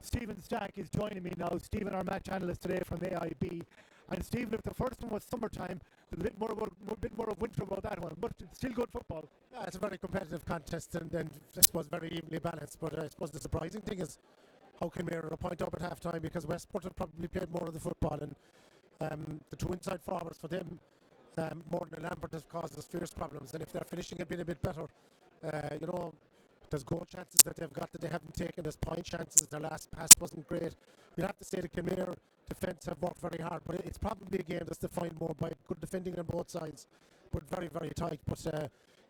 Stephen Stack is joining me now. Stephen, our match analyst today from AIB. And Stephen, if the first one was summertime, there's a bit more of winter about that one, but it's still good football. Yeah, it's a very competitive contest, and I suppose very evenly balanced. But I suppose the surprising thing is how Kenmare are a point up at half-time, because Westport have probably played more of the football, and the two inside forwards for them, more than Lambert, has caused us fierce problems. And if they're finishing it being a bit better, there's goal chances that they've got that they haven't taken. There's point chances. Their last pass wasn't great. You'd have to say the Kenmare defence have worked very hard, but it's probably a game that's defined more by good defending on both sides, but very, very tight. But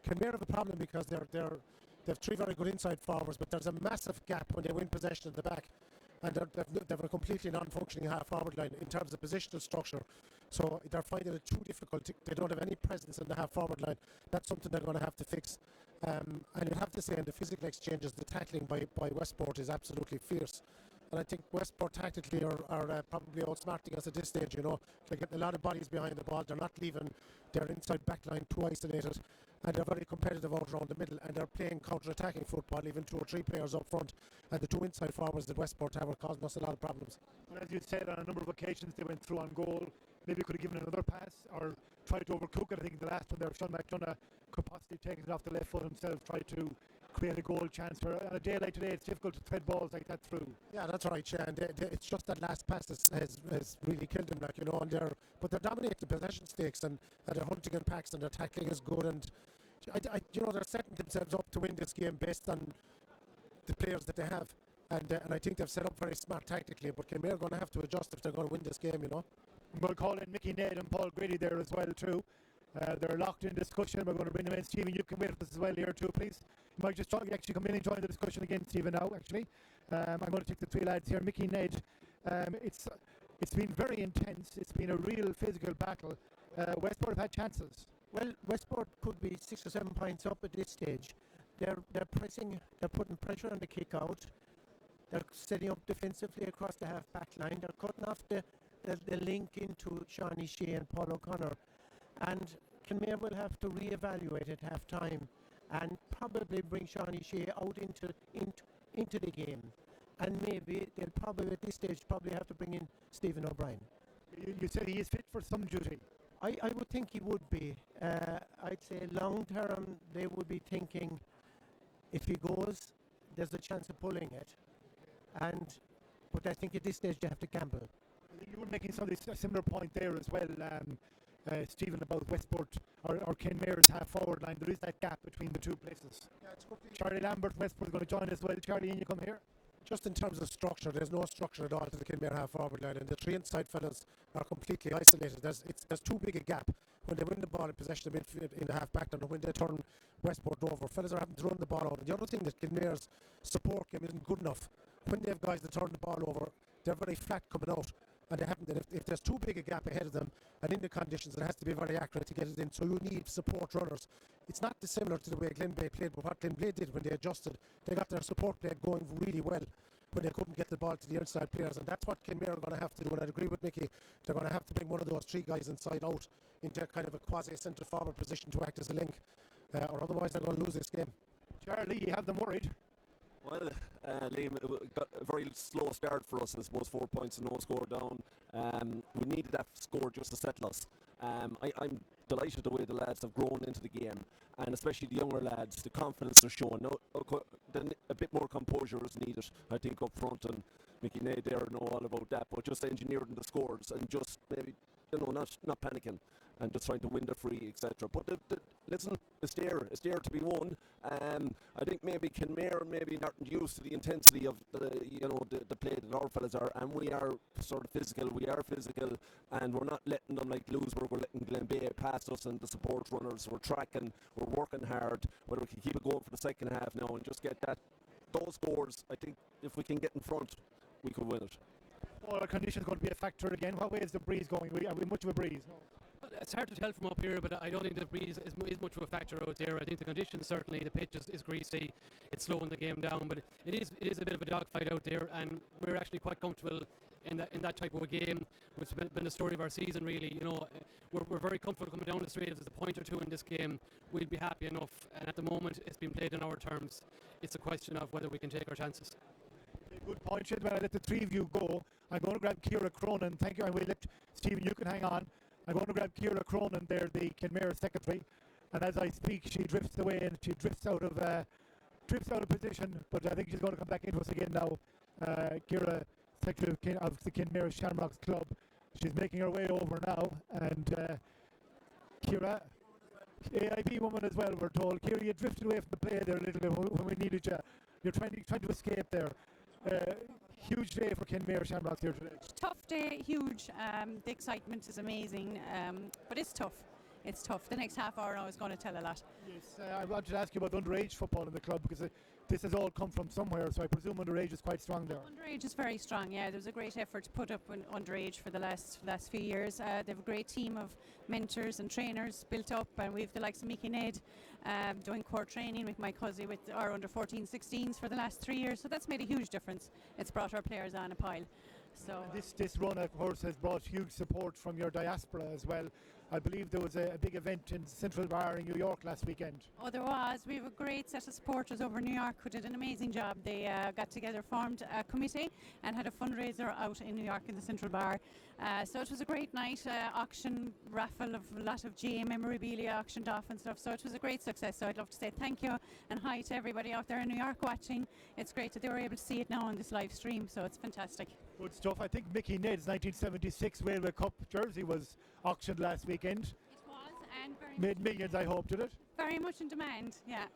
Kenmare have a problem because they've three very good inside forwards, but there's a massive gap when they win possession at the back, and they've a completely non-functioning half-forward line in terms of positional structure. So they're finding it too difficult. They don't have any presence in the half-forward line. That's something they're going to have to fix. And you'd have to say in the physical exchanges, the tackling by Westport is absolutely fierce. And I think Westport tactically are probably outsmarting us at this stage. They're getting a lot of bodies behind the ball. They're not leaving their inside back line too isolated, and they're very competitive out around the middle, and they're playing counter-attacking football, even 2 or 3 players up front, and the two inside forwards that Westport have are causing us a lot of problems. And as you said, on a number of occasions they went through on goal, maybe could have given another pass or tried to overcook it. I think the last one there, Sean McDonough could possibly take it off the left foot himself, try to create a goal chance. For on a day like today, it's difficult to thread balls like that through. Yeah, that's right, yeah. And it's just that last pass has really killed them, and they're dominating the possession stakes, and they're hunting in packs, and their tackling is good, and they're setting themselves up to win this game based on the players that they have, and I think they've set up very smart tactically. But Kenmare are going to have to adjust if they're going to win this game. We'll call in Mickey Ned and Paul Grady there as well too. They're locked in discussion. We're going to bring them in. Stephen, you can wait with us as well here too, please. You might just actually come in and join the discussion again, Stephen, now actually. I'm going to take the 3 lads here. Mickey Ned, it's been very intense. It's been a real physical battle. Westport have had chances. Well, Westport could be 6 or 7 points up at this stage. They're pressing, they're putting pressure on the kick out. They're setting up defensively across the half-back line. They're cutting off the link into Shawnee Shea and Paul O'Connor. And Kenmare will have to re-evaluate at half-time and probably bring Shawnee Shea out into the game. And maybe they'll probably at this stage have to bring in Stephen O'Brien. You said he is fit for some duty. I would think he would be. I'd say long term they would be thinking if he goes, there's a chance of pulling it. But I think at this stage they have to gamble. You were making a similar point there as well, Stephen, about Westport or Kenmare's half-forward line. There is that gap between the two places. Yeah, it's Charlie Lambert, Westport, is going to join as well. Charlie, and you come here. Just in terms of structure, there's no structure at all to the Kenmare half-forward line, and the 3 inside fellas are completely isolated. There's too big a gap when they win the ball in possession of midfield in the half-back line, when they turn Westport over, fellas are having to run the ball out. And the other thing that Kenmare's support game isn't good enough. When they have guys that turn the ball over, they're very flat coming out. And they haven't. If there's too big a gap ahead of them, and in the conditions, it has to be very accurate to get it in. So you need support runners. It's not dissimilar to the way Glenbeigh played, but what Glenbeigh did when they adjusted, they got their support play going really well when they couldn't get the ball to the inside players. And that's what Kenmare are going to have to do. And I agree with Mickey. They're going to have to bring one of those three guys inside out into kind of a quasi-centre forward position to act as a link, or otherwise they're going to lose this game. Charlie, you have them worried. Well, Liam, it got a very slow start for us, I suppose, 4 points and no score down. We needed that score just to settle us. I'm delighted the way the lads have grown into the game, and especially the younger lads, the confidence they're showing. Now, a bit more composure is needed, I think, up front, and Mickey Nade there know all about that, but just engineering the scores and just maybe, not panicking and just trying to win the free, etc. But listen, it's there to be won. I think maybe Kenmare maybe not used to the intensity of the play that our fellas are, and we are sort of physical. We are physical, and we're not letting them like Louisburgh. We're letting Glenbeigh pass us and the support runners. We're tracking. We're working hard. Whether we can keep it going for the second half now and just get those scores. I think if we can get in front, we could win it. All our conditions going to be a factor again. What way is the breeze going? Are we much of a breeze? No. It's hard to tell from up here, but I don't think the breeze is much of a factor out there. I think the conditions, certainly, the pitch is greasy, it's slowing the game down, but it is a bit of a dogfight out there, and we're actually quite comfortable in that type of a game, which has been the story of our season, really. We're very comfortable coming down the straight. If there's a point or two in this game, we'll be happy enough, and at the moment, it's been played on our terms. It's a question of whether we can take our chances. Good point, Shid. When I let the three of you go, I'm going to grab Ciara Cronin. Thank you. And we'll let Stephen, you can hang on. I'm going to grab Ciara Cronin there, the Kenmare secretary. And as I speak, she drifts away and she drifts out of position. But I think she's going to come back into us again now. Ciara, secretary of the Kenmare Shamrocks club. She's making her way over now. And Ciara, AIB woman as well, we're told. Ciara, you drifted away from the play there a little bit when we needed you. You're trying to escape there. Huge day for Kenmare Shamrocks here today. Tough day, huge. The excitement is amazing, but it's tough. It's tough. The next half hour now is going to tell a lot. Yes, I wanted to ask you about underage football in the club because this has all come from somewhere, so I presume underage is quite strong there. Underage is very strong, yeah. There's a great effort put up in underage for the last few years. They have a great team of mentors and trainers built up, and we've the likes of Mickey Ned doing core training with my cousin with our under 14, 16s for the last 3 years. So that's made a huge difference. It's brought our players on a pile. So this run, of course, has brought huge support from your diaspora as well. I believe there was a big event in Central Bar in New York last weekend. Oh, there was. We have a great set of supporters over in New York who did an amazing job. They got together, formed a committee and had a fundraiser out in New York in the Central Bar. So it was a great night, auction, raffle of a lot of GA memorabilia auctioned off and stuff. So it was a great success. So I'd love to say thank you and hi to everybody out there in New York watching. It's great that they were able to see it now on this live stream. So it's fantastic. Good stuff. I think Mickey Ned's 1976 Railway Cup jersey was auctioned last weekend. It was, and made millions, I hope, did it? Very much in demand. Yeah,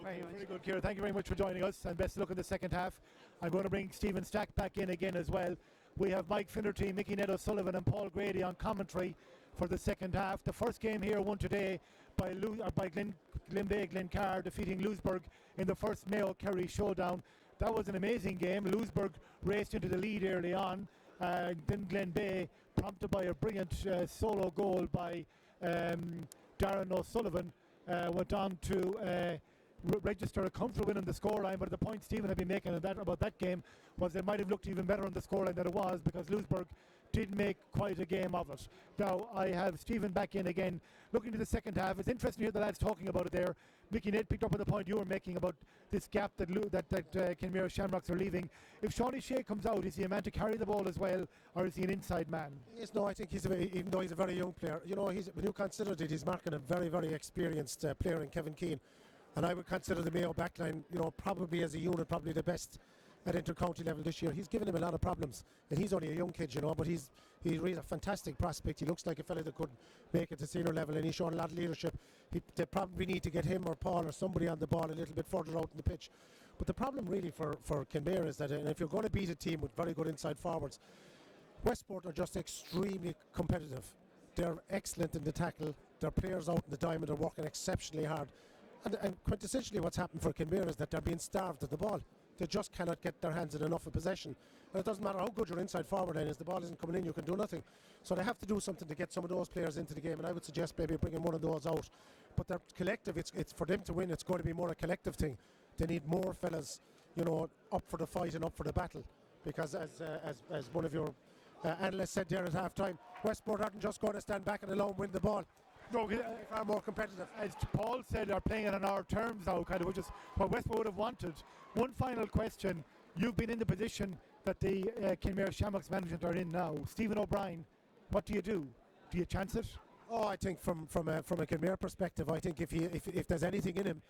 very much. Very good, Ciara. Thank you very much for joining us, and best of luck in the second half. I'm going to bring Stephen Stack back in again as well. We have Mike Finnerty, Mickey Ned O'Sullivan and Paul Grady on commentary for the second half. The first game here won today by Glenbeigh-Glencar defeating Louisburgh in the first Mayo Kerry showdown. That was an amazing game. Louisburgh raced into the lead early on. Then Glenbeigh, prompted by a brilliant solo goal by Darren O'Sullivan, went on to register a comfortable win on the scoreline. But the point Stephen had been making about that game was it might have looked even better on the scoreline than it was, because Louisburgh did make quite a game of it. Now I have Stephen back in again, looking to the second half. It's interesting to hear the lads talking about it there. Mickey Ned picked up on the point you were making about this gap that Kenmare Shamrocks are leaving. If Shawnee Shea comes out, is he a man to carry the ball as well, or is he an inside man? Yes, no, I think even though he's a very young player, when you consider that he's marking a very, very experienced player in Kevin Keane, and I would consider the Mayo backline, probably as a unit, probably the best at inter-county level this year. He's given him a lot of problems, and he's only a young kid, but he's really a fantastic prospect. He looks like a fella that could make it to senior level, and he's shown a lot of leadership. They probably need to get him or Paul or somebody on the ball a little bit further out in the pitch. But the problem really for Kenmare is that if you're going to beat a team with very good inside forwards, Westport are just extremely competitive. They're excellent in the tackle, their players out in the diamond are working exceptionally hard. And quintessentially what's happened for Kenmare is that they're being starved at the ball. They just cannot get their hands in enough of possession. And it doesn't matter how good your inside forward line is, the ball isn't coming in, you can do nothing. So they have to do something to get some of those players into the game, and I would suggest maybe bringing one of those out. But they're collective, it's for them to win, it's going to be more a collective thing. They need more fellas, you know, up for the fight and up for the battle. Because as one of your analysts said there at half time, Westport aren't just going to stand back and alone win the ball. No, far more competitive. As Paul said, they're playing it on our terms now, kind of, which is what Westport would have wanted. One final question. You've been in the position that the Kenmare Shamrocks management are in now. Stephen O'Brien, what do you do? Do you chance it? Oh, I think from a Kenmare perspective, I think if there's anything in him,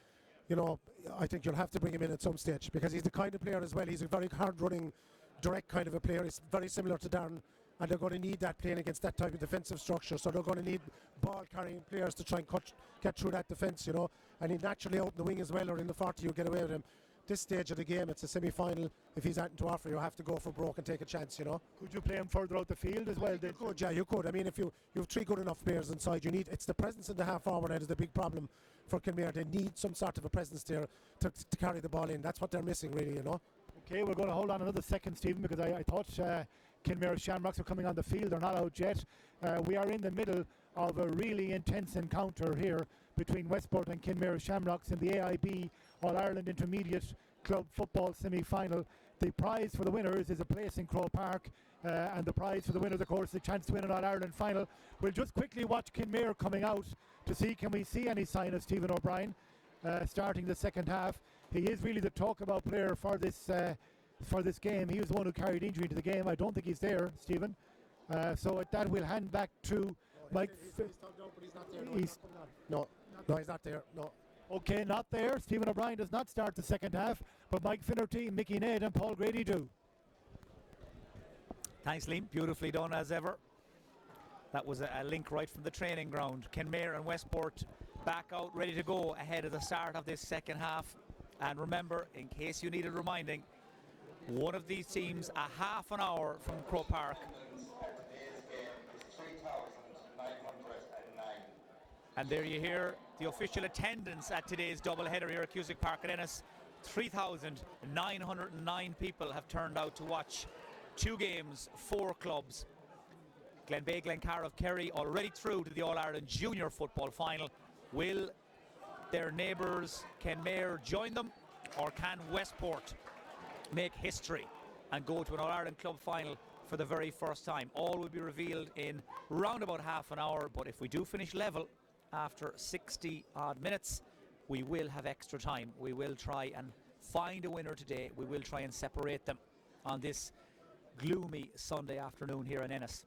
you know, I think you'll have to bring him in at some stage, because he's the kind of player as well. He's a very hard-running, direct kind of a player. He's very similar to Darren, and they're going to need that playing against that type of defensive structure. So they're going to need ball-carrying players to try and get through that defence, you know. And he naturally out in the wing as well, or in the 40, you get away with him. This stage of the game, it's a semi-final. If he's anything to offer, you have to go for broke and take a chance, you know. Could you play him further out the field as well? You could, yeah, you could. I mean, if you have three good enough players inside, it's the presence in the half-forward end is the big problem for Kenmare. They need some sort of a presence there to carry the ball in. That's what they're missing, really, you know. Okay, we're going to hold on another second, Stephen, because I thought Kenmare Shamrocks are coming on the field. They're not out yet. We are in the middle of a really intense encounter here between Westport and Kenmare Shamrocks in the AIB All-Ireland Intermediate Club Football Semi-Final. The prize for the winners is a place in Croke Park, and the prize for the winners, of course, is a chance to win an All-Ireland final. We'll just quickly watch Kenmare coming out to see, can we see any sign of Stephen O'Brien starting the second half. He is really the talk-about player for this game. He was the one who carried injury into the game. I don't think he's there, Stephen. So at that, we'll hand back to Mike. No, he's not there. No. Okay, not there. Stephen O'Brien does not start the second half, but Mike Finnerty, Mickey Ned and Paul Grady do. Thanks, Liam. Beautifully done as ever. That was a link right from the training ground. Kenmare and Westport back out, ready to go ahead of the start of this second half. And remember, in case you needed reminding, one of these teams a half an hour from Croke Park. And there you hear the official attendance at today's doubleheader here at Cusack Park at Ennis. 3,909 people have turned out to watch two games, four clubs. Glenbeigh-Glencar of Kerry already through to the All-Ireland Junior Football Final. Will their neighbours Kenmare join them, or can Westport make history and go to an All-Ireland Club Final for the very first time? All will be revealed in round about half an hour, but if we do finish level after 60 odd minutes, we will have extra time. We will try and find a winner today. We will try and separate them on this gloomy Sunday afternoon here in Ennis.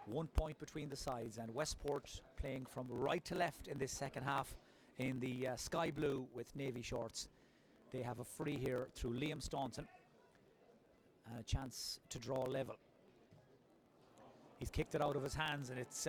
1 point between the sides, and Westport playing from right to left in this second half in the sky blue with navy shorts. They have a free here through Liam Staunton and a chance to draw level. He's kicked it out of his hands, and it's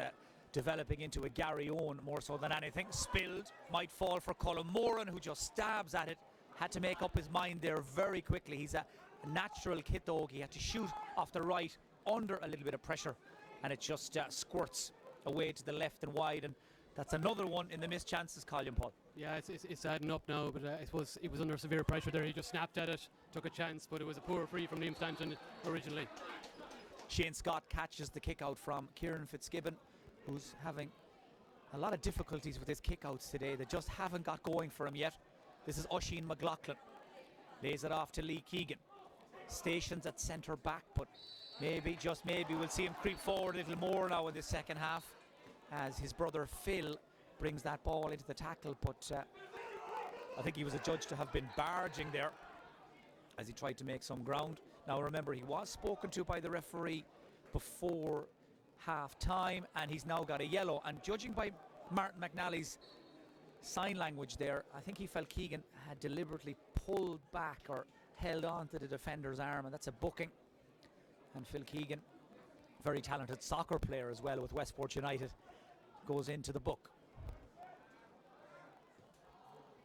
developing into a Gary Owen more so than anything. Spilled, might fall for Colin Moran, who just stabs at it. Had to make up his mind there very quickly. He's a natural kid though. He had to shoot off the right under a little bit of pressure, and it just squirts away to the left and wide, and that's another one in the missed chances, Colin Paul. Yeah, it's adding up now, but I suppose it was under severe pressure there. He just snapped at it, took a chance, but it was a poor free from Liam Stanton originally. Shane Scott catches the kick out from Kieran Fitzgibbon, who's having a lot of difficulties with his kickouts today. They just haven't got going for him yet. This is Oisin McLaughlin. Lays it off to Lee Keegan. Stations at centre back, but maybe, just maybe, we'll see him creep forward a little more now in the second half as his brother Phil brings that ball into the tackle, but I think he was adjudged to have been barging there as he tried to make some ground. Now remember, he was spoken to by the referee before half time, and he's now got a yellow, and judging by Martin McNally's sign language there, I think he felt Keegan had deliberately pulled back or held on to the defender's arm, and that's a booking. And Phil Keegan, very talented soccer player as well with Westport United, goes into the book.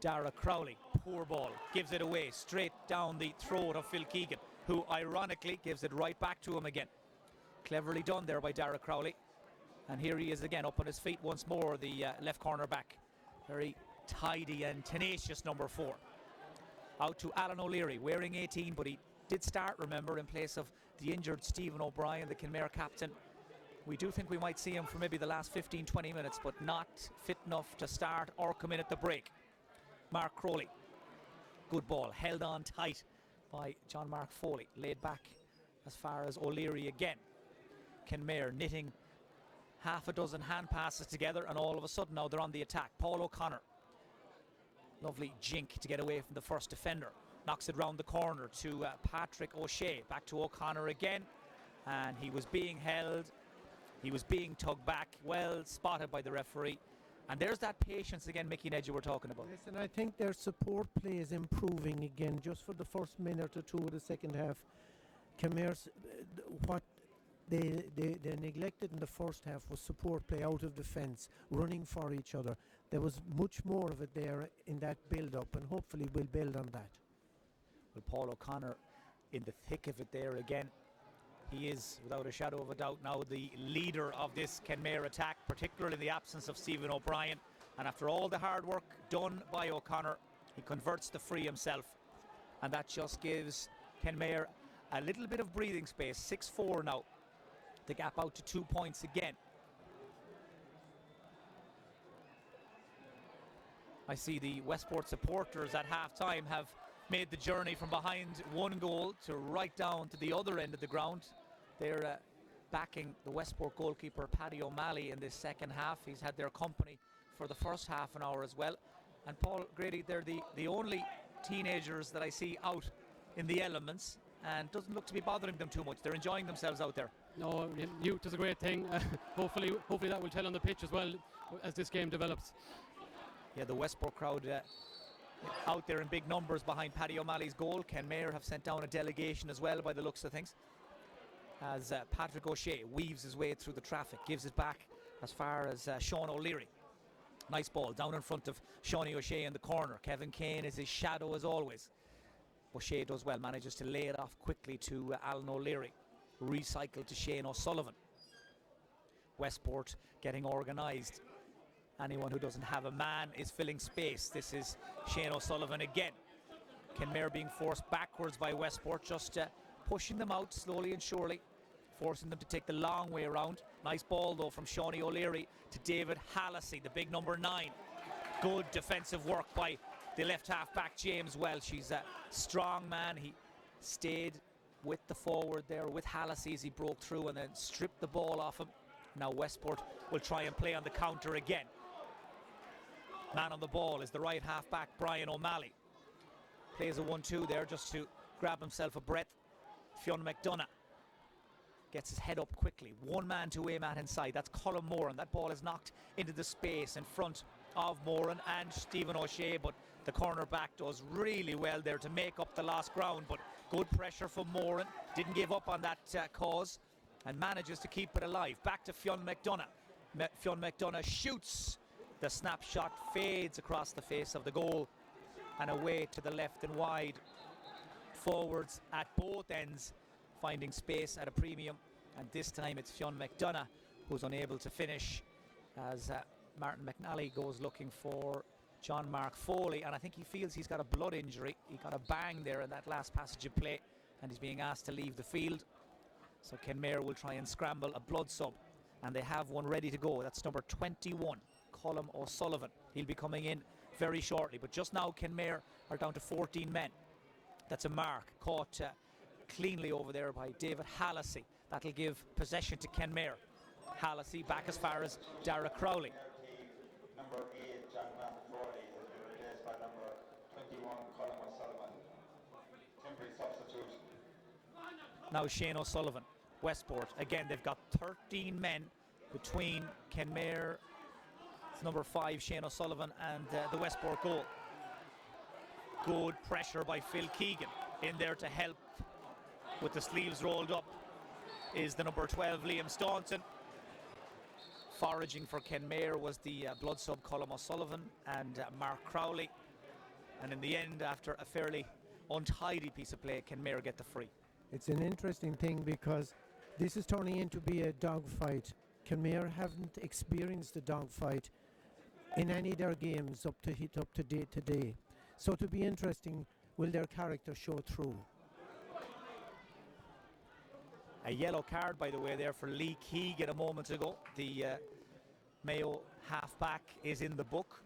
Dara Crowley, poor ball, gives it away straight down the throat of Phil Keegan, who ironically gives it right back to him again. Cleverly done there by Dara Crowley. And here he is again, up on his feet once more, the left corner back. Very tidy and tenacious number 4. Out to Alan O'Leary, wearing 18, but he did start, remember, in place of the injured Stephen O'Brien, the Kenmare captain. We do think we might see him for maybe the last 15-20 minutes, but not fit enough to start or come in at the break. Mark Crowley, good ball, held on tight by John Mark Foley, laid back as far as O'Leary again. Kenmare knitting half a dozen hand passes together, and all of a sudden now they're on the attack. Paul O'Connor, lovely jink to get away from the first defender, knocks it round the corner to Patrick O'Shea, back to O'Connor again, and he was being held, he was being tugged back, well spotted by the referee. And there's that patience again, Mickey Nedge, we're talking about. Listen, I think their support play is improving again just for the first minute or two of the second half. Kenmare's, what they neglected in the first half was support play out of defence, running for each other. There was much more of it there in that build-up, and hopefully we'll build on that. Well, Paul O'Connor in the thick of it there again. He is, without a shadow of a doubt, now the leader of this Kenmare attack, particularly in the absence of Stephen O'Brien. And after all the hard work done by O'Connor, he converts the free himself. And that just gives Kenmare a little bit of breathing space. 6-4 now. The gap out to 2 points again. I see the Westport supporters at half-time have made the journey from behind one goal to right down to the other end of the ground. They're backing the Westport goalkeeper Paddy O'Malley in this second half. He's had their company for the first half an hour as well. And Paul Grady, they're the only teenagers that I see out in the elements, and doesn't look to be bothering them too much. They're enjoying themselves out there. No, youth is a great thing. Hopefully that will tell on the pitch as well as this game develops. Yeah, the Westport crowd out there in big numbers behind Paddy O'Malley's goal. Kenmare have sent down a delegation as well by the looks of things, as Patrick O'Shea weaves his way through the traffic, gives it back as far as Sean O'Leary. Nice ball down in front of Shawnee O'Shea in the corner. Kevin Kane is his shadow as always. O'Shea does well, manages to lay it off quickly to Alan O'Leary. Recycled to Shane O'Sullivan. Westport getting organised. Anyone who doesn't have a man is filling space. This is Shane O'Sullivan again. Kenmare being forced backwards by Westport, just pushing them out slowly and surely, forcing them to take the long way around. Nice ball though from Shawnee O'Leary to David Hallisey, the big number 9. Good defensive work by the left half back James Welsh. He's a strong man. He stayed with the forward there with Hallisey as he broke through and then stripped the ball off him. Now Westport will try and play on the counter again. Man on the ball is the right half back Brian O'Malley. Plays a 1-2 there just to grab himself a breath. Fionn McDonough gets his head up quickly. One man to aim at inside. That's Colin Moran. That ball is knocked into the space in front of Moran and Stephen O'Shea, but the cornerback does really well there to make up the lost ground. But good pressure from Moran. Didn't give up on that cause and manages to keep it alive. Back to Fionn McDonough. Fionn McDonough shoots. The snapshot fades across the face of the goal and away to the left and wide. Forwards at both ends finding space at a premium, and this time it's Fionn McDonough who's unable to finish as Martin McNally goes looking for John Mark Foley, and I think he feels he's got a blood injury. He got a bang there in that last passage of play and he's being asked to leave the field. So Kenmare will try and scramble a blood sub, and they have one ready to go. That's number 21, Colm O'Sullivan. He'll be coming in very shortly, but just now Kenmare are down to 14 men. That's a mark caught cleanly over there by David Hallisey. That'll give possession to Kenmare. Hallisey back as far as Dara Crowley. Number 8, John Foley, has been replaced by number 21, Colm O'Sullivan. Temporary substitute. Now Shane O'Sullivan, Westport. Again, they've got 13 men between Kenmare, number 5, Shane O'Sullivan, and the Westport goal. Good pressure by Phil Keegan. In there to help with the sleeves rolled up is the number 12, Liam Staunton. Foraging for Kenmare was the blood sub Colm O'Sullivan and Mark Crowley. And in the end, after a fairly untidy piece of play, Kenmare get the free. It's an interesting thing because this is turning into be a dogfight Kenmare haven't experienced a dogfight in any of their games up to date today. So to be interesting, will their character show through? A yellow card, by the way, there for Lee Keegan a moment ago. The Mayo halfback is in the book.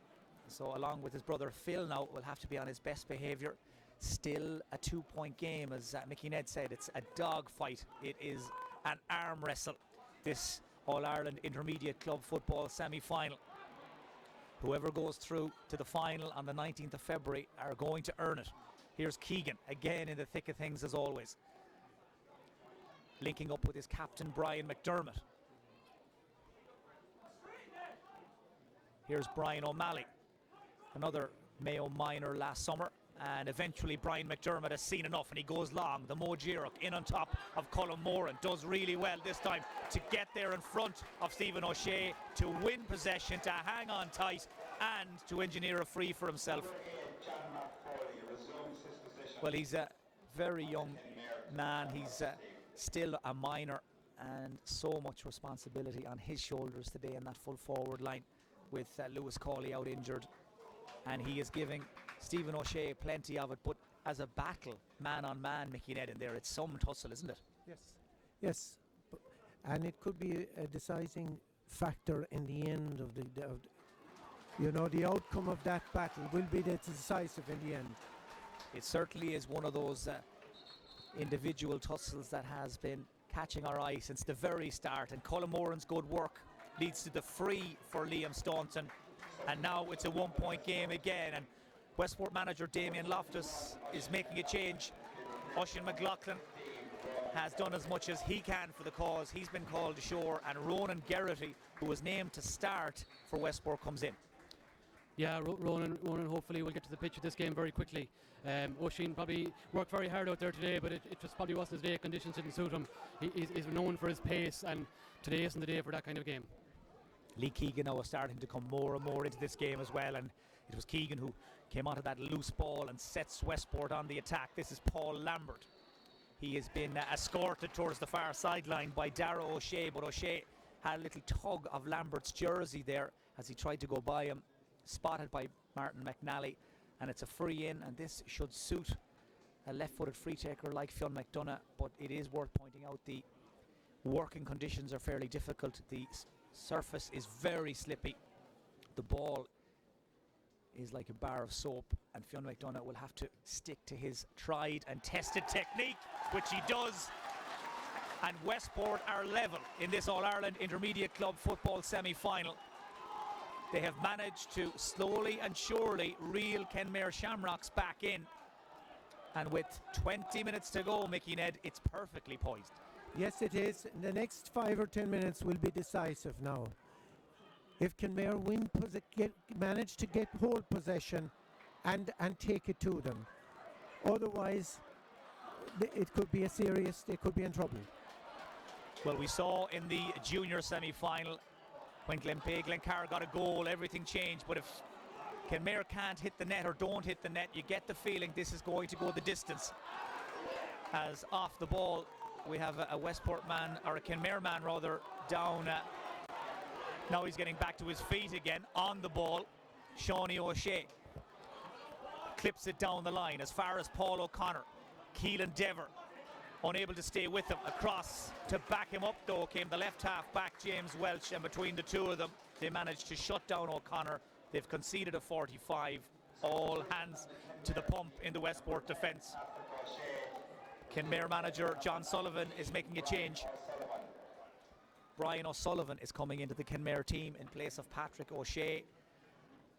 So along with his brother Phil now will have to be on his best behaviour. Still a 2-point game, as Mickey Ned said. It's a dog fight. It is an arm wrestle. This All-Ireland Intermediate Club Football semi-final. Whoever goes through to the final on the 19th of February are going to earn it. Here's Keegan, again in the thick of things as always. Linking up with his captain, Brian McDermott. Here's Brian O'Malley, another Mayo minor last summer. And eventually Brian McDermott has seen enough and he goes long. The Mo Giroch in on top of Colm Moran does really well this time to get there in front of Stephen O'Shea, to win possession, to hang on tight and to engineer a free for himself. Well, he's a very young man. He's still a minor, and so much responsibility on his shoulders today in that full forward line with Lewis Cawley out injured. And he is giving Stephen O'Shea plenty of it, but as a battle, man on man, Mickey Ned in there, it's some tussle, isn't it? Yes, and it could be a deciding factor in the end of the outcome of that battle will be decisive in the end. It certainly is one of those individual tussles that has been catching our eye since the very start, and Colm Moran's good work leads to the free for Liam Staunton, and now it's a 1-point game again. And Westport manager Damien Loftus is making a change. Oisin McLaughlin has done as much as he can for the cause. He's been called ashore, and Ronan Geraghty, who was named to start for Westport, comes in. Yeah, Ronan hopefully will get to the pitch of this game very quickly. Oisin probably worked very hard out there today, but it just probably wasn't his day. Conditions didn't suit him. He's known for his pace, and today isn't the day for that kind of game. Lee Keegan now is starting to come more and more into this game as well, and it was Keegan who came onto that loose ball and sets Westport on the attack. This is Paul Lambert. He has been escorted towards the far sideline by Dara O'Shea, but O'Shea had a little tug of Lambert's jersey there as he tried to go by him, spotted by Martin McNally, and it's a free in, and this should suit a left-footed free taker like Fionn McDonough, but it is worth pointing out the working conditions are fairly difficult. The surface is very slippy. The ball is like a bar of soap, and Fionn McDonough will have to stick to his tried and tested technique, which he does. And Westport are level in this All-Ireland Intermediate Club Football semi-final. They have managed to slowly and surely reel Kenmare Shamrocks back in, and with 20 minutes to go, Mickey Ned, it's perfectly poised. Yes, it is. The next 5 or 10 minutes will be decisive now. If Kenmare manage to get hold possession and take it to them, otherwise it could be they could be in trouble. Well, we saw in the junior semi-final when Glenbeigh-Glencar got a goal, everything changed. But if Kenmare can't hit the net or don't hit the net, you get the feeling this is going to go the distance. As off the ball, we have a Westport man, or a Kenmare man rather, down. Now he's getting back to his feet again on the ball. Shawnee O'Shea clips it down the line as far as Paul O'Connor. Keelan Dever unable to stay with him. Across to back him up though came the left half back James Welch, and between the two of them they managed to shut down O'Connor. They've conceded a 45. All hands to the pump in the Westport defence. Kenmare manager John Sullivan is making a change. Brian O'Sullivan is coming into the Kenmare team in place of Patrick O'Shea.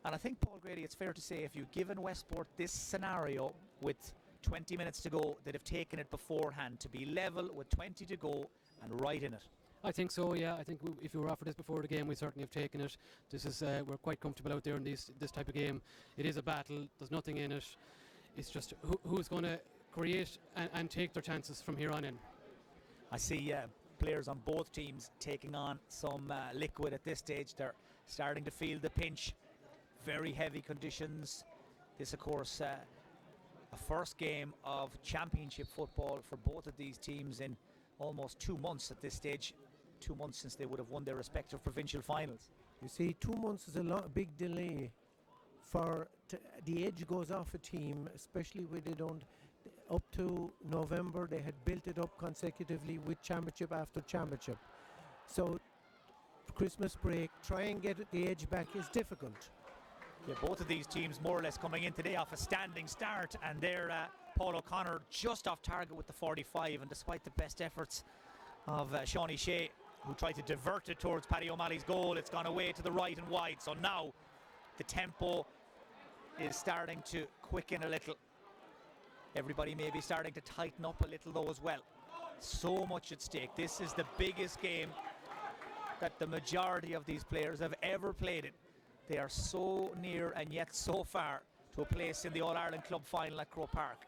And I think, Paul Grady, it's fair to say if you've given Westport this scenario with 20 minutes to go, they'd have taken it beforehand to be level with 20 to go and right in it. I think so, yeah. I think if we were offered this before the game, we certainly have taken it. This is we're quite comfortable out there in this type of game. It is a battle. There's nothing in it. It's just who's going to create and take their chances from here on in. I see players on both teams taking on some liquid at this stage. They're starting to feel the pinch. Very heavy conditions. This, of course, a first game of championship football for both of these teams in almost 2 months at this stage. 2 months since they would have won their respective provincial finals. You see, 2 months is a big delay for the edge goes off a team, especially when they don't. Up to November, they had built it up consecutively with championship after championship. So Christmas break, try and get the edge back is difficult. Yeah, both of these teams more or less coming in today off a standing start, and there Paul O'Connor just off target with the 45, and despite the best efforts of Sean Shea, who tried to divert it towards Paddy O'Malley's goal, it's gone away to the right and wide. So now the tempo is starting to quicken a little. Everybody may be starting to tighten up a little though as well. So much at stake. This is the biggest game that the majority of these players have ever played in. They are so near and yet so far to a place in the All-Ireland Club final at Croke Park.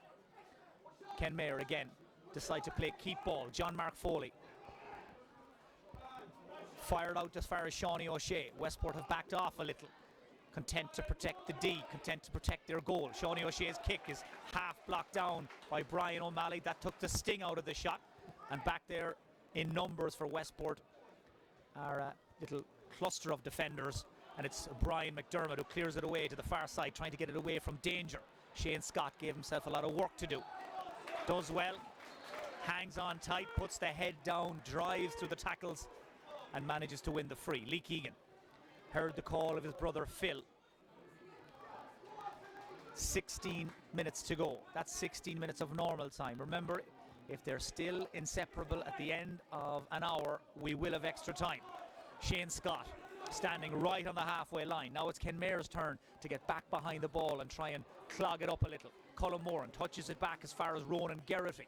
Kenmare again decide to play keep ball. John Mark Foley fired out as far as Shawnee O'Shea. Westport have backed off a little, content to protect the D, content to protect their goal. Shawnee O'Shea's kick is half blocked down by Brian O'Malley. That took the sting out of the shot. And back there in numbers for Westport are a little cluster of defenders, and it's Brian McDermott who clears it away to the far side, trying to get it away from danger. Shane Scott gave himself a lot of work to do. Does well, hangs on tight, puts the head down, drives through the tackles and manages to win the free. Lee Keegan heard the call of his brother Phil. 16 minutes to go. That's 16 minutes of normal time. Remember, if they're still inseparable at the end of an hour, we will have extra time. Shane Scott standing right on the halfway line. Now it's Kenmare's turn to get back behind the ball and try and clog it up a little. Colin Moran touches it back as far as Ronan Gerrity.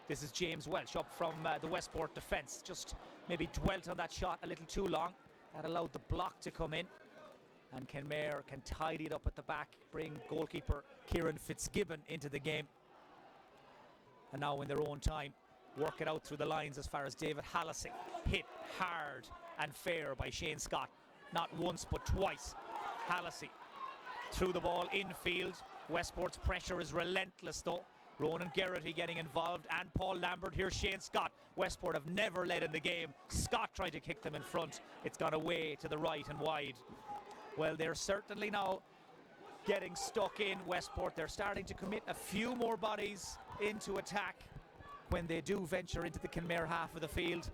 This is James Welch up from the Westport defence. Just maybe dwelt on that shot a little too long. That allowed the block to come in. And Kenmare can tidy it up at the back, bring goalkeeper Kieran Fitzgibbon into the game. And now in their own time, work it out through the lines as far as David Hallising. Hit hard and fair by Shane Scott. Not once but twice. Hallising threw the ball infield. Westport's pressure is relentless though. Ronan Gerrity getting involved, and Paul Lambert. Here's Shane Scott. Westport have never led in the game. Scott tried to kick them in front. It's gone away to the right and wide. Well, they're certainly now getting stuck in, Westport. They're starting to commit a few more bodies into attack when they do venture into the Kenmare half of the field.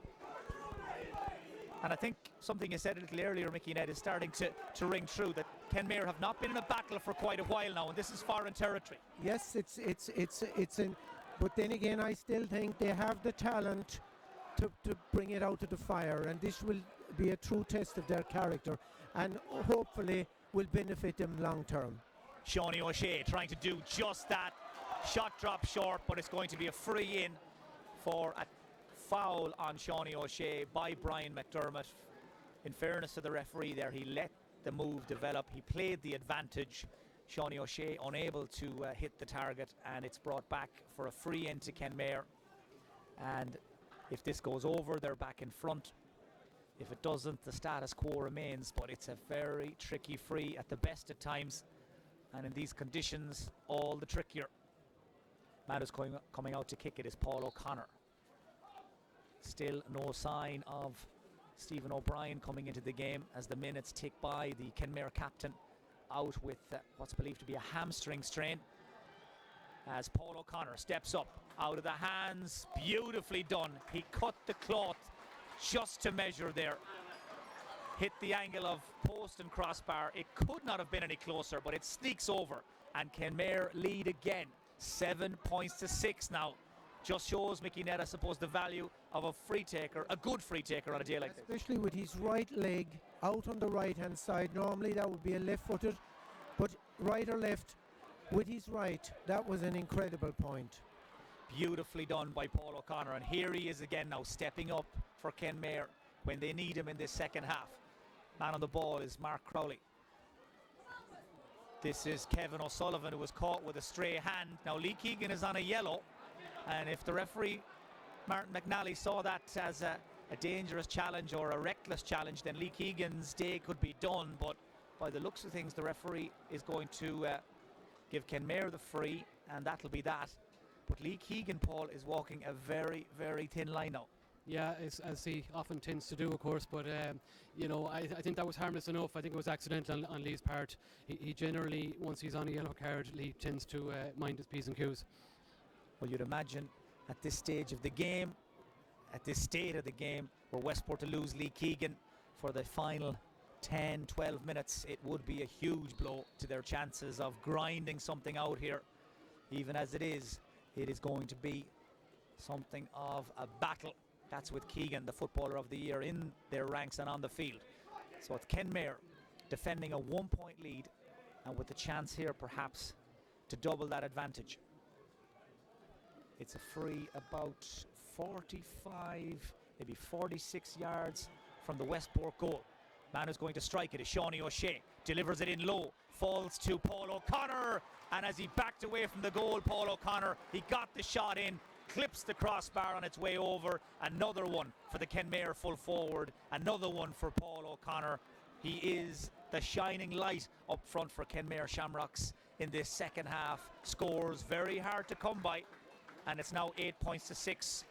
And I think something you said a little earlier, Mickey Ned, is starting to ring true, that Kenmare have not been in a battle for quite a while now, and this is foreign territory. Yes, it's in, but then again, I still think they have the talent to bring it out of the fire, and this will be a true test of their character, and hopefully will benefit them long term. Shawnee O'Shea trying to do just that. Shot dropped short, but it's going to be a free in for a foul on Shawnee O'Shea by Brian McDermott. In fairness to the referee there, he let the move develop. He played the advantage. Shawnee O'Shea unable to hit the target, and it's brought back for a free in to Kenmare. And if this goes over, they're back in front. If it doesn't, the status quo remains, but it's a very tricky free at the best of times, and in these conditions all the trickier. Man who's coming out to kick it is Paul O'Connor. Still no sign of Stephen O'Brien coming into the game as the minutes tick by. The Kenmare captain out with what's believed to be a hamstring strain, as Paul O'Connor steps up out of the hands. Beautifully done. He cut the cloth just to measure there. Hit the angle of post and crossbar. It could not have been any closer, but it sneaks over, and Kenmare lead again. 7 points to 6 now. Just shows, Mickey Ned, I suppose, the value of a free taker, a good free taker on a day like this. Especially with his right leg out on the right hand side. Normally that would be a left footed, but right or left with his right, that was an incredible point. Beautifully done by Paul O'Connor, and here he is again now, stepping up for Kenmare when they need him in this second half. Man on the ball is Mark Crowley. This is Kevin O'Sullivan, who was caught with a stray hand. Now Lee Keegan is on a yellow, and if the referee Martin McNally saw that as a dangerous challenge or a reckless challenge, then Lee Keegan's day could be done. But by the looks of things, the referee is going to give Kenmare the free, and that'll be that. But Lee Keegan, Paul, is walking a very, very thin line now. Yeah, as he often tends to do, of course, but I think that was harmless enough. I think it was accidental on Lee's part. He generally, once he's on a yellow card, Lee tends to mind his P's and Q's. Well, you'd imagine at this stage of the game, at this state of the game, were Westport to lose Lee Keegan for the final 10, 12 minutes, it would be a huge blow to their chances of grinding something out here. Even as it is going to be something of a battle. That's with Keegan, the footballer of the year, in their ranks and on the field. So it's Kenmare defending a 1-point lead, and with the chance here perhaps to double that advantage. It's a free about 45, maybe 46 yards from the Westport goal. Man who's going to strike it is Shawnee O'Shea. Delivers it in low, falls to Paul O'Connor, and as he backed away from the goal, Paul O'Connor, he got the shot in, clips the crossbar on its way over. Another one for the Kenmare full forward, another one for Paul O'Connor. He is the shining light up front for Kenmare Shamrocks in this second half. Scores very hard to come by, and it's now 8 points to 6.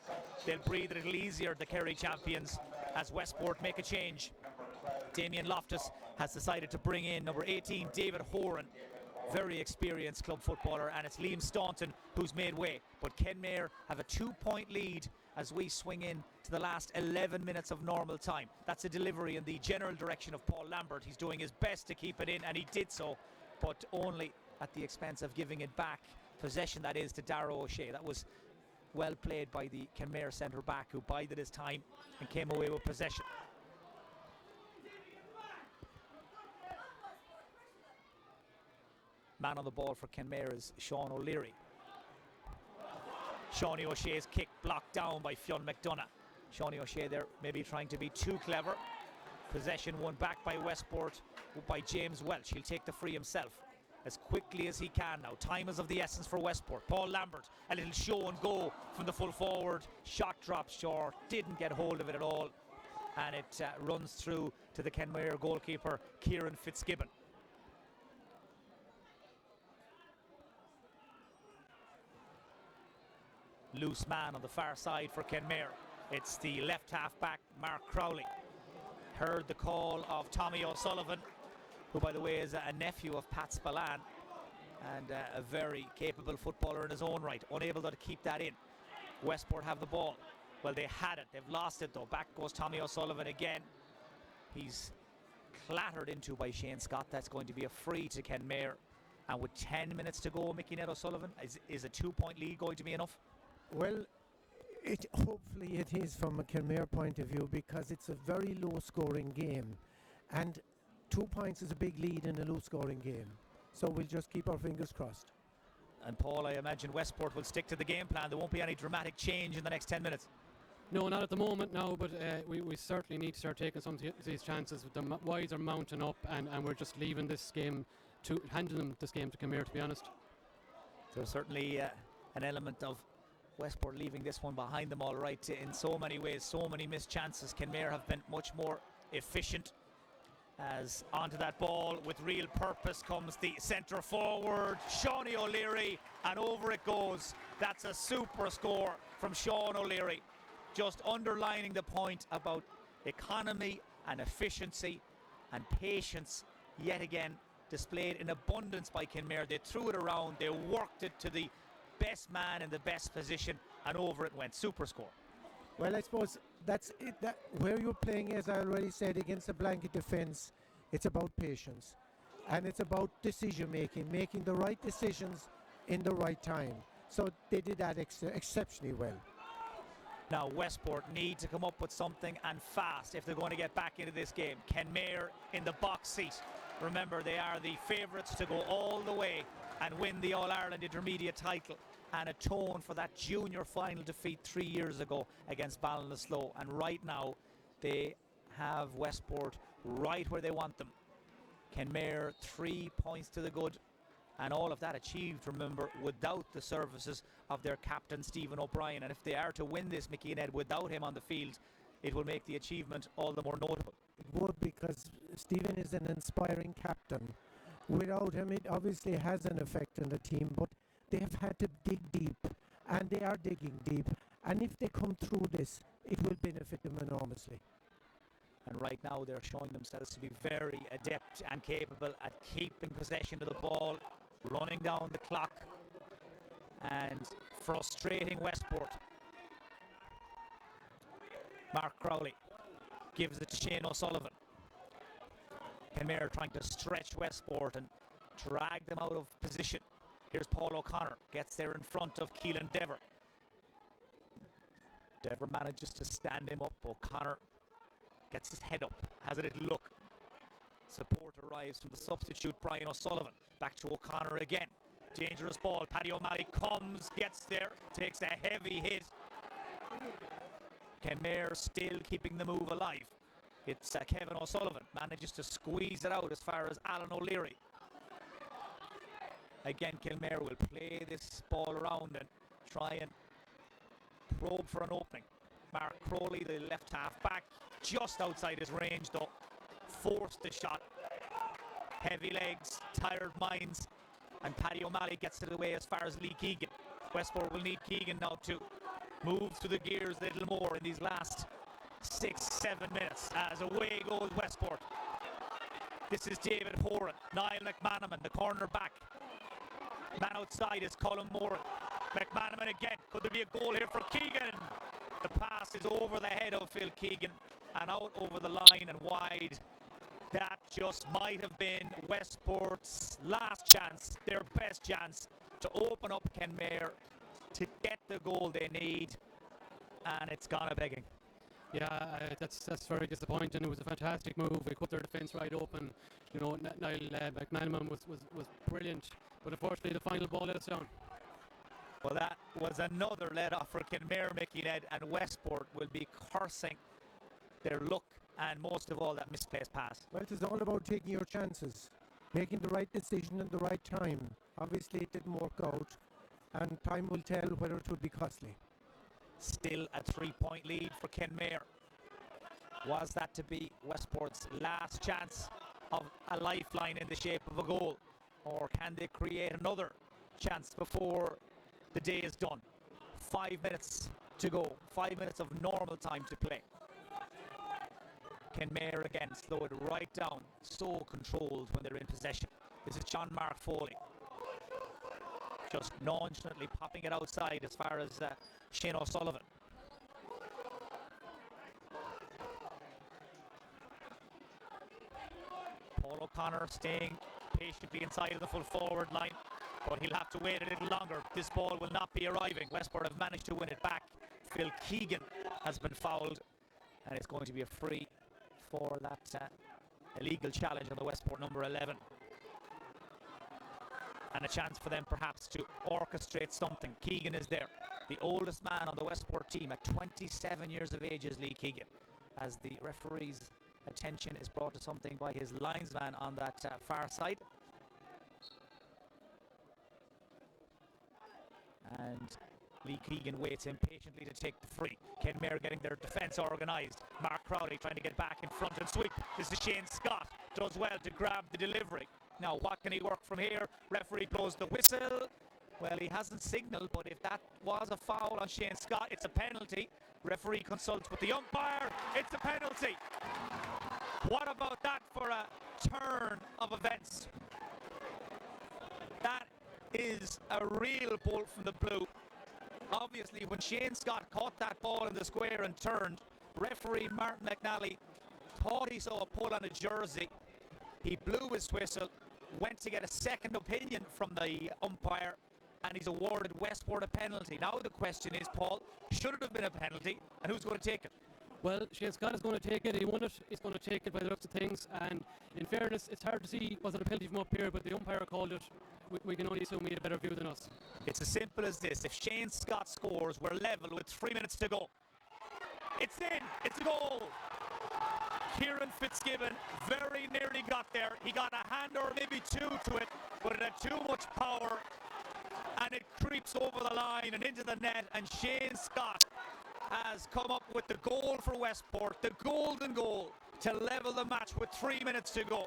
They'll breathe a little easier, the Kerry champions, as Westport make a change. Damien Loftus has decided to bring in number 18, David Horan, very experienced club footballer, and it's Liam Staunton who's made way. But Kenmare have a 2-point lead as we swing in to the last 11 minutes of normal time. That's a delivery in the general direction of Paul Lambert. He's doing his best to keep it in, and he did so, but only at the expense of giving it back. Possession, that is, to Darrow O'Shea. That was well played by the Kenmare centre-back, who bided his time and came away with possession. Man on the ball for Kenmare is Sean O'Leary. Shawnee O'Shea's kick blocked down by Fionn McDonough. Shawnee O'Shea there maybe trying to be too clever. Possession won back by Westport by James Welch. He'll take the free himself as quickly as he can now. Time is of the essence for Westport. Paul Lambert, a little show and go from the full forward. Shot drops short, didn't get hold of it at all. And it runs through to the Kenmare goalkeeper, Kieran Fitzgibbon. Loose man on the far side for Kenmare. It's the left half back, Mark Crowley. Heard the call of Tommy O'Sullivan, who by the way is a nephew of Pat Spillane and a very capable footballer in his own right. Unable to keep that in. Westport have the ball. Well, they had it. They've lost it though. Back goes Tommy O'Sullivan again. He's clattered into by Shane Scott. That's going to be a free to Kenmare. And with 10 minutes to go, Mickey Ned O'Sullivan, is a 2-point lead going to be enough? Well, hopefully it is from a Kenmare point of view, because it's a very low scoring game, and 2 points is a big lead in a low scoring game, so we'll just keep our fingers crossed. And Paul, I imagine Westport will stick to the game plan. There won't be any dramatic change in the next 10 minutes. No, not at the moment, no, but we certainly need to start taking some of these chances. The wides are mounting up, and we're just leaving this game handing them this game to Kenmare, to be honest. There's certainly an element of Westport leaving this one behind them all right in so many ways, so many missed chances. Kenmare have been much more efficient. As onto that ball with real purpose comes the centre forward, Shawnee O'Leary, and over it goes. That's a super score from Sean O'Leary, just underlining the point about economy and efficiency and patience yet again displayed in abundance by Kenmare. They threw it around, they worked it to the best man in the best position, and over it went. Super score. Well, I suppose that's it. That where you're playing, as I already said, against a blanket defence, it's about patience, and it's about decision making the right decisions in the right time. So they did that exceptionally well. Now Westport need to come up with something, and fast, if they're going to get back into this game. Kenmare in the box seat. Remember, they are the favourites to go all the way and win the All-Ireland Intermediate title, and atone for that junior final defeat 3 years ago against Ballinasloe. And right now they have Westport right where they want them. Kenmare 3 points to the good, and all of that achieved, remember, without the services of their captain Stephen O'Brien. And if they are to win this, Mickey and Ed, without him on the field, it will make the achievement all the more notable. It would, because Stephen is an inspiring captain. Without him, it obviously has an effect on the team, but they have had to dig deep and they are digging deep. And if they come through this, it will benefit them enormously. And right now they're showing themselves to be very adept and capable at keeping possession of the ball, running down the clock, and frustrating Westport. Mark Crowley gives it to Shane O'Sullivan. Kenmare trying to stretch Westport and drag them out of position. Here's Paul O'Connor, gets there in front of Keelan Dever. Dever manages to stand him up. O'Connor gets his head up, has a little look. Support arrives from the substitute Brian O'Sullivan. Back to O'Connor again. Dangerous ball. Paddy O'Malley comes, gets there, takes a heavy hit. Kenmare still keeping the move alive. It's Kevin O'Sullivan manages to squeeze it out as far as Alan O'Leary. Again, Kenmare will play this ball around and try and probe for an opening. Mark Crowley, the left half back, just outside his range though. Forced the shot. Heavy legs, tired minds, and Paddy O'Malley gets it away as far as Lee Keegan. Westport will need Keegan now to move through the gears a little more in these last 6-7 minutes as away goes Westport. This is David Horan, Niall McManaman, the corner back. Man outside is Colin Moran. McManaman again. Could there be a goal here for Keegan? The pass is over the head of Phil Keegan and out over the line and wide. That just might have been Westport's last chance, their best chance to open up Kenmare, to get the goal they need, and it's gone a begging. Yeah, that's very disappointing. It was a fantastic move. They cut their defence right open. You know, Niall McManaman was brilliant, but unfortunately the final ball let us down. Well, that was another let-off for Kenmare, Mickey Ned, and Westport will be cursing their luck and most of all that misplaced pass. Well, it's all about taking your chances, making the right decision at the right time. Obviously it didn't work out, and time will tell whether it would be costly. Still a 3-point lead for Kenmare. Was that to be Westport's last chance of a lifeline in the shape of a goal? Or can they create another chance before the day is done? 5 minutes to go. 5 minutes of normal time to play. Kenmare again slow it right down. So controlled when they're in possession. This is John Mark Foley. Just nonchalantly popping it outside as far as Shane O'Sullivan. Paul O'Connor staying patiently inside of the full forward line, but he'll have to wait a little longer. This ball will not be arriving. Westport have managed to win it back. Phil Keegan has been fouled, and it's going to be a free for that illegal challenge on the Westport number 11. And a chance for them perhaps to orchestrate something. Keegan is there. The oldest man on the Westport team at 27 years of age is Lee Keegan, as the referee's attention is brought to something by his linesman on that far side. And Lee Keegan waits impatiently to take the free. Kenmare getting their defence organised. Mark Crowley trying to get back in front and sweep. This is Shane Scott. Does well to grab the delivery. Now, what can he work from here? Referee blows the whistle. Well, he hasn't signalled, but if that was a foul on Shane Scott, it's a penalty. Referee consults with the umpire. It's a penalty. What about that for a turn of events? That is a real bolt from the blue. Obviously, when Shane Scott caught that ball in the square and turned, referee Martin McNally thought he saw a pull on a jersey. He blew his whistle, went to get a second opinion from the umpire, and he's awarded Westport a penalty. Now the question is, Paul, should it have been a penalty, and who's going to take it? Well, Shane Scott is going to take it. He won it. He's going to take it by the looks of things. And in fairness, it's hard to see was it a penalty from up here, but the umpire called it. We can only assume he had a better view than us. It's as simple as this. If Shane Scott scores, we're level with 3 minutes to go. It's in. It's a goal. Kieran Fitzgibbon very nearly got there. He got a hand or maybe two to it, but it had too much power, and it creeps over the line and into the net, and Shane Scott has come up with the goal for Westport, the golden goal to level the match with 3 minutes to go.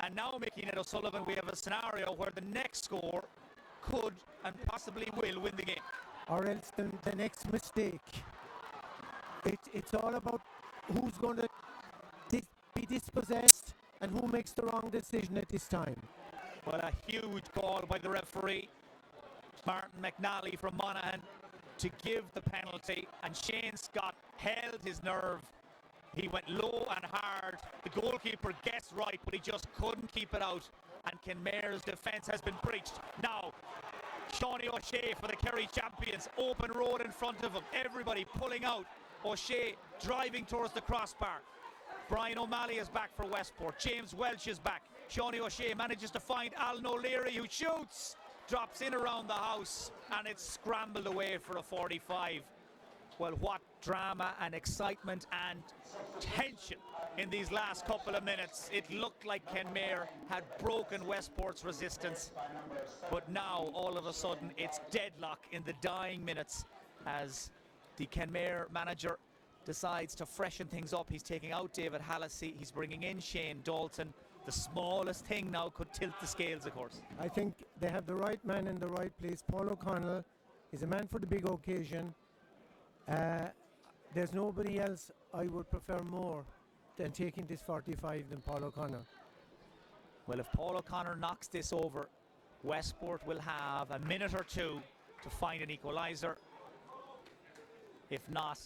And now, Mickey Ned O'Sullivan, we have a scenario where the next score could and possibly will win the game. Or else the next mistake. It's all about who's going to be dispossessed and who makes the wrong decision at this time. Well, a huge call by the referee, Martin McNally from Monaghan, to give the penalty, and Shane Scott held his nerve. He went low and hard. The goalkeeper guessed right, but he just couldn't keep it out, and Kenmare's defence has been breached. Now, Shawnee O'Shea for the Kerry champions, open road in front of him, everybody pulling out. O'Shea driving towards the crossbar. Brian O'Malley is back for Westport. James Welch is back. Shawnee O'Shea manages to find Alan O'Leary, who shoots, drops in around the house, and it's scrambled away for a 45. Well, what drama and excitement and tension in these last couple of minutes. It looked like Kenmare had broken Westport's resistance, but now all of a sudden it's deadlock in the dying minutes as the Kenmare manager decides to freshen things up. He's taking out David Hallisey, he's bringing in Shane Dalton. The smallest thing now could tilt the scales, of course. I think they have the right man in the right place. Paul O'Connell is a man for the big occasion. There's nobody else I would prefer more than taking this 45 than Paul O'Connor. Well, if Paul O'Connor knocks this over, Westport will have a minute or two to find an equaliser. If not,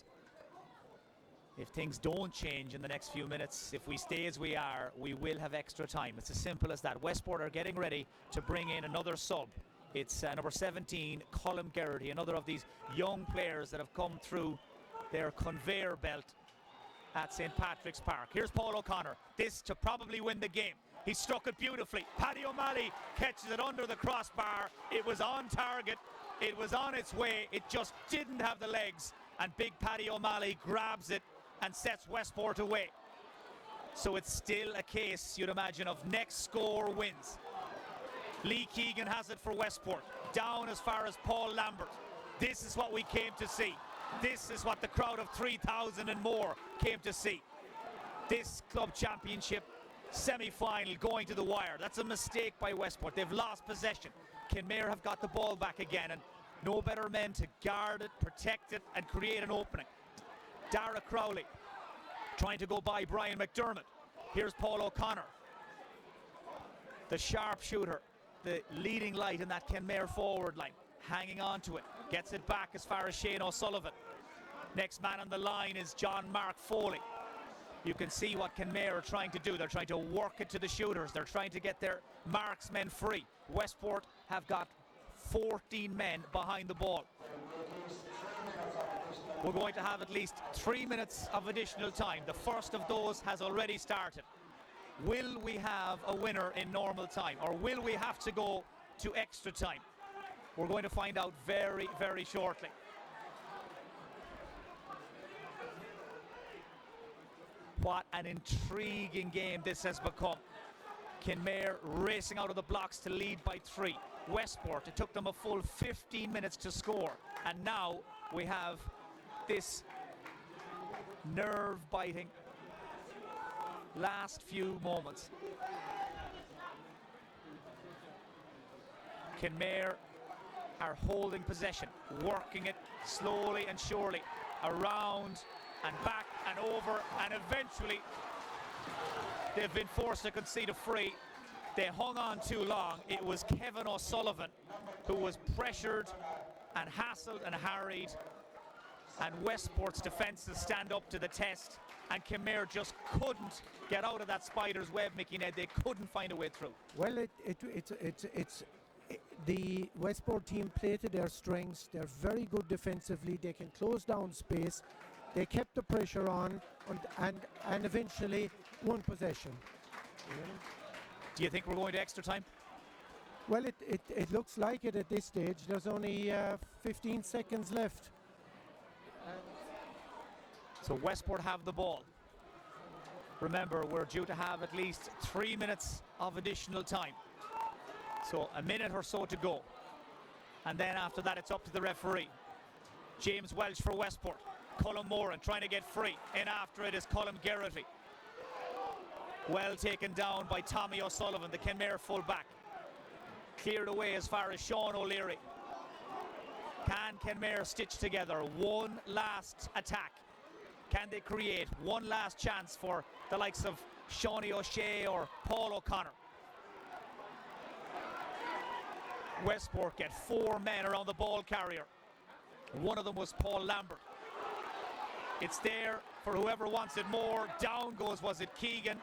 if things don't change in the next few minutes, if we stay as we are, we will have extra time. It's as simple as that. Westport are getting ready to bring in another sub. It's number 17, Colm Geraghty, another of these young players that have come through their conveyor belt at St. Patrick's Park. Here's Paul O'Connor. This to probably win the game. He struck it beautifully. Paddy O'Malley catches it under the crossbar. It was on target. It was on its way. It just didn't have the legs. And big Paddy O'Malley grabs it and sets Westport away. So it's still a case, you'd imagine, of next score wins. Lee Keegan has it for Westport, down as far as Paul Lambert. This is what we came to see. This is what the crowd of 3,000 and more came to see. This club championship semi-final going to the wire. That's a mistake by Westport. They've lost possession. Kenmare have got the ball back again, and no better men to guard it, protect it, and create an opening. Dara Crowley trying to go by Brian McDermott. Here's Paul O'Connor, the sharpshooter, the leading light in that Kenmare forward line, hanging on to it, gets it back as far as Shane O'Sullivan. Next man on the line is John Mark Foley. You can see what Kenmare are trying to do. They're trying to work it to the shooters. They're trying to get their marksmen free. Westport have got 14 men behind the ball. We're going to have at least 3 minutes of additional time. The first of those has already started. Will we have a winner in normal time, or will we have to go to extra time? We're going to find out very, very shortly. What an intriguing game this has become. Kenmare racing out of the blocks to lead by 3. Westport, it took them a full 15 minutes to score, and now we have this nerve-biting last few moments. Kenmare are holding possession, working it slowly and surely around and back and over, and eventually they've been forced to concede a free. They hung on too long. It was Kevin O'Sullivan who was pressured and hassled and harried, and Westport's defences stand up to the test, and Kenmare just couldn't get out of that spider's web, Mickey Ned. They couldn't find a way through. Well, the Westport team played to their strengths. They're very good defensively. They can close down space. They kept the pressure on and eventually won possession. Do you think we're going to extra time? Well, it looks like it at this stage. There's only 15 seconds left. So Westport have the ball. Remember, we're due to have at least 3 minutes of additional time. So a minute or so to go. And then after that, it's up to the referee. James Welch for Westport. Colm Moran trying to get free. In after it is Colm Geraghty. Well taken down by Tommy O'Sullivan, the Kenmare full-back. cleared away as far as Sean O'Leary. Can Kenmare stitch together one last attack? Can they create one last chance for the likes of Shawnee O'Shea or Paul O'Connor? Westport get 4 men around the ball carrier. One of them was Paul Lambert. It's there for whoever wants it more. Down goes, was it Keegan?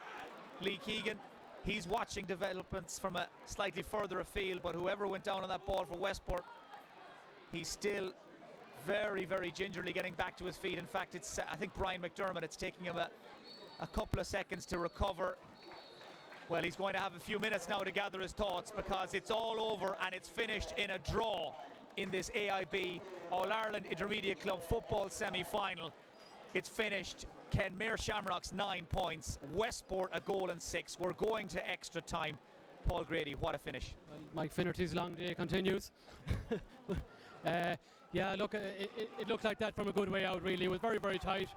Lee Keegan. He's watching developments from a slightly further afield, but whoever went down on that ball for Westport, he's still very, very gingerly getting back to his feet. In fact, it's I think Brian McDermott, it's taking him a couple of seconds to recover. Well, he's going to have a few minutes now to gather his thoughts, because it's all over and it's finished in a draw in this AIB All-Ireland Intermediate Club Football semi-final. It's finished Kenmare Shamrocks 9 points, Westport a goal and 6. We're going to extra time. Paul Grady, what a finish. Well, Mike Finnerty's long day continues. Yeah, look, it looked like that from a good way out, really. It was very, very tight.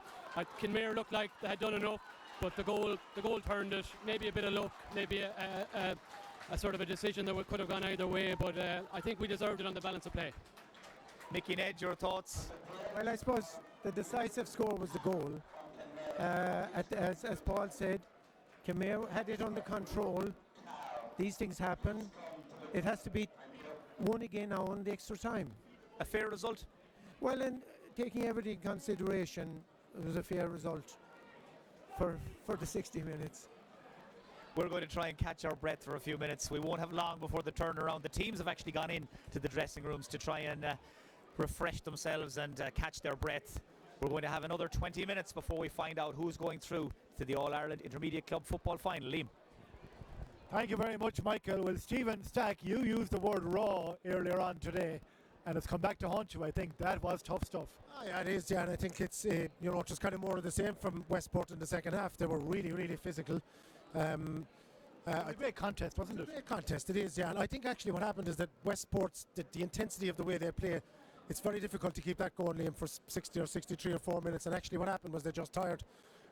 Kenmare looked like they had done enough, but the goal turned it. Maybe a bit of luck, maybe a sort of a decision that could have gone either way, but I think we deserved it on the balance of play. Mickey Ned, your thoughts? Well, I suppose the decisive score was the goal. As Paul said, Kenmare had it under control. These things happen. It has to be won again now on the extra time. A fair result? Well, and taking everything in consideration, it was a fair result for the 60 minutes. We're going to try and catch our breath for a few minutes. We won't have long before the turnaround. The teams have actually gone in to the dressing rooms to try and refresh themselves and catch their breath. We're going to have another 20 minutes before we find out who's going through to the All-Ireland Intermediate Club Football Final. Liam. Thank you very much, Michael. Well, Stephen Stack, you used the word raw earlier on today, and it's come back to haunt you. I think that was tough stuff. Oh, yeah, it is, yeah, and I think it's just kind of more of the same from Westport in the second half. They were really, really physical. A great contest, wasn't it? A great contest, it is, yeah. And I think actually what happened is that Westport's, the intensity of the way they play, it's very difficult to keep that going, Liam, for 60 or 63 or 4 minutes. And actually what happened was they just tired.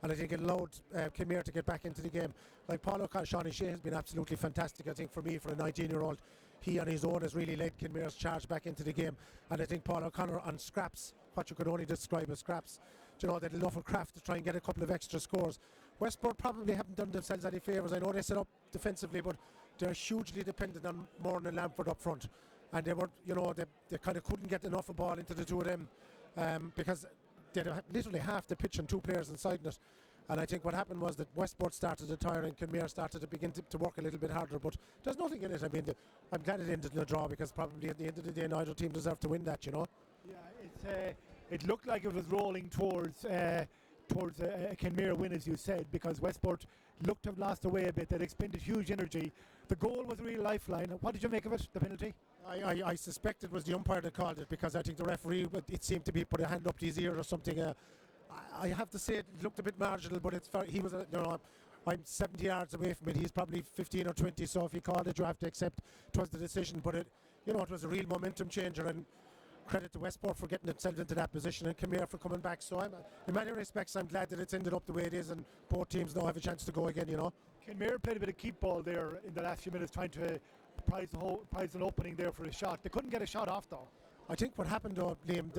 And I think it allowed Kenmare to get back into the game. Like Paul O'Connor, Shawnee Shea has been absolutely fantastic, I think, for me, for a 19-year-old. He on his own has really led Kenmare's charge back into the game. And I think Paul O'Connor on scraps, what you could only describe as scraps, they had enough of craft to try and get a couple of extra scores. Westport probably haven't done themselves any favours. I know they set up defensively, but they're hugely dependent on Moran and Lamford up front. And they were, they kind of couldn't get enough of ball into the two of them because they had literally half the pitch and 2 players inside it. And I think what happened was that Westport started to tire and Kenmare started to begin to work a little bit harder. But there's nothing in it. I mean, I'm glad it ended in a draw, because probably at the end of the day, neither team deserved to win that, Yeah, it looked like it was rolling towards a Kenmare win, as you said, because Westport looked to have lost away a bit. They'd expended huge energy. The goal was a real lifeline. What did you make of it, the penalty? I suspect it was the umpire that called it, because I think the referee, it seemed to be put a hand up to his ear or something. I have to say it looked a bit marginal, but he was, I'm 70 yards away from it. He's probably 15 or 20, so if he called it, you have to accept it was the decision. But it was a real momentum changer, and credit to Westport for getting itself into that position and Kenmare for coming back. So in many respects, I'm glad that it's ended up the way it is, and both teams now have a chance to go again. Kenmare played a bit of keep ball there in the last few minutes, trying to prize an opening there for a shot. They couldn't get a shot off though. I think what happened though, Liam,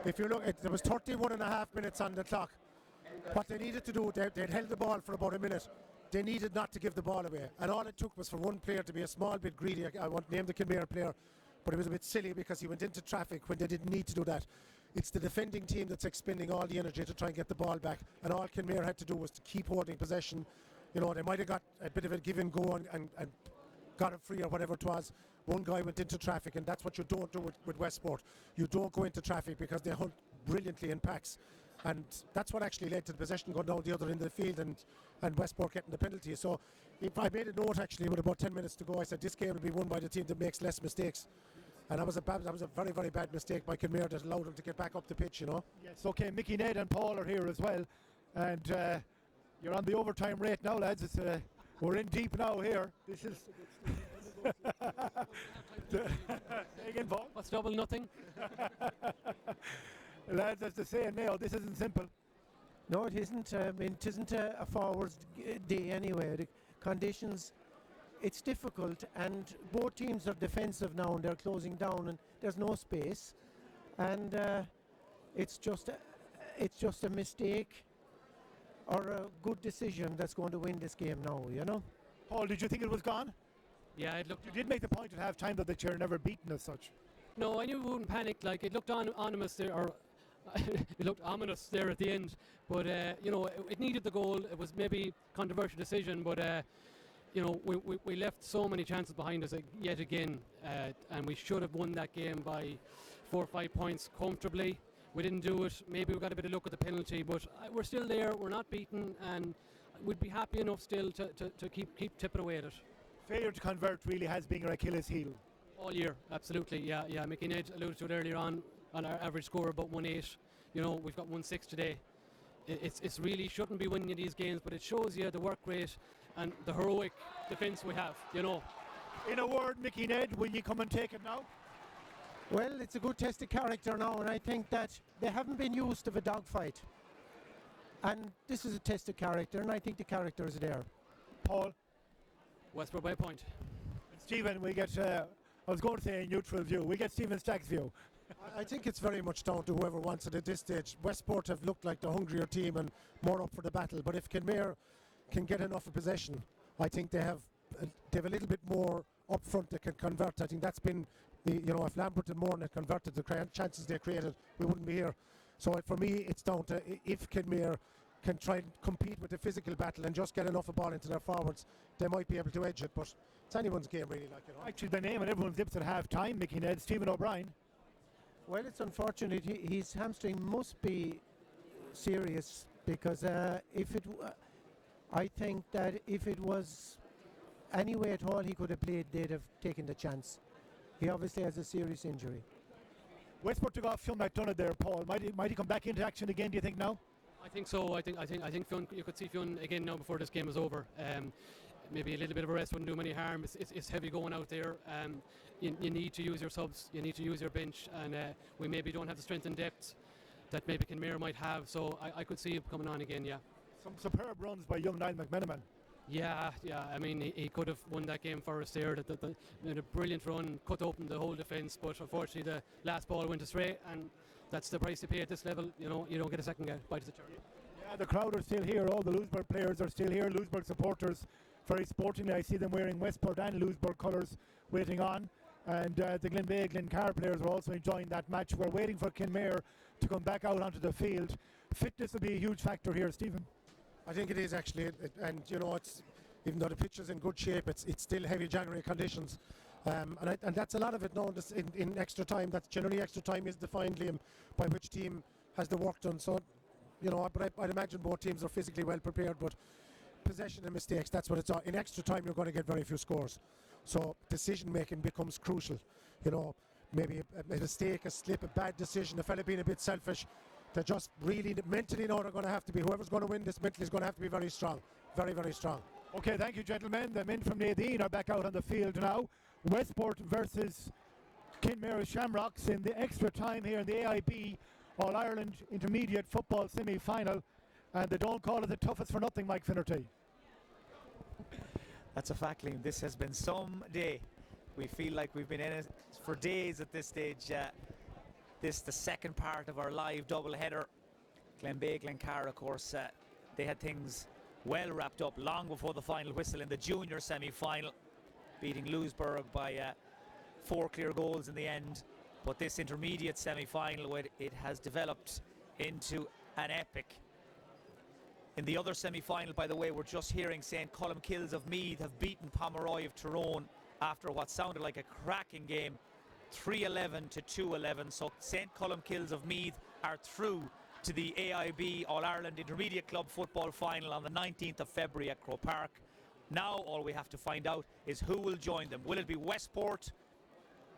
if you look, there was 31 and a half minutes on the clock. What they needed to do, they'd held the ball for about a minute. They needed not to give the ball away, and all it took was for one player to be a small bit greedy. I won't name the Kenmare player, but it was a bit silly because he went into traffic when they didn't need to do that. It's the defending team that's expending all the energy to try and get the ball back, and all Kenmare had to do was to keep holding possession. They might have got a bit of a give and go and got it free or whatever it was. One guy went into traffic, and that's what you don't do with Westport. You don't go into traffic because they hunt brilliantly in packs, and that's what actually led to the possession going down the other end of the field and Westport getting the penalty. So if I made a note actually with about 10 minutes to go, I said this game will be won by the team that makes less mistakes. And that was a very, very bad mistake by Kenmare that allowed them to get back up the pitch, Yes, okay, Mickey, Ned and Paul are here as well. And you're on the overtime rate now, lads. We're in deep now here. This is... Again, Paul? What's double nothing? Lads, as they say in Mayo, this isn't simple. No, it isn't. It isn't a forward day anyway. The conditions it's difficult, and both teams are defensive now, and they're closing down, and there's no space, and it's just a mistake or a good decision that's going to win this game now, you know. Paul, did you think it was gone? Yeah, it looked. You did make the point at half time though that you're never beaten as such. No, I knew we wouldn't panic. Like, it looked ominous there, or it looked ominous there at the end. But you know, it needed the goal. It was maybe controversial decision, but you know, we left so many chances behind us yet again, and we should have won that game by 4 or 5 points comfortably. We didn't do it. Maybe we got a bit of luck at the penalty, but we're still there. We're not beaten, and we'd be happy enough still to keep tipping away at it. Failure to convert really has been your Achilles heel. All year, absolutely, yeah. Mickey Ned alluded to it earlier on our average score about 1-8. You know, we've got 1-6 today. It's really shouldn't be winning these games, but it shows you the work rate and the heroic defence we have, you know. In a word, Mickey Ned, will you come and take it now? Well, it's a good test of character now, and I think that they haven't been used to a dogfight. And this is a test of character, and I think the character is there. Paul? Westport by a point. Stephen, we get, I was going to say a neutral view. We get Stephen Stack's view. I think it's very much down to whoever wants it at this stage. Westport have looked like the hungrier team and more up for the battle. But if Kenmare can get enough of possession, I think they have a little bit more up front that can convert. I think that's been, if Lambert and Moore had converted the chances they created, we wouldn't be here. So for me, it's down to if Kenmare can try and compete with the physical battle and just get enough of ball into their forwards, they might be able to edge it. But it's anyone's game, really. Actually, the name and everyone's lips at half time, Mickey Ned, Stephen O'Brien. Well, it's unfortunate. His hamstring must be serious because I think that if it was any way at all he could have played, they'd have taken the chance. He obviously has a serious injury. Westport took off Fionn McDonough there, Paul. Might he come back into action again, do you think, now? I think so. I think Fionn, you could see Fionn again now before this game is over. Maybe a little bit of a rest wouldn't do him any harm. It's heavy going out there. You need to use your subs, you need to use your bench, and we maybe don't have the strength and depth that maybe Kenmare might have, so I could see him coming on again, yeah. Some superb runs by young Niall McMenamin. Yeah, I mean, he could have won that game for us there. The brilliant run cut open the whole defence, but unfortunately the last ball went astray, and that's the price you pay at this level. You know, you don't get a second bite of the cherry. Yeah, the crowd are still here. All the Louisburgh players are still here. Louisburgh supporters, very sportingly. I see them wearing Westport and Louisburgh colours, waiting on. And the Glenbeigh-Glencar players are also enjoying that match. We're waiting for Kenmare to come back out onto the field. Fitness will be a huge factor here, Stephen. I think it is actually, and it's even though the pitch is in good shape, it's still heavy January conditions, and that's a lot of it now in extra time. That's generally extra time is defined, Liam, by which team has the work done. So, but I'd imagine both teams are physically well prepared, but possession and mistakes, that's what it's all. In extra time, you're going to get very few scores. So decision making becomes crucial. Maybe a mistake, a slip, a bad decision, a fella being a bit selfish. They just really mentally know they're going to have to be. Whoever's going to win this mentally is going to have to be very strong. Very, very strong. Okay, thank you, gentlemen. The men from Nadine are back out on the field now. Westport versus Kenmare Shamrocks in the extra time here in the AIB All-Ireland Intermediate Football Semi-Final. And they don't call it the toughest for nothing, Mike Finnerty. That's a fact, Liam. This has been some day. We feel like we've been in it for days at this stage. This the second part of our live double-header. Glenbeigh-Glencar, of course, they had things well wrapped up long before the final whistle in the junior semi-final, beating Louisburgh by 4 clear goals in the end. But this intermediate semi-final, it has developed into an epic. In the other semi-final, by the way, we're just hearing St. Columkills of Meath have beaten Pomeroy of Tyrone after what sounded like a cracking game, 3-11 to 2-11. So St. Columkills of Meath are through to the AIB All-Ireland Intermediate Club Football Final on the 19th of February at Croke Park. Now all we have to find out is who will join them. Will it be Westport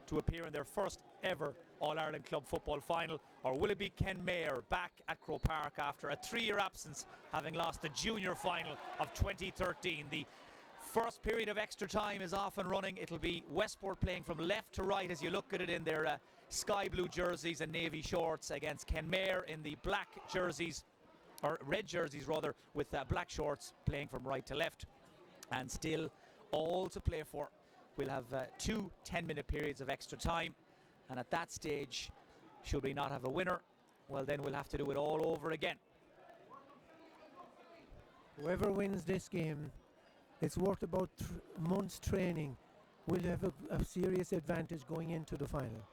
to appear in their first ever All-Ireland Club Football Final, or will it be Kenmare back at Croke Park after a 3-year absence, having lost the junior final of 2013? The first period of extra time is off and running. It'll be Westport playing from left to right as you look at it in their sky blue jerseys and navy shorts, against Kenmare in the black jerseys, or red jerseys rather, with black shorts, playing from right to left. And still all to play for. We'll have 2 10-minute periods of extra time, and at that stage, should we not have a winner, well then we'll have to do it all over again. Whoever wins this game, it's worth about months training, will have a serious advantage going into the final.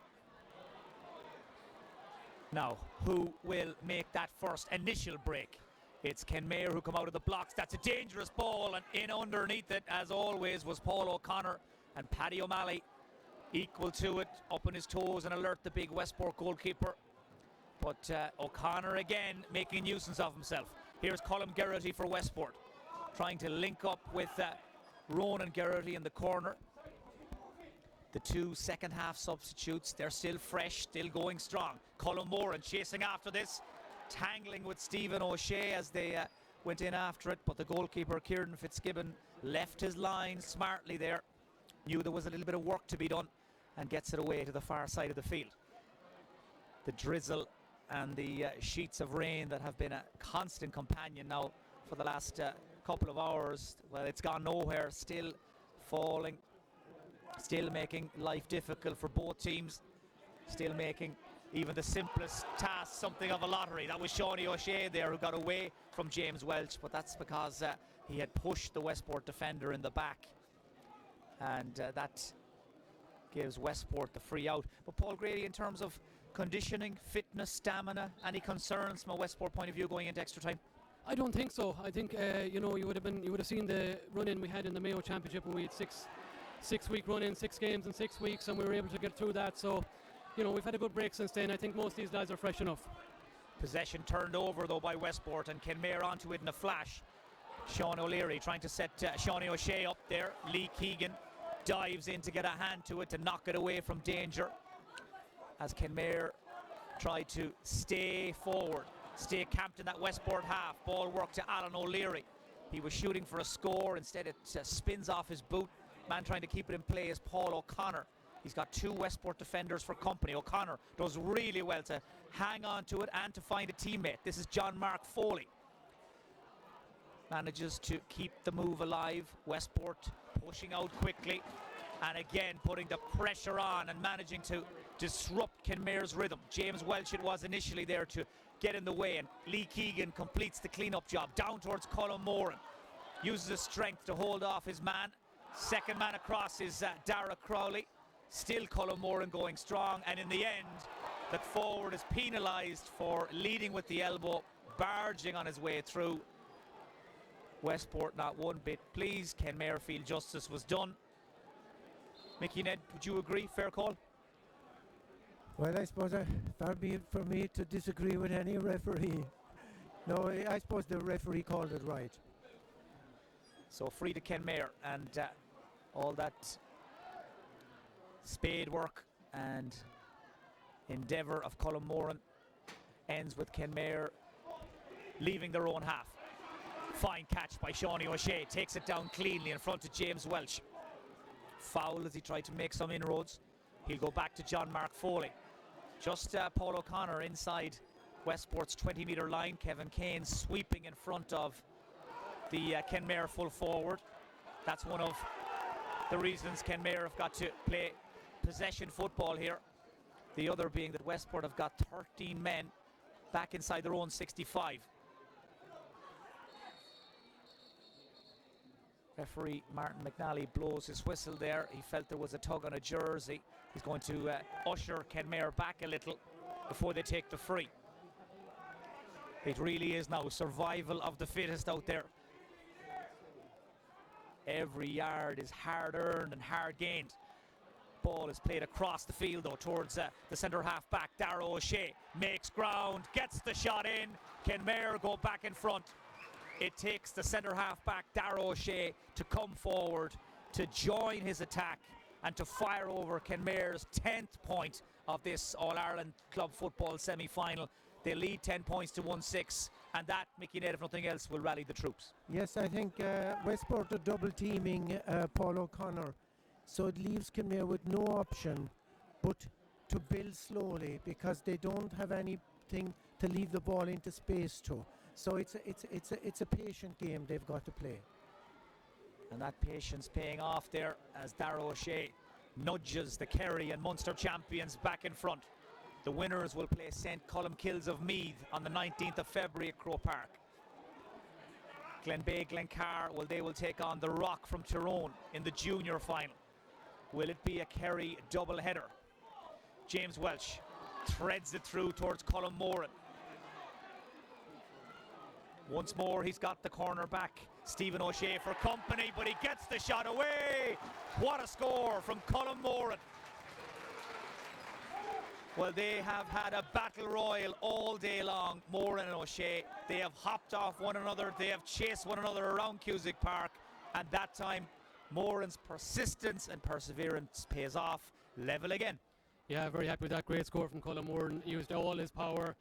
Now, who will make that first initial break? It's Kenmare who come out of the blocks. That's a dangerous ball, and in underneath it, as always, was Paul O'Connor, and Paddy O'Malley equal to it, up on his toes and alert the big Westport goalkeeper. But O'Connor again making a nuisance of himself. Here's Colm Geraghty for Westport, trying to link up with Ronan Geraghty in the corner. The 2 second half substitutes, they're still fresh, still going strong. Colm Moran chasing after this, tangling with Stephen O'Shea as they went in after it, but the goalkeeper Kieran Fitzgibbon left his line smartly there. Knew there was a little bit of work to be done and gets it away to the far side of the field. The drizzle and the sheets of rain that have been a constant companion now for the last couple of hours, well, it's gone nowhere, still falling, still making life difficult for both teams, still making even the simplest task something of a lottery. That was Shawnee O'Shea there who got away from James Welch, but that's because he had pushed the Westport defender in the back, and that gives Westport the free out. But Paul Grady, in terms of conditioning, fitness, stamina, any concerns from a Westport point of view going into extra time? I don't think so. I think you would have seen the run-in we had in the Mayo Championship when we had six-week run-in, 6 games in 6 weeks, and we were able to get through that. So, we've had a good break since then. I think most of these lads are fresh enough. Possession turned over though by Westport, and Kenmare onto it in a flash. Sean O'Leary trying to set Shawnee O'Shea up there. Lee Keegan dives in to get a hand to it to knock it away from danger, as Kenmare tried to stay forward, stay camped in that Westport half. Ball work to Alan O'Leary. He was shooting for a score, instead it spins off his boot. Man trying to keep it in play is Paul O'Connor. He's got 2 Westport defenders for company. O'Connor does really well to hang on to it and to find a teammate. This is John Mark Foley. Manages to keep the move alive. Westport pushing out quickly, and again putting the pressure on and managing to disrupt Kenmare's rhythm. James Welch it was initially there to get in the way, and Lee Keegan completes the clean-up job. Down towards Colm Moran. Uses his strength to hold off his man. Second man across is Dara Crowley. Still Colm Moran going strong, and in the end, the forward is penalised for leading with the elbow, barging on his way through. Westport not one bit pleased. Kenmare feel justice was done. Mickey, Ned, would you agree? Fair call? Well, I suppose far be it for me to disagree with any referee. No, I suppose the referee called it right. So free to Kenmare, and all that spade work and endeavour of Colm Moran ends with Kenmare leaving their own half. Fine catch by Shawnee O'Shea, takes it down cleanly in front of James Welch. Foul as he tried to make some inroads. He'll go back to John Mark Foley. Just Paul O'Connor inside Westport's 20-metre line. Kevin Kane sweeping in front of the Kenmare full forward. That's one of the reasons Kenmare have got to play possession football here. The other being that Westport have got 13 men back inside their own 65. Referee Martin McNally blows his whistle there. He felt there was a tug on a jersey. He's going to usher Kenmare back a little before they take the free. It really is now survival of the fittest out there. Every yard is hard earned and hard gained. Ball is played across the field though towards the centre half back. Dara O'Shea makes ground, gets the shot in. Kenmare go back in front. It takes the centre half back Dara O'Shea to come forward to join his attack and to fire over Kenmare's 10th point of this All-Ireland Club Football semi-final. They lead 10 points to 1-6, and that, Mickey Ned, if nothing else, will rally the troops. Yes, I think Westport are double teaming Paul O'Connor, so it leaves Kenmare with no option but to build slowly, because they don't have anything to leave the ball into space to. So it's a patient game they've got to play. And that patience paying off there as Darragh O'Shea nudges the Kerry and Munster champions back in front. The winners will play St. Columkills of Meath on the 19th of February at Croke Park. Glenbeigh-Glencar, well, they will take on the Rock from Tyrone in the junior final. Will it be a Kerry double-header? James Welsh threads it through towards Colmmoran. Once more, he's got the corner back. Stephen O'Shea for company, but he gets the shot away. What a score from Colmmoran. Well, they have had a battle royal all day long, Moran and O'Shea. They have hopped off one another. They have chased one another around Cusack Park. And that time, Moran's persistence and perseverance pays off. Level again. Yeah, very happy with that. Great score from Colmmoran. He used all his power.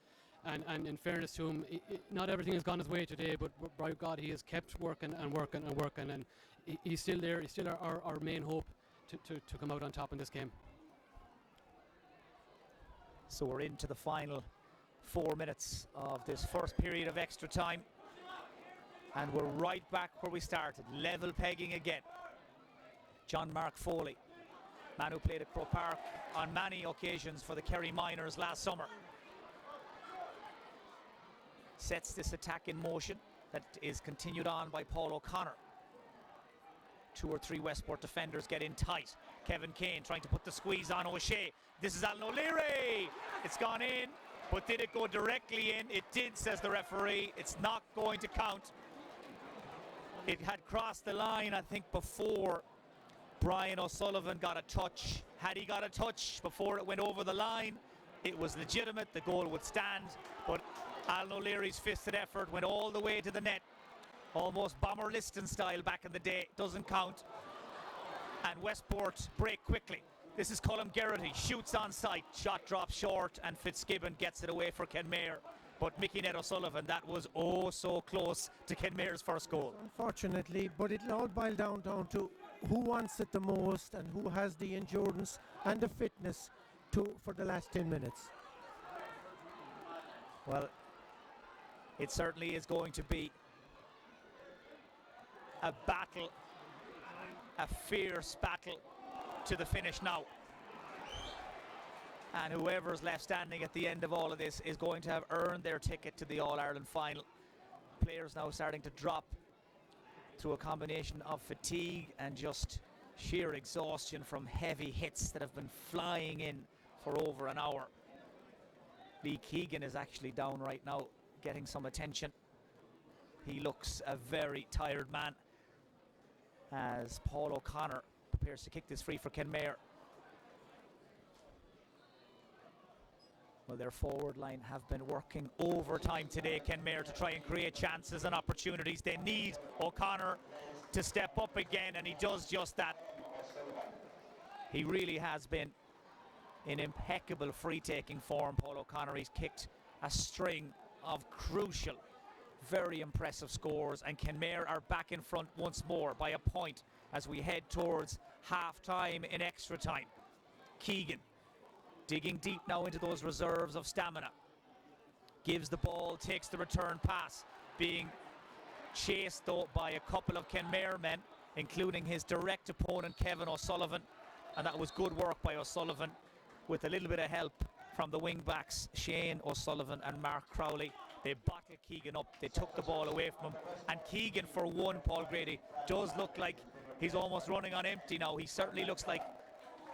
And in fairness to him, not everything has gone his way today, but by God, he has kept working and working and working. And he's still there. He's still our main hope to come out on top in this game. So we're into the final 4 minutes of this first period of extra time. And we're right back where we started, level pegging again. John Mark Foley, man who played at Croke Park on many occasions for the Kerry Miners last summer, sets this attack in motion that is continued on by Paul O'Connor. 2 or 3 Westport defenders get in tight. Kevin Kane trying to put the squeeze on O'Shea. This is Alan O'Leary. It's gone in, but did it go directly in? It did, says the referee. It's not going to count. It had crossed the line, I think, before Brian O'Sullivan got a touch. Had he got a touch before it went over the line, it was legitimate. The goal would stand, but Alan O'Leary's fisted effort went all the way to the net. Almost Bomber Liston style back in the day. Doesn't count. And Westport break quickly. This is Colm Geraghty, shoots on sight. Shot drops short and Fitzgibbon gets it away for Kenmare. But Mickey Ned O'Sullivan, that was oh so close to Kenmare's first goal. Unfortunately, but it'll all boil down to who wants it the most and who has the endurance and the fitness for the last 10 minutes. Well, it certainly is going to be a battle, a fierce battle to the finish now. And whoever's left standing at the end of all of this is going to have earned their ticket to the All-Ireland final. Players now starting to drop through a combination of fatigue and just sheer exhaustion from heavy hits that have been flying in for over an hour. Lee Keegan is actually down right now, getting some attention. He looks a very tired man as Paul O'Connor prepares to kick this free for Kenmare. Well, their forward line have been working overtime today, Kenmare, to try and create chances and opportunities. They need O'Connor to step up again, and he does just that. He really has been in impeccable free-taking form, Paul O'Connor. He's kicked a string of crucial, very impressive scores, and Kenmare are back in front once more by a point as we head towards half-time in extra time. Keegan digging deep now into those reserves of stamina. Gives the ball, takes the return pass, being chased though by a couple of Kenmare men, including his direct opponent Kevin O'Sullivan, and that was good work by O'Sullivan with a little bit of help from the wing backs Shane O'Sullivan and Mark Crowley. They bottled Keegan up, they took the ball away from him, and Keegan, for one, Paul Grady, does look like he's almost running on empty now. He certainly looks like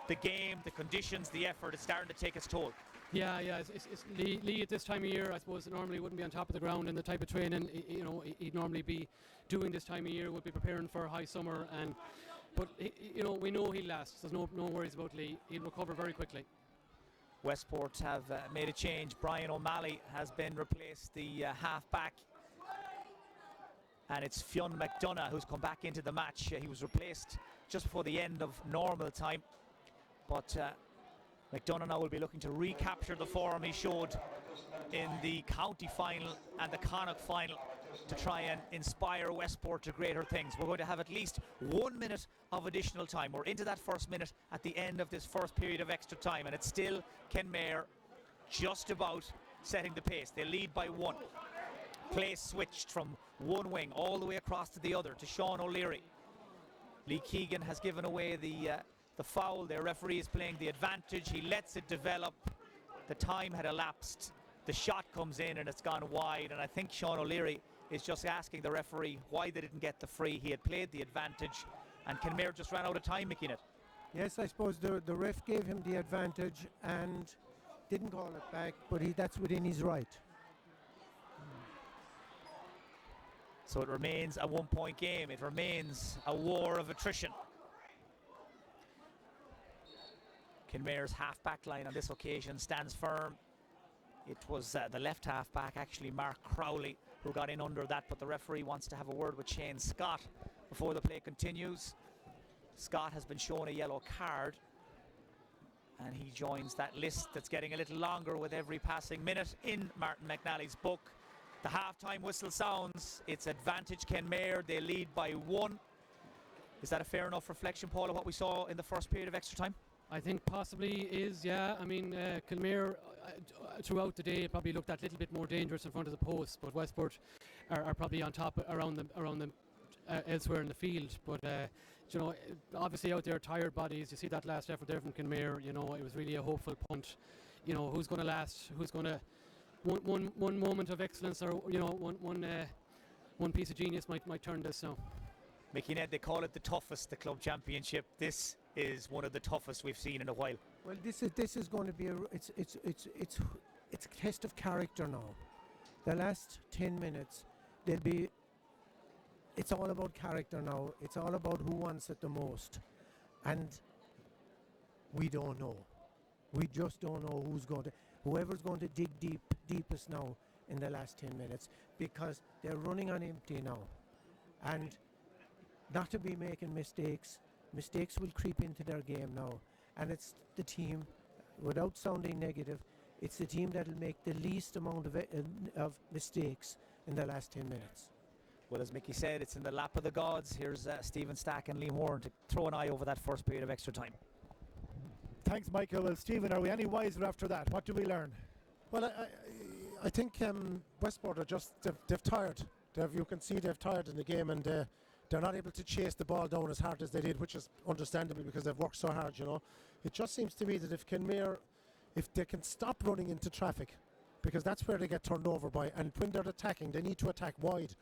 the game, the conditions, the effort is starting to take its toll. Yeah, it's Lee at this time of year, I suppose, normally wouldn't be on top of the ground, and the type of training he'd normally be doing this time of year would be preparing for a high summer, but we know he'll last. There's no worries about Lee. He'll recover very quickly. Westport have made a change. Brian O'Malley has been replaced, the half-back. And it's Fionn McDonough who's come back into the match. He was replaced just before the end of normal time. But McDonough now will be looking to recapture the form he showed in the county final and the Connacht final to try and inspire Westport to greater things. We're going to have at least 1 minute of additional time. We're into that first minute at the end of this first period of extra time, and it's still Kenmare just about setting the pace. They lead by 1. Play switched from one wing all the way across to the other to Sean O'Leary. Lee Keegan has given away the foul. Their referee is playing the advantage. He lets it develop. The time had elapsed. The shot comes in and it's gone wide. And I think Sean O'Leary is just asking the referee why they didn't get the free. He had played the advantage and Kenmare just ran out of time making it. Yes, I suppose the ref gave him the advantage and didn't call it back, but that's within his right. So it remains a 1-point game. It remains a war of attrition. Kenmare's half-back line on this occasion stands firm. It was the left half-back, actually, Mark Crowley, who got in under that, but the referee wants to have a word with Shane Scott before the play continues. Scott has been shown a yellow card, and he joins that list that's getting a little longer with every passing minute in Martin McNally's book. The half-time whistle sounds. It's advantage Kenmare. They lead by 1. Is that a fair enough reflection, Paul, of what we saw in the first period of extra time? I think possibly is, yeah. I mean, Kenmare throughout the day probably looked that little bit more dangerous in front of the post, but Westport are probably on top around them elsewhere in the field. But you know, obviously out there, tired bodies. You see that last effort there from Kenmare. You know, it was really a hopeful punt. You know, who's going to last? Who's going to one moment of excellence, or you know, one piece of genius might turn this. So, Mickey Ned, they call it the toughest, the club championship. This is one of the toughest we've seen in a while. Well, this is going to be it's a test of character now. The last 10 minutes, it's all about character now. It's all about who wants it the most, and we don't know. We just don't know whoever's going to dig deepest now in the last 10 minutes, because they're running on empty now, and not to be making mistakes. Mistakes will creep into their game now, and it's the team, without sounding negative, it's the team that will make the least amount of mistakes in the last 10 minutes. Well, as Mickey said, it's in the lap of the gods. Here's Stephen Stack and Liam Warren to throw an eye over that first period of extra time. Thanks, Michael. Well, Stephen, are we any wiser after that? What do we learn? Well, I think Westport are just, they've tired. You can see they've tired in the game, and they're not able to chase the ball down as hard as they did, which is understandable because they've worked so hard, you know. It just seems to me that if Kenmare, if they can stop running into traffic, because that's where they get turned over by, and when they're attacking, they need to attack wide.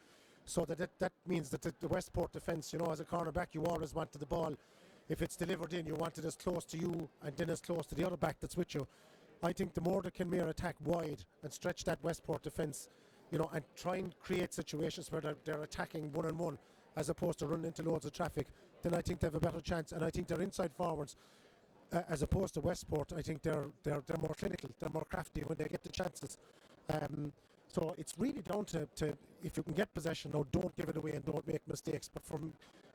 So that means that the Westport defence, you know, as a cornerback, you always wanted the ball, if it's delivered in, you want it as close to you and then as close to the other back that's with you. I think the more the Kenmare attack wide and stretch that Westport defence, you know, and try and create situations where they're attacking one-on-one as opposed to running into loads of traffic, then I think they have a better chance. And I think their inside forwards, as opposed to Westport, I think they're more clinical, they're more crafty when they get the chances. So it's really down to if you can get possession, now don't give it away and don't make mistakes. But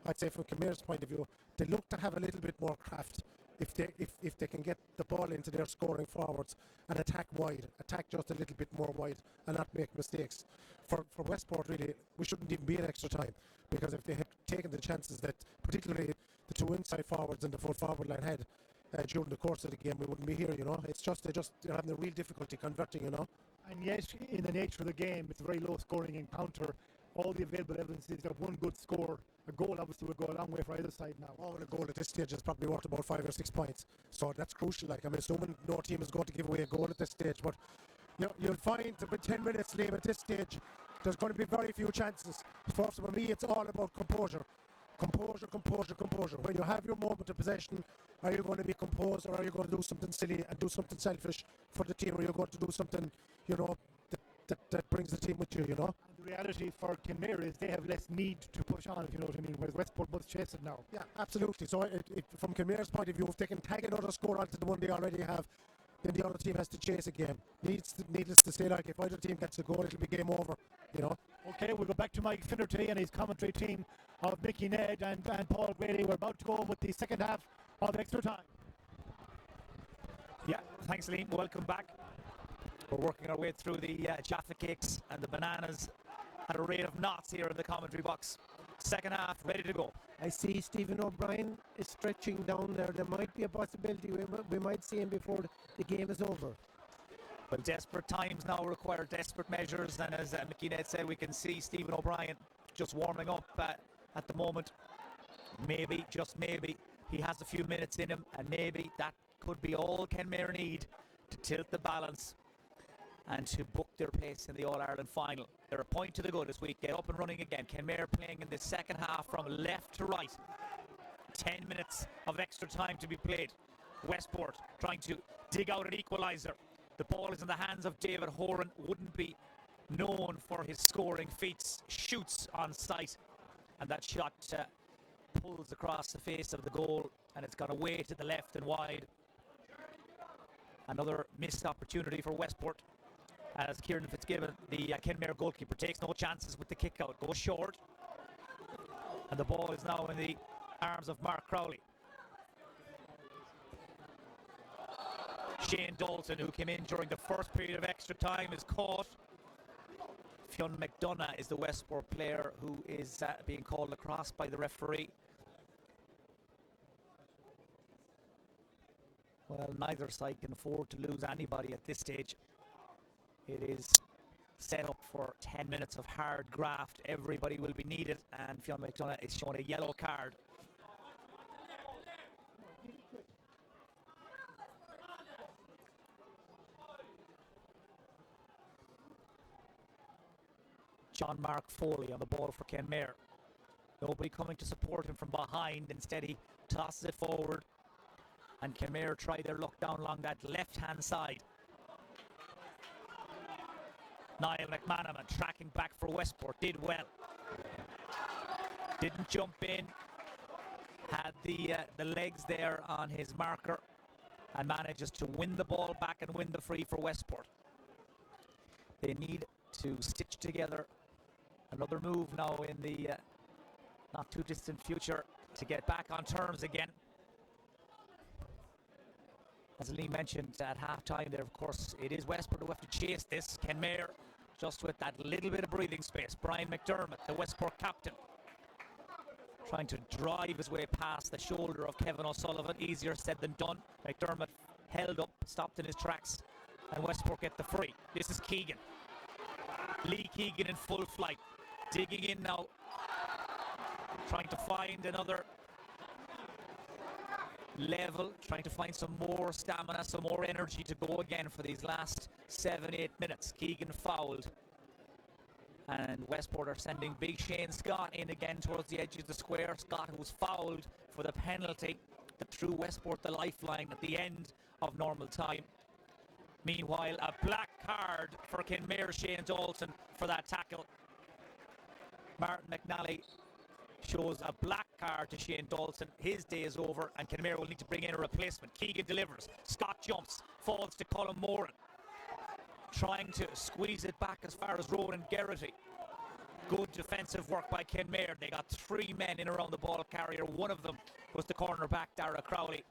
I'd say from Kenmare's point of view, they look to have a little bit more craft if they can get the ball into their scoring forwards and attack wide, attack just a little bit more wide and not make mistakes. For Westport, really, we shouldn't even be in extra time, because if they had taken the chances that particularly the two inside forwards and the full forward line had during the course of the game, we wouldn't be here, you know. It's just they're having a real difficulty converting, you know. And yet, in the nature of the game, it's a very low-scoring encounter. All the available evidence is that one good score, a goal obviously would go a long way for either side now. Oh, well, a goal at this stage is probably worth about 5 or 6 points. So that's crucial. Like, I'm assuming no team is going to give away a goal at this stage. But you'll find that with 10 minutes, Liam, at this stage, there's going to be very few chances. For me, it's all about composure. Composure. When you have your moment of possession, are you going to be composed, or are you going to do something silly and do something selfish for the team, or you're going to do something, you know, that brings the team with you, you know? And the reality for Kenmare is they have less need to push on, if you know what I mean, whereas Westport must chase it now. Yeah, absolutely. So from Kenmare's point of view, if they can tag another score onto the one they already have, then the other team has to chase again. Needless to say, like, if either team gets a goal, it'll be game over, you know? Okay, we'll go back to Mike Finnerty and his commentary team of Mickey Ned and Paul Grady. We're about to go with the second half of extra time. Yeah, thanks, Liam. Welcome back. We're working our way through the Jaffa cakes and the bananas at a rate of knots here in the commentary box. Second half, ready to go. I see Stephen O'Brien is stretching down there. There might be a possibility we might see him before the game is over. Well, desperate times now require desperate measures, and as Mickey Ned said, we can see Stephen O'Brien just warming up at the moment. maybe, just maybe, he has a few minutes in him, and maybe that could be all Kenmare need to tilt the balance and to book their place in the All-Ireland final. They're a point to the good this week. Get up and running again. Kenmare playing in the second half from left to right. 10 minutes of extra time to be played. Westport trying to dig out an equaliser. The ball is in the hands of David Horan. Wouldn't be known for his scoring feats. Shoots on sight, and that shot pulls across the face of the goal, and it's gone away to the left and wide. Another missed opportunity for Westport, as Kieran Fitzgibbon, the Kenmare goalkeeper, takes no chances with the kick out, goes short, and the ball is now in the arms of Mark Crowley. Shane Dalton, who came in during the first period of extra time, is caught. Fionn McDonough is the Westport player who is being called across by the referee. Well, neither side can afford to lose anybody at this stage. It is set up for 10 minutes of hard graft. Everybody will be needed, and Fionn McDonough is shown a yellow card. John Mark Foley on the ball for Kenmare. Nobody coming to support him from behind. Instead, he tosses it forward, and Kenmare try their luck down along that left-hand side. Niall McManaman tracking back for Westport, did well. Didn't jump in, had the legs there on his marker, and manages to win the ball back and win the free for Westport. They need to stitch together another move now in the not too distant future to get back on terms again. As Lee mentioned at half-time there, of course, it is Westport who have to chase this. Kenmare just with that little bit of breathing space. Brian McDermott, the Westport captain, trying to drive his way past the shoulder of Kevin O'Sullivan. Easier said than done. McDermott held up, stopped in his tracks, and Westport get the free. This is Keegan. Lee Keegan in full flight. Digging in now. Trying to find another level. Trying to find some more stamina, some more energy to go again for these last 7-8 minutes. Keegan fouled. And Westport are sending big Shane Scott in again towards the edge of the square. Scott, who was fouled for the penalty that threw Westport the lifeline at the end of normal time. Meanwhile, a black card for Kenmare Shane Dalton for that tackle. Martin McNally shows a black card to Shane Dalton. His day is over, and Kenmare will need to bring in a replacement. Keegan delivers. Scott jumps, falls to Colin Moran, trying to squeeze it back as far as Ronan Geraghty. Good defensive work by Kenmare. They got 3 men in around the ball carrier. One of them was the cornerback, Dara Crowley.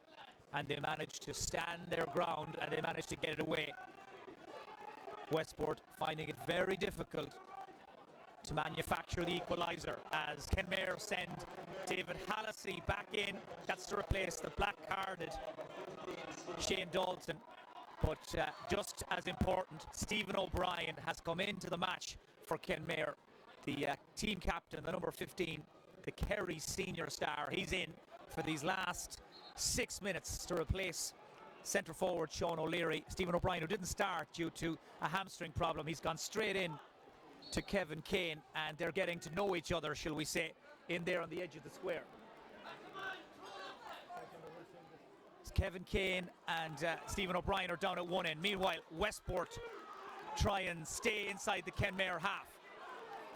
And they managed to stand their ground, and they managed to get it away. Westport finding it very difficult to manufacture the equaliser as Kenmare send David Hallisey back in. That's to replace the black-carded Shane Dalton. But just as important, Stephen O'Brien has come into the match for Kenmare. The team captain, the number 15, the Kerry senior star. He's in for these last 6 minutes to replace centre forward Sean O'Leary. Stephen O'Brien, who didn't start due to a hamstring problem, he's gone straight in to Kevin Kane, and they're getting to know each other, shall we say, in there on the edge of the square. Kevin Kane and Stephen O'Brien are down at one end. Meanwhile, Westport try and stay inside the Kenmare half.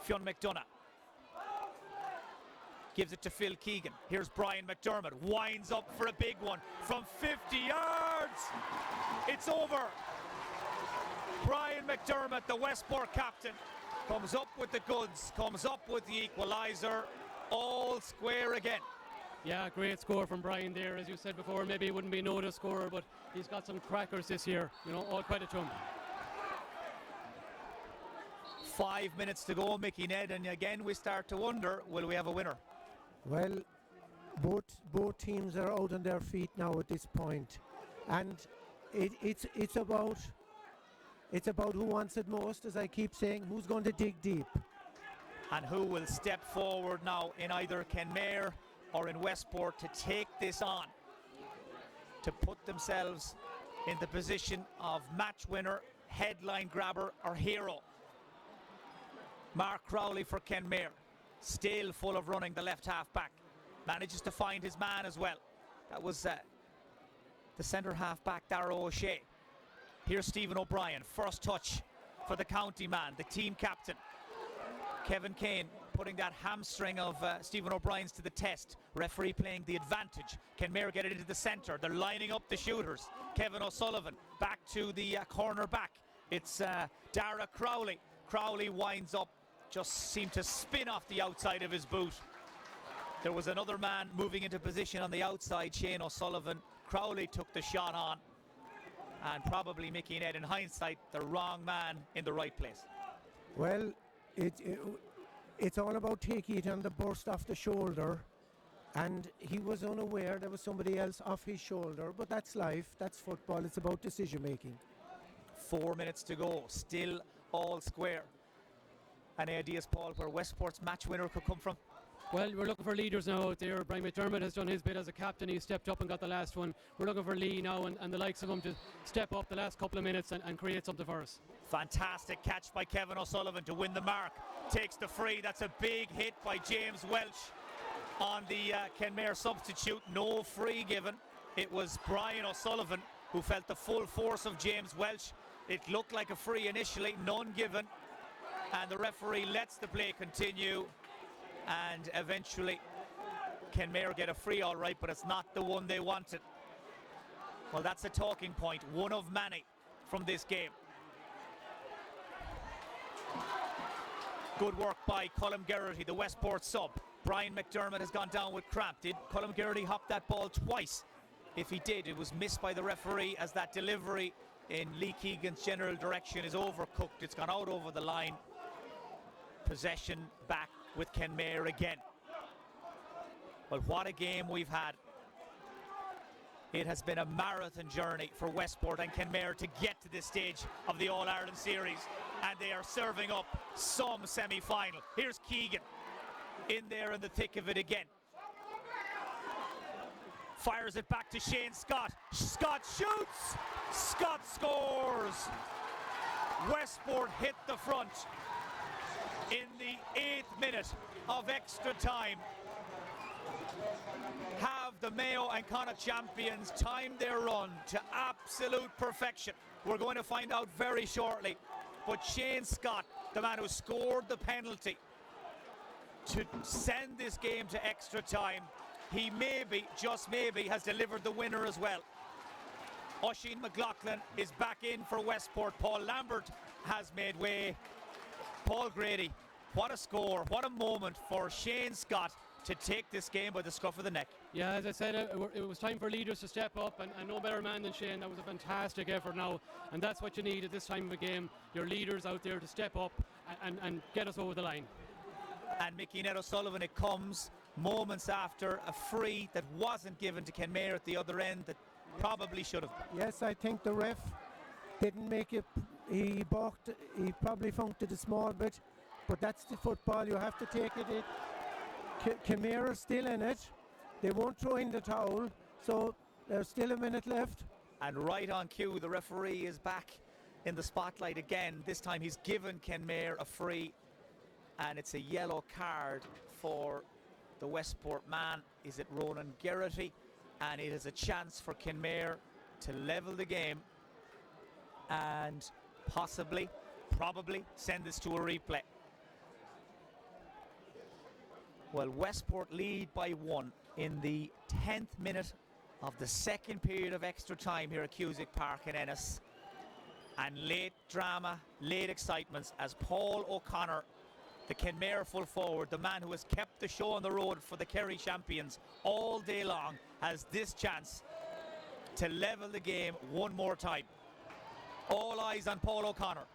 Fionn McDonough gives it to Phil Keegan. Here's Brian McDermott, winds up for a big one from 50 yards. It's over. Brian McDermott, the Westport captain, comes up with the goods, comes up with the equaliser, all square again. Yeah, great score from Brian there. As you said before, maybe he wouldn't be noticed scorer, but he's got some crackers this year. You know, all credit to him. 5 minutes to go, Mickey Ned, and again we start to wonder, will we have a winner? Well, both teams are out on their feet now at this point, and it's about who wants it most, as I keep saying. Who's going to dig deep, and who will step forward now in either Kenmare or in Westport to take this on, to put themselves in the position of match winner, headline grabber or hero. Mark Crowley for Kenmare, still full of running, the left half back, manages to find his man as well. That was the centre half back Darrow O'Shea. Here's Stephen O'Brien, first touch for the county man, the team captain. Kevin Kane putting that hamstring of Stephen O'Brien's to the test. Referee playing the advantage. Kenmare get it into the centre. They're lining up the shooters. Kevin O'Sullivan back to the corner back. It's Dara Crowley. Crowley winds up, just seemed to spin off the outside of his boot. There was another man moving into position on the outside, Shane O'Sullivan. Crowley took the shot on, and probably Mickey Ned, in hindsight, the wrong man in the right place. Well, it's all about taking it on the burst off the shoulder, and he was unaware there was somebody else off his shoulder, but that's life, that's football, it's about decision making. 4 minutes to go, still all square. Any ideas, Paul, where Westport's match winner could come from? Well, we're looking for leaders now out there. Brian McDermott has done his bit as a captain. He stepped up and got the last one. We're looking for Lee now and the likes of him to step up the last couple of minutes and create something for us. Fantastic catch by Kevin O'Sullivan to win the mark. Takes the free. That's a big hit by James Welch on the Kenmare substitute. No free given. It was Brian O'Sullivan who felt the full force of James Welch. It looked like a free initially, none given. And the referee lets the play continue. And eventually Kenmare get a free all right, but it's not the one they wanted. Well, that's a talking point, one of many from this game. Good work by Colm Geraghty, the Westport sub. Brian McDermott has gone down with cramp. Did Colm Geraghty hop that ball twice? If he did, it was missed by the referee as that delivery in Lee Keegan's general direction is overcooked. It's gone out over the line. Possession back with Kenmare again. Well, what a game we've had. It has been a marathon journey for Westport and Kenmare to get to this stage of the All-Ireland Series, and they are serving up some semi-final. Here's Keegan in there in the thick of it again. Fires it back to Shane Scott. Scott shoots! Scott scores! Westport hit the front in the 8th minute of extra time. Have the Mayo and Connacht champions timed their run to absolute perfection? We're going to find out very shortly. But Shane Scott, the man who scored the penalty to send this game to extra time, he maybe, just maybe, has delivered the winner as well. Oisin McLaughlin is back in for Westport. Paul Lambert has made way. Paul Grady, what a score, what a moment for Shane Scott to take this game by the scruff of the neck. Yeah, as I said, it was time for leaders to step up, and no better man than Shane. That was a fantastic effort now, and that's what you need at this time of a game, your leaders out there to step up and get us over the line. And Mickey Ned O'Sullivan, it comes moments after a free that wasn't given to Kenmare at the other end that probably should have. Yes, I think the ref didn't make it. He balked, he probably funked it a small bit, but that's the football, you have to take it. Kenmare are still in it. They won't throw in the towel, so there's still a minute left. And right on cue, the referee is back in the spotlight again. This time he's given Kenmare a free, and it's a yellow card for the Westport man. Is it Ronan Geraghty? And it is a chance for Kenmare to level the game and possibly, probably send this to a replay. Well, Westport lead by 1 in the 10th minute of the second period of extra time here at Cusack Park in Ennis. And late drama, late excitements as Paul O'Connor, the Kenmare full forward, the man who has kept the show on the road for the Kerry champions all day long, has this chance to level the game one more time. All eyes on Paul O'Connor.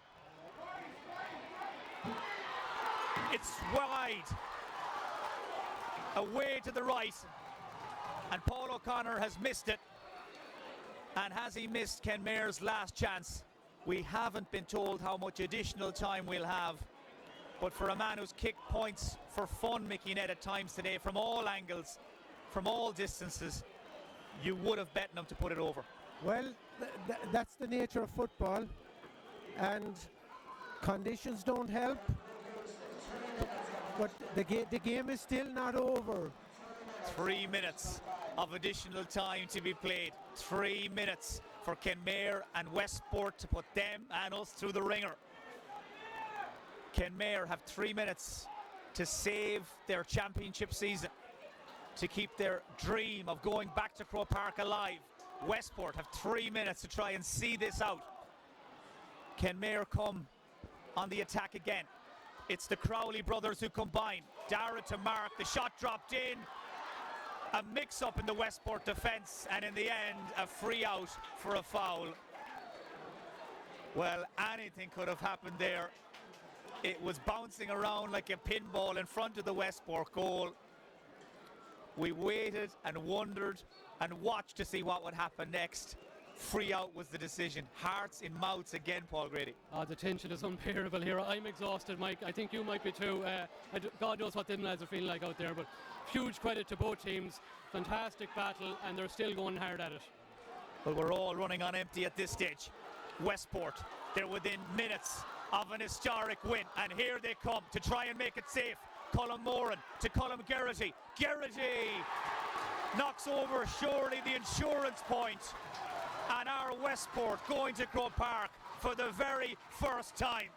It's wide. Away to the right, and Paul O'Connor has missed it. And has he missed Kenmare's last chance? We haven't been told how much additional time we'll have, but for a man who's kicked points for fun, Mickey Ned, at times today from all angles, from all distances, you would have bet them to put it over. Well, that's the nature of football, and conditions don't help. But the game is still not over. 3 minutes of additional time to be played. 3 minutes for Kenmare and Westport to put them and us through the ringer. Kenmare have 3 minutes to save their championship season, to keep their dream of going back to Croke Park alive. Westport have 3 minutes to try and see this out. Kenmare come on the attack again. It's the Crowley brothers who combine. Dara to mark, the shot dropped in. A mix-up in the Westport defence, and in the end, a free out for a foul. Well, anything could have happened there. It was bouncing around like a pinball in front of the Westport goal. We waited and wondered and watched to see what would happen next. Free out was the decision. Hearts in mouths again, Paul Grady. The tension is unbearable here. I'm exhausted, Mike. I think you might be too. God knows what them lads are feeling like out there, but huge credit to both teams. Fantastic battle, and they're still going hard at it. Well, we're all running on empty at this stage. Westport, they're within minutes of an historic win, and here they come to try and make it safe. Colm Moran to Colm Geraghty. Geraghty knocks over surely the insurance point, and our Westport going to Croke Park for the very first time.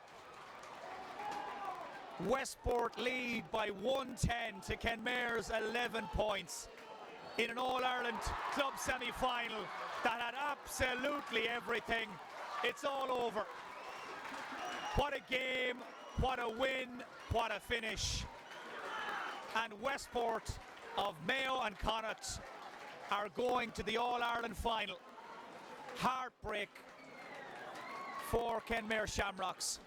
Westport lead by 110 to Kenmare's 11 points in an All-Ireland club semi-final that had absolutely everything. It's all over. What a game, what a win, what a finish. And Westport of Mayo and Connacht are going to the All-Ireland final. Heartbreak for Kenmare Shamrocks.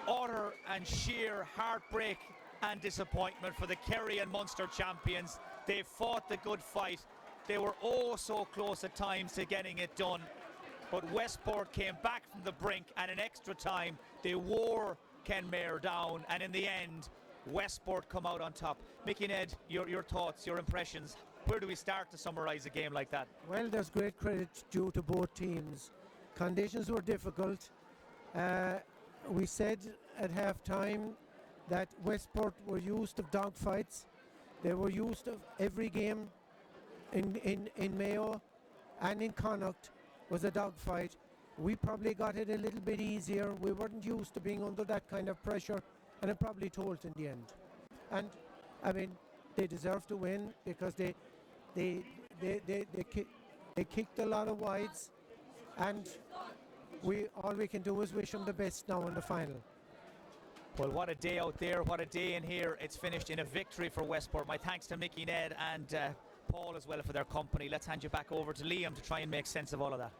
Utter and sheer heartbreak and disappointment for the Kerry and Munster champions. They fought the good fight. They were oh so close at times to getting it done. But Westport came back from the brink, and in extra time they wore Kenmare down, and in the end Westport come out on top. Mickey Ned, your thoughts, your impressions. Where do we start to summarise a game like that? Well, there's great credit due to both teams. Conditions were difficult. We said at half-time that Westport were used to dogfights. They were used to every game in Mayo and in Connacht was a dogfight. We probably got it a little bit easier. We weren't used to being under that kind of pressure, and it probably told in the end. And I mean, they deserve to win because they kicked a lot of wides, and all we can do is wish them the best now in the final. Well, what a day out there, what a day in here. It's finished in a victory for Westport. My thanks to Mickey, Ned and Paul as well for their company. Let's hand you back over to Liam to try and make sense of all of that.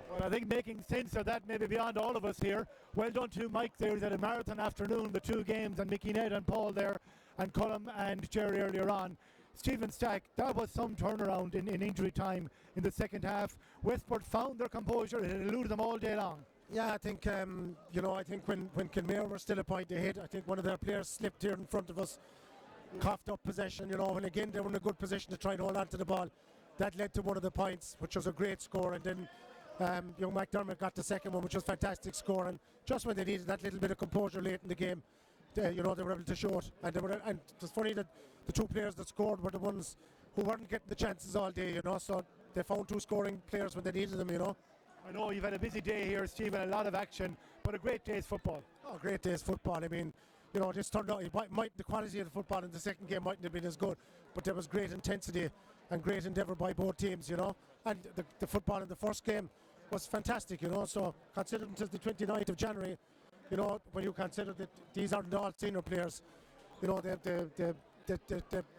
Well, I think making sense of that maybe beyond all of us here. Well done to Mike there. He's had a marathon afternoon, the two games, and Mickey, Ned and Paul there, and Colm and Jerry earlier on. Stephen Stack, that was some turnaround in injury time in the second half. Westport found their composure. It eluded them all day long. Yeah, I think, I think when Kenmare were still a point ahead, I think one of their players slipped here in front of us, coughed up possession, and again they were in a good position to try and hold on to the ball. That led to one of the points, which was a great score, and then young McDermott got the second one, which was fantastic score, and just when they needed that little bit of composure late in the game, they were able to show it, and it was funny that the two players that scored were the ones who weren't getting the chances all day, so they found two scoring players when they needed them, I know you've had a busy day here, Stephen, a lot of action, but a great day's football. Oh, great day's football. I mean, this turned out, the quality of the football in the second game mightn't have been as good, but there was great intensity and great endeavour by both teams, and the football in the first game was fantastic, so considering it is the 29th of January, when you consider that these aren't all senior players, they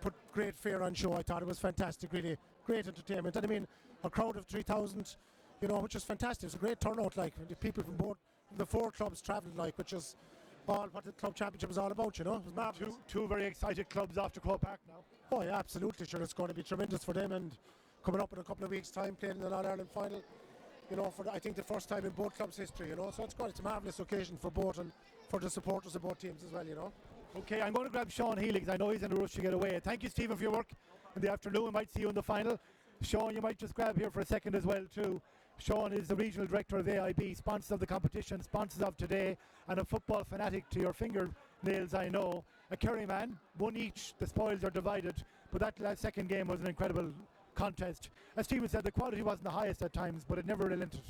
put great fear on show. I thought it was fantastic, really great entertainment, and I mean a crowd of 3,000, which is fantastic. It's a great turnout, like the people from both the four clubs travelled, which is all what the club championship was all about. It was marvellous. Two very excited clubs off to Croke Park now. Oh yeah, absolutely. Sure, it's going to be tremendous for them, and coming up in a couple of weeks' time, playing in the All-Ireland final. For I think the first time in both clubs' history. So it's a marvellous occasion for both and for the supporters of both teams as well. Okay, I'm going to grab Sean Healy because I know he's in a rush to get away. Thank you, Stephen, for your work. in the afternoon. We might see you in the final. Sean, you might just grab here for a second as well too. Sean is the Regional Director of AIB, sponsor of the competition, sponsors of today, and a football fanatic to your fingernails, I know. A Kerry man, one each, the spoils are divided, but that second game was an incredible contest. As Stephen said, the quality wasn't the highest at times, but it never relented.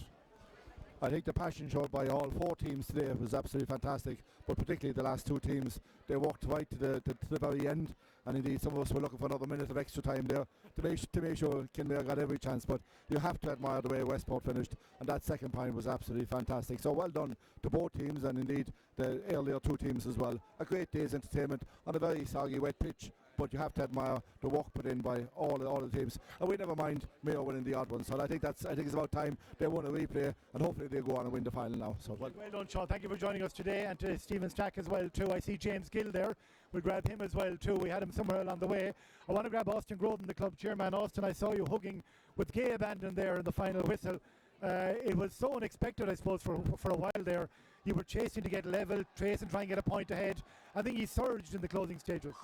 I think the passion showed by all four teams today was absolutely fantastic, but particularly the last two teams. They walked right to the very end, and indeed some of us were looking for another minute of extra time there to make sure Kenmare got every chance. But you have to admire the way Westport finished, and that second point was absolutely fantastic. So well done to both teams, and indeed the earlier two teams as well. A great day's entertainment on a very soggy, wet pitch. But you have to admire the work put in by all the teams, and we never mind Mayo winning the odd one. So I think it's about time they won a replay, and hopefully they go on and win the final now. So well done, Sean. Thank you for joining us today, and to Stephen Stack as well too. I see James Gill there. We'll grab him as well too. We had him somewhere along the way. I want to grab Austin Groden, the club chairman. Austin, I saw you hugging with gay abandon there in the final whistle. It was so unexpected, I suppose, for a while there. You were chasing to get level, chasing, trying to get a point ahead. I think he surged in the closing stages.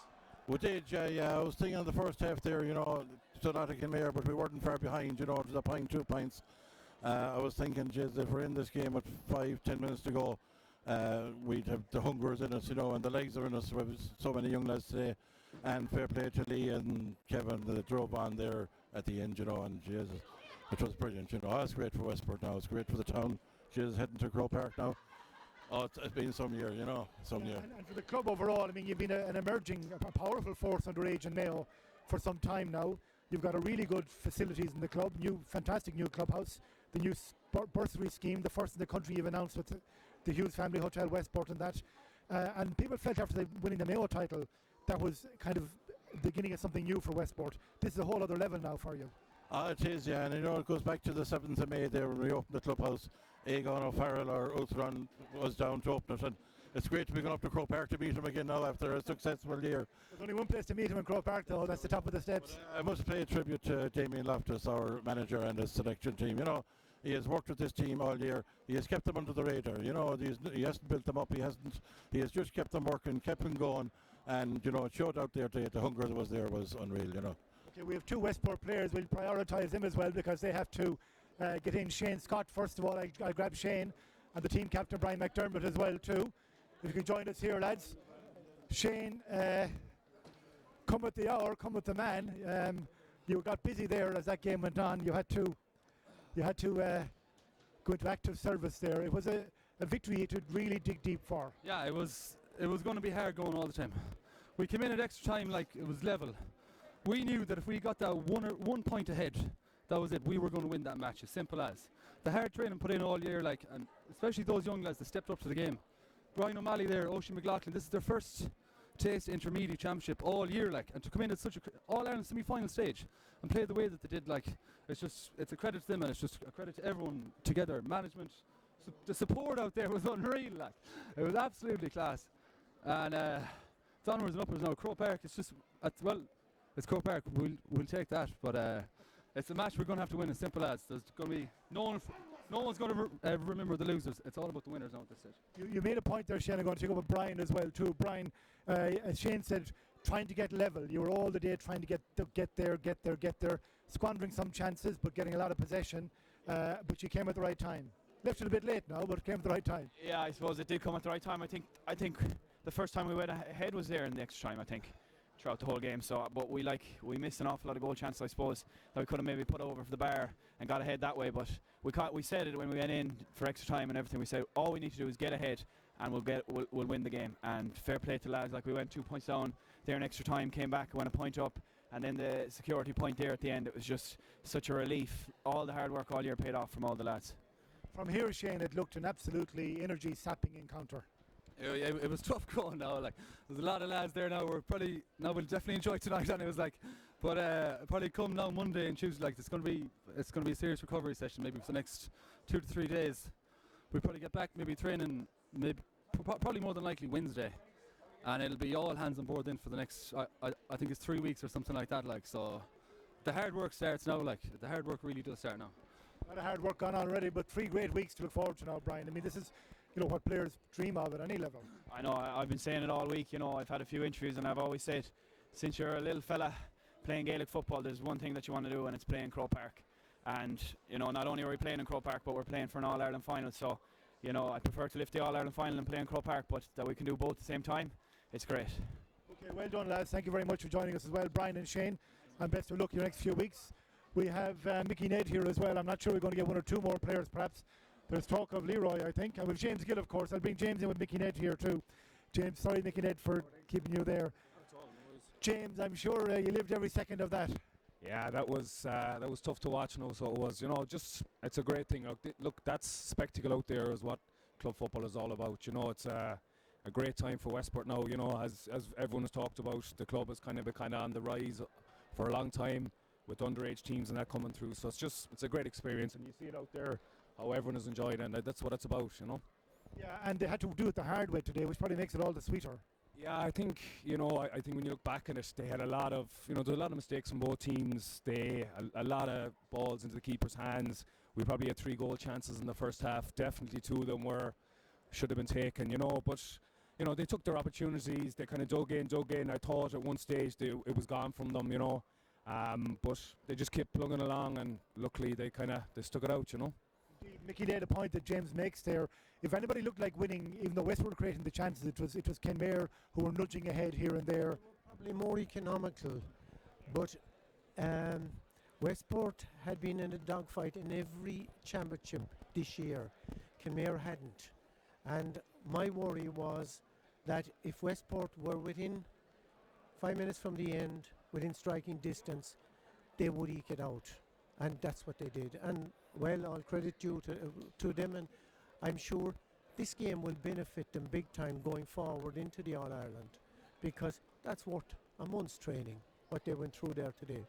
We did, yeah. I was thinking on the first half there, so not a Kenmare, but we weren't far behind, it was a point, 2 points. I was thinking, if we're in this game with 5-10 minutes to go, we'd have the hungers in us, and the legs are in us. With so many young lads today, and fair play to Lee and Kevin that drove on there at the end, and Jesus, it was brilliant, It's great for Westport now, it's great for the town. Jesus, heading to Croke Park now. Oh, it's been some year, some year. And for the club overall, I mean, you've been an emerging, a powerful force underage in Mayo for some time now. You've got a really good facilities in the club, fantastic new clubhouse, the new bursary scheme, the first in the country you've announced with the Hughes Family Hotel Westport and that. And people felt after winning the Mayo title, that was kind of the beginning of something new for Westport. This is a whole other level now for you. It is, yeah, and it goes back to the 7th of May there when we opened the clubhouse. Egon O'Farrell or Uthran was down to open it, and it's great to be going up to Croke Park to meet him again now after a successful year. There's only one place to meet him in Croke Park though, that's the top of the steps. I must pay a tribute to Damien Loftus, our manager, and his selection team. He has worked with this team all year. He has kept them under the radar. He hasn't built them up. He has just kept them working, kept them going, and it showed out there today. The hunger that was there was unreal. Okay, we have two Westport players. We'll prioritise them as well because they have to get in. Shane Scott first of all. I'll grab Shane and the team captain Brian McDermott as well too. If you can join us here, lads. Shane, come with the hour, come with the man. You got busy there as that game went on. You had to go into active service there. It was a victory you could really dig deep for. Yeah, it was going to be hard going all the time. We came in at extra time like it was level. We knew that if we got that 1 point ahead, that was it. We were going to win that match, as simple as. The hard training put in all year, and especially those young lads that stepped up to the game. Brian O'Malley there, Oisin McLaughlin, this is their first taste intermediate championship all year, and to come in at such a All-Ireland semi-final stage and play the way that they did, it's a credit to them, and it's just a credit to everyone together. Management, the support out there was unreal, it was absolutely class. And it's onwards and upwards now. Croke Park, it's Croke Park. We'll take that, but it's a match we're going to have to win. As simple as. There's going to be no one's going to remember the losers. It's all about the winners now at this stage. You made a point there, Shane. I'm going to take up with Brian as well too. Brian, as Shane said, trying to get level. You were all the day trying to get there, squandering some chances, but getting a lot of possession. But you came at the right time. Left it a bit late now, but it came at the right time. Yeah, I suppose it did come at the right time. I think the first time we went ahead was there in the extra time, I think, throughout the whole game. So, but we missed an awful lot of goal chances, I suppose, that we could have maybe put over for the bar and got ahead that way. But we said it when we went in for extra time and everything. We said all we need to do is get ahead, and we'll win the game. And fair play to lads. We went 2 points down there in extra time, came back, went a point up, and then the security point there at the end. It was just such a relief. All the hard work all year paid off from all the lads. From here, Shane, it looked an absolutely energy-sapping encounter. It was tough going now. There's a lot of lads there now. We'll definitely enjoy tonight. And it was but probably come now Monday and Tuesday. It's going to be a serious recovery session maybe for the next 2 to 3 days. We'll probably get back maybe training probably more than likely Wednesday, and it'll be all hands on board then for the next. I think it's 3 weeks or something like that. So the hard work starts now. The hard work really does start now. A lot of hard work gone on already, but 3 great weeks to look forward to now, Brian. I mean, this is what players dream of at any level. I know, I've been saying it all week. I've had a few interviews and I've always said, since you're a little fella playing Gaelic football, there's one thing that you want to do, and it's playing Croke Park. And not only are we playing in Croke Park, but we're playing for an All-Ireland final. So I prefer to lift the All-Ireland final and play in Croke Park, but that we can do both at the same time, it's great. Okay, well done, lads. Thank you very much for joining us as well, Brian and Shane, and best of luck in the next few weeks. We have Mickey Ned here as well. I'm not sure we're going to get one or two more players perhaps. There's talk of Leroy, I think, and with James Gill, of course. I'll bring James in with Mickey Ned here too. James, sorry Mickey Ned for keeping you there. James, I'm sure you lived every second of that. Yeah, that was tough to watch. So it was, it's a great thing. Look, that's spectacle out there is what club football is all about. It's a great time for Westport now. As everyone has talked about, the club is kind of on the rise for a long time with underage teams and that coming through. So it's a great experience, and you see it out there how everyone has enjoyed it, and that's what it's about. Yeah, and they had to do it the hard way today, which probably makes it all the sweeter. Yeah, I think I think when you look back at it, they had a lot of there's a lot of mistakes from both teams. A lot of balls into the keeper's hands. We probably had 3 goal chances in the first half. Definitely 2 of them should have been taken. But they took their opportunities. They kind of dug in. I thought at one stage it was gone from them. But they just kept plugging along, and luckily they stuck it out. Mickey Ned, a point that James makes there. If anybody looked like winning, even though Westport were creating the chances, it was Kenmare who were nudging ahead here and there. Probably more economical, but Westport had been in a dogfight in every championship this year. Kenmare hadn't, and my worry was that if Westport were within 5 minutes from the end, within striking distance, they would eke it out, and that's what they did. And well, all credit due to them, and I'm sure this game will benefit them big time going forward into the All-Ireland, because that's worth a month's training, what they went through there today.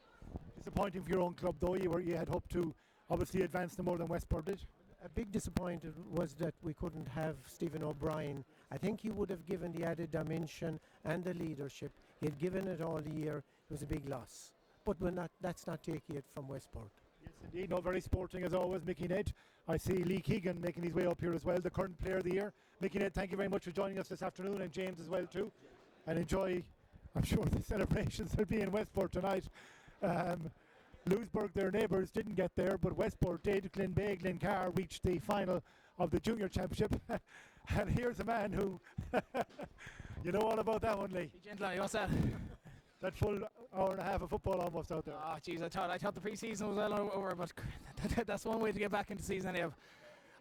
Disappointing for your own club though, you had hoped to obviously advance them more than Westport did. A big disappointment was that we couldn't have Stephen O'Brien. I think he would have given the added dimension and the leadership. He had given it all the year. It was a big loss. But that's not taking it from Westport. Yes, indeed. No, very sporting as always, Mickey Ned. I see Lee Keegan making his way up here as well, the current player of the year. Mickey Ned, thank you very much for joining us this afternoon, and James as well too. And enjoy, I'm sure, the celebrations there'll be in Westport tonight. Louisburgh, their neighbours, didn't get there, but Westport did. Glenbeigh-Glencar reached the final of the junior championship. And here's a man who, you know all about that one, Lee. Gentlemen, what's that? That full hour and a half of football almost out there. Oh, jeez, I thought the pre-season was well over, but that's one way to get back into season. Anyhow.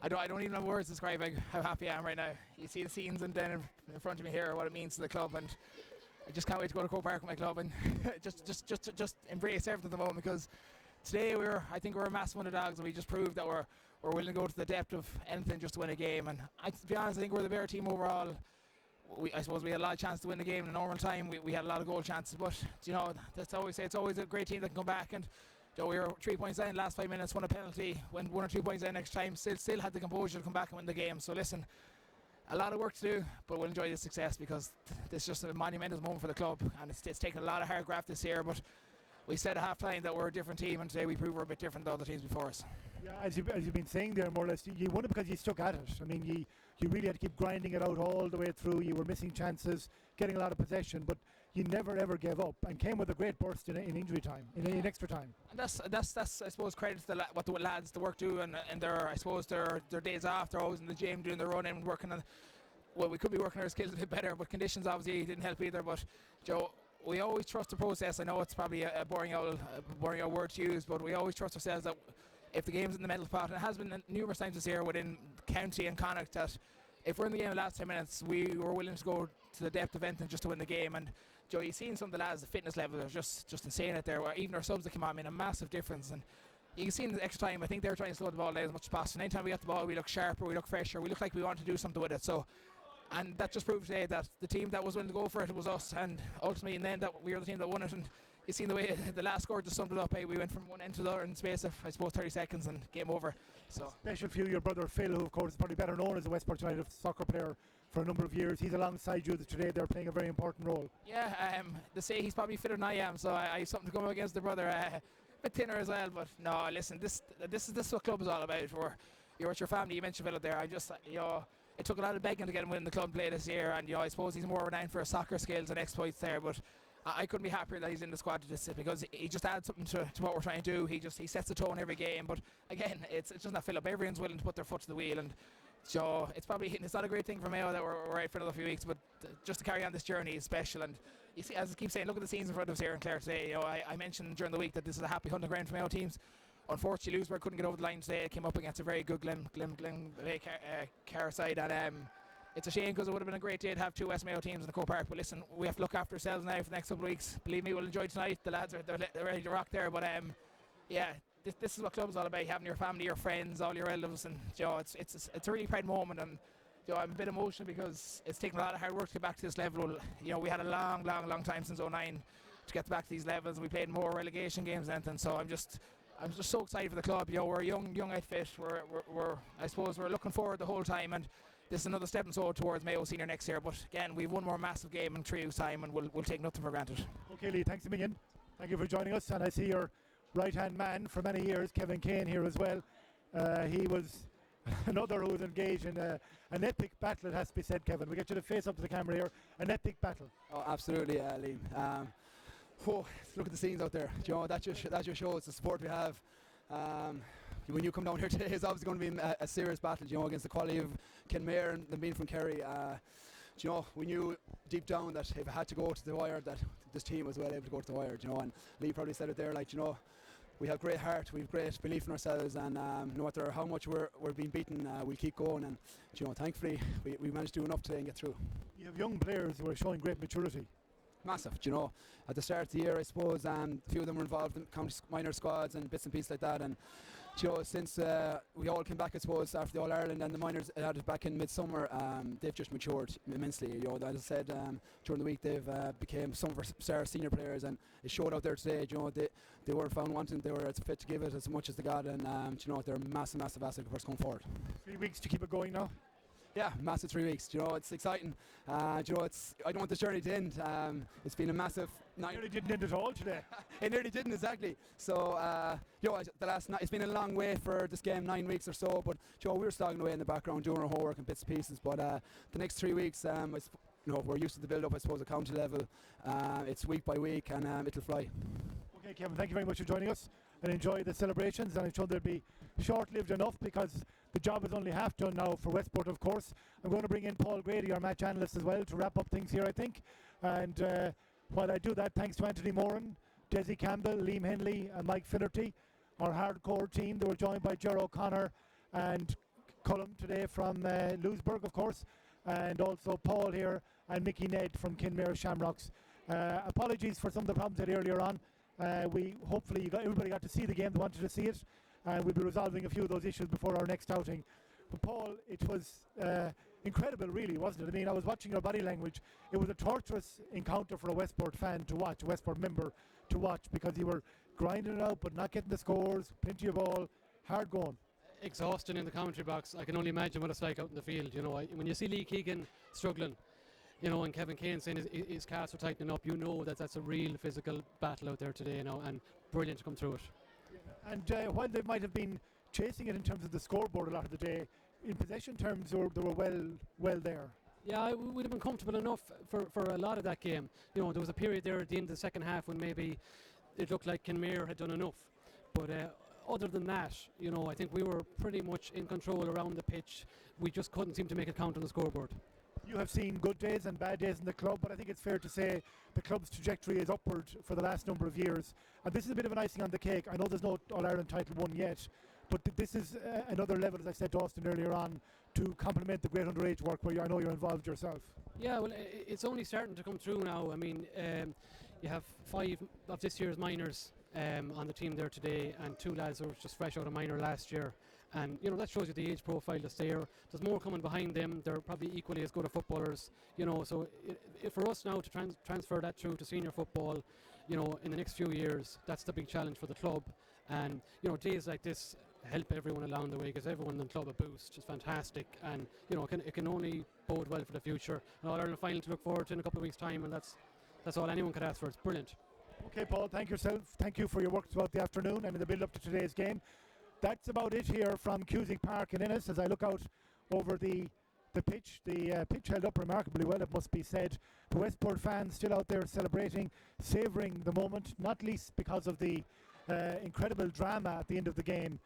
I don't even have words describing how happy I am right now. You see the scenes and then in front of me here, what it means to the club, and I just can't wait to go to Croke Park with my club and just embrace everything at the moment, because today I think we're a massive underdogs, and we just proved that we're willing to go to the depth of anything just to win a game. And to be honest, I think we're the better team overall. I suppose we had a lot of chance to win the game in a normal time. We had a lot of goal chances, but that's always say it's always a great team that can come back. And we were 3 points down in the last 5 minutes, won a penalty, went 1 or 2 points down next time, still had the composure to come back and win the game. So listen, a lot of work to do, but we'll enjoy this success, because this is just a monumental moment for the club, and it's taken a lot of hard graft this year. But we said at half time that we're a different team, and today we prove we're a bit different than other teams before us. Yeah, as you've been saying there, more or less, you won it because you stuck at it. I mean, you really had to keep grinding it out all the way through. You were missing chances, getting a lot of possession, but you never ever gave up, and came with a great burst in injury time, in extra time. And that's I suppose credit to what the lads, the work do, and their, I suppose their days off. They're always in the gym doing their running, working on. Well, we could be working our skills a bit better, but conditions obviously didn't help either. But Joe, we always trust the process. I know it's probably a boring old word to use, but we always trust ourselves that if the game's in the mental pot, and it has been numerous times this year within County and Connacht, that if we're in the game the last 10 minutes, we were willing to go to the depth of anything just to win the game. And Joe, you've seen some of the lads, the fitness level is just insane out there. Even our subs that came on made a massive difference. And you can see in the extra time, I think they're trying to slow the ball down as much as possible. Anytime we got the ball, we look sharper, we look fresher, we look like we want to do something with it. So, and that just proved today that the team that was willing to go for it was us, and ultimately in the end that we were the team that won it. And you seen the way the last score just summed it up. We went from one end to the other in the space of, I suppose, 30 seconds, and game over. So special for you, your brother Phil, who of course is probably better known as a Westport United soccer player for a number of years. He's alongside you today. They're playing a very important role. Yeah, they say he's probably fitter than I am, so I have something to go against the brother. A bit thinner as well, but no, listen, this is what club is all about. You're with your family. You mentioned Phil there. It took a lot of begging to get him in the club play this year, and I suppose he's more renowned for his soccer skills and exploits there, but I couldn't be happier that he's in the squad because he just adds something to what we're trying to do. He sets the tone every game. But again, it's just not Philip. Everyone's willing to put their foot to the wheel, and so it's not a great thing for Mayo that we're out for another few weeks. But just to carry on this journey is special. And you see, as I keep saying, look at the scenes in front of us here in Clare today. I mentioned during the week that this is a happy hunting ground for Mayo teams. Unfortunately, Louisburgh couldn't get over the line today. It came up against a very good Glenbeigh-Glencar side, and it's a shame because it would have been a great day to have two West Mayo teams in the Croke Park. But listen, we have to look after ourselves now for the next couple of weeks. Believe me, we'll enjoy tonight. The lads they're ready to rock there. But this is what club's all about: having your family, your friends, all your relatives, and it's a really proud moment. And I'm a bit emotional because it's taken a lot of hard work to get back to this level. We had a long time since '09 to get back to these levels. We played more relegation games than anything. So I'm just so excited for the club. We're a young outfit. I suppose we're looking forward the whole time, and this is another stepping stone towards Mayo Senior next year. But again, we've one more massive game in 3 weeks' time, and we'll take nothing for granted. Okay, Lee, thanks a million. Thank you for joining us. And I see your right-hand man for many years, Kevin Kane, here as well. He was another who was engaged in an epic battle, it has to be said, Kevin. We get you to face up to the camera here. An epic battle. Oh, absolutely, Liam. Look at the scenes out there. That just shows the support we have. When you come down here today, it's obviously going to be a serious battle, against the quality of Kenmare and them being from Kerry. We knew deep down that if it had to go to the wire, that this team was well able to go to the wire. And Lee probably said it there, we have great heart, we have great belief in ourselves, and no matter how much we're being beaten, we'll keep going. And thankfully, we managed to do enough today and get through. You have young players who are showing great maturity. Massive, at the start of the year, I suppose, a few of them were involved in county minor squads and bits and pieces like that, and since we all came back, I suppose, after the All-Ireland and the minors added back in midsummer, they've just matured immensely. As I said, during the week, they've became some of our star senior players, and it showed out there today. They weren't found wanting, they were as fit to give it as much as they got, and they're a massive asset for us going forward. 3 weeks to keep it going now? Yeah, massive 3 weeks. It's exciting. I don't want this journey to end. It's been a massive night. It nearly didn't end at all today. It nearly didn't, exactly. So, the last night, it's been a long way for this game, 9 weeks or so. But we were slogging away in the background, doing our homework and bits and pieces. But the next 3 weeks, we're used to the build-up, I suppose, at county level. It's week by week, and it'll fly. Okay, Kevin, thank you very much for joining us, and enjoy the celebrations. And I'm sure they'll be short-lived enough because the job is only half done now for Westport, of course. I'm going to bring in Paul Grady, our match analyst, as well, to wrap up things here, I think. And while I do that, thanks to Anthony Moran, Desi Campbell, Liam Henley, and Mike Finnerty, our hardcore team. They were joined by Ger O'Connor and Cullum today from Louisburgh, of course, and also Paul here and Mickey Ned from Kenmare Shamrocks. Apologies for some of the problems that earlier on. Hopefully everybody got to see the game, they wanted to see it, and we'll be resolving a few of those issues before our next outing. But Paul, it was incredible, really, wasn't it? I mean, I was watching your body language. It was a torturous encounter for a Westport fan to watch, a Westport member to watch, because you were grinding it out but not getting the scores, plenty of ball, hard going. Exhausting in the commentary box. I can only imagine what it's like out in the field. When you see Lee Keegan struggling, and Kevin Kane saying his calves are tightening up, that's a real physical battle out there today, and brilliant to come through it. And while they might have been chasing it in terms of the scoreboard a lot of the day, in possession terms, they were well there. Yeah, we'd have been comfortable enough for a lot of that game. There was a period there at the end of the second half when maybe it looked like Kenmare had done enough. But other than that, I think we were pretty much in control around the pitch. We just couldn't seem to make it count on the scoreboard. You have seen good days and bad days in the club, but I think it's fair to say the club's trajectory is upward for the last number of years. And this is a bit of an icing on the cake. I know there's no All-Ireland title won yet, but this is another level, as I said to Austin earlier on, to complement the great underage work where I know you're involved yourself. Yeah, well, it's only starting to come through now. I mean, you have 5 of this year's minors on the team there today, and 2 lads who were just fresh out of minor last year. And that shows you the age profile that's there. There's more coming behind them. They're probably equally as good as footballers. So for us now to transfer that through to senior football, in the next few years, that's the big challenge for the club. And days like this help everyone along the way, because everyone in the club a boost. It's fantastic, and it can only bode well for the future. An All-Ireland final to look forward to in a couple of weeks' time, and that's all anyone could ask for. It's brilliant. Okay, Paul, thank you for your work throughout the afternoon and in the build-up to today's game. That's about it here from Cusack Park in Ennis as I look out over the the pitch. The pitch held up remarkably well, it must be said. The Westport fans still out there celebrating, savouring the moment, not least because of the incredible drama at the end of the game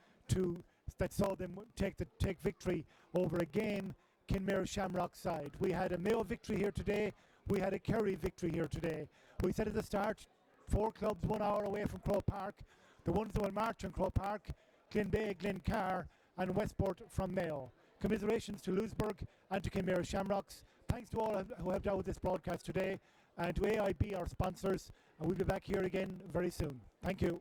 that saw them take victory over a game Kenmare Shamrocks side. We had a Mayo victory here today. We had a Kerry victory here today. We said at the start, 4 clubs 1 hour away from Croke Park. The ones that will march in Croke Park, Glenbeigh-Glencar and Westport from Mayo. Commiserations to Louisburgh and to Kenmare Shamrocks. Thanks to all who helped out with this broadcast today, and to AIB, our sponsors. And we'll be back here again very soon. Thank you.